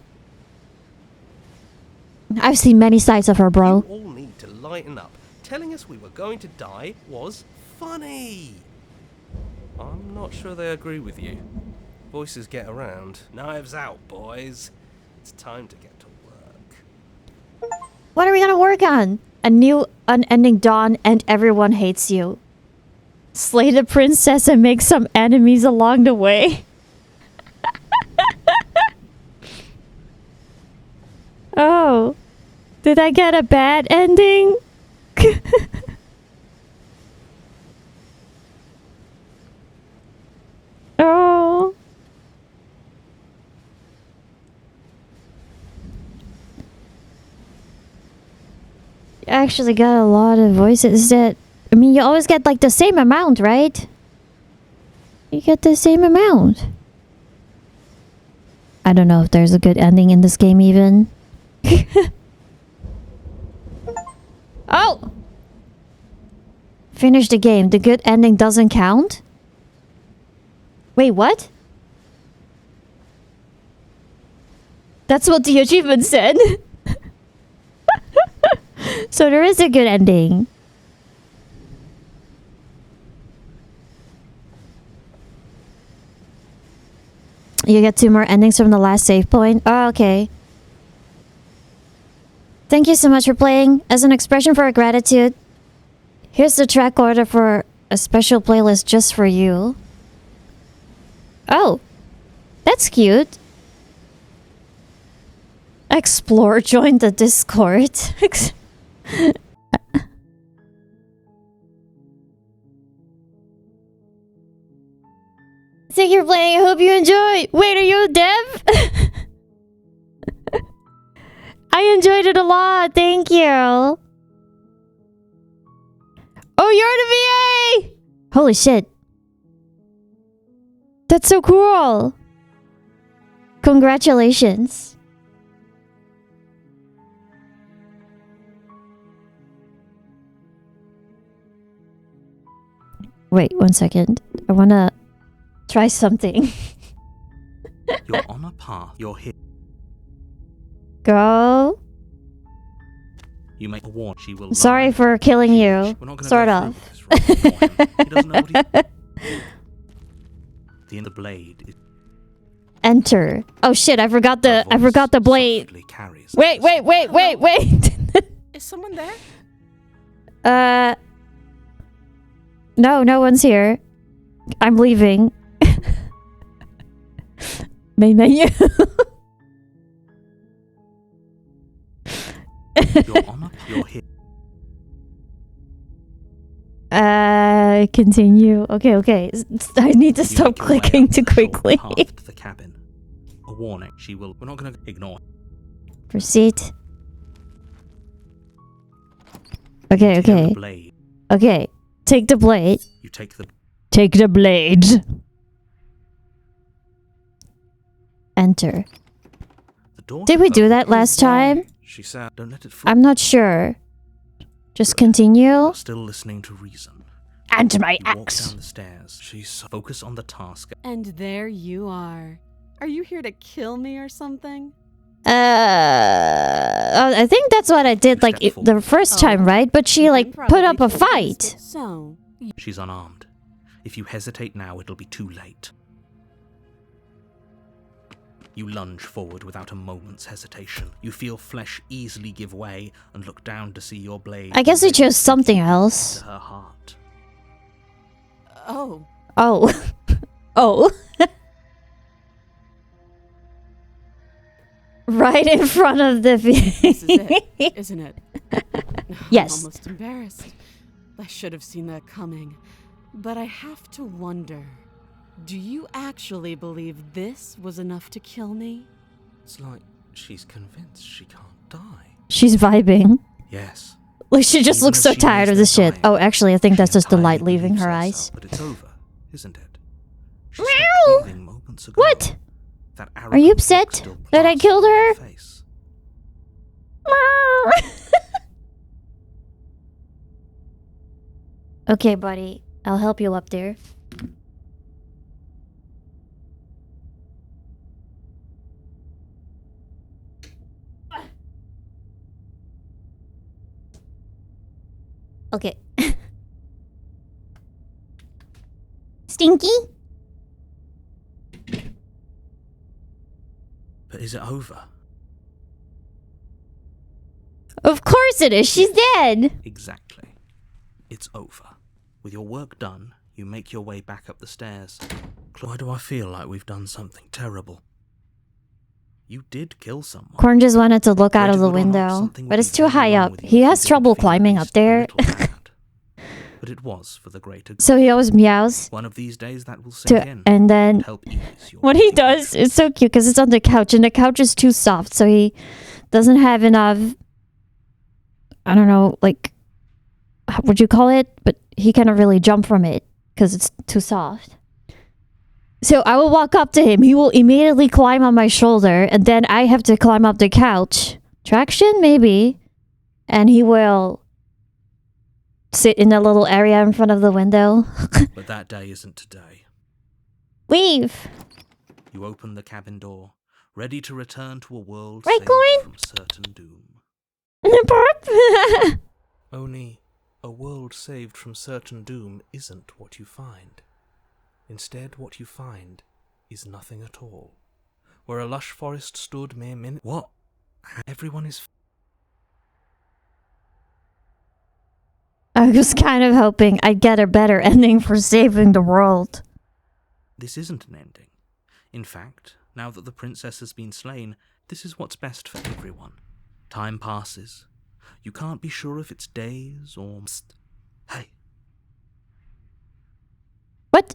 I've seen many sides of her, bro. You all need to lighten up. Telling us we were going to die was funny. I'm not sure they agree with you. Voices get around. Knives out, boys. It's time to get to work. What are we gonna work on? A new unending dawn and everyone hates you. Slay the princess and make some enemies along the way. Oh. Did I get a bad ending? Oh. You actually got a lot of voices that... I mean, you always get like the same amount, right? You get the same amount. I don't know if there's a good ending in this game even. Oh! Finish the game. The good ending doesn't count? Wait, what? That's what the achievement said. So there is a good ending. You get 2 more endings from the last save point. Oh, okay. Thank you so much for playing. As an expression for our gratitude, here's the track order for a special playlist just for you. Oh, that's cute. Explore, join the Discord. Thank you for playing. I hope you enjoy. Wait, are you a dev? I enjoyed it a lot. Thank you. Oh, you're the VA! Holy shit. That's so cool. Congratulations. Wait, 1 second. I wanna try something. You're on a path. You're here. Go. You make a warn. She will. Sorry lie. for killing you. We're not gonna Sort go of. through this, right? Ignore him. He doesn't know what the end of the blade is. Enter. Oh shit, I forgot the blade. Softly carries Wait. Is someone there? No, no one's here. I'm leaving. Main menu. You're here. Continue. Okay. I need to stop clicking too quickly. Past the cabin. A warning. She will. We're not gonna ignore. Proceed. Okay. The blade. Okay. Take the blade. You take the. Take the blade. Enter. The door. Did we do that last time? She said, "Don't let it fool." I'm not sure. Just continue. You're still listening to reason. And my You walk axe. down the stairs. She's focus on the task. And there you are. Are you here to kill me or something? I think that's what I did like Step the first time, right? But she like put up a fight. So, She's unarmed. If you hesitate now, it'll be too late. You lunge forward without a moment's hesitation. You feel flesh easily give way and look down to see your blade. I guess I chose something else. To her heart. oh, Oh. Oh. Right in front of the this is it, isn't it? Yes. I'm almost embarrassed. I should have seen that coming. But I have to wonder, do you actually believe this was enough to kill me? It's like she's convinced she can't die. She's vibing. Yes. Like she just Even looks as so she tired knows of this they're shit. dying, Oh, actually, I think she that's just the light entirely leaving believes her herself, eyes. But it's over, isn't it? She Meow. stopped breathing moments ago. What? That Are you arrogant look upset still that I plastered killed on her? face. Okay, buddy. I'll help you up there. Okay. Stinky? But is it over? Of course it is. She's dead. Exactly. It's over. With your work done, you make your way back up the stairs. Why do I feel like we've done something terrible? You did kill someone. Corn just wanted to look out of the Greater good or not, window, something but would it's be too very high wrong up. with you He if you has didn't trouble feel at climbing up least a there. little bad. But it was for the greater good. So he always meows. One of these days that will sink in. And then Help ease your what he busy does life. is so cute because it's on the couch and the couch is too soft. So he doesn't have enough, I don't know, like, what would you call it? But he cannot really jump from it because it's too soft. So I will walk up to him. He will immediately climb on my shoulder. And then I have to climb up the couch. Traction, maybe. And he will sit in a little area in front of the window. But that day isn't today. Leave. You open the cabin door, ready to return to a world Right, saved Coin? from certain doom. Only a world saved from certain doom isn't what you find. Instead, what you find is nothing at all. Where a lush forest stood mere minutes. What? Everyone is. I was kind of hoping I'd get a better ending for saving the world. This isn't an ending. In fact, now that the princess has been slain, this is what's best for everyone. Time passes. You can't be sure if it's days or. Psst. Hey. What?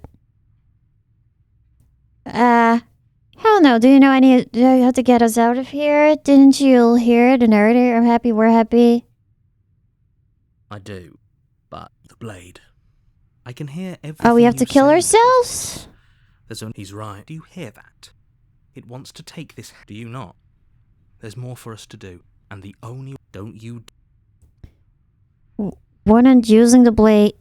Hell no. Do you know any? Do you have to get us out of here? Didn't you hear the narrator? I'm happy, we're happy. I do, but the blade. I can hear everything. Oh, we have you to kill say. ourselves? There's only. He's right. Do you hear that? It wants to take this. Do you not? There's more for us to do, and the only. Don't you? Wouldn't using the blade.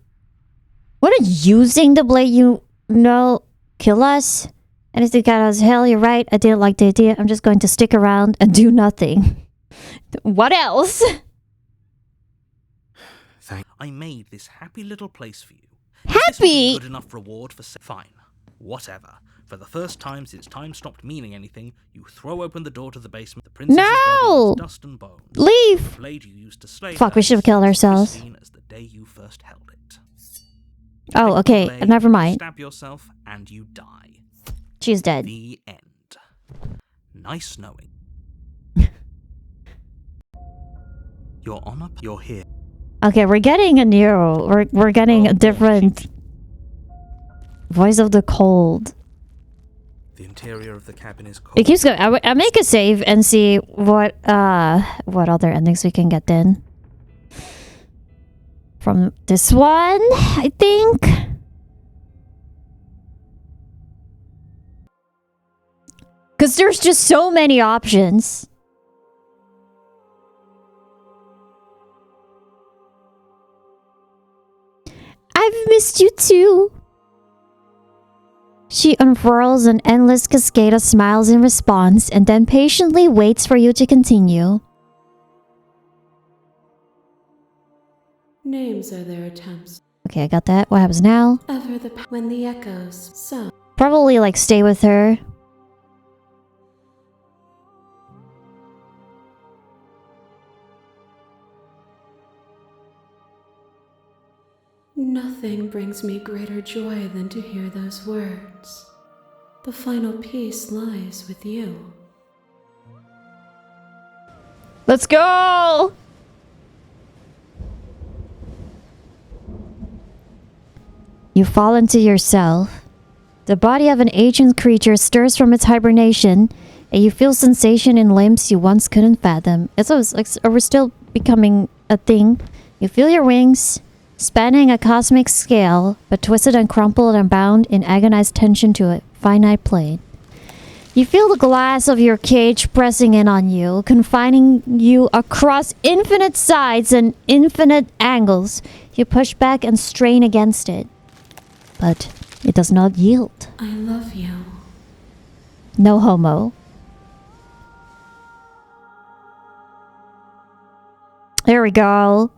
Wouldn't using the blade, you know, kill us? And it's got us. Hell, you're right. I didn't like the idea. I'm just going to stick around and do nothing. What else? I made this happy little place for you. Happy? Good enough reward for. Fine. Whatever. For the first time since time stopped meaning anything, you throw open the door to the basement. The princess's body is dust and bone. Leave! The blade you used to slay Fuck, her we should have is killed as ourselves. pristine as the day you first held it. Oh, Take the okay. blade, Never mind. Stab yourself and you die. She's dead. The end. Nice knowing. You're on up. You're here. Okay, we're getting a new. We're getting a different voice of the cold. The interior of the cabin is cold. It keeps going. I make a save and see what other endings we can get then. From this one, I think. Because there's just so many options. I've missed you too. She unfurls an endless cascade of smiles in response and then patiently waits for you to continue. Names are their attempts. Okay, I got that. What happens now? Ever when the echoes so. Probably like stay with her. Nothing brings me greater joy than to hear those words. The final piece lies with you. Let's go! You fall into yourself. The body of an ancient creature stirs from its hibernation, and you feel sensation in limbs you once couldn't fathom. It's like we're still becoming a thing. You feel your wings, spanning a cosmic scale, but twisted and crumpled and bound in agonized tension to a finite plane. You feel the glass of your cage pressing in on you, confining you across infinite sides and infinite angles. You push back and strain against it, but it does not yield. I love you. No homo. There we go.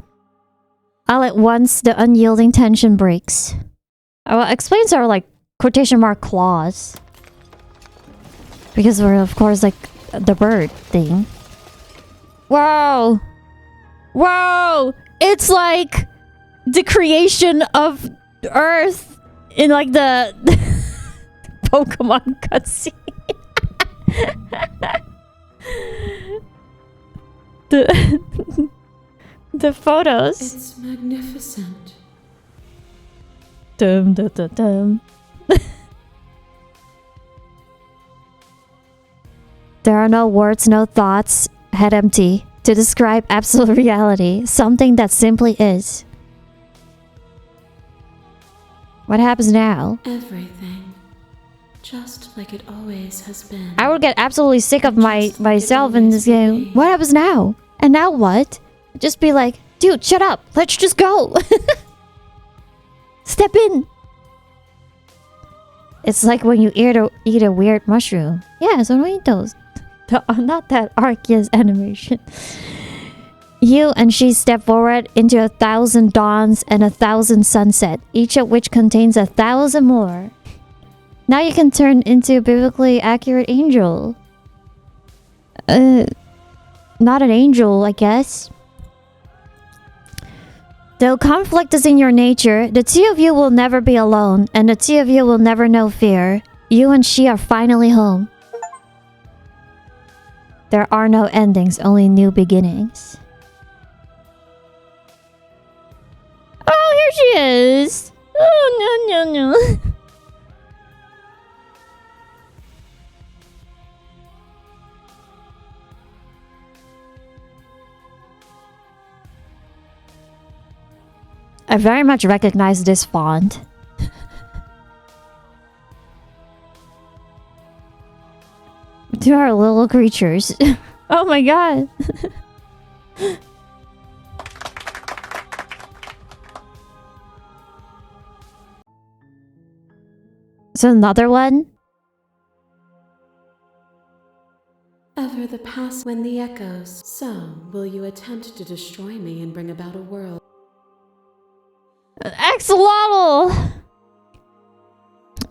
All at once, the unyielding tension breaks. Well, explains our, like, quotation mark clause. Because we're, of course, like, the bird thing. Whoa! Whoa! It's like the creation of Earth in, like, the Pokemon cutscene. The photos. It's magnificent. Dum dum dum dum. There are no words, no thoughts, head empty, to describe absolute reality, something that simply is. What happens now? Everything. Just like it always has been. I would get absolutely sick of myself in this game. What happens now? And now what? Just be like, dude, shut up. Let's just go. Step in. It's like when you eat a weird mushroom. Yeah, so don't eat those. Not that Arceus animation. You and she step forward into 1,000 dawns and 1,000 sunset, each of which contains 1,000 more. Now you can turn into a biblically accurate angel. Not an angel, I guess. Though conflict is in your nature, the two of you will never be alone, and the two of you will never know fear. You and she are finally home. There are no endings, only new beginnings. Oh, here she is! Oh, no, no, no. I very much recognize this font. To our little creatures. Oh my god. So another one? Ever the past when the echoes. So, will you attempt to destroy me and bring about a world? Axolotl!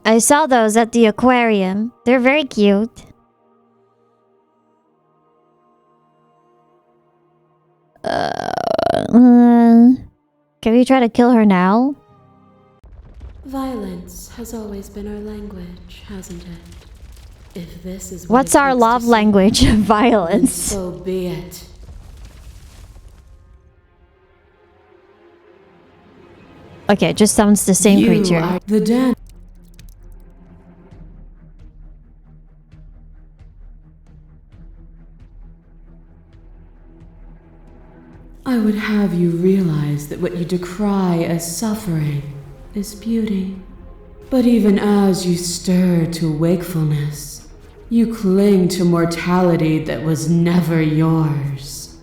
I saw those at the aquarium. They're very cute. Can we try to kill her now? Violence has always been our language, hasn't it? If this is What's our love language? Violence. So be it. Okay, it just sounds the same creature. Are the den. I would have you realize that what you decry as suffering is beauty. But even as you stir to wakefulness, you cling to mortality that was never yours.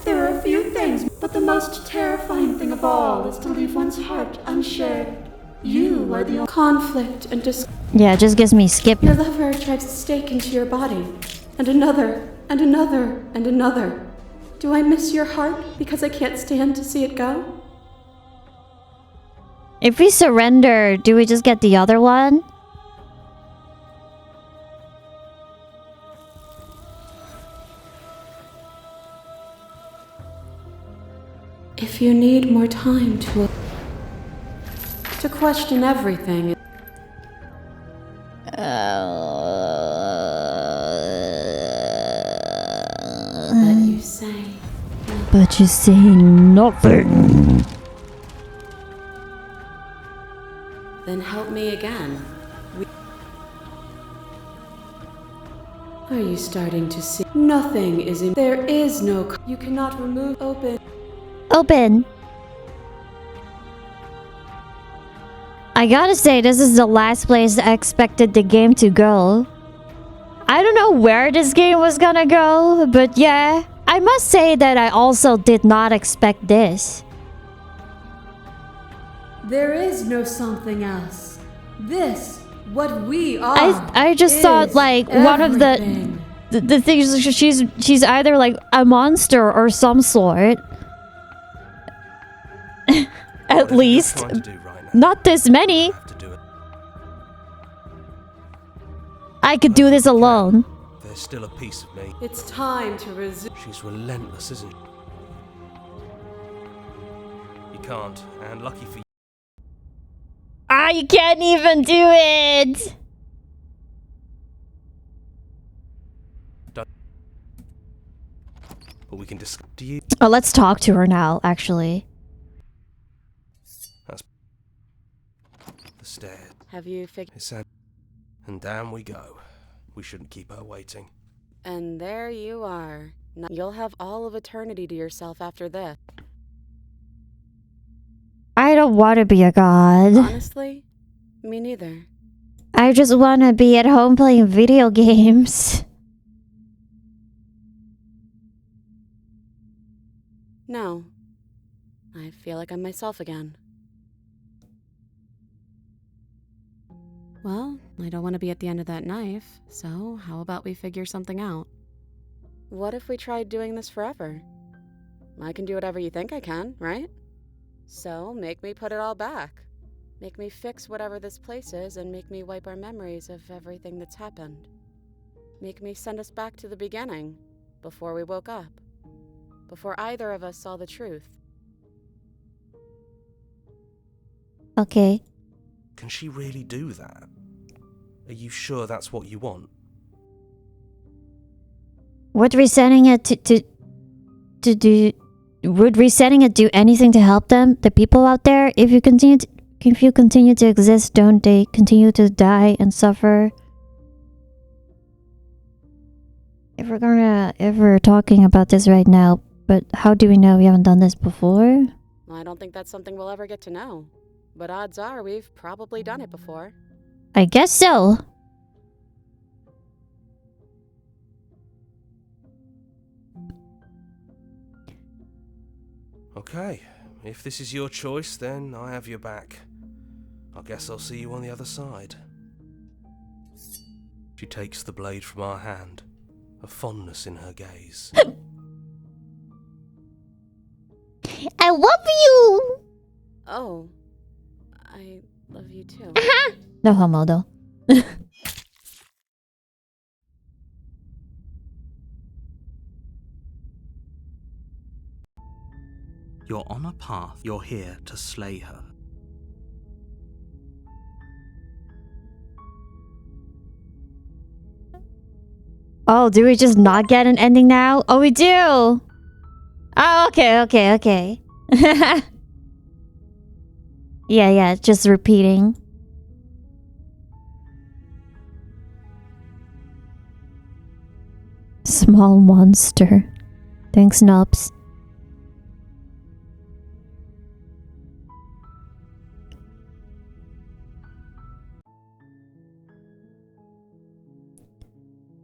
There are a few things, but the most terrifying thing of all is to leave one's heart unshared. You are the only conflict and yeah, it just gives me skip. Your lover drives a stake into your body, and another, and another, and another. Do I miss your heart because I can't stand to see it go? If we surrender, do we just get the other one? If you need more time to question everything. But you say. But you say nothing. Then help me again. Are you starting to see? Nothing is in. There is no. You cannot remove. Open. Open. I gotta say, this is the last place I expected the game to go. I don't know where this game was gonna go, but yeah, I must say that I also did not expect this. There is no something else. This, what we are. I just thought like one of the The thing is, she's either like a monster or some sort. At least. Trying to do right now. Not this many. Have to do it. I could do this alone. There's still a piece of me. It's time to resume. She's relentless, isn't she? You can't, and lucky for you. I can't even do it. But we can discuss. Do you? Oh, let's talk to her now, actually. That's the stairs. Have you figured? It said, and down we go. We shouldn't keep her waiting. And there you are. Now you'll have all of eternity to yourself after this. I don't want to be a god. Honestly, me neither. I just want to be at home playing video games. No. I feel like I'm myself again. Well, I don't want to be at the end of that knife, so how about we figure something out? What if we tried doing this forever? I can do whatever you think I can, right? So, make me put it all back. Make me fix whatever this place is and make me wipe our memories of everything that's happened. Make me send us back to the beginning, before we woke up. Before either of us saw the truth. Okay. Can she really do that? Are you sure that's what you want? Would resetting it to do? Would resetting it do anything to help them, the people out there? If you continue to exist, don't they continue to die and suffer? If we're talking about this right now, but how do we know we haven't done this before? I don't think that's something we'll ever get to know. But odds are we've probably done it before. I guess so. Okay, if this is your choice, then I have your back. I guess I'll see you on the other side. She takes the blade from our hand, a fondness in her gaze. I love you! Oh, I love you too. No homo though. You're on a path. You're here to slay her. Oh, do we just not get an ending now? Oh, we do! Oh, okay. Yeah, just repeating. Small monster. Thanks, Nubs.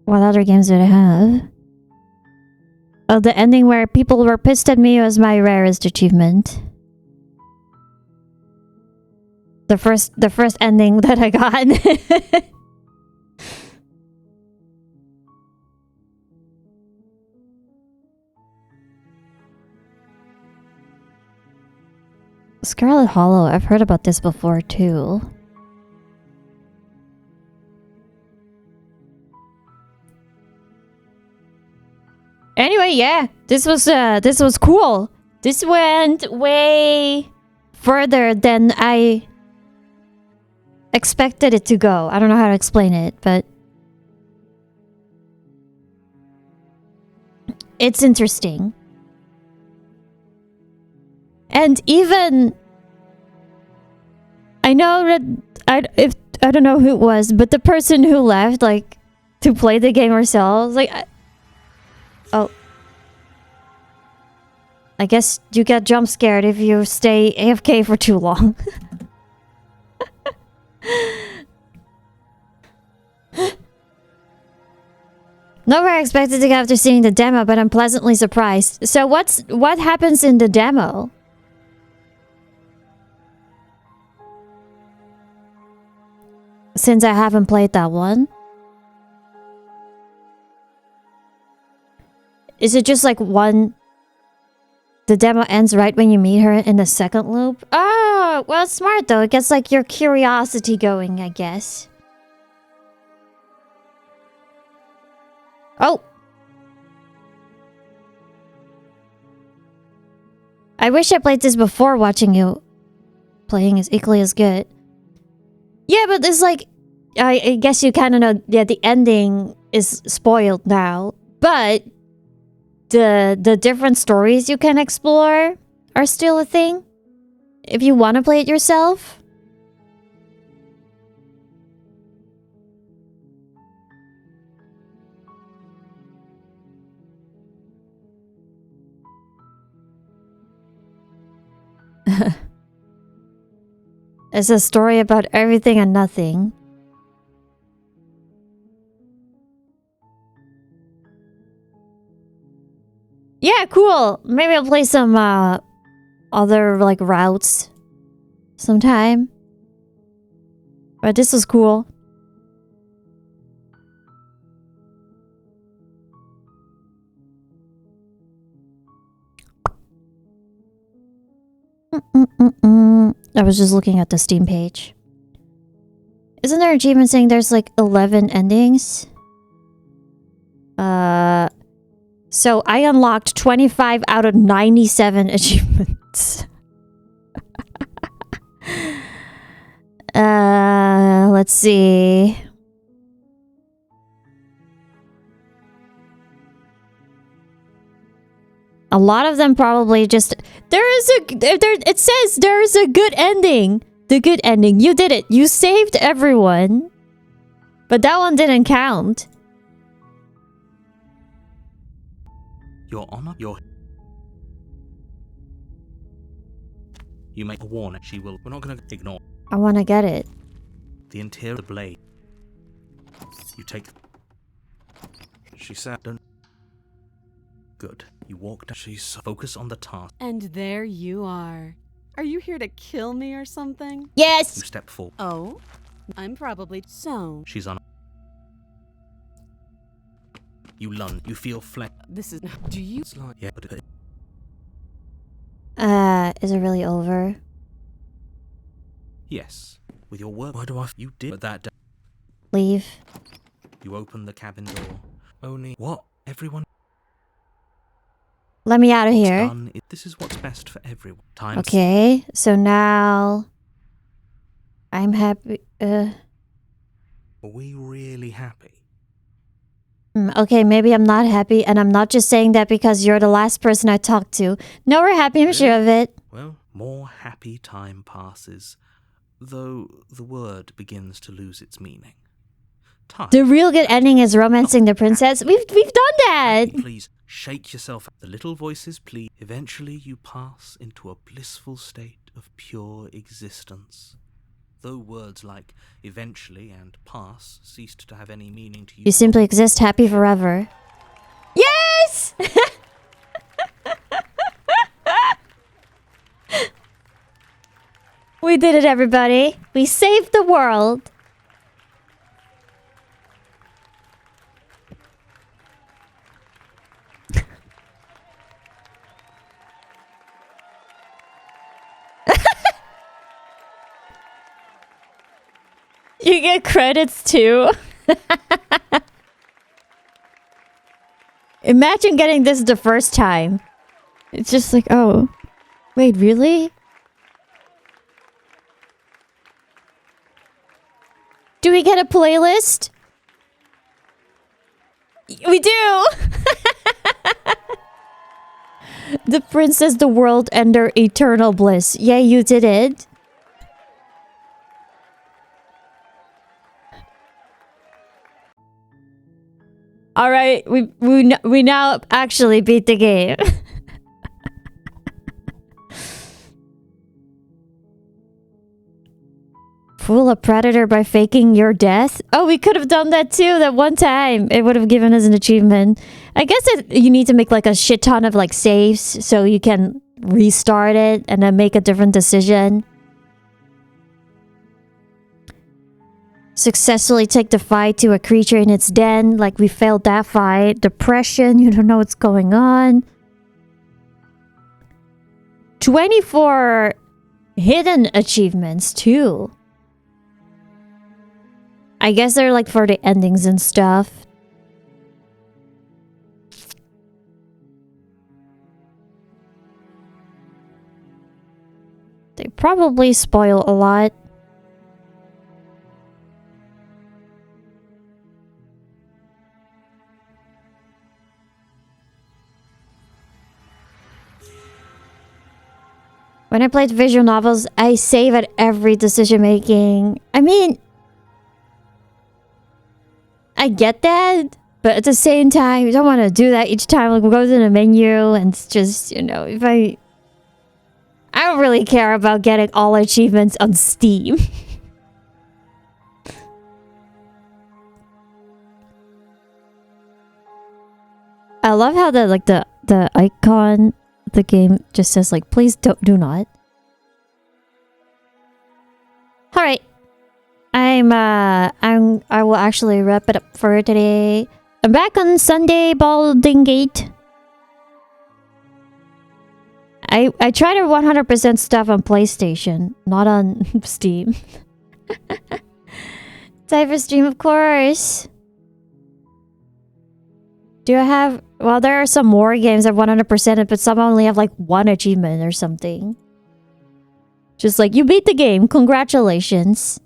What other games did I have? Oh, the ending where people were pissed at me was my rarest achievement. The first ending that I got. Scarlet Hollow, I've heard about this before too. Anyway, yeah, this was cool. This went way further than I expected it to go. I don't know how to explain it, but it's interesting. And even I know that I don't know who it was, but the person who left like to play the game herself, like oh, I guess you get jump scared if you stay AFK for too long. Never expected to get after seeing the demo, but I'm pleasantly surprised. So what happens in the demo? Since I haven't played that one. Is it just like one... The demo ends right when you meet her in the second loop? Oh, well, it's smart though. It gets like your curiosity going, I guess. Oh! I wish I played this before watching you. Playing is equally as good. Yeah, but it's like... I guess you kind of know... Yeah, the ending is spoiled now. But... The different stories you can explore are still a thing. If you want to play it yourself. It's a story about everything and nothing. Yeah, cool. Maybe I'll play some other like routes sometime. But this was cool. I was just looking at the Steam page. Isn't there an achievement saying there's like 11 endings? So I unlocked 25 out of 97 achievements. Let's see. A lot of them probably just... it says there is a good ending. The good ending. You did it. You saved everyone. But that one didn't count. Your Honor, you make a warning. She will... We're not going to ignore... I want to get it. The interior of the blade. You take... She said, don't... Good. You walk down. She's... Focus on the task. And there you are. Are you here to kill me or something? Yes! You step forward. Oh? I'm probably so. She's on... You lunge. You feel flex. This is... Do you... It's like... Yeah, but it... Is it really over? Yes. With your work... Why do I... You did... But that... Leave. You open the cabin door. Only... What? Everyone... Let me out of here. Done. This is what's best for everyone. Time. Okay, so now... I'm happy... Are we really happy? Okay, maybe I'm not happy, and I'm not just saying that because you're the last person I talked to. No, we're happy, I'm sure of it. Well, more happy time passes, though the word begins to lose its meaning. Time. The real good ending is romancing the princess. We've done that! Please, shake yourself. The little voices plead. Eventually you pass into a blissful state of pure existence. Though words like eventually and pass ceased to have any meaning to you. You simply exist happy forever. Yes! We did it, everybody. We saved the world. You get credits too. Imagine getting this the first time. It's just like, oh, wait, really? Do we get a playlist? We do! The princess, the world, and their eternal bliss. Yeah, you did it. All right, we now actually beat the game. Fool a predator by faking your death? Oh, we could have done that too that one time. It would have given us an achievement. I guess you need to make like a shit ton of like saves so you can restart it and then make a different decision. Successfully take the fight to a creature in its den. Like, we failed that fight. Depression, you don't know what's going on. 24 hidden achievements, too. I guess they're like for the endings and stuff. They probably spoil a lot. When I played visual novels, I save at every decision making. I mean, I get that, but at the same time, you don't want to do that each time. Like, we go to the menu and it's just, you know, if I don't really care about getting all achievements on Steam. I love how the icon of the game just says like, please do not. All right. I will actually wrap it up for today. I'm back on Sunday, Balding Gate. I try to 100% stuff on PlayStation, not on Steam. Time for stream, of course. Do I have... Well, there are some more games I've 100%ed, but some only have like one achievement or something. Just like, you beat the game. Congratulations.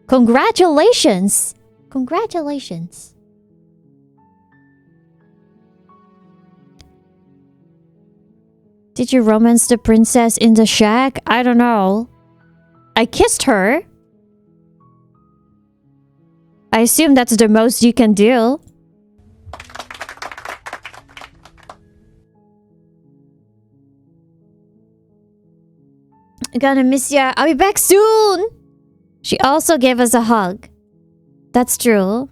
Congratulations! Congratulations. Did you romance the princess in the shack? I don't know. I kissed her. I assume that's the most you can do. I'm gonna miss ya. I'll be back soon. She also gave us a hug. That's true.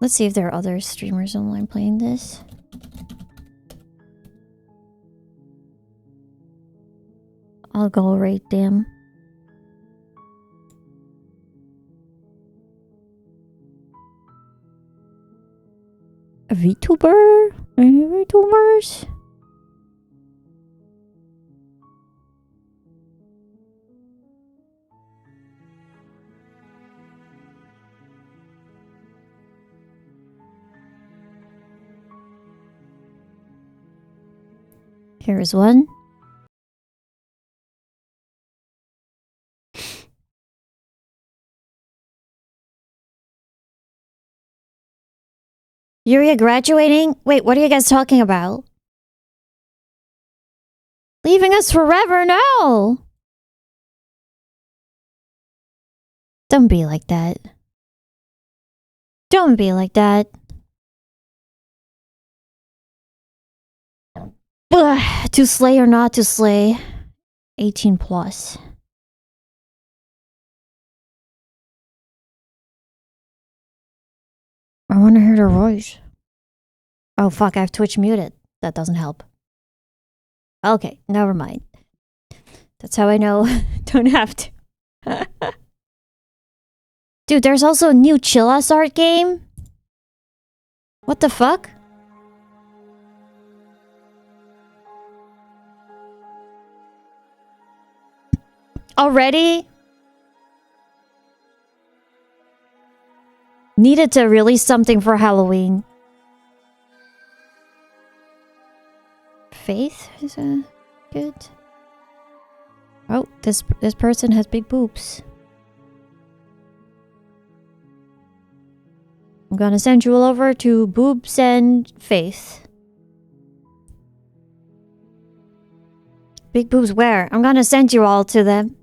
Let's see if there are other streamers online playing this. I'll go rate them. A VTuber? Any VTubers? Here is one. Yuria graduating? Wait, what are you guys talking about? Leaving us forever? No! Don't be like that. Don't be like that. Ugh, to slay or not to slay. 18 plus. I want to hear their voice. Oh fuck, I have Twitch muted. That doesn't help. Okay, never mind. That's how I know. Don't have to. Dude, there's also a new Chillas art game? What the fuck? Already? Needed to release something for Halloween. Faith is good. Oh, this person has big boobs. I'm gonna send you all over to Boobs and Faith. Big boobs where? I'm gonna send you all to them.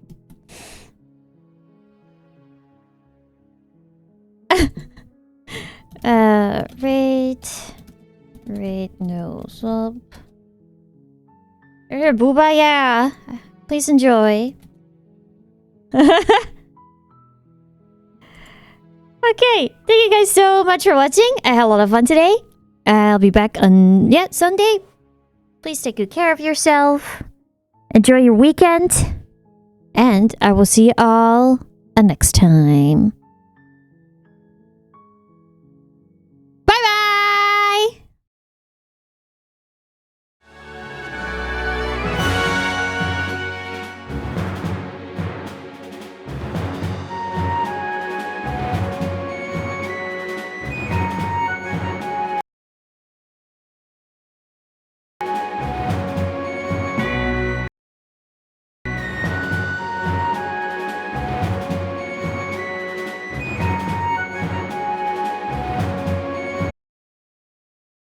Rate no sub. Booba, yeah. Please enjoy. Okay, thank you guys so much for watching. I had a lot of fun today. I'll be back on Sunday. Please take good care of yourself. Enjoy your weekend. And I will see you all next time.